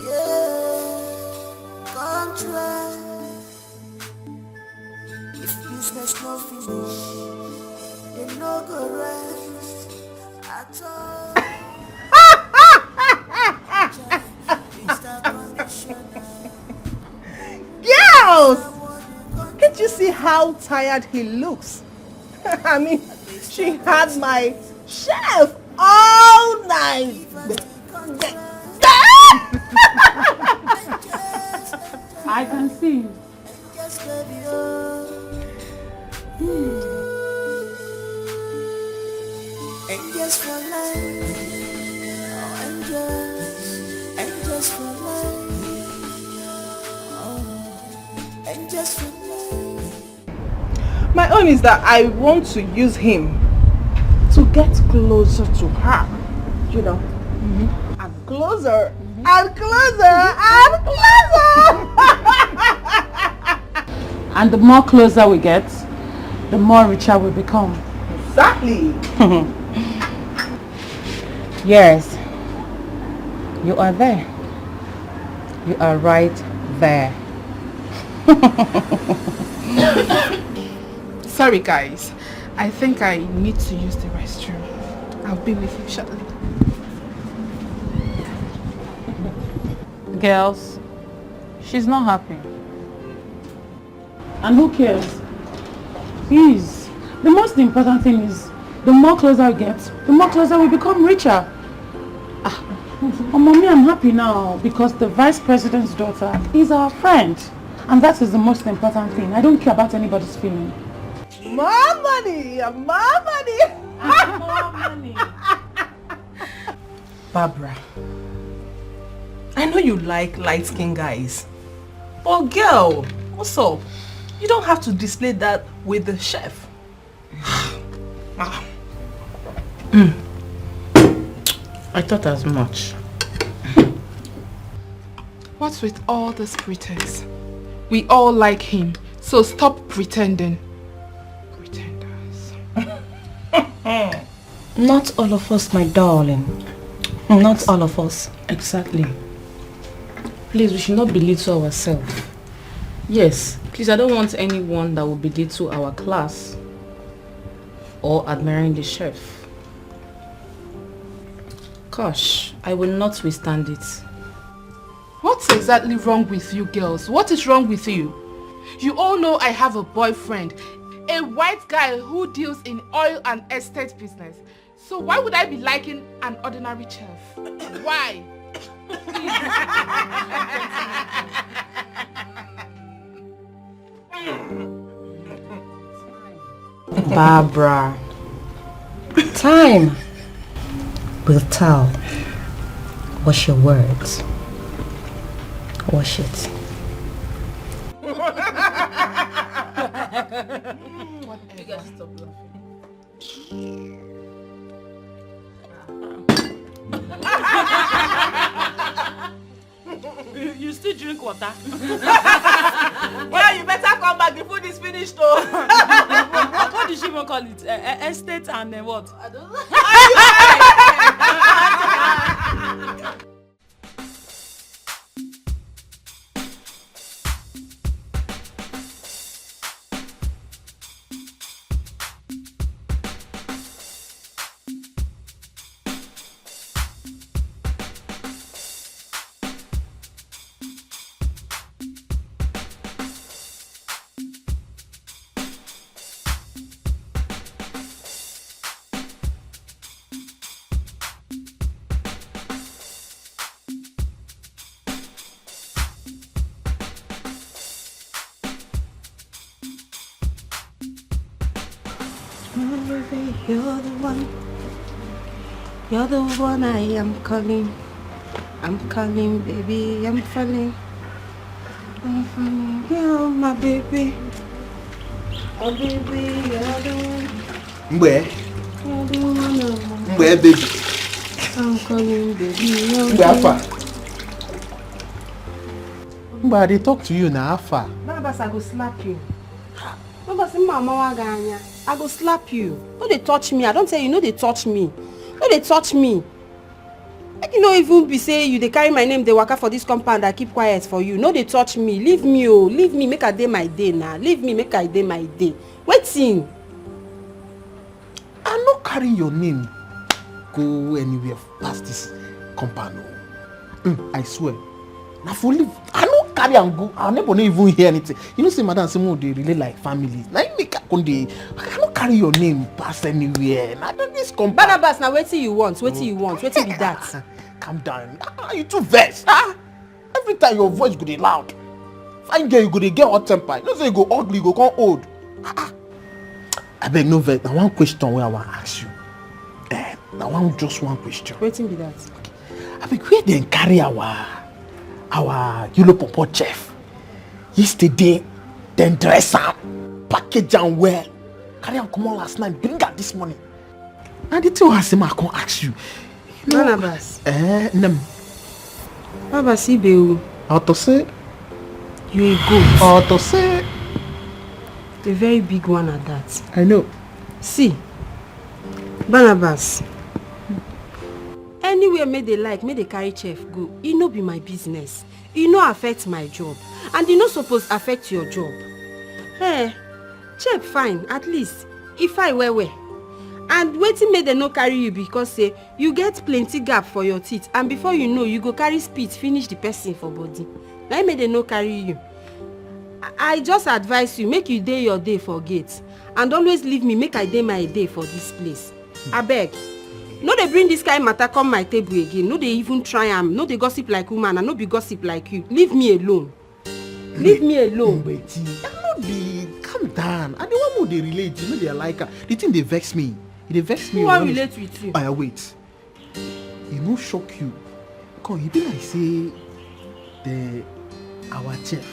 Speaker 10: Yeah, contract. If business no finish, they no go rest at all.
Speaker 1: Girls! Can't you see how tired he looks? I mean, she had my chef all night.
Speaker 13: I can see.
Speaker 10: Angels for life, oh angels for life, oh angels for life.
Speaker 1: My own is that I want to use him to get closer to her, you know, and closer, and closer, and closer.
Speaker 13: And the more closer we get, the more richer we become.
Speaker 1: Exactly.
Speaker 6: Yes, you are there. You are right there.
Speaker 8: Sorry guys, I think I need to use the restroom. I'll be with you shortly.
Speaker 13: Girls, she's not happy. And who cares? Please, the most important thing is the more closer we get, the more closer we become richer. Oh, mommy, I'm happy now because the vice president's daughter is our friend. And that is the most important thing. I don't care about anybody's feeling.
Speaker 1: More money, more money.
Speaker 13: More money.
Speaker 19: Barbara, I know you like light-skinned guys. But girl, what's up? You don't have to display that with the chef.
Speaker 13: I thought as much.
Speaker 8: What's with all this pretense? We all like him, so stop pretending. Pretenders.
Speaker 6: Not all of us, my darling. Not all of us.
Speaker 13: Exactly. Please, we should not belittle ourselves. Yes, please, I don't want anyone that will belittle our class or admiring the chef. Gosh, I will not withstand it.
Speaker 8: What's exactly wrong with you girls? What is wrong with you? You all know I have a boyfriend, a white guy who deals in oil and estate business. So why would I be liking an ordinary chef? Why?
Speaker 6: Barbara, time will tell. Wash your words. Wash it.
Speaker 13: You guys stop laughing. You still drink water?
Speaker 19: Yeah, you better come back. The food is finished though.
Speaker 13: What did she even call it? Estate and what? I don't know.
Speaker 21: You're the one I am calling. I'm calling, baby, I'm falling. I'm falling, you're my baby. Oh baby, you're the one.
Speaker 2: Where?
Speaker 21: You're the one.
Speaker 2: Where, baby?
Speaker 21: I'm calling, baby, you're
Speaker 2: Where far?
Speaker 17: But they talk to you now, far.
Speaker 19: None of us I go slap you.
Speaker 21: I go slap you. No, they touch me. I don't tell you, no, they touch me. No, they touch me. Make you no even be say you they carry my name, they waka for this compound, I keep quiet for you. No, they touch me. Leave me, oh. Leave me, make I day my day now. Leave me, make I day my day. Waiting.
Speaker 17: I'm not carrying your name. Go anywhere past this compound. I swear. Now for live, I don't carry and go. I'll never even hear anything. You know, say Madam Simon, they really like families. Now you make a conde. I cannot carry your name past anywhere. Now this compound.
Speaker 21: Barnabas, now wait till you want. Wait till you want. Wait till be that.
Speaker 17: Calm down. You too vexed. Every time your voice go dey loud. Fine girl, you go dey get hot temper. You know say you go ugly, you go come old. I beg no vex. Now one question where I want to ask you. Now just one question.
Speaker 21: Waiting be that.
Speaker 17: Okay. I beg where they carry our yellow popo chef. Yesterday, then dress am, package am well. Carry am come on last night, bring her this morning. Now the two has him I can ask you.
Speaker 21: Barnabas.
Speaker 17: Nem.
Speaker 21: Barnabas, Ibeu.
Speaker 17: How to say?
Speaker 21: You a goat.
Speaker 17: How to say?
Speaker 21: A very big one at that.
Speaker 17: I know.
Speaker 21: See, Barnabas. Anywhere may they carry chef go. It no be my business. It no affect my job. And it no suppose affect your job. Hey, chef fine, at least. If I wear. And waiting may they no carry you because say you get plenty gap for your teeth. And before you know, you go carry spit, finish the person for body. Now may they no carry you. I just advise you, make you day your day for gate. And always leave me, make I day my day for this place. I beg. No, they bring this kind matter come my table again. No, they even try am. No, they gossip like woman and no be gossip like you. Leave me alone. Leave me alone.
Speaker 17: Betty, I'm not the calm down. And the one who they relate, you know they like her. The thing they vex me. They vex me.
Speaker 21: Who want relate with you?
Speaker 17: Wait. It no shock you. Come, you be like say our chef.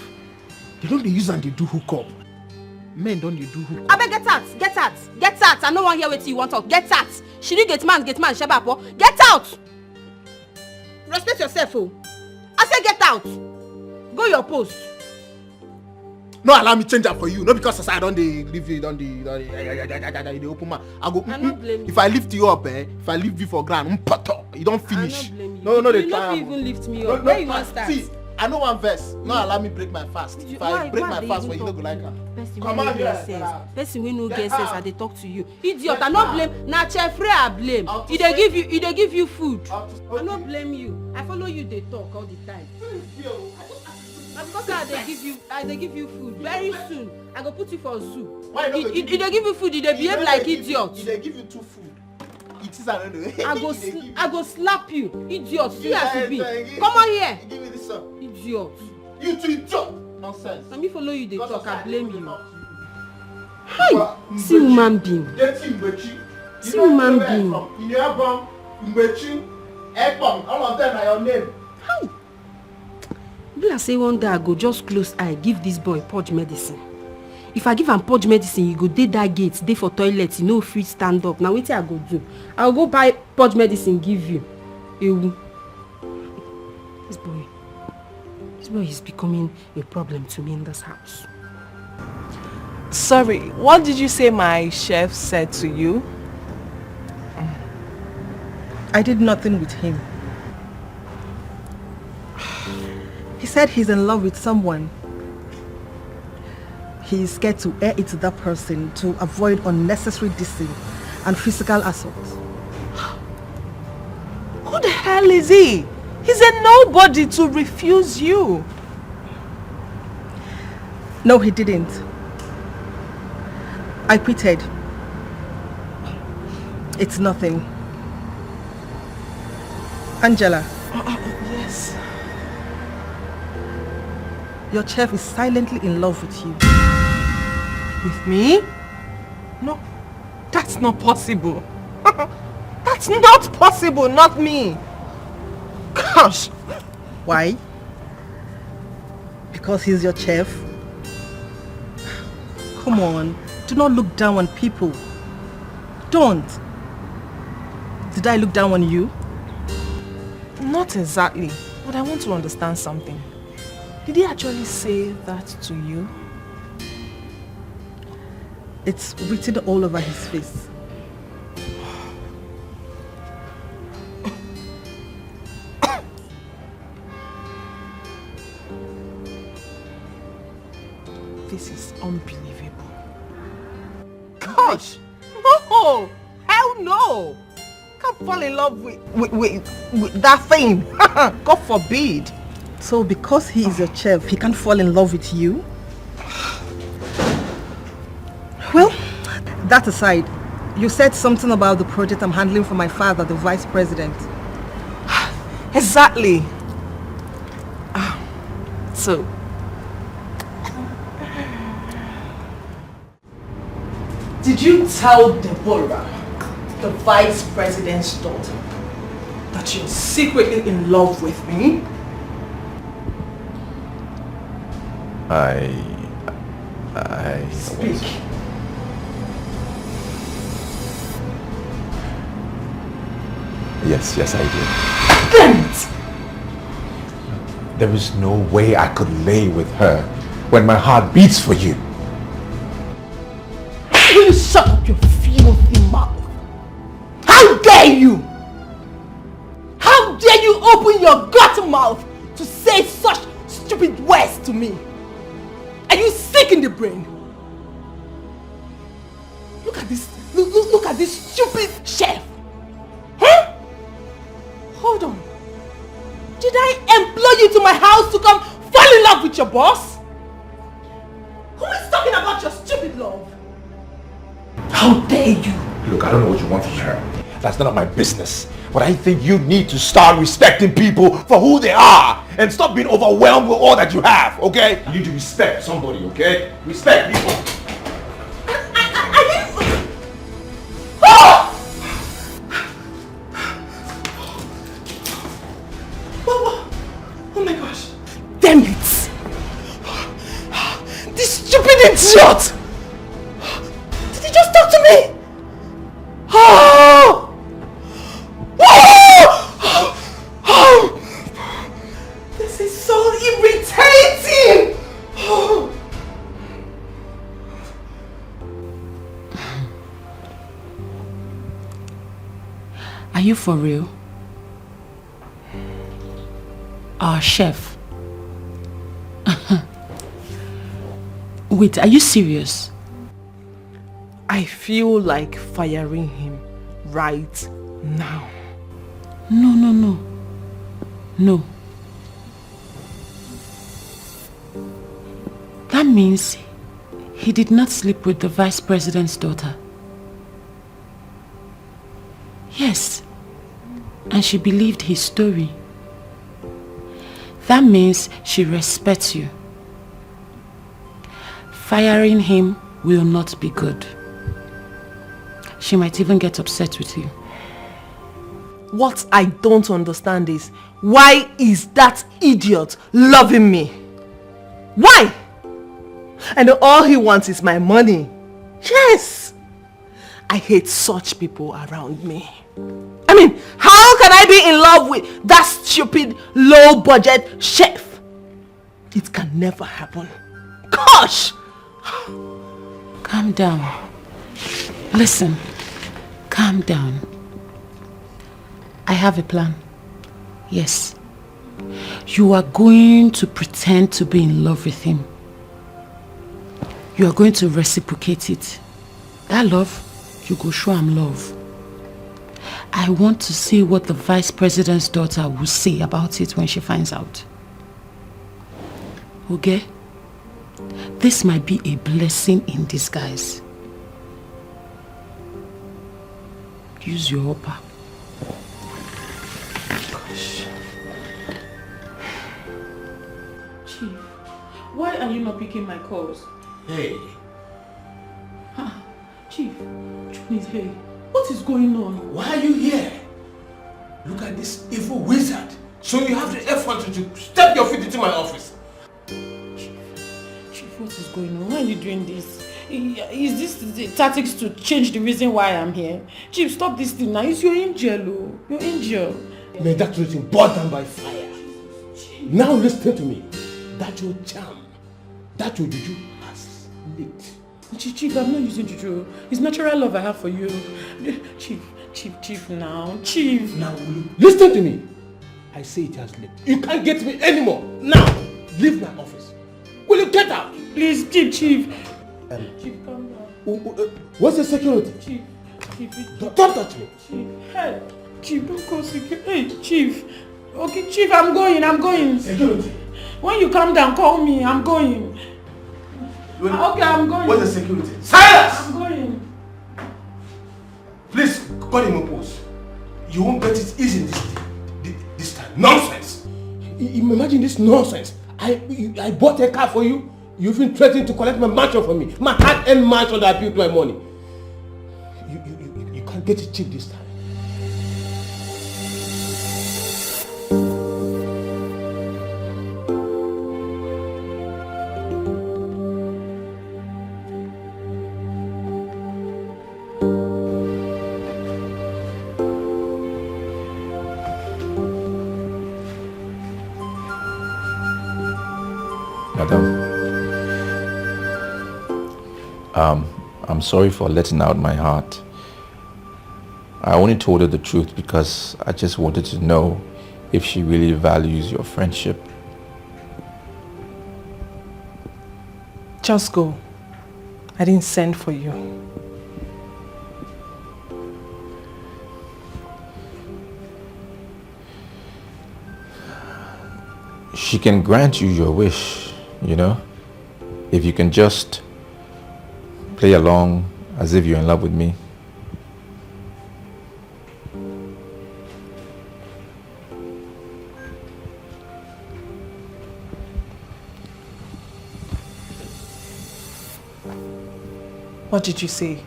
Speaker 17: They don't use and they do hookup. Men don't they do hookup.
Speaker 21: I beg get out. I no want hear what you want to talk. Get out. She did get man, Shebapo. Get out! Respect yourself, oh. I say get out. Go your post.
Speaker 17: No, allow me change that for you. Not because I don't leave you, don't the open man. I go. If I lift you up, if I leave you for ground, you don't finish.
Speaker 21: No, they try. You even lift me up. Where you want start?
Speaker 17: See, I know one verse. No, allow me break my fast. If I break my fast, you don't go like that.
Speaker 21: Come on, person we no get sense, they talk to you. Idiot, I no blame. Na chef Ray I blame. He dey give you food. I no blame you. I follow you. They talk all the time. Because I dey give you food. Very soon, I go put you for zoo. He dey give you food. He dey behave like idiot.
Speaker 17: He dey give you two food. It is
Speaker 21: I go slap you, idiot. See as you be. Come on here.
Speaker 17: Give me this one.
Speaker 21: Idiot.
Speaker 17: You two idiot. Nonsense.
Speaker 21: Let me follow you. They talk. I blame you. Hi. See human being. See human being.
Speaker 17: All of them are your name.
Speaker 21: Hi. Be like say one day I go just close eye, give this boy purge medicine. If I give him purge medicine, you go dey that gate, dey for toilet, you know free stand up. Now wetin I go do? I will go buy purge medicine, give you. Ewu. This boy is becoming a problem to me in this house.
Speaker 12: Sorry, what did you say my chef said to you?
Speaker 16: I did nothing with him. He said he's in love with someone. He is scared to air it to that person to avoid unnecessary dissing and physical assault.
Speaker 12: Who the hell is he? He's a nobody to refuse you.
Speaker 16: No, he didn't. I quitted. It's nothing. Angela.
Speaker 12: Yes.
Speaker 16: Your chef is silently in love with you.
Speaker 12: With me? No, that's not possible. That's not possible, not me. Gosh.
Speaker 16: Why? Because he's your chef? Come on, do not look down on people. Don't. Did I look down on you?
Speaker 12: Not exactly, but I want to understand something. Did he actually say that to you?
Speaker 16: It's written all over his face. This is unbelievable. Gosh! No! Hell no! Can't fall in love with that thing. God forbid. So because he is a chef, he can't fall in love with you? Well, that aside, you said something about the project I'm handling for my father, the vice president. Exactly. So, did you tell Deborah, the vice president's daughter, that you're secretly in love with me?
Speaker 18: I
Speaker 16: Speak.
Speaker 18: Yes, I did.
Speaker 16: Damn it!
Speaker 2: There is no way I could lay with her when my heart beats for you.
Speaker 1: Will you shut up your filthy mouth? How dare you? How dare you open your gut mouth to say such stupid words to me? Are you sick in the brain? Look at this, look at this stupid chef. Huh? Hold on. Did I employ you to my house to come fall in love with your boss? Who is talking about your stupid love? How dare you?
Speaker 2: Look, I don't know what you want from her. That's none of my business. But I think you need to start respecting people for who they are and stop being overwhelmed with all that you have, okay? You need to respect somebody, okay? Respect people.
Speaker 1: Oh my gosh. Damn it. This stupid idiot. Did he just talk to me? Oh! This is so irritating!
Speaker 13: Are you for real? Our chef. Wait, are you serious?
Speaker 19: I feel like firing him right now.
Speaker 13: No. That means he did not sleep with the vice president's daughter. Yes, and she believed his story. That means she respects you. Firing him will not be good. She might even get upset with you.
Speaker 19: What I don't understand is, why is that idiot loving me? Why? And all he wants is my money. Yes! I hate such people around me. I mean, how can I be in love with that stupid, low-budget chef? It can never happen. Gosh!
Speaker 13: Calm down. Listen, calm down. I have a plan. Yes. You are going to pretend to be in love with him. You are going to reciprocate it. That love, you go show him love. I want to see what the vice president's daughter will say about it when she finds out. Okay? This might be a blessing in disguise. Use your upper. Gosh. Chief, why are you not picking my calls?
Speaker 15: Hey.
Speaker 13: Chief, hey, what is going on?
Speaker 15: Why are you here? Look at this evil wizard. So you have the effort to step your feet into my office.
Speaker 13: Chief, what is going on? Why are you doing this? Is this the tactics to change the reason why I'm here? Chief, stop this thing now. It's your angel. Your angel.
Speaker 15: May that routine burn down by fire. Now listen to me. That your charm, that your juju has leaked.
Speaker 12: Chief, I'm not using juju. It's natural love I have for you. Chief now. Chief.
Speaker 17: Now, listen to me. I say it has left. You can't get me anymore. Now, leave my office. Will you get out?
Speaker 12: Please, Chief. Chief, calm down.
Speaker 17: What's the security?
Speaker 12: Chief.
Speaker 17: Don't touch me.
Speaker 12: Chief, hey. Chief, don't call security. Hey, Chief. Okay, Chief, I'm going.
Speaker 17: Security.
Speaker 12: When you calm down, call me. I'm going. Okay, I'm going.
Speaker 17: What's the security? Silence!
Speaker 12: I'm going.
Speaker 17: Please, call him a post. You won't get it easy this time. Nonsense! Imagine this nonsense. I bought a car for you. You even threatened to collect my mansion from me. My hard-earned mansion that I built my money. You can't get it cheap this time.
Speaker 2: I'm sorry for letting out my heart. I only told her the truth because I just wanted to know if she really values your friendship.
Speaker 19: Just go. I didn't send for you.
Speaker 2: She can grant you your wish, you know, if you can just play along as if you're in love with me.
Speaker 19: What did you say?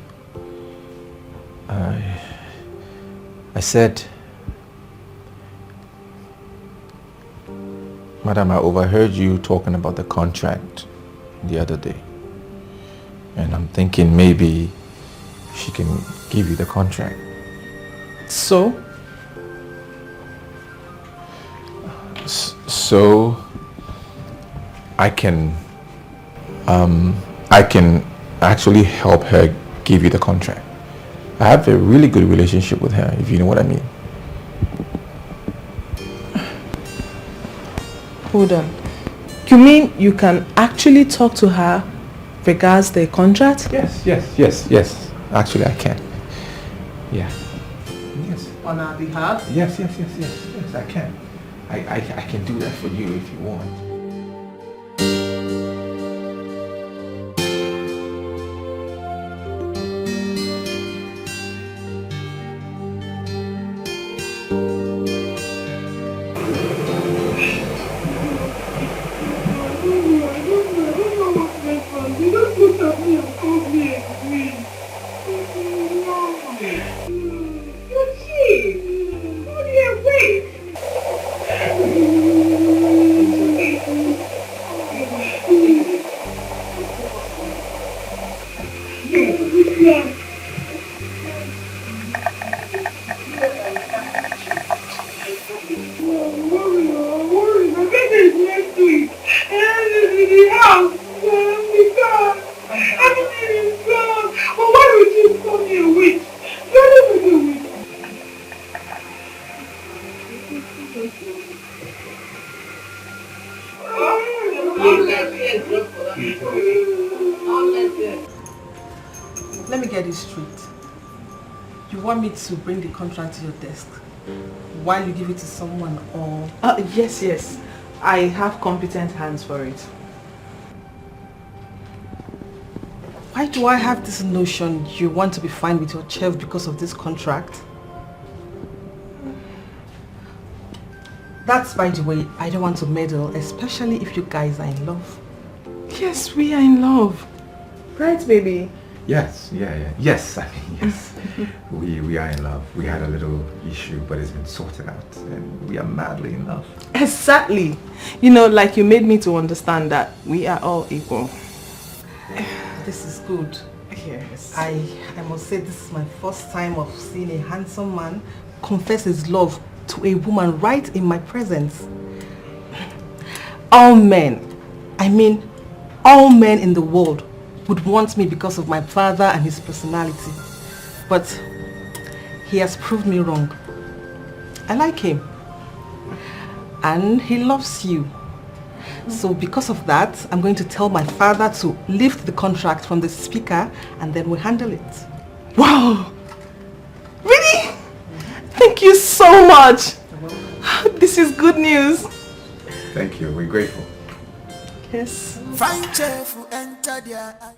Speaker 2: I said, Madam, I overheard you talking about the contract the other day. And I'm thinking maybe she can give you the contract.
Speaker 19: So?
Speaker 2: So I can actually help her give you the contract. I have a really good relationship with her, if you know what I mean.
Speaker 19: Hold on. You mean you can actually talk to her regards the contract?
Speaker 2: Yes. Actually, I can. Yeah. Yes.
Speaker 19: On our behalf?
Speaker 2: Yes, I can. I can do that for you if you want.
Speaker 19: Let me get this straight. You want me to bring the contract to your desk while you give it to someone, or? Yes. I have competent hands for it. Why do I have this notion you want to be fine with your chef because of this contract? That's, by the way, I don't want to meddle, especially if you guys are in love. Yes, we are in love. Right, baby?
Speaker 2: Yes, yes. We are in love. We had a little issue, but it's been sorted out, and we are madly in love.
Speaker 19: Exactly. You know, like you made me to understand that we are all equal. This is good. Yes. I must say this is my first time of seeing a handsome man confess his love to a woman right in my presence. All men, I mean all men in the world,
Speaker 16: would want me because of my father and his personality. But he has proved me wrong. I like him. And he loves you. So because of that, I'm going to tell my father to lift the contract from the speaker and then we'll handle it. Wow! Really? Thank you so much! This is good news.
Speaker 2: Thank you. We're grateful.
Speaker 16: Yes.
Speaker 10: Fine cheerful enter their eye.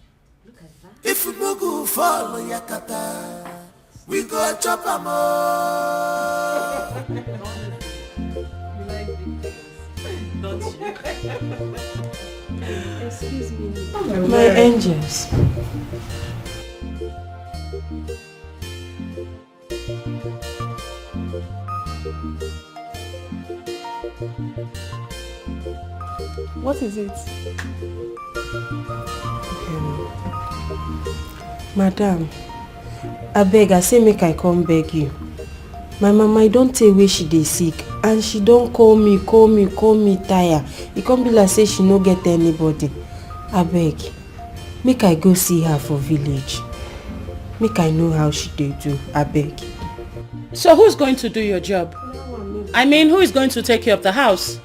Speaker 10: If you no go follow Yakata, we go chop am all.
Speaker 21: Excuse me. My angels.
Speaker 19: What is it?
Speaker 21: Madam, I beg, I say make I come beg you. My mama, I don't tell where she dey sick and she don't call me tire. It can't be like say she no get anybody. I beg, make I go see her for village. Make I know how she dey do. I beg.
Speaker 13: So who's going to do your job? I mean, who is going to take care of the house?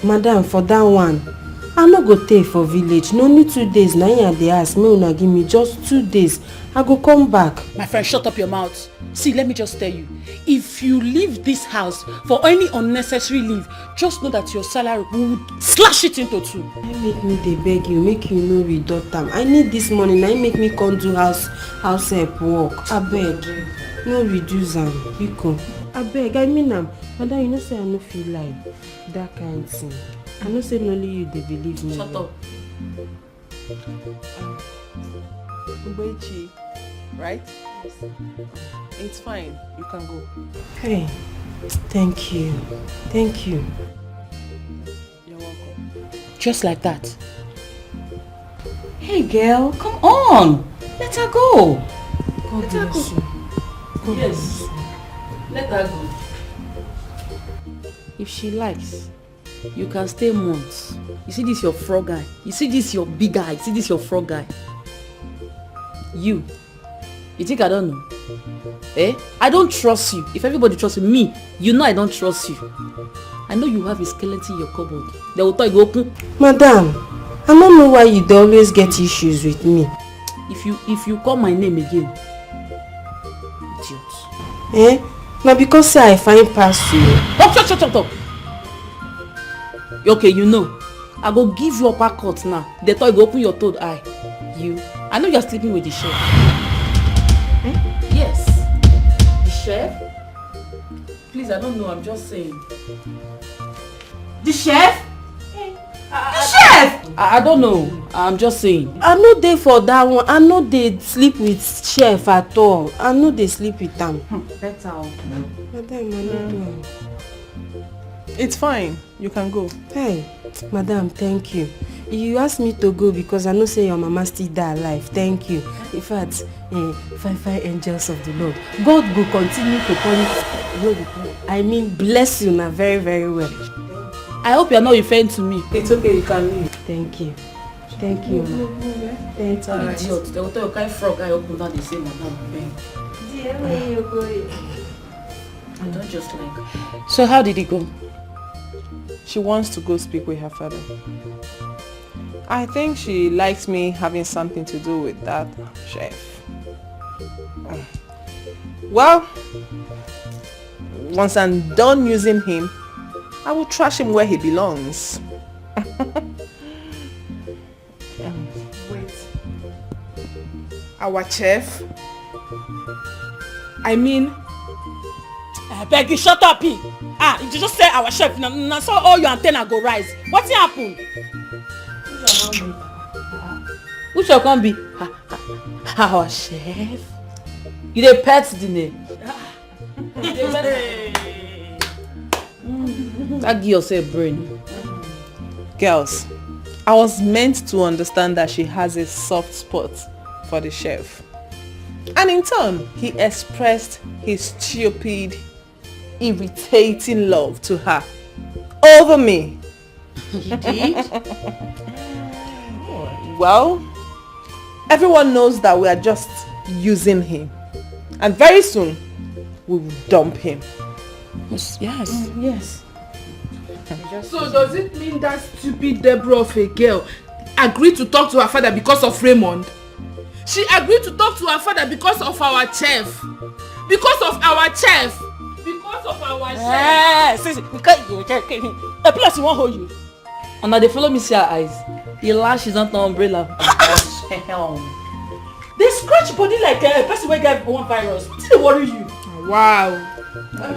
Speaker 21: Madam, for that one, I no go take for village. No need 2 days. Now you dey ask me, una give me just 2 days. I go come back.
Speaker 13: My friend, shut up your mouth. See, let me just tell you. If you leave this house for any unnecessary leave, just know that your salary will slash it into 2.
Speaker 21: Make me dey beg you, make you no reduct am. I need this money. Now make me come do house help work. Abeg, no reduce am. Biko. Abeg, I mean am. Madam, you know say I no feel like that kind thing. I know say only you dey believe me.
Speaker 13: Shut up.
Speaker 19: Ubechi, right? Yes. It's fine. You can go.
Speaker 21: Hey, thank you. Thank you.
Speaker 19: You're welcome.
Speaker 13: Just like that.
Speaker 6: Hey girl, come on. Let her go.
Speaker 21: God bless you.
Speaker 13: Yes. Let her go.
Speaker 5: If she likes, you can stay months. You see this your frog guy. You see this your big guy. You see this your frog guy. You think I don't know? I don't trust you. If everybody trusts me, you know I don't trust you. I know you have a skeleton in your cupboard. They will tell you open.
Speaker 21: Madam, I don't know why you always get issues with me.
Speaker 5: If you call my name again, idiot.
Speaker 21: Now because say I find pass you.
Speaker 5: Oh, shut up. Okay, you know. I go give you upper cut now. They thought you go open your third eye. I know you're sleeping with the chef. Yes. The chef? Please, I don't know. I'm just saying.
Speaker 21: The chef?
Speaker 5: The chef! I don't know. I'm just saying.
Speaker 21: I know they for that one. I know they sleep with chef at all. I know they sleep with them.
Speaker 5: Better.
Speaker 21: Madam,
Speaker 19: It's fine. You can go.
Speaker 21: Hey, madam, thank you. You asked me to go because I know say your mama still die alive. Thank you. In fact, five angels of the Lord. God will continue to bless you now very, very well.
Speaker 5: I hope you're not referring to me.
Speaker 21: It's okay, you can leave. Thank you. Thank you.
Speaker 5: Thank you. Idiot. They will tell you kind frog I open that they say madam. I don't just like. So how did it go?
Speaker 19: She wants to go speak with her father. I think she likes me having something to do with that chef. Well, once I'm done using him, I will trash him where he belongs. Wait. Our chef? I mean...
Speaker 13: I beg you, shut up, P. You just say our chef. Now so all your antenna go rise. What's happen?
Speaker 5: Who shall come be? Our chef? You dey pet the name. That give yourself brain.
Speaker 19: Girls, I was meant to understand that she has a soft spot for the chef. And in turn, he expressed his stupid, irritating love to her over me.
Speaker 5: He did?
Speaker 19: Well, Everyone knows that we are just using him. And very soon, we will dump him.
Speaker 6: Yes.
Speaker 19: Yes.
Speaker 8: So does it mean that stupid Deborah of a girl agreed to talk to her father because of Raymond? She agreed to talk to her father because of our chef. Because of our chef. Because of our chef.
Speaker 20: A plus you won't hold you. And now they follow me see her eyes. He lashes on the umbrella. They scratch body like a person who got one virus. Did they worry you?
Speaker 8: Wow.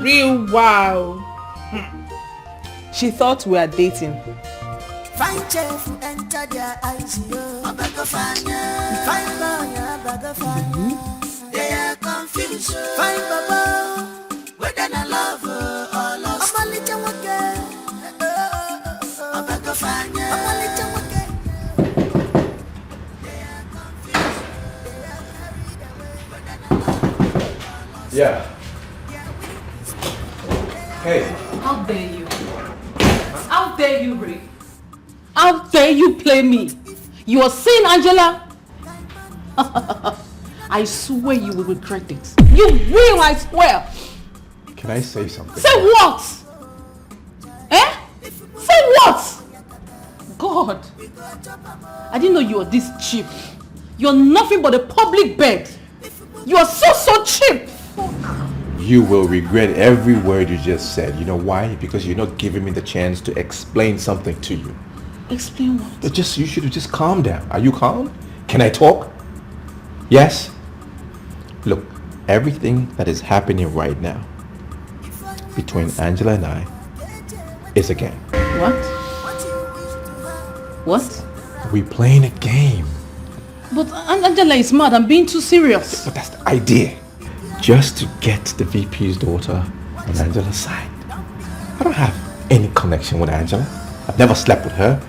Speaker 8: Real wow.
Speaker 19: She thought we were dating.
Speaker 10: Fine chef enter their eyes, yo. I beg of fire. Fine lawyer, beg of fire. They are confused. Fine baba, whether I love or lost. I'm a little okay. I beg of fire. I'm a little okay.
Speaker 2: Yeah. Hey.
Speaker 13: How dare you? How dare you, Ray? How dare you play me? You are saying, Angela? I swear you will regret it. You will, I swear.
Speaker 2: Can I say something?
Speaker 13: Say what? Eh? Say what? God. I didn't know you were this cheap. You're nothing but a public bed. You are so cheap.
Speaker 2: You will regret every word you just said. You know why? Because you're not giving me the chance to explain something to you.
Speaker 13: Explain what?
Speaker 2: You should have just calmed down. Are you calm? Can I talk? Yes? Look, everything that is happening right now between Angela and I is a game.
Speaker 13: What? What?
Speaker 2: We're playing a game.
Speaker 13: But Angela is mad. I'm being too serious.
Speaker 2: But that's the idea. Just to get the VP's daughter on Angela's side. I don't have any connection with Angela. I've never slept with her.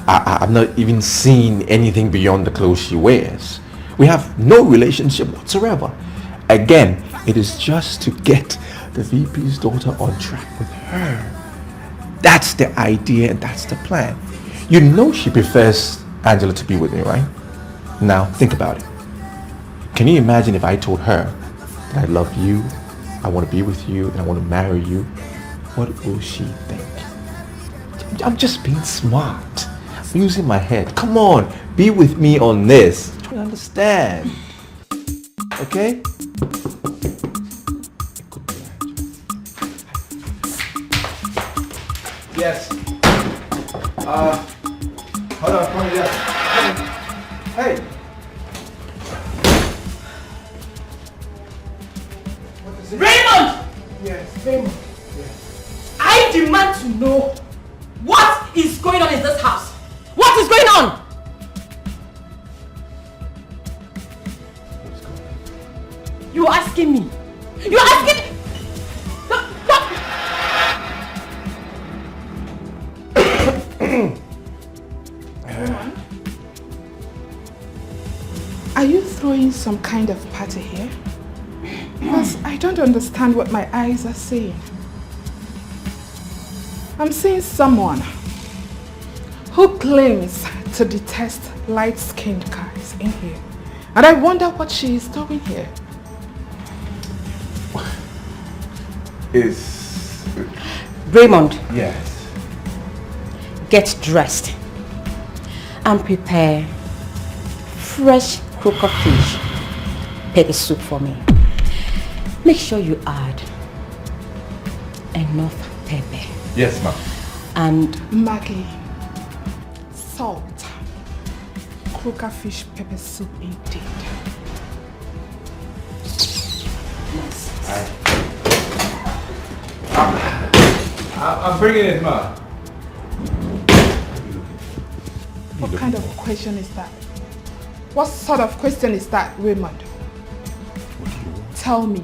Speaker 2: I've not even seen anything beyond the clothes she wears. We have no relationship whatsoever. Again, it is just to get the VP's daughter on track with her. That's the idea and that's the plan. You know she prefers Angela to be with me, right? Now, think about it. Can you imagine if I told her that I love you, I want to be with you, and I want to marry you? What will she think? I'm just being smart. I'm using my head. Come on, be with me on this. Try to understand. Okay? Yes. Hold on, come here. Hey.
Speaker 20: Raymond!
Speaker 2: Yes,
Speaker 20: Raymond. I demand to know what is going on in this house. What is going on? You're asking me. You're asking me.
Speaker 8: Are you throwing some kind of party here? Because I don't understand what my eyes are seeing. I'm seeing someone who claims to detest light-skinned guys in here. And I wonder what she is doing here.
Speaker 6: Raymond.
Speaker 2: Yes.
Speaker 6: Get dressed and prepare fresh cooked fish pepper soup for me. Make sure you add enough pepper.
Speaker 2: Yes, ma'am.
Speaker 6: And
Speaker 8: Maggie, salt, croaker fish pepper soup indeed.
Speaker 2: I'm bringing it, ma'am.
Speaker 8: What kind of question is that? What sort of question is that, Raymond? Tell me.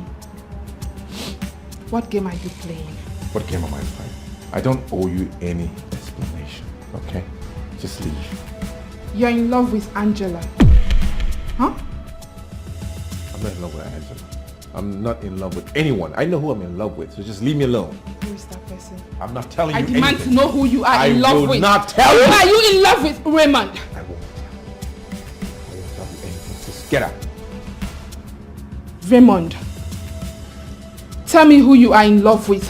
Speaker 8: What game are you playing?
Speaker 2: What game am I playing? I don't owe you any explanation, okay? Just leave.
Speaker 8: You're in love with Angela. Huh?
Speaker 2: I'm not in love with Angela. I'm not in love with anyone. I know who I'm in love with, so just leave me alone.
Speaker 8: Who is that person?
Speaker 2: I'm not telling
Speaker 8: I
Speaker 2: you
Speaker 8: demand
Speaker 2: anything.
Speaker 8: to know who you are in love with.
Speaker 2: I will not tell you.
Speaker 8: Who are you in love with, Raymond?
Speaker 2: I won't tell you anything. Get out.
Speaker 8: Raymond, tell me who you are in love with.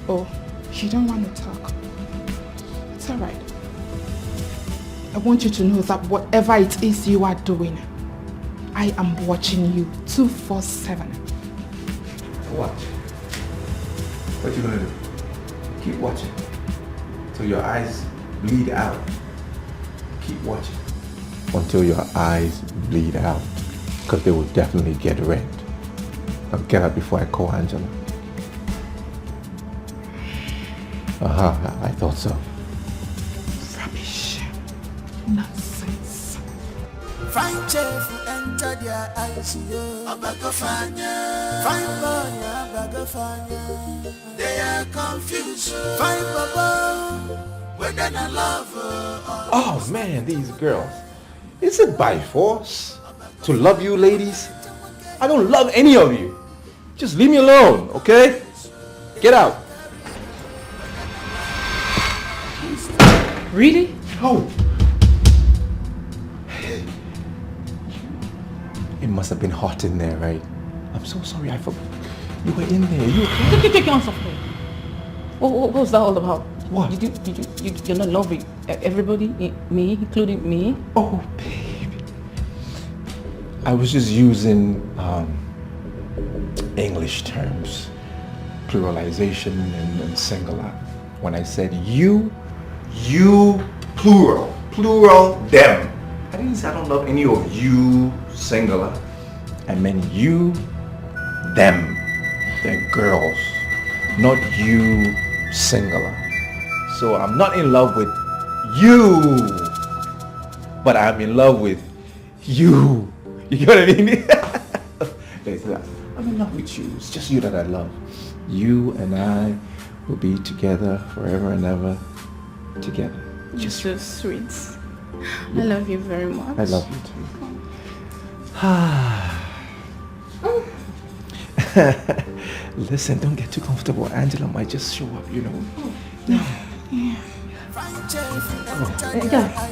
Speaker 8: Oh, you don't want to talk. It's all right. I want you to know that whatever it is you are doing, I am watching you 247.
Speaker 2: Watch. What you gonna do? Keep watching. Till your eyes bleed out. Keep watching. Until your eyes bleed out. Because they will definitely get red. Now get up before I call Angela. I thought so.
Speaker 8: Rubbish. Nonsense.
Speaker 10: Fine chef enter their eyes, fine boy, they are confused. Fine baba, when they not love.
Speaker 2: Oh man, these girls. Is it by force to love you ladies? I don't love any of you. Just leave me alone, okay? Get out.
Speaker 8: Really?
Speaker 2: No. It must have been hot in there, right? I'm so sorry, I forgot. You were in there. You okay?
Speaker 13: Take your hands off me. What was that all about?
Speaker 2: What?
Speaker 13: You're not in love with everybody, me, including me?
Speaker 2: Oh, baby. I was just using English terms, pluralization and singular. When I said you, plural, them. I didn't say I don't love any of you, singular. I meant you, them. They're girls, not you, singular. So I'm not in love with you, but I'm in love with you. You get what I mean? I'm in love with you. It's just you that I love. You and I will be together forever and ever. Together.
Speaker 13: You're so sweet. I love you very much.
Speaker 2: I love you too. Listen, don't get too comfortable. Angela might just show up, you know.
Speaker 13: Yeah.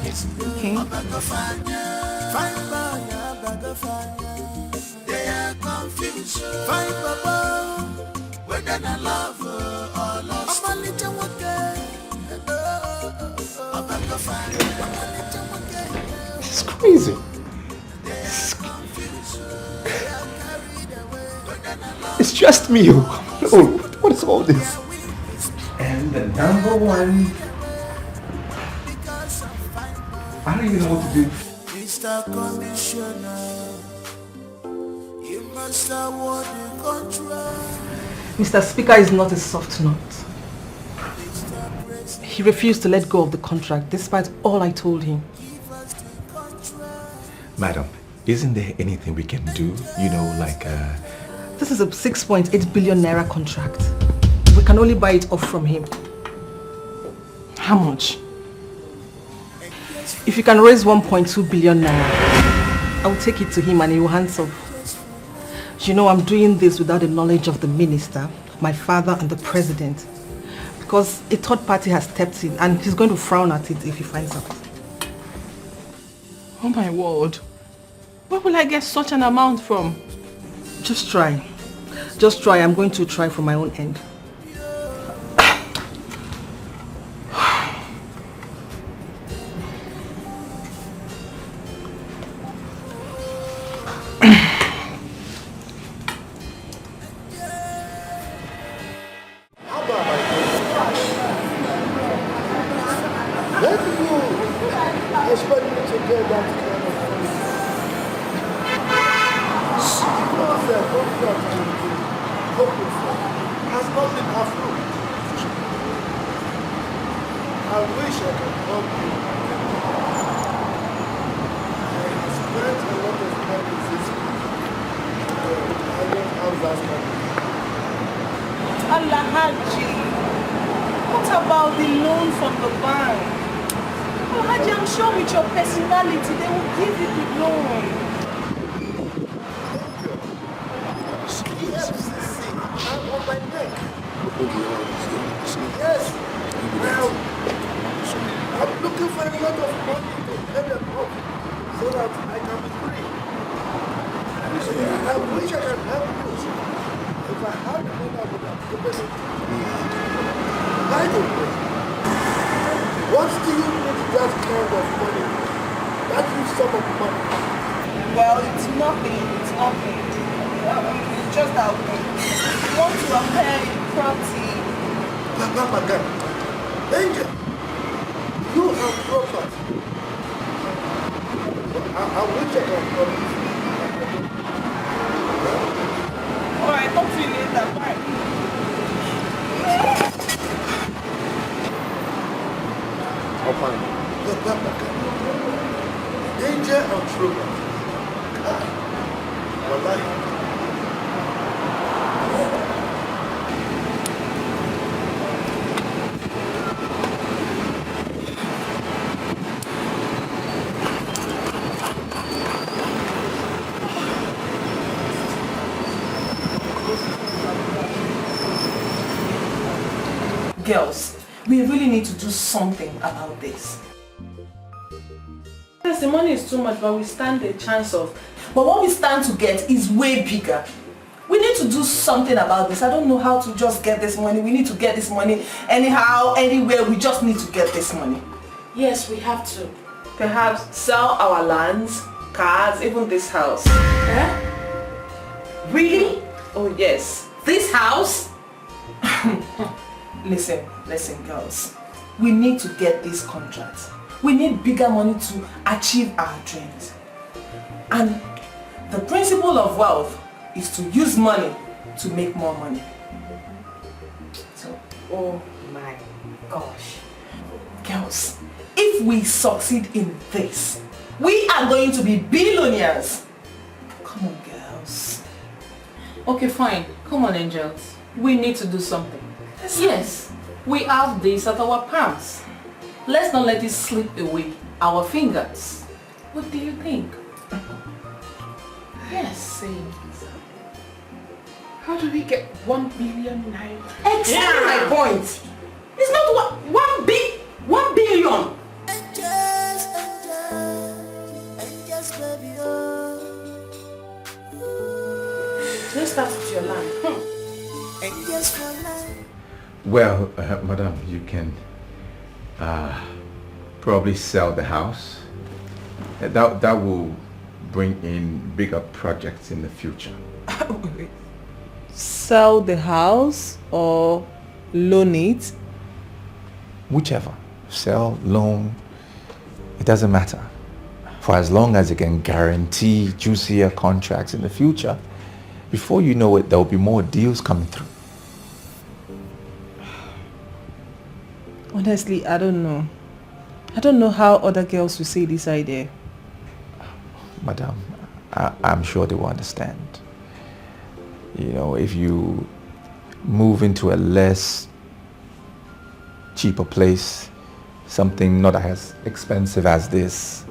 Speaker 2: Yes.
Speaker 13: Okay.
Speaker 10: They are confused. Fine baba, when they not love or lost.
Speaker 2: It's crazy. It's just me. Oh, what is all this? And the number one. I don't even know what to do.
Speaker 10: Mr. Commissioner, you must award the contract.
Speaker 16: Mr. Speaker is not a soft nut. He refused to let go of the contract despite all I told him.
Speaker 2: Madam, isn't there anything we can do? You know, like
Speaker 16: This is a 6.8 billion naira contract. We can only buy it off from him.
Speaker 19: How much?
Speaker 16: If you can raise 1.2 billion naira, I will take it to him and he will hands off. You know, I'm doing this without the knowledge of the minister, my father and the president. Because a third party has stepped in and he's going to frown at it if he finds out.
Speaker 19: Oh my word. Where will I get such an amount from?
Speaker 16: Just try. Just try. I'm going to try from my own end.
Speaker 14: wish I could help you. If I had the money, I would have given it to you. By the way, what do you need that kind of money? That is sum of money.
Speaker 19: Well, it's nothing. It's nothing. It's just that we want to acquire property.
Speaker 14: Papa, God. Angel, you have property. I wish I could promise.
Speaker 19: Alright, talk to you later. Bye.
Speaker 14: I'll find you. Danger and trouble. Wallahi.
Speaker 19: Girls, we really need to do something about this. Yes, the money is too much, but we stand a chance of. But what we stand to get is way bigger. We need to do something about this. I don't know how to just get this money. We need to get this money anyhow, anywhere. We just need to get this money.
Speaker 12: Yes, we have to.
Speaker 19: Perhaps sell our lands, cars, even this house.
Speaker 12: Really?
Speaker 19: Oh yes. This house? Listen girls. We need to get this contract. We need bigger money to achieve our dreams. And the principle of wealth is to use money to make more money. So,
Speaker 12: oh my gosh.
Speaker 19: Girls, if we succeed in this, we are going to be billionaires. Come on, girls.
Speaker 13: Okay, fine. Come on, angels. We need to do something. Yes, we have this at our palms. Let's not let it slip away our fingers. What do you think?
Speaker 12: Yes, same. How do we get 1 billion naira?
Speaker 19: Exactly my point. It's not 1 billion.
Speaker 12: Let's start with your land.
Speaker 2: Well, madam, you can probably sell the house. That will bring in bigger projects in the future.
Speaker 19: Sell the house or loan it?
Speaker 2: Whichever. Sell, loan, it doesn't matter. For as long as it can guarantee juicier contracts in the future, before you know it, there will be more deals coming through.
Speaker 19: Honestly, I don't know. I don't know how other girls will see this idea.
Speaker 2: Madam, I'm sure they will understand. You know, if you move into a less cheaper place, something not as expensive as this,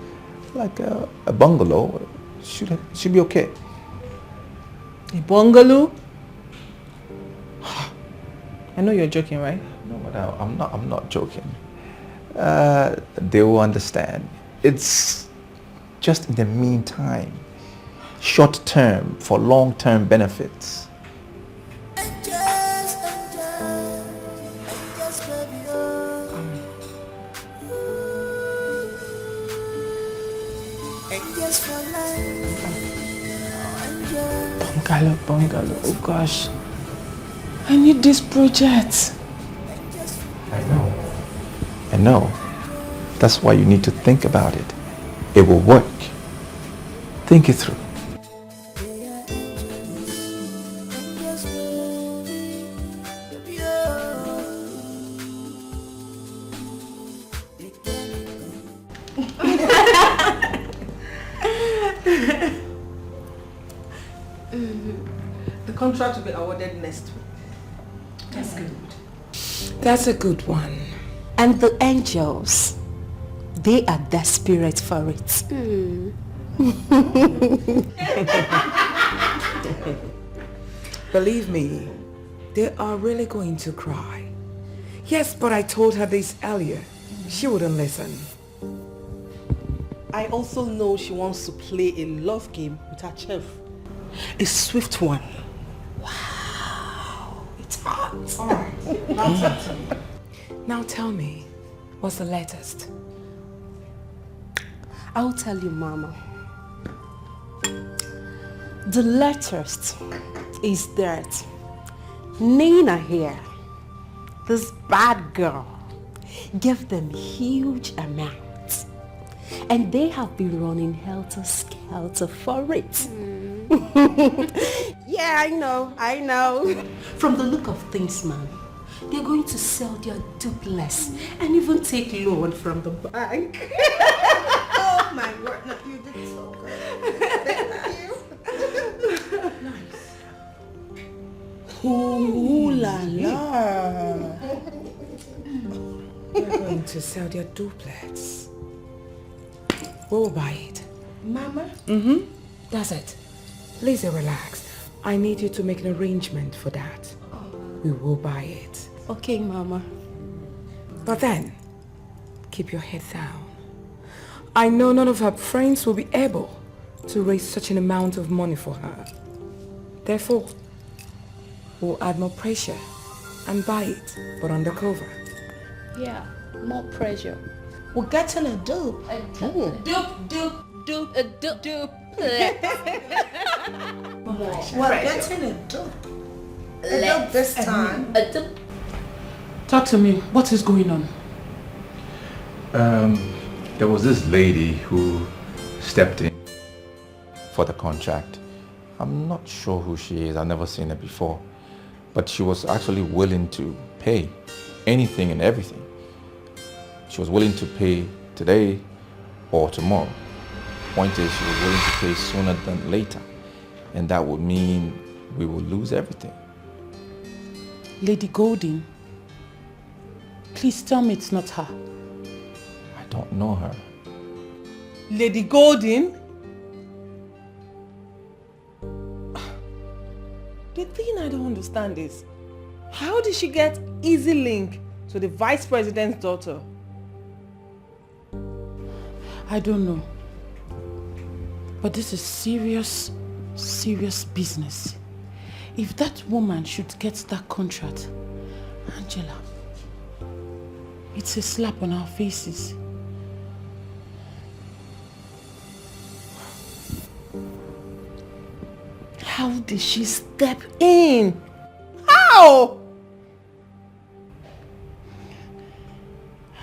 Speaker 2: like a bungalow, should be okay.
Speaker 19: A bungalow? I know you're joking, right?
Speaker 2: No, madam, I'm not joking. They will understand. It's just in the meantime, short term for long term benefits.
Speaker 19: Bungalow, oh gosh. I need this project.
Speaker 2: I know. That's why you need to think about it. It will work. Think it through.
Speaker 19: The contract will be awarded next week.
Speaker 12: That's good.
Speaker 3: That's a good one.
Speaker 20: And the angels, they are desperate for it.
Speaker 3: Believe me, they are really going to cry. Yes, but I told her this earlier. She wouldn't listen.
Speaker 16: I also know she wants to play a love game with her chef. A swift one.
Speaker 3: Wow, it's hot. That's it. Now tell me, what's the latest?
Speaker 21: I'll tell you, Mama. The latest is that Nina here, this bad girl, gave them huge amounts. And they have been running helter-skelter for it. Yeah, I know. From the look of things, man, they're going to sell their duplex and even take loan from the bank. Oh my word, no, you did so good. Thank you. Nice. Ooh la la.
Speaker 3: They're going to sell their duplex. We'll buy it.
Speaker 21: Mama?
Speaker 3: Mm-hmm. That's it. Please relax. I need you to make an arrangement for that. We will buy it.
Speaker 21: Okay, Mama.
Speaker 3: But then, keep your head down. I know none of her friends will be able to raise such an amount of money for her. Therefore, we'll add more pressure and buy it, but undercover.
Speaker 5: Yeah, more pressure.
Speaker 21: We're getting a dupe.
Speaker 5: Dupe.
Speaker 21: We're getting a dupe. A dupe this time.
Speaker 5: A dupe.
Speaker 13: Talk to me. What is going on?
Speaker 2: There was this lady who stepped in for the contract. I'm not sure who she is. I've never seen her before. But she was actually willing to pay anything and everything. She was willing to pay today or tomorrow. Point is, she was willing to pay sooner than later. And that would mean we will lose everything.
Speaker 13: Lady Golden, please tell me it's not her.
Speaker 2: I don't know her.
Speaker 19: Lady Golden? The thing I don't understand is, how did she get easy link to the vice president's daughter?
Speaker 13: I don't know. But this is serious business. If that woman should get that contract, Angela, it's a slap on our faces.
Speaker 19: How did she step in? How?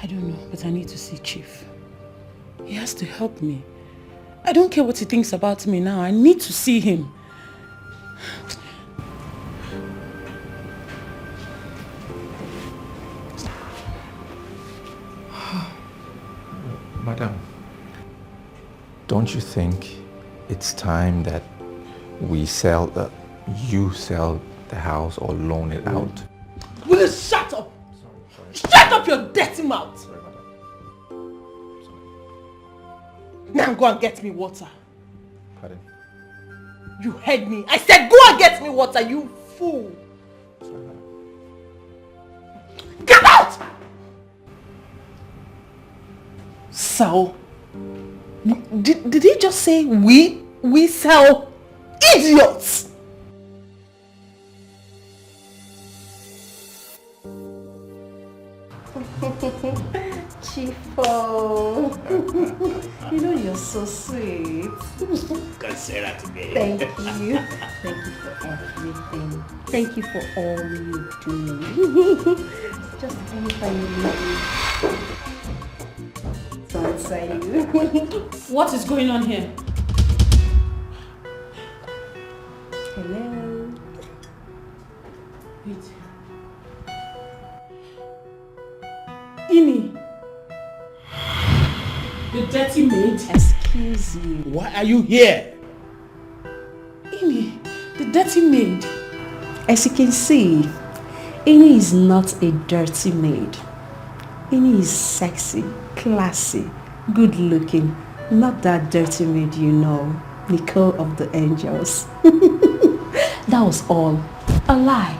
Speaker 13: I don't know, but I need to see Chief. He has to help me. I don't care what he thinks about me now. I need to see him.
Speaker 2: Madam, don't you think it's time that you sell the house or loan it out?
Speaker 19: Will you shut up? Shut up your dirty mouth!
Speaker 2: Sorry, madam.
Speaker 19: Now go and get me water.
Speaker 2: Pardon?
Speaker 19: You heard me. I said go and get me water, you fool.
Speaker 2: Sorry, madam.
Speaker 19: Get out! Sell? Did he just say we sell idiots?
Speaker 21: Chifo, you know you're so sweet.
Speaker 15: Can say that today.
Speaker 21: Thank you. Thank you for everything. Thank you for all you do. Just anytime you need me. So inside you.
Speaker 13: What is going on here?
Speaker 21: Hello.
Speaker 13: Wait. Ini. The dirty maid.
Speaker 21: Excuse you.
Speaker 15: Why are you here?
Speaker 13: Ini, the dirty maid.
Speaker 21: As you can see, Ini is not a dirty maid. Ini is sexy, classy, good looking. Not that dirty maid you know, Nicole of the Angels. That was all a lie.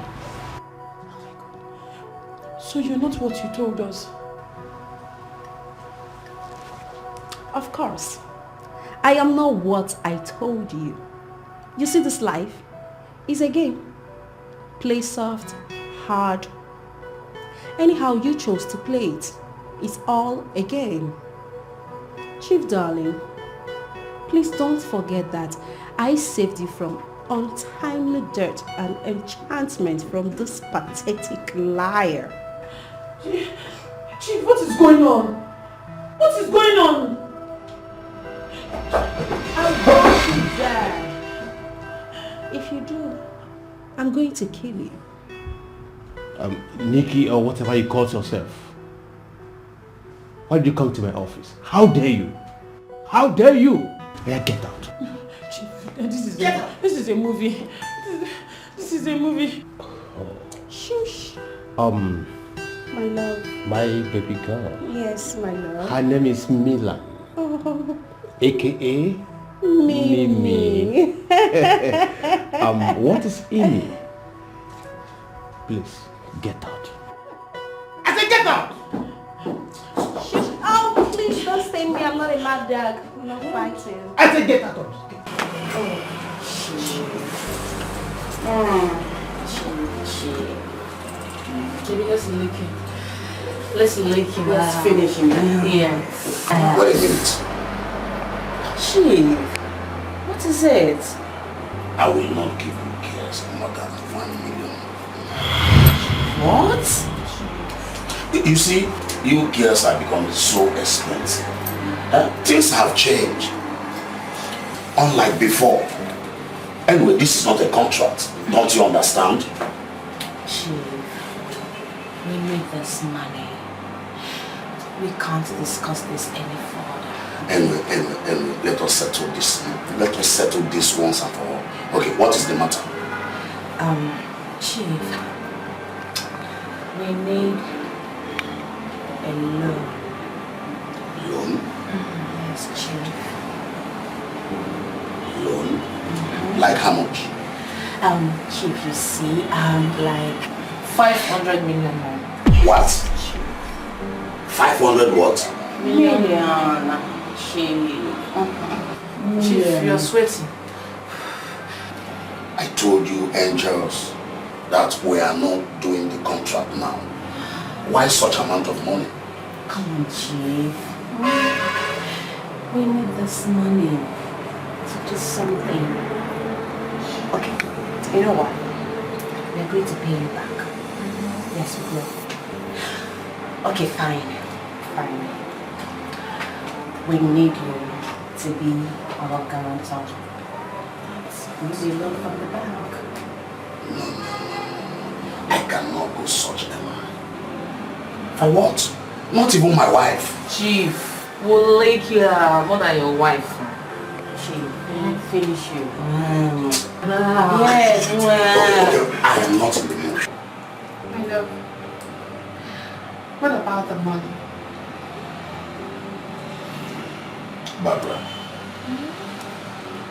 Speaker 13: So you're not what you told us?
Speaker 21: Of course. I am not what I told you. You see, this life is a game. Play soft, hard. Anyhow you chose to play it, it's all a game. Chief darling, please don't forget that I saved you from untimely death and enchantment from this pathetic liar.
Speaker 19: Chief, what is going on? What is going on?
Speaker 21: I'm going to die. If you do, I'm going to kill you.
Speaker 17: Nikki, or whatever you call yourself. Why did you come to my office? How dare you? How dare you? Yeah, get out.
Speaker 19: Chief, this is a movie. This is a movie.
Speaker 21: Shush.
Speaker 17: My
Speaker 21: love.
Speaker 17: My baby girl.
Speaker 21: Yes, my love.
Speaker 17: Her name is Mila,
Speaker 21: Oh,
Speaker 17: aka
Speaker 21: Mimi.
Speaker 17: What is Imi? Please, get out.
Speaker 19: I said get out!
Speaker 21: Shush. Oh, please don't say me. I'm not a mad dog. I'm not fighting.
Speaker 17: I said get out.
Speaker 13: Maybe let's lick him.
Speaker 21: Let's finish him.
Speaker 13: Yeah.
Speaker 15: Wait a minute.
Speaker 13: Chief, what is it?
Speaker 15: I will not give you girls more than 1 million.
Speaker 13: What?
Speaker 15: You see, you girls are becoming so expensive. Things have changed. Unlike before. Anyway, this is not a contract. Don't you understand?
Speaker 13: Chief, we need this money. We can't discuss this any further.
Speaker 15: Anyway, let us settle this. Let us settle this once and for all. Okay, what is the matter?
Speaker 13: Chief, we need a loan.
Speaker 15: Loan?
Speaker 13: Yes, Chief.
Speaker 15: Loan? Like how much?
Speaker 13: Chief, you see, like 500 million more.
Speaker 15: What? 500 what?
Speaker 13: Million. Chief, you're sweating.
Speaker 15: I told you, angels, that we are not doing the contract now. Why such amount of money?
Speaker 13: Come on, Chief. We need this money to do something. Okay, you know what? We're going to pay you back. Yes, we will. Okay, fine. We need you to be our guarantor. Use your loan from the bank.
Speaker 15: No. I cannot go such a line. For what? Not even my wife.
Speaker 13: Chief, we'll lick you more than your wife. Chief, we'll finish you. Yes,
Speaker 15: Okay, I am not in the mood.
Speaker 8: My love, what about the money?
Speaker 15: Barbara,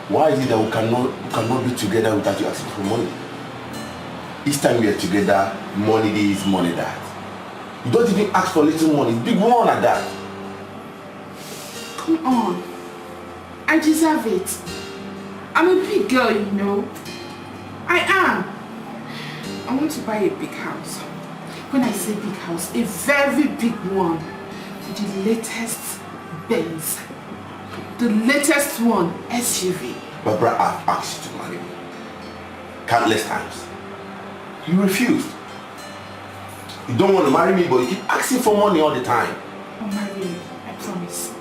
Speaker 15: why is it that we cannot be together without you asking for money? Each time we are together, money this, money that. You don't even ask for little money, big one at that.
Speaker 8: Come on. I deserve it. I'm a big girl, you know. I am. I want to buy a big house. When I say big house, a very big one. With the latest Benz. The latest one, SUV.
Speaker 15: Barbara, I've asked you to marry me countless times. You refused. You don't want to marry me, but you keep asking for money all the time.
Speaker 8: I'll marry you, I promise.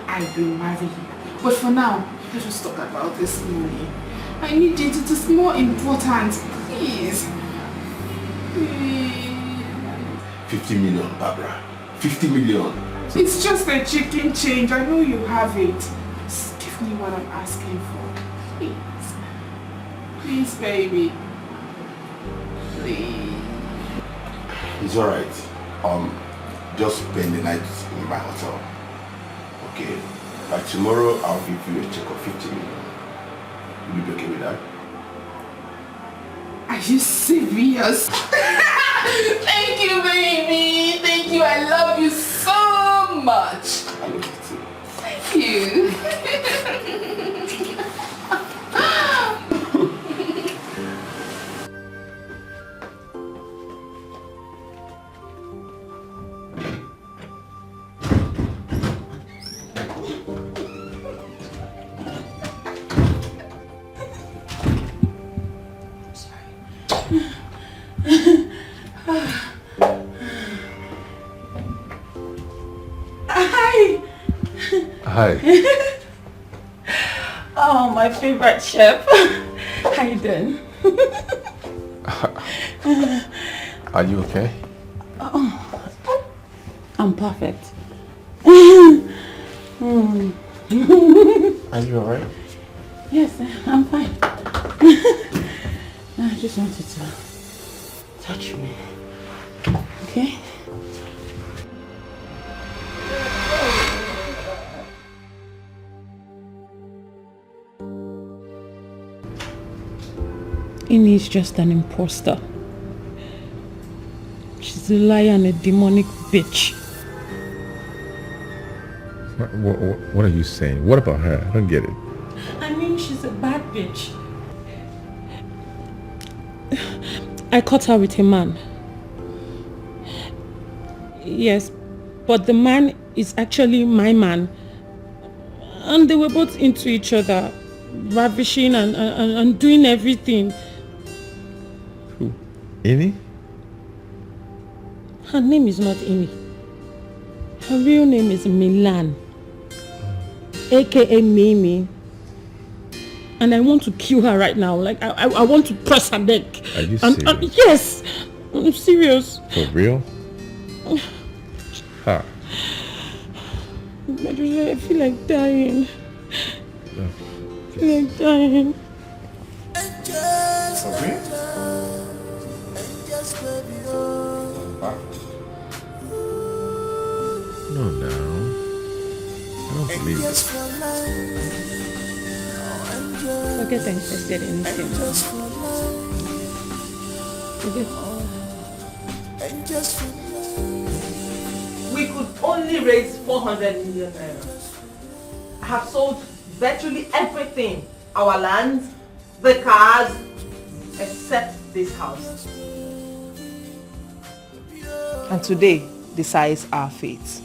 Speaker 8: I will marry you. But for now, let's just talk about this money. I need it, it is more important. Please. Please.
Speaker 15: 50 million, Barbara. 50 million.
Speaker 8: It's just a chicken change. I know you have it. Just give me what I'm asking for. Please. Please, baby. Please.
Speaker 15: It's alright. Just spend the night in my hotel. Okay. By tomorrow, I'll give you a check of 50 million. Will you be okay with that?
Speaker 8: Are you serious? Thank you, baby. Thank you. I love you so much.
Speaker 15: I love you too.
Speaker 8: Thank you.
Speaker 12: Hi.
Speaker 18: Hi.
Speaker 12: Oh, my favorite chef. How you doing?
Speaker 18: Are you okay?
Speaker 12: Oh, I'm perfect.
Speaker 18: Are you alright?
Speaker 12: Yes, I'm fine. I just wanted to touch me. Okay? Ini is just an imposter. She's a liar and a demonic bitch.
Speaker 18: What are you saying? What about her? I don't get it.
Speaker 12: I mean, she's a bad bitch. I caught her with a man. Yes, but the man is actually my man. And they were both into each other, ravishing and doing everything.
Speaker 18: Who? Ini?
Speaker 12: Her name is not Ini. Her real name is Milan, aka Mimi. And I want to kill her right now. Like, I want to press her neck.
Speaker 18: Are you serious?
Speaker 12: Yes, I'm serious.
Speaker 18: For real? Ha.
Speaker 12: I feel like dying. I feel like dying.
Speaker 18: For real? No. I don't believe this.
Speaker 12: Forget I said anything.
Speaker 19: We could only raise 400 million naira. I have sold virtually everything. Our land, the cars, except this house. And today decides our fate.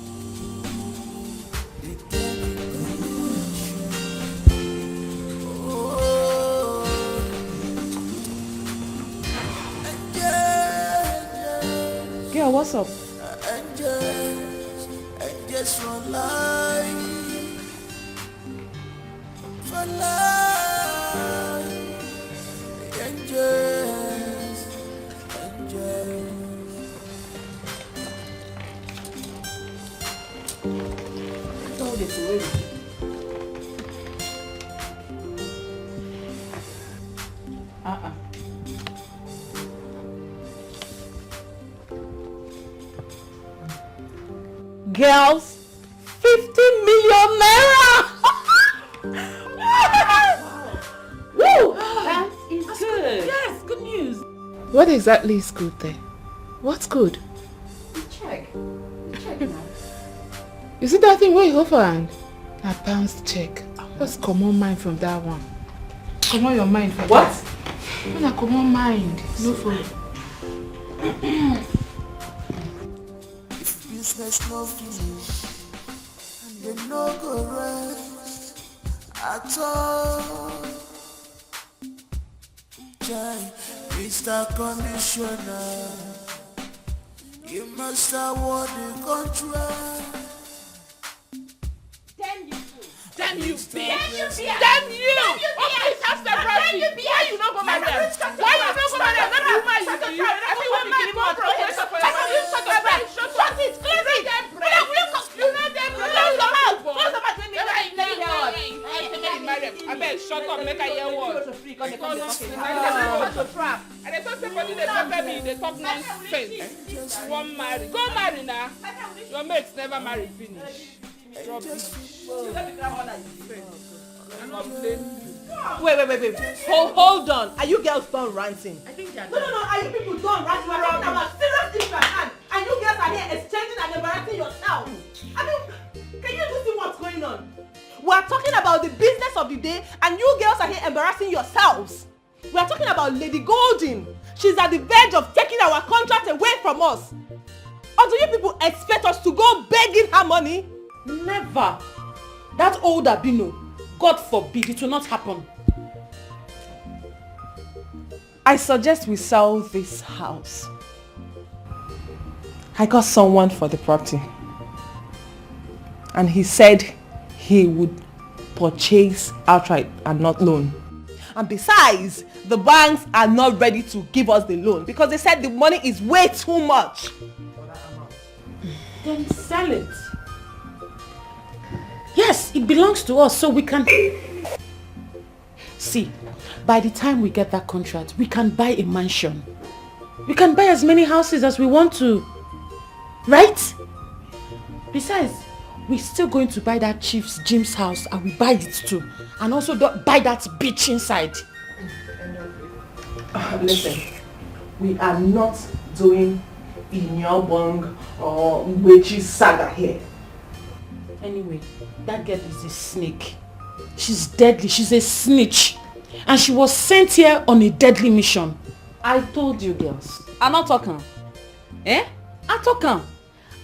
Speaker 12: Girl, what's up?
Speaker 10: Just for life, angels.
Speaker 19: Don't get away. Girls, 50 million naira!
Speaker 12: Woo! That is good. Yes, good news.
Speaker 8: What exactly is good there? What's good?
Speaker 12: Check now.
Speaker 8: You see that thing where you hold for hand? A bounced check. Just come on mind from that one. Come on your mind from
Speaker 19: what?
Speaker 8: That. When I come on mind, no for
Speaker 10: Business no finish, and they no go rest at all. Jai, Mr. Conditioner, you must award the contract.
Speaker 8: Damn you, bitch! Damn you! Okay, that's the problem. Why you not go marry her? Why you not go marry her? Let me woman you do. Everyone marry more progress. Shut it! Close it! You know them. Close the mouth. Close the mouth. Let me marry him. I bet shut up. Make I hear what. Because to trap. And they talk somebody they pepper me. They talk nonsense. You want marry? Go marry now. Your mates never marry finish.
Speaker 19: Wait. Hold on. Are you girls done ranting?
Speaker 12: I think they are
Speaker 19: No. Are you people done ranting? We're talking about serious issues at hand. And you girls are here exchanging and embarrassing yourselves. I mean, can you just see what's going on? We're talking about the business of the day and you girls are here embarrassing yourselves. We're talking about Lady Golden. She's at the verge of taking our contract away from us. Or do you people expect us to go begging her money?
Speaker 12: Never. That old Abino, God forbid, it will not happen.
Speaker 19: I suggest we sell this house. I got someone for the property. And he said he would purchase outright and not loan. And besides, the banks are not ready to give us the loan because they said the money is way too much.
Speaker 12: Then sell it. Yes, it belongs to us, so we can... See, by the time we get that contract, we can buy a mansion. We can buy as many houses as we want to. Right? Besides, we're still going to buy that Chief's Jim's house and we buy it too. And also buy that bitch inside.
Speaker 19: Listen, we are not doing Inyobong or Witch's saga here.
Speaker 12: Anyway, that girl is a snake. She's deadly. She's a snitch. And she was sent here on a deadly mission.
Speaker 13: I told you girls. I'm not talking. Eh? I'm talking.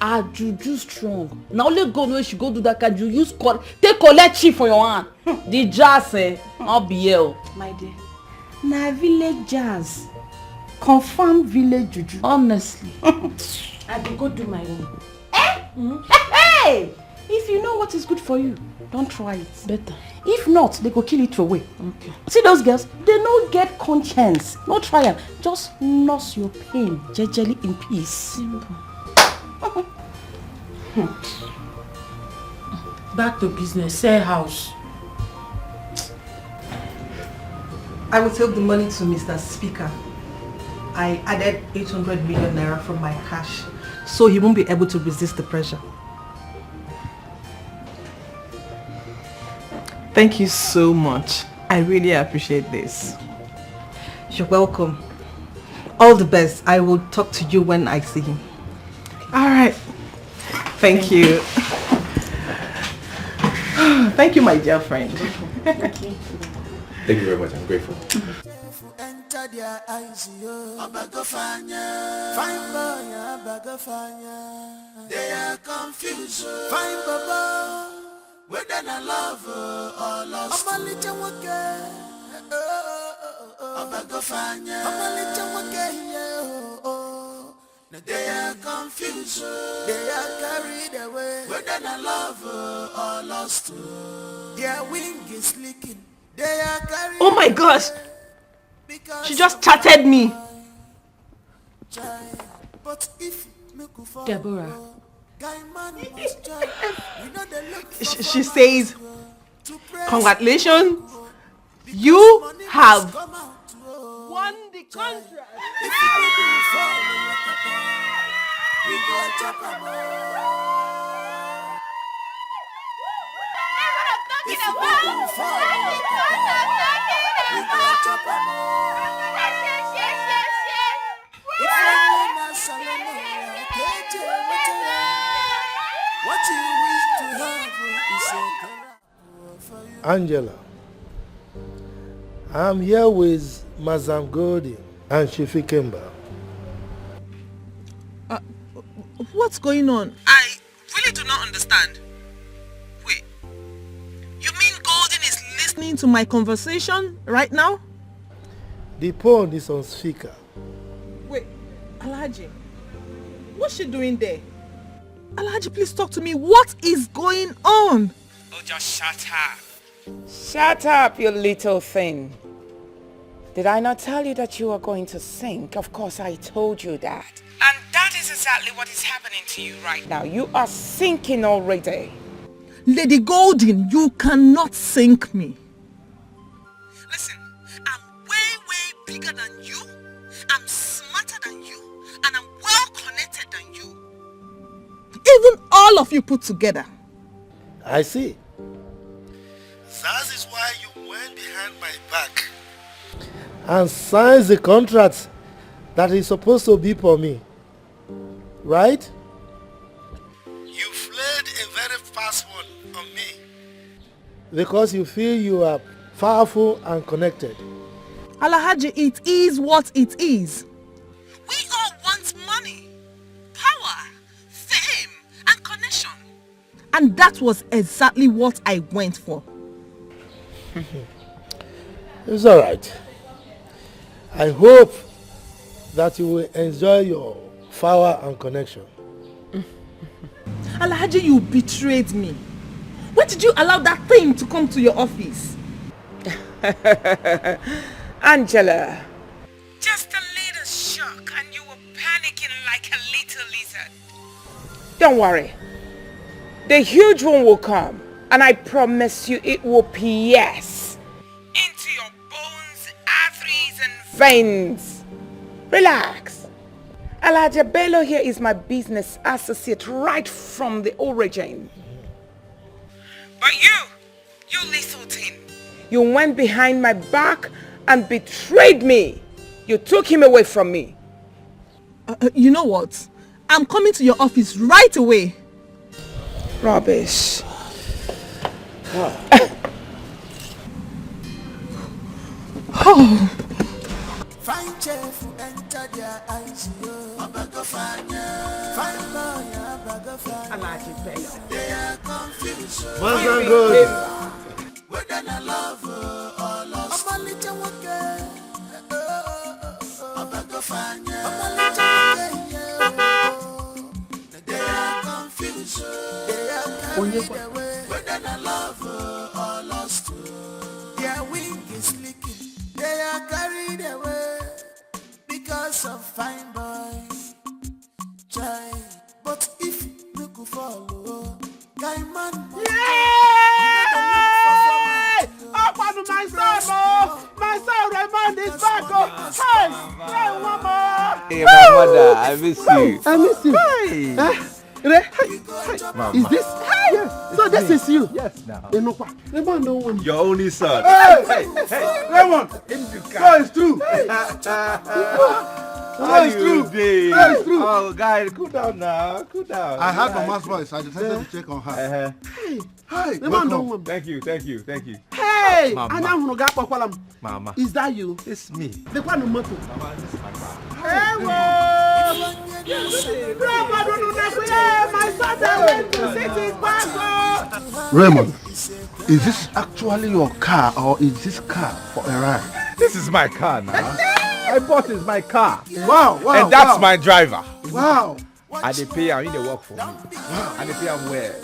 Speaker 13: Our juju strong. Now only God when she go do that kind you use take collect chief for your hand. The jazz I'll be here.
Speaker 6: My dear. Na village jazz. Confirm village juju.
Speaker 12: Honestly. I will go do my own.
Speaker 6: Eh? Hey! If you know what is good for you, don't try it.
Speaker 12: Better.
Speaker 6: If not, they go kill it away.
Speaker 12: Okay.
Speaker 6: See those girls? They don't get conscience. No trial. Just nurse your pain jejely in peace.
Speaker 12: Simple. Back to business. Sell house.
Speaker 16: I will take the money to Mr. Speaker. I added 800 million naira from my cash, so he won't be able to resist the pressure. Thank you so much. I really appreciate this. You're welcome. All the best. I will talk to you when I see him. All right. Thank you. Thank you, my dear friend.
Speaker 2: Thank you very much. I'm grateful.
Speaker 10: Enter their eyes, fine boy, they are confused. Fine baba, whether I love or lost. They are confused, they are carried away, whether I love or lost. Their wing is leaking. They are carried.
Speaker 16: Oh my gosh! She just chatted me.
Speaker 12: Deborah.
Speaker 16: She says, congratulations, you have won the contract.
Speaker 14: Angela, I'm here with Mazam Godi and Shifi Kemba.
Speaker 16: What's going on? I really do not understand. Wait, you mean Golden is listening to my conversation right now?
Speaker 14: The phone is on speaker.
Speaker 16: Wait, Alhaji, what's she doing there? Alhaji, please talk to me. What is going on?
Speaker 3: Oh, just shut up.
Speaker 6: Shut up, you little thing. Did I not tell you that you were going to sink? Of course I told you that.
Speaker 3: And that is exactly what is happening to you right now.
Speaker 6: Now you are sinking already.
Speaker 16: Lady Golden, you cannot sink me.
Speaker 3: Listen, I'm way bigger than you. I'm smarter than you. And I'm well connected than you.
Speaker 16: Even all of you put together.
Speaker 14: I see. That is why you went behind my back and signed the contract that is supposed to be for me. Right? You played a very fast one on me because you feel you are powerful and connected.
Speaker 16: Alhaji, it is what it is.
Speaker 3: We all want money, power, fame, and connection.
Speaker 16: And that was exactly what I went for.
Speaker 14: It's alright.
Speaker 17: I hope that you will enjoy your power and connection.
Speaker 1: Alhaji, you betrayed me. Why did you allow that thing to come to your office?
Speaker 3: Angela. Just a little shock and you were panicking like a little lizard. Don't worry. The huge one will come and I promise you it will pierce into your bones, arteries and veins. Relax. Alhaji Bello here is my business associate right from the origin. But you little thing, you went behind my back and betrayed me. You took him away from me.
Speaker 1: You know what? I'm coming to your office right away.
Speaker 3: Rubbish.
Speaker 1: Oh.
Speaker 10: Find cheerful, enter their eyes. Find they are confused.
Speaker 17: What's that good?
Speaker 10: Whether they love or lost. They are confused. They are carried away. Whether they love or lost. Their wing is leaking. They are carried away because of fine boy. Try, but if you could follow, guy man.
Speaker 17: Yay! Up on my son, my son Raymond is back. Hey, mama.
Speaker 18: Hey, my mother, I miss you.
Speaker 17: I miss you.
Speaker 18: Hey.
Speaker 17: Mama. Is this? Yes. So this is you?
Speaker 18: Yes, now.
Speaker 17: Raymond don't want.
Speaker 18: Your only son.
Speaker 17: Hey, Raymond. So it's true.
Speaker 18: How is true?
Speaker 17: It's true.
Speaker 18: Oh, guys, cool down now. Cool down.
Speaker 9: I heard Mama's voice. I decided to check on her.
Speaker 17: Hey,
Speaker 18: welcome. Thank you.
Speaker 17: Hey,
Speaker 18: Mama.
Speaker 17: Mama. Is that you?
Speaker 18: It's me.
Speaker 17: The one who motor.
Speaker 18: Mama, this is my car.
Speaker 17: Hey, my son went to sit his back.
Speaker 9: Raymond, is this actually your car or is this car for a ride?
Speaker 18: This is my car now. I bought is my car.
Speaker 9: Wow.
Speaker 18: And that's my driver.
Speaker 9: Wow.
Speaker 18: And they pay him, they work for me. And they pay him well.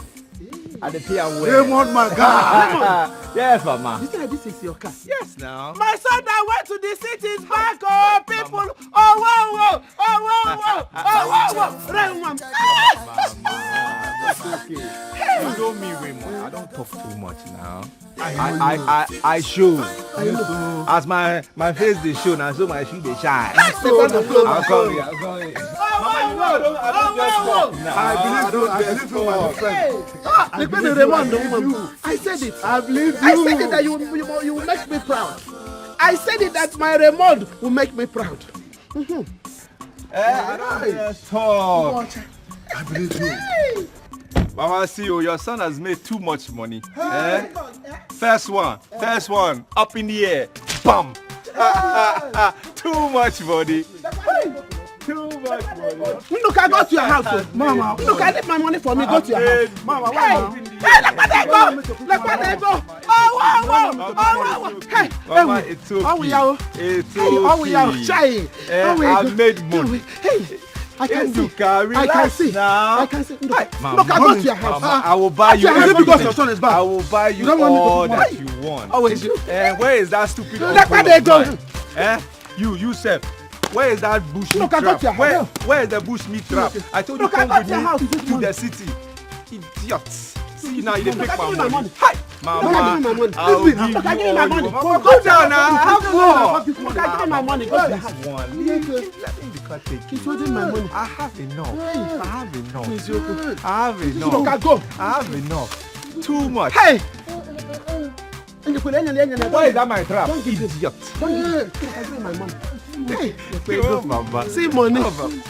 Speaker 9: Raymond, my God.
Speaker 18: Yes, Mama.
Speaker 17: You say this is your car?
Speaker 18: Yes, now.
Speaker 17: My son that went to the city's back, oh, people. Oh, whoa. Raymond.
Speaker 18: That's okay. You know me, Raymond. I don't talk too much now. I show. As my face they show now, so my shoe they shine. I'm coming.
Speaker 17: I said it. I believe you. I said it that you will make me proud. I said it that my Raymond will make me proud.
Speaker 18: I don't talk.
Speaker 9: I believe you.
Speaker 18: Mama, see you. Your son has made too much money. First one, up in the air, bam. Too much money. Too much money.
Speaker 17: Look, I go to your house, Mama. Look, I need my money for me. Go to your house, Mama. Hey, look where they go. Oh. Hey,
Speaker 18: Mama, it's okay. I've made money.
Speaker 17: Hey. I can see.
Speaker 18: Now.
Speaker 17: I can see. Look,
Speaker 18: Mama,
Speaker 17: I go to your house.
Speaker 18: Mama, I will buy you
Speaker 17: everything. Because your son is back.
Speaker 18: I will buy you all that you want.
Speaker 17: Always you.
Speaker 18: Where is that stupid?
Speaker 17: Look where they go.
Speaker 18: You said. Where is that bush meat trap? Where is the bush meat trap? I told you come with me to the city. Idiots. See now you make my money. Hi, Mama. I'll give you all my money. Go down now. Have more.
Speaker 17: Look, I give you my money. Go to the house.
Speaker 18: Let me be cut.
Speaker 17: He's holding my money.
Speaker 18: I have enough.
Speaker 17: Look, I go.
Speaker 18: I have enough. Too much.
Speaker 17: Hey.
Speaker 18: Why is that my trap? Idiot.
Speaker 17: Don't give it. I give you my money. Hey,
Speaker 18: Mama.
Speaker 17: See money.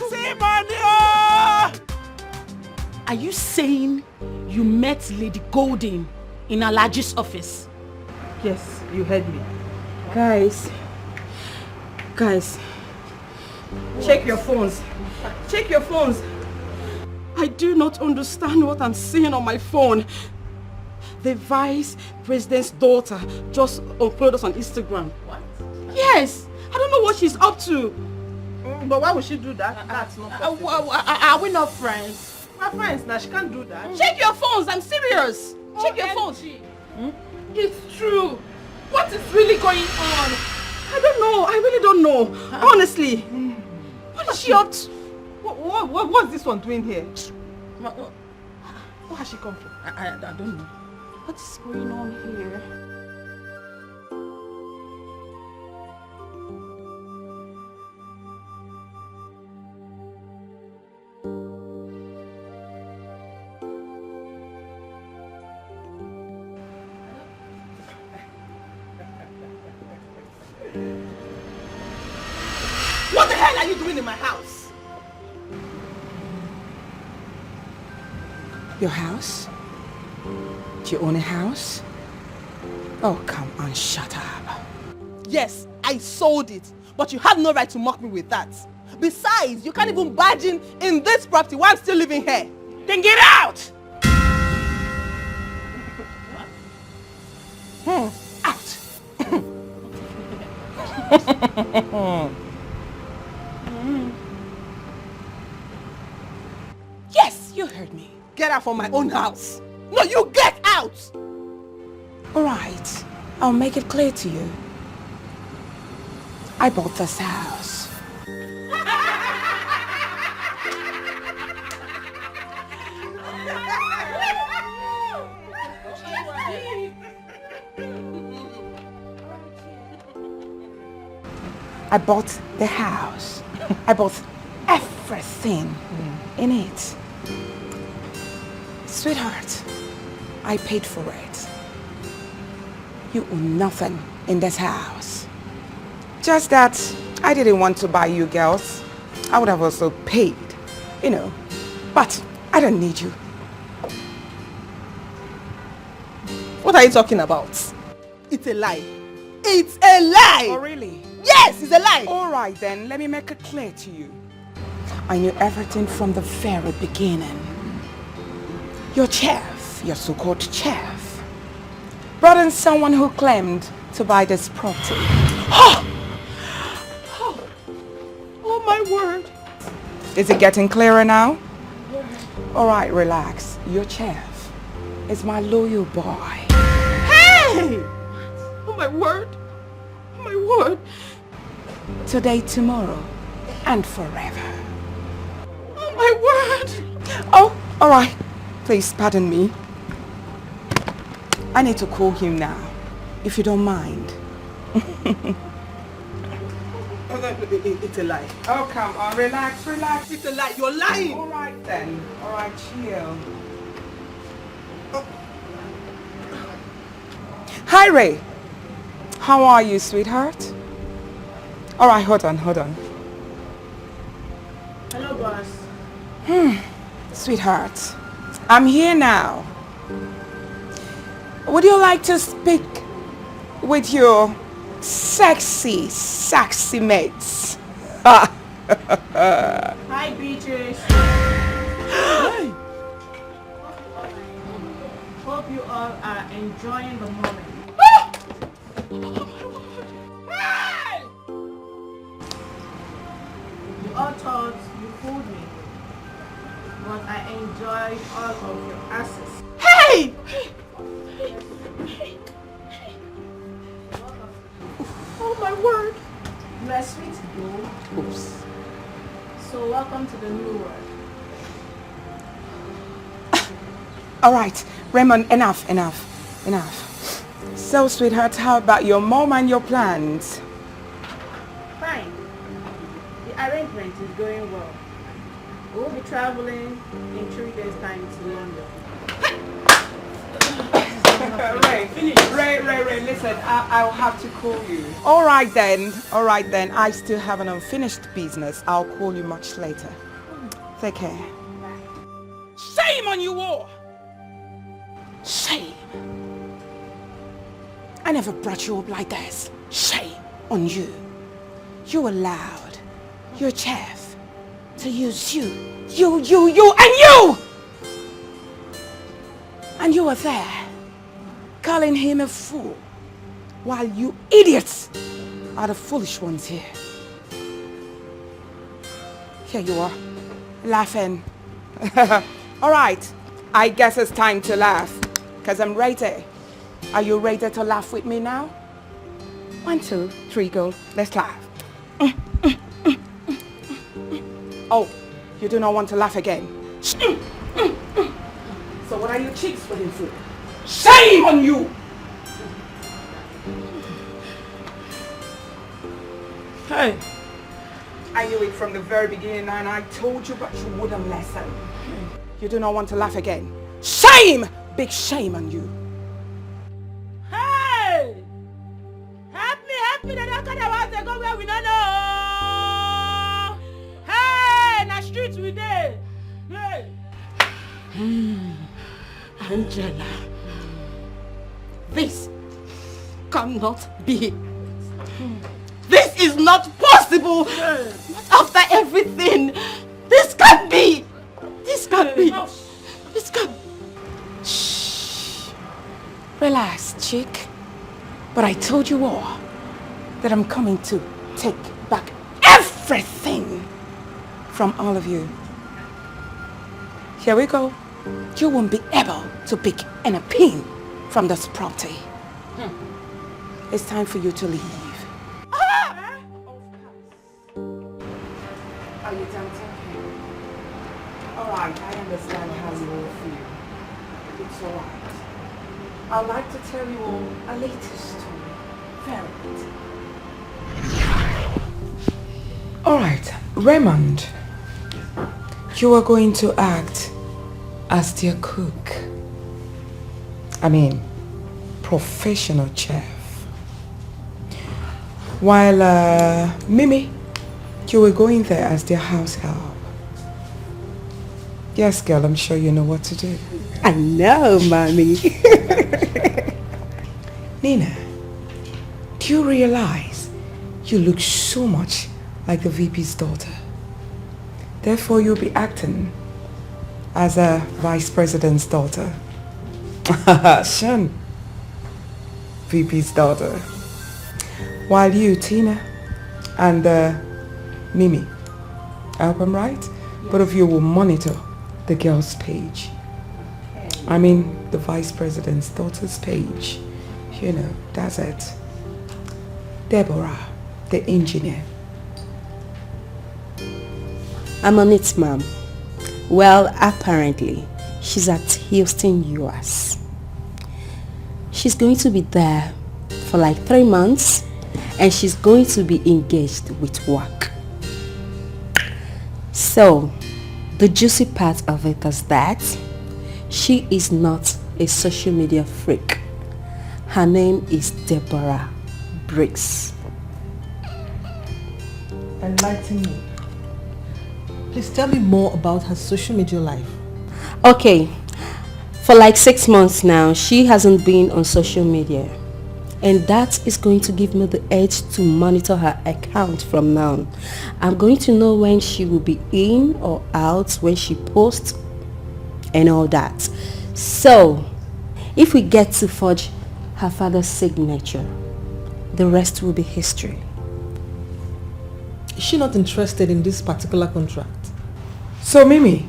Speaker 12: See money. Are you saying you met Lady Golden in Alhaji's office?
Speaker 19: Yes, you heard me. Guys, check your phones.
Speaker 12: I do not understand what I'm seeing on my phone. The vice president's daughter just uploaded us on Instagram. What? Yes,
Speaker 19: I don't know what she's up to. But why would she do that? That's not possible.
Speaker 12: Are we not friends?
Speaker 19: We're friends now. She can't do that.
Speaker 12: Check your phones. I'm serious. Check your phones.
Speaker 19: It's true. What is really going on? I don't know. I really don't know. Honestly. What is she up to? What's this one doing here? Where has she come from?
Speaker 12: I don't know. What is going on here?
Speaker 19: What the hell are you doing in my house?
Speaker 3: Your house? Do you own a house? Oh, come on, shut up.
Speaker 19: Yes, I sold it. But you have no right to mock me with that. Besides, you can't even barge in this property while I'm still living here. Then get out! Out!
Speaker 3: Yes, you heard me.
Speaker 19: Get out from my own house. No, you get out!
Speaker 3: All right, I'll make it clear to you. I bought this house. I bought the house. I bought everything in it. Sweetheart, I paid for it. You own nothing in this house. Just that I didn't want to buy you girls. I would have also paid, you know. But I don't need you.
Speaker 19: What are you talking about? It's a lie. It's a lie!
Speaker 3: Oh, really?
Speaker 19: Yes, it's a lie!
Speaker 3: All right then, let me make it clear to you. I knew everything from the very beginning. Your chef, your so-called chef, brought in someone who claimed to buy this property.
Speaker 19: Oh my word!
Speaker 3: Is it getting clearer now? All right, relax. Your chef is my loyal boy.
Speaker 19: Hey! Oh my word! Oh my word!
Speaker 3: Today, tomorrow, and forever.
Speaker 19: Oh my word!
Speaker 3: Oh, all right. Please pardon me. I need to call him now, if you don't mind.
Speaker 19: It's a lie.
Speaker 3: Oh, come on, relax, relax.
Speaker 19: It's a lie. You're lying.
Speaker 3: All right then. All right, chill. Oh. Hi, Ray. How are you, sweetheart? All right, hold on.
Speaker 19: Hello, boss.
Speaker 3: Sweetheart, I'm here now. Would you like to speak with your sexy mates?
Speaker 19: Hi, beaches. Hope you all are enjoying the moment. You all thought you fooled me, but I enjoyed all of your asses. Hey! Oh my word! You are sweet though.
Speaker 3: Oops.
Speaker 19: So welcome to the new world.
Speaker 3: All right, Raymond, enough. So, sweetheart, how about your mom and your plans?
Speaker 19: Fine. The arrangement is going well. We'll be traveling in 3 days' time to London.
Speaker 3: Ray, listen, I'll have to call you. All right then. I still have an unfinished business. I'll call you much later. Take care. Shame on you all! Shame. I never brought you up like this. Shame on you. You allowed your chef to use you. And you were there, calling him a fool while you idiots are the foolish ones here. Here you are, laughing. All right, I guess it's time to laugh, because I'm ready. Are you ready to laugh with me now? 1, 2, 3, go. Let's laugh. Oh, you do not want to laugh again. So what are your cheeks waiting for? Shame on you! Hey, I knew it from the very beginning and I told you, but you wouldn't listen. You do not want to laugh again. Shame! Big shame on you.
Speaker 20: Hey! Help me, they don't care about the go where we don't know. Hey, na street we dey. Hey.
Speaker 21: Angela, this cannot be. This is not possible. Not after everything. This can't be. This can't be. This can't.
Speaker 3: Shh. Relax, chick. But I told you all that I'm coming to take back everything from all of you. Here we go. You won't be able to pick any pin from this property. It's time for you to leave. Are you done talking? Alright, I understand how you all feel. It's alright. I'd like to tell you all a latest story. Very good. Alright, Raymond. You are going to act as their cook. I mean, professional chef. While Mimi, you were going there as their house help. Yes, girl, I'm sure you know what to do.
Speaker 21: I know, mommy.
Speaker 3: Nina, do you realize you look so much like the VP's daughter? Therefore, you'll be acting as a vice president's daughter. Shun, VP's daughter. While you, Tina, and Mimi, I hope I'm right? Yes. Both of you will monitor the girl's page. I mean, the vice president's daughter's page. You know, that's it. Deborah, the engineer.
Speaker 21: I'm on it, ma'am. Well, apparently, she's at Houston, US. She's going to be there for like 3 months, and she's going to be engaged with work. So, the juicy part of it is that she is not a social media freak. Her name is Deborah Briggs.
Speaker 16: Enlighten me. Please tell me more about her social media life.
Speaker 21: Okay, for like 6 months now, she hasn't been on social media. And that is going to give me the edge to monitor her account from now. I'm going to know when she will be in or out, when she posts and all that. So, if we get to forge her father's signature, the rest will be history.
Speaker 16: Is she not interested in this particular contract?
Speaker 3: So Mimi,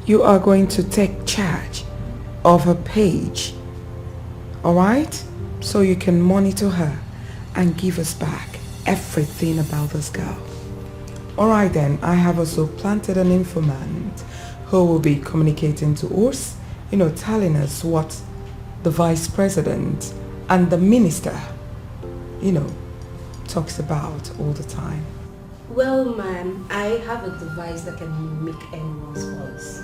Speaker 3: you are going to take charge of her page, alright? So you can monitor her and give us back everything about this girl. Alright then, I have also planted an informant who will be communicating to us, you know, telling us what the vice president and the minister, you know, talks about all the time.
Speaker 21: Well, ma'am, I have a device that can mimic anyone's voice.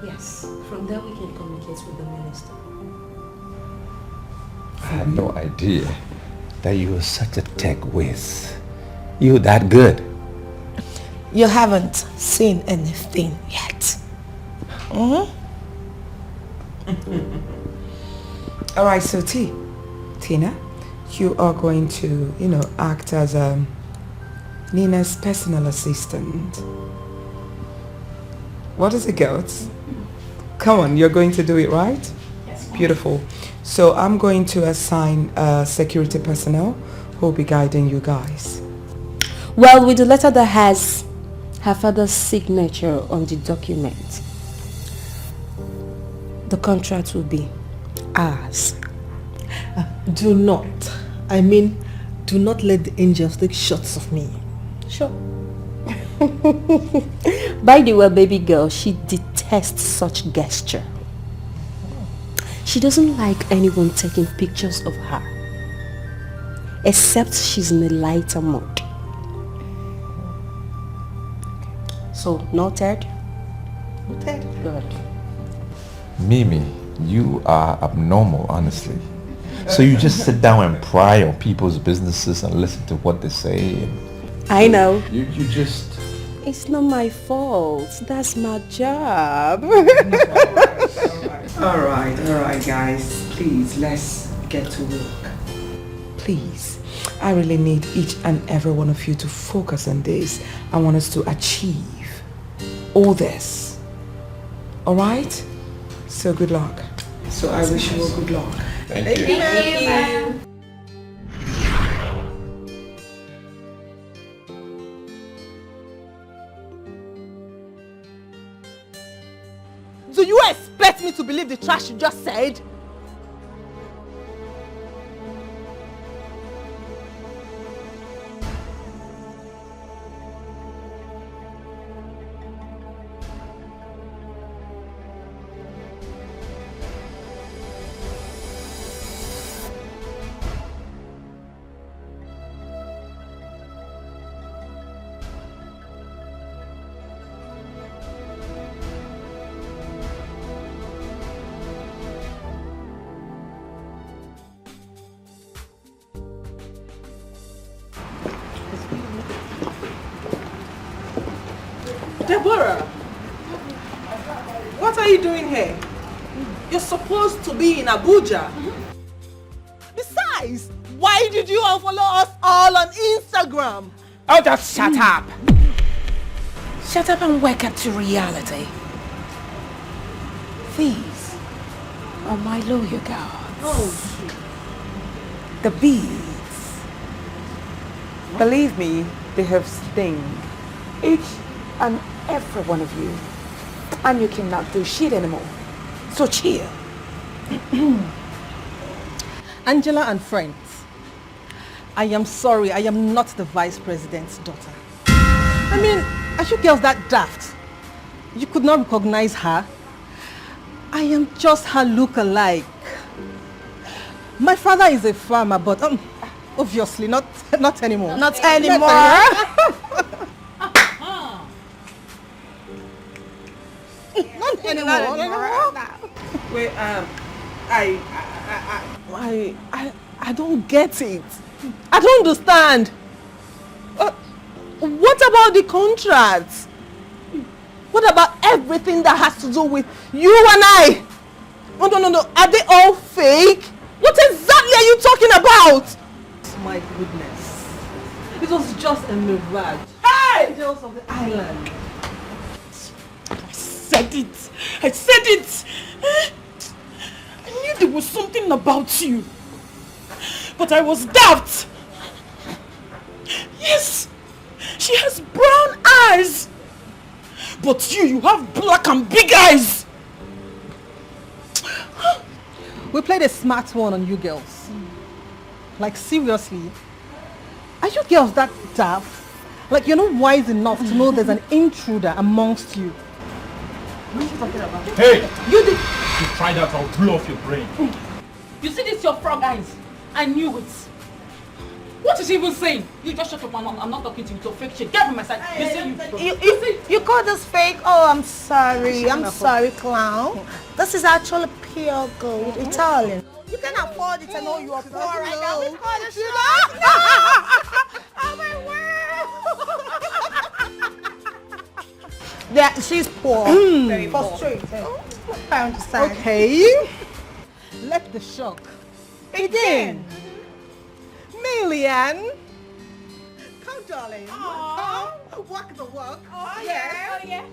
Speaker 21: Yes, from there we can communicate with the minister.
Speaker 2: I had no idea that you were such a tech whiz. You that good?
Speaker 20: You haven't seen anything yet.
Speaker 3: Alright, so Tina, you are going to, you know, act as Nina's personal assistant. What is it, girls? Come on, you're going to do it, right?
Speaker 21: Yes,
Speaker 3: Beautiful. So I'm going to assign security personnel who will be guiding you guys.
Speaker 21: Well, with the letter that has her father's signature on the document, the contract will be ours.
Speaker 16: Do not let the angels take shots of me.
Speaker 21: Sure. By the way, baby girl, she detests such gesture. She doesn't like anyone taking pictures of her, except she's in a lighter mood. So, noted?
Speaker 16: Noted.
Speaker 21: Good.
Speaker 2: Mimi, you are abnormal, honestly. So you just sit down and pry on people's businesses and listen to what they say.
Speaker 21: I know.
Speaker 2: You just...
Speaker 21: It's not my fault. That's my job.
Speaker 3: All right, guys. Please, let's get to work. Please, I really need each and every one of you to focus on this. I want us to achieve all this. All right? So good luck. So I wish you all good luck.
Speaker 2: Thank you.
Speaker 21: Thank you.
Speaker 1: Do you expect me to believe the trash you just said? Deborah, what are you doing here? You're supposed to be in Abuja. Besides, why did you unfollow us all on Instagram?
Speaker 3: Oh, just shut up. Shut up and wake up to reality. These are my lawyer guards.
Speaker 1: Oh,
Speaker 3: The bees. Believe me, they have sting. Each and every one of you. And you cannot do shit anymore. So chill.
Speaker 16: Angela and friends, I am sorry, I am not the vice president's daughter. I mean, are you girls that daft? You could not recognize her? I am just her look-alike. My father is a farmer, but obviously not anymore.
Speaker 21: Not anymore.
Speaker 16: Not anymore.
Speaker 3: Wait,
Speaker 16: I don't get it. I don't understand. What about the contracts? What about everything that has to do with you and I? Oh, no. Are they all fake? What exactly are you talking about? My goodness. It was just a mirage. Hey! Angels of the island.
Speaker 12: I said it. I knew there was something about you. But I was daft. Yes, she has brown eyes. But you have black and big eyes.
Speaker 16: We played a smart one on you girls. Like seriously. Are you girls that daft? Like you're not wise enough to know there's an intruder amongst you. What are you talking about?
Speaker 7: Hey!
Speaker 16: You did.
Speaker 7: You try that, I'll blow off your brain.
Speaker 12: You see this, your frog eyes? I knew it. What is he even saying? You just shut up, I'm not talking to you. So fake shit. Get from my side.
Speaker 22: You call this fake? Oh, I'm sorry. I'm sorry, clown. This is actually pure gold, Italian. You can afford it. I know you are poor right now. We call this Oh my word! Yeah, she's poor. Very frustrated. I understand.
Speaker 16: Okay. Let the shock begin. Million. Come, darling. Come. Walk the walk.
Speaker 22: Oh, yeah.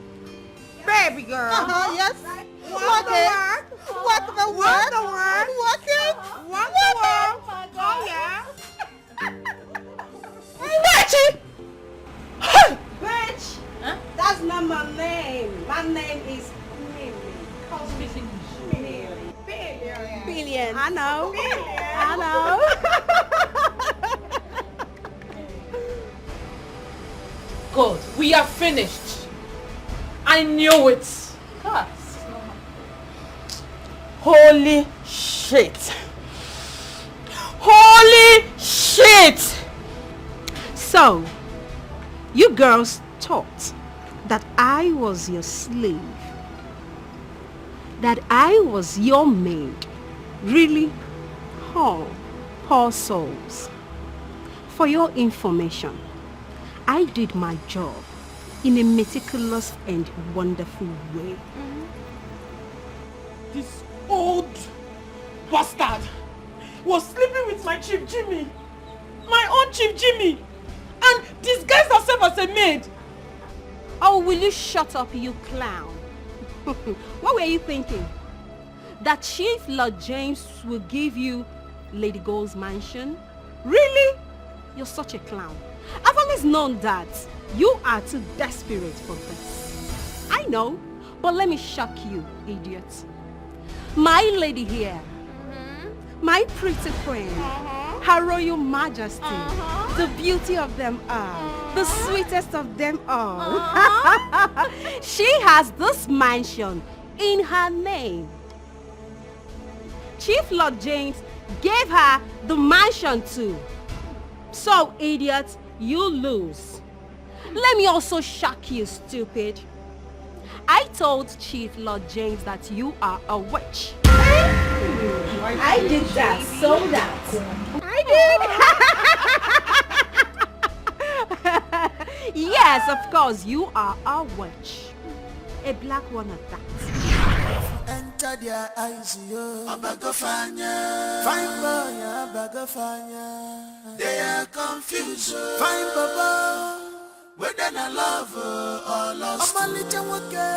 Speaker 22: baby girl.
Speaker 1: Yes.
Speaker 22: Walk the work.
Speaker 1: Walk the work.
Speaker 22: Walk the work.
Speaker 1: Walk it.
Speaker 22: Walk the work. Oh yeah.
Speaker 1: Betchy!
Speaker 22: Bitch. Huh? That's not my name. My name is Mimi. Call me Mimi. Billion. I know. I know.
Speaker 12: Good. We are finished. I knew it. God.
Speaker 16: Holy shit. Holy shit.
Speaker 22: So, you girls thought that I was your slave, that I was your maid. Really? Oh, poor souls. For your information, I did my job in a meticulous and wonderful way.
Speaker 19: This old bastard was sleeping with my Chief Jimmy. My own Chief Jimmy. And disguised herself as a maid.
Speaker 22: Oh, will you shut up, you clown? What were you thinking? That Chief Lord James will give you Lady Gold's mansion? Really? You're such a clown. I've always known that you are too desperate for this. I know, but let me shock you, idiot. My lady here, my pretty queen, Her Royal Majesty, the beauty of them all, the sweetest of them all. She has this mansion in her name. Chief Lord James gave her the mansion too. So, idiot, you lose. Let me also shock you, stupid. I told Chief Lord James that you are a witch. I did that, so that. I did. Yes, of course, you are a witch. A black one at that.
Speaker 10: Enter their eyes, yo. Abagofanya. Fine boy, Abagofanya. They are confused. Fine baba. Whether na love or lost. Amalicha wake.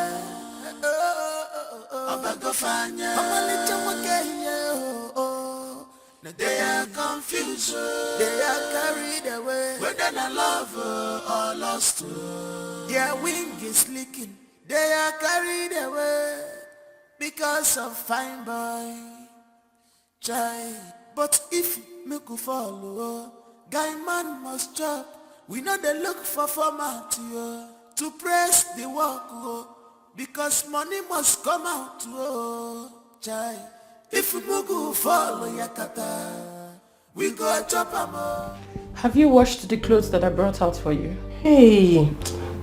Speaker 10: Abagofanya. Amalicha wake, yo. They are confused. They are carried away. Whether na love or lost. Their wing is leaking. They are carried away. Because of fine boy, child. But if me go follow, guy man must chop. We know they look for format to press the work, because money must come out, child. If we go follow Yakata, we go chop am.
Speaker 13: Have you washed the clothes that I brought out for you?
Speaker 21: Hey,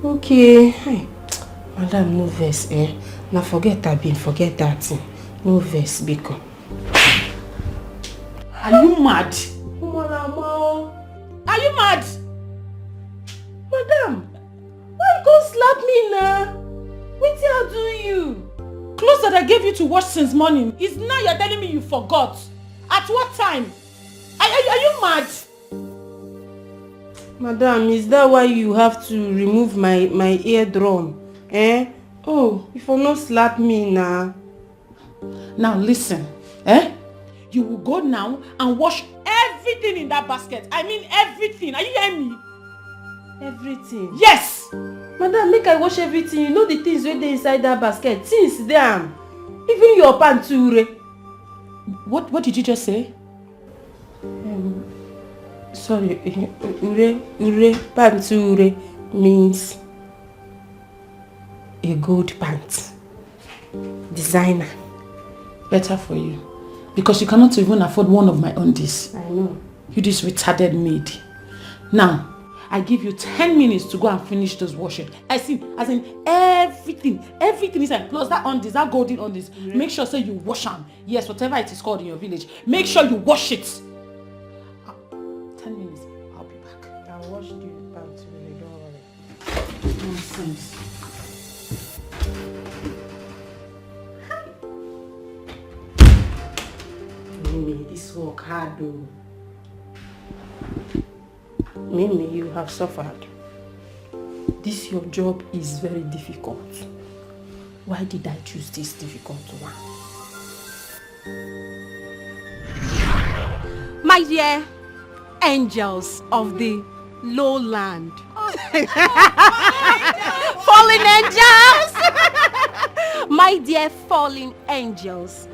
Speaker 21: okay. Hey, madam, no verse, eh? Now forget that bin, forget that thing. No verse, Biko.
Speaker 12: Are you mad? Are you mad?
Speaker 21: Madam, why you go slap me now? What did I do you?
Speaker 12: Clothes that I gave you to wash since morning is now you're telling me you forgot. At what time? Are you mad?
Speaker 21: Madam, is that why you have to remove my eardrum? Eh? Oh, if you not slap me now.
Speaker 12: Now listen, eh? You will go now and wash everything in that basket. I mean everything. Are you hearing me?
Speaker 21: Everything?
Speaker 12: Yes!
Speaker 21: Madam, make I wash everything. You know the things wey dey inside that basket. Things them. Even your pants too.
Speaker 12: What did you just say?
Speaker 21: Sorry, ure pants means a good pants. Designer.
Speaker 12: Better for you. Because you cannot even afford one of my undies.
Speaker 21: I know.
Speaker 12: You this retarded maid. Now, I give you 10 minutes to go and finish this washing. As in everything inside, plus that undies, that golden undies. Mm-hmm. Make sure say you wash them. Yes, whatever it is called in your village. Make sure you wash it. 10 minutes, I'll be back.
Speaker 21: I'll wash the pants, really, don't worry.
Speaker 12: Nonsense.
Speaker 21: Mimi, this work hard though. Mimi, you have suffered. This your job is very difficult.
Speaker 12: Why did I choose this difficult one?
Speaker 22: My dear angels of the lowland. Fallen angels! My dear fallen angels.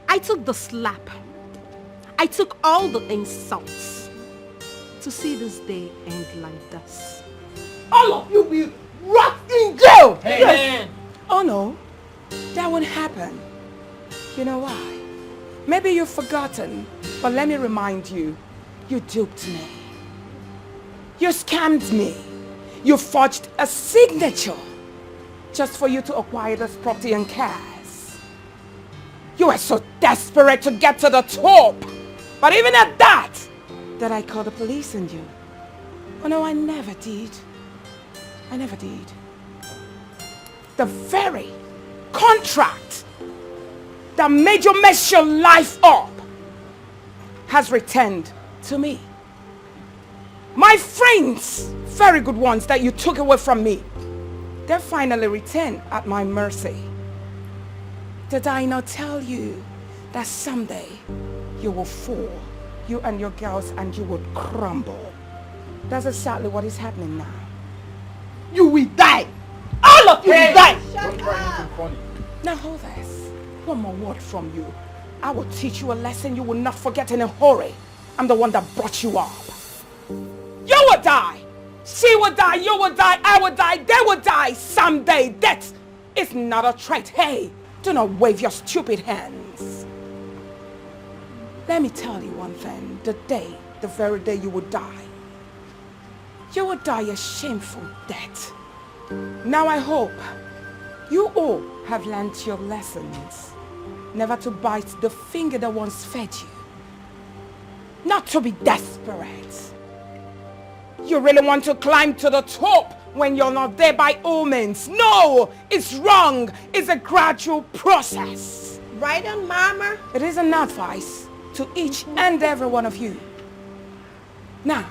Speaker 22: I took the slap. I took all the insults to see this day end like this.
Speaker 1: All of you will rot in jail!
Speaker 3: Hey, yes. Oh no, that won't happen. You know why? Maybe you've forgotten, but let me remind you, you duped me. You scammed me. You forged a signature just for you to acquire this property and cash. You were so desperate to get to the top, but even at that I called the police on you. Oh no, I never did. I never did. The very contract that made you mess your life up has returned to me. My friends, very good ones that you took away from me, they finally returned at my mercy. Did I not tell you that someday you will fall, you and your girls, and you would crumble? That's exactly what is happening now.
Speaker 1: You will die. All of you will die.
Speaker 3: Don't try anything funny. Now hold this. One more word from you. I will teach you a lesson you will not forget in a hurry. I'm the one that brought you up. You will die. She will die. You will die. I will die. They will die someday. Death is not a threat. Hey, do not wave your stupid hands. Let me tell you one thing. The very day you will die, you will die a shameful death. Now I hope you all have learned your lessons. Never to bite the finger that once fed you. Not to be desperate. You really want to climb to the top when you're not there by all means. No, it's wrong. It's a gradual process.
Speaker 1: Right on, Mama.
Speaker 3: It is an advice to each and every one of you. Now,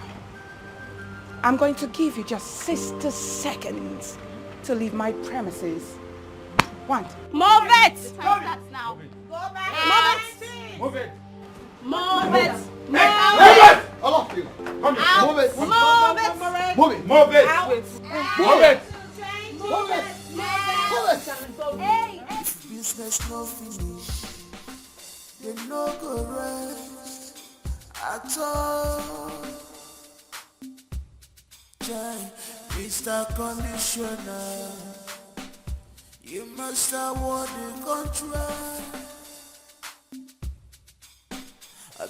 Speaker 3: I'm going to give you just 60 seconds to leave my premises. Move
Speaker 22: it! Now.
Speaker 1: Go back.
Speaker 22: Move it!
Speaker 1: Move it.
Speaker 22: Move
Speaker 1: it!
Speaker 9: All of you. Come here.
Speaker 1: Out.
Speaker 9: Move it.
Speaker 1: Move it.
Speaker 9: Move it. Move it.
Speaker 1: Out.
Speaker 9: Move it.
Speaker 1: Move it.
Speaker 10: Hey, business no finish. They no go rest at all. Mr. Conditioner, you must award the contract.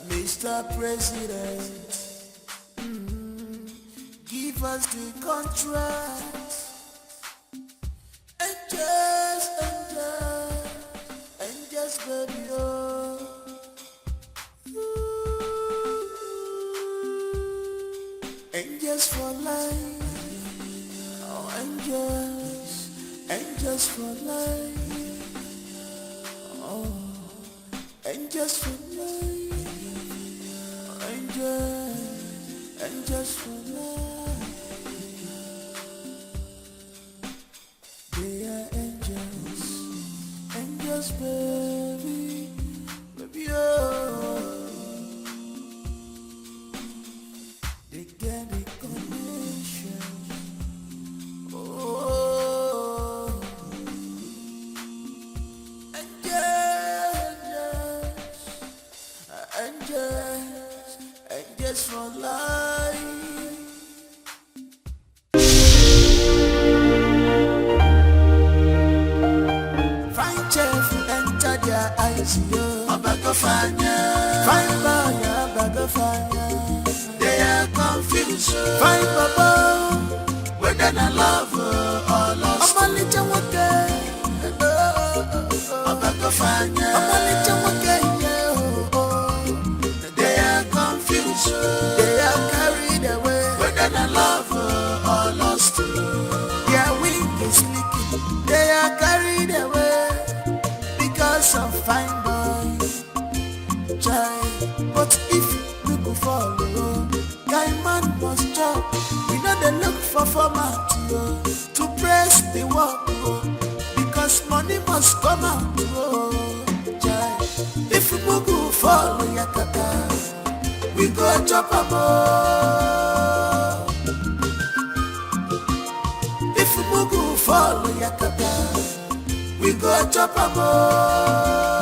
Speaker 10: Mr. President, give us the contract. And just baby, oh. Angels for life, oh angels for life, oh angels for life, oh angels for life. They are angels baby, baby oh. They get a connection. Oh, angels for life. Fine chef enter their eyes, yo. Fine they are confused. Fine papa, whether I love or lost. I'm only they are confused. They are carried away. Whether I love or lost. Their wing is leaking. They are carried away because of fine boys. But if you go follow, guy man must chop. We know they look for perform out to praise the work, because money must come out. If Mugu follow Yakata, we go chop a more. If Mugu follow Yakata, we go chop a more.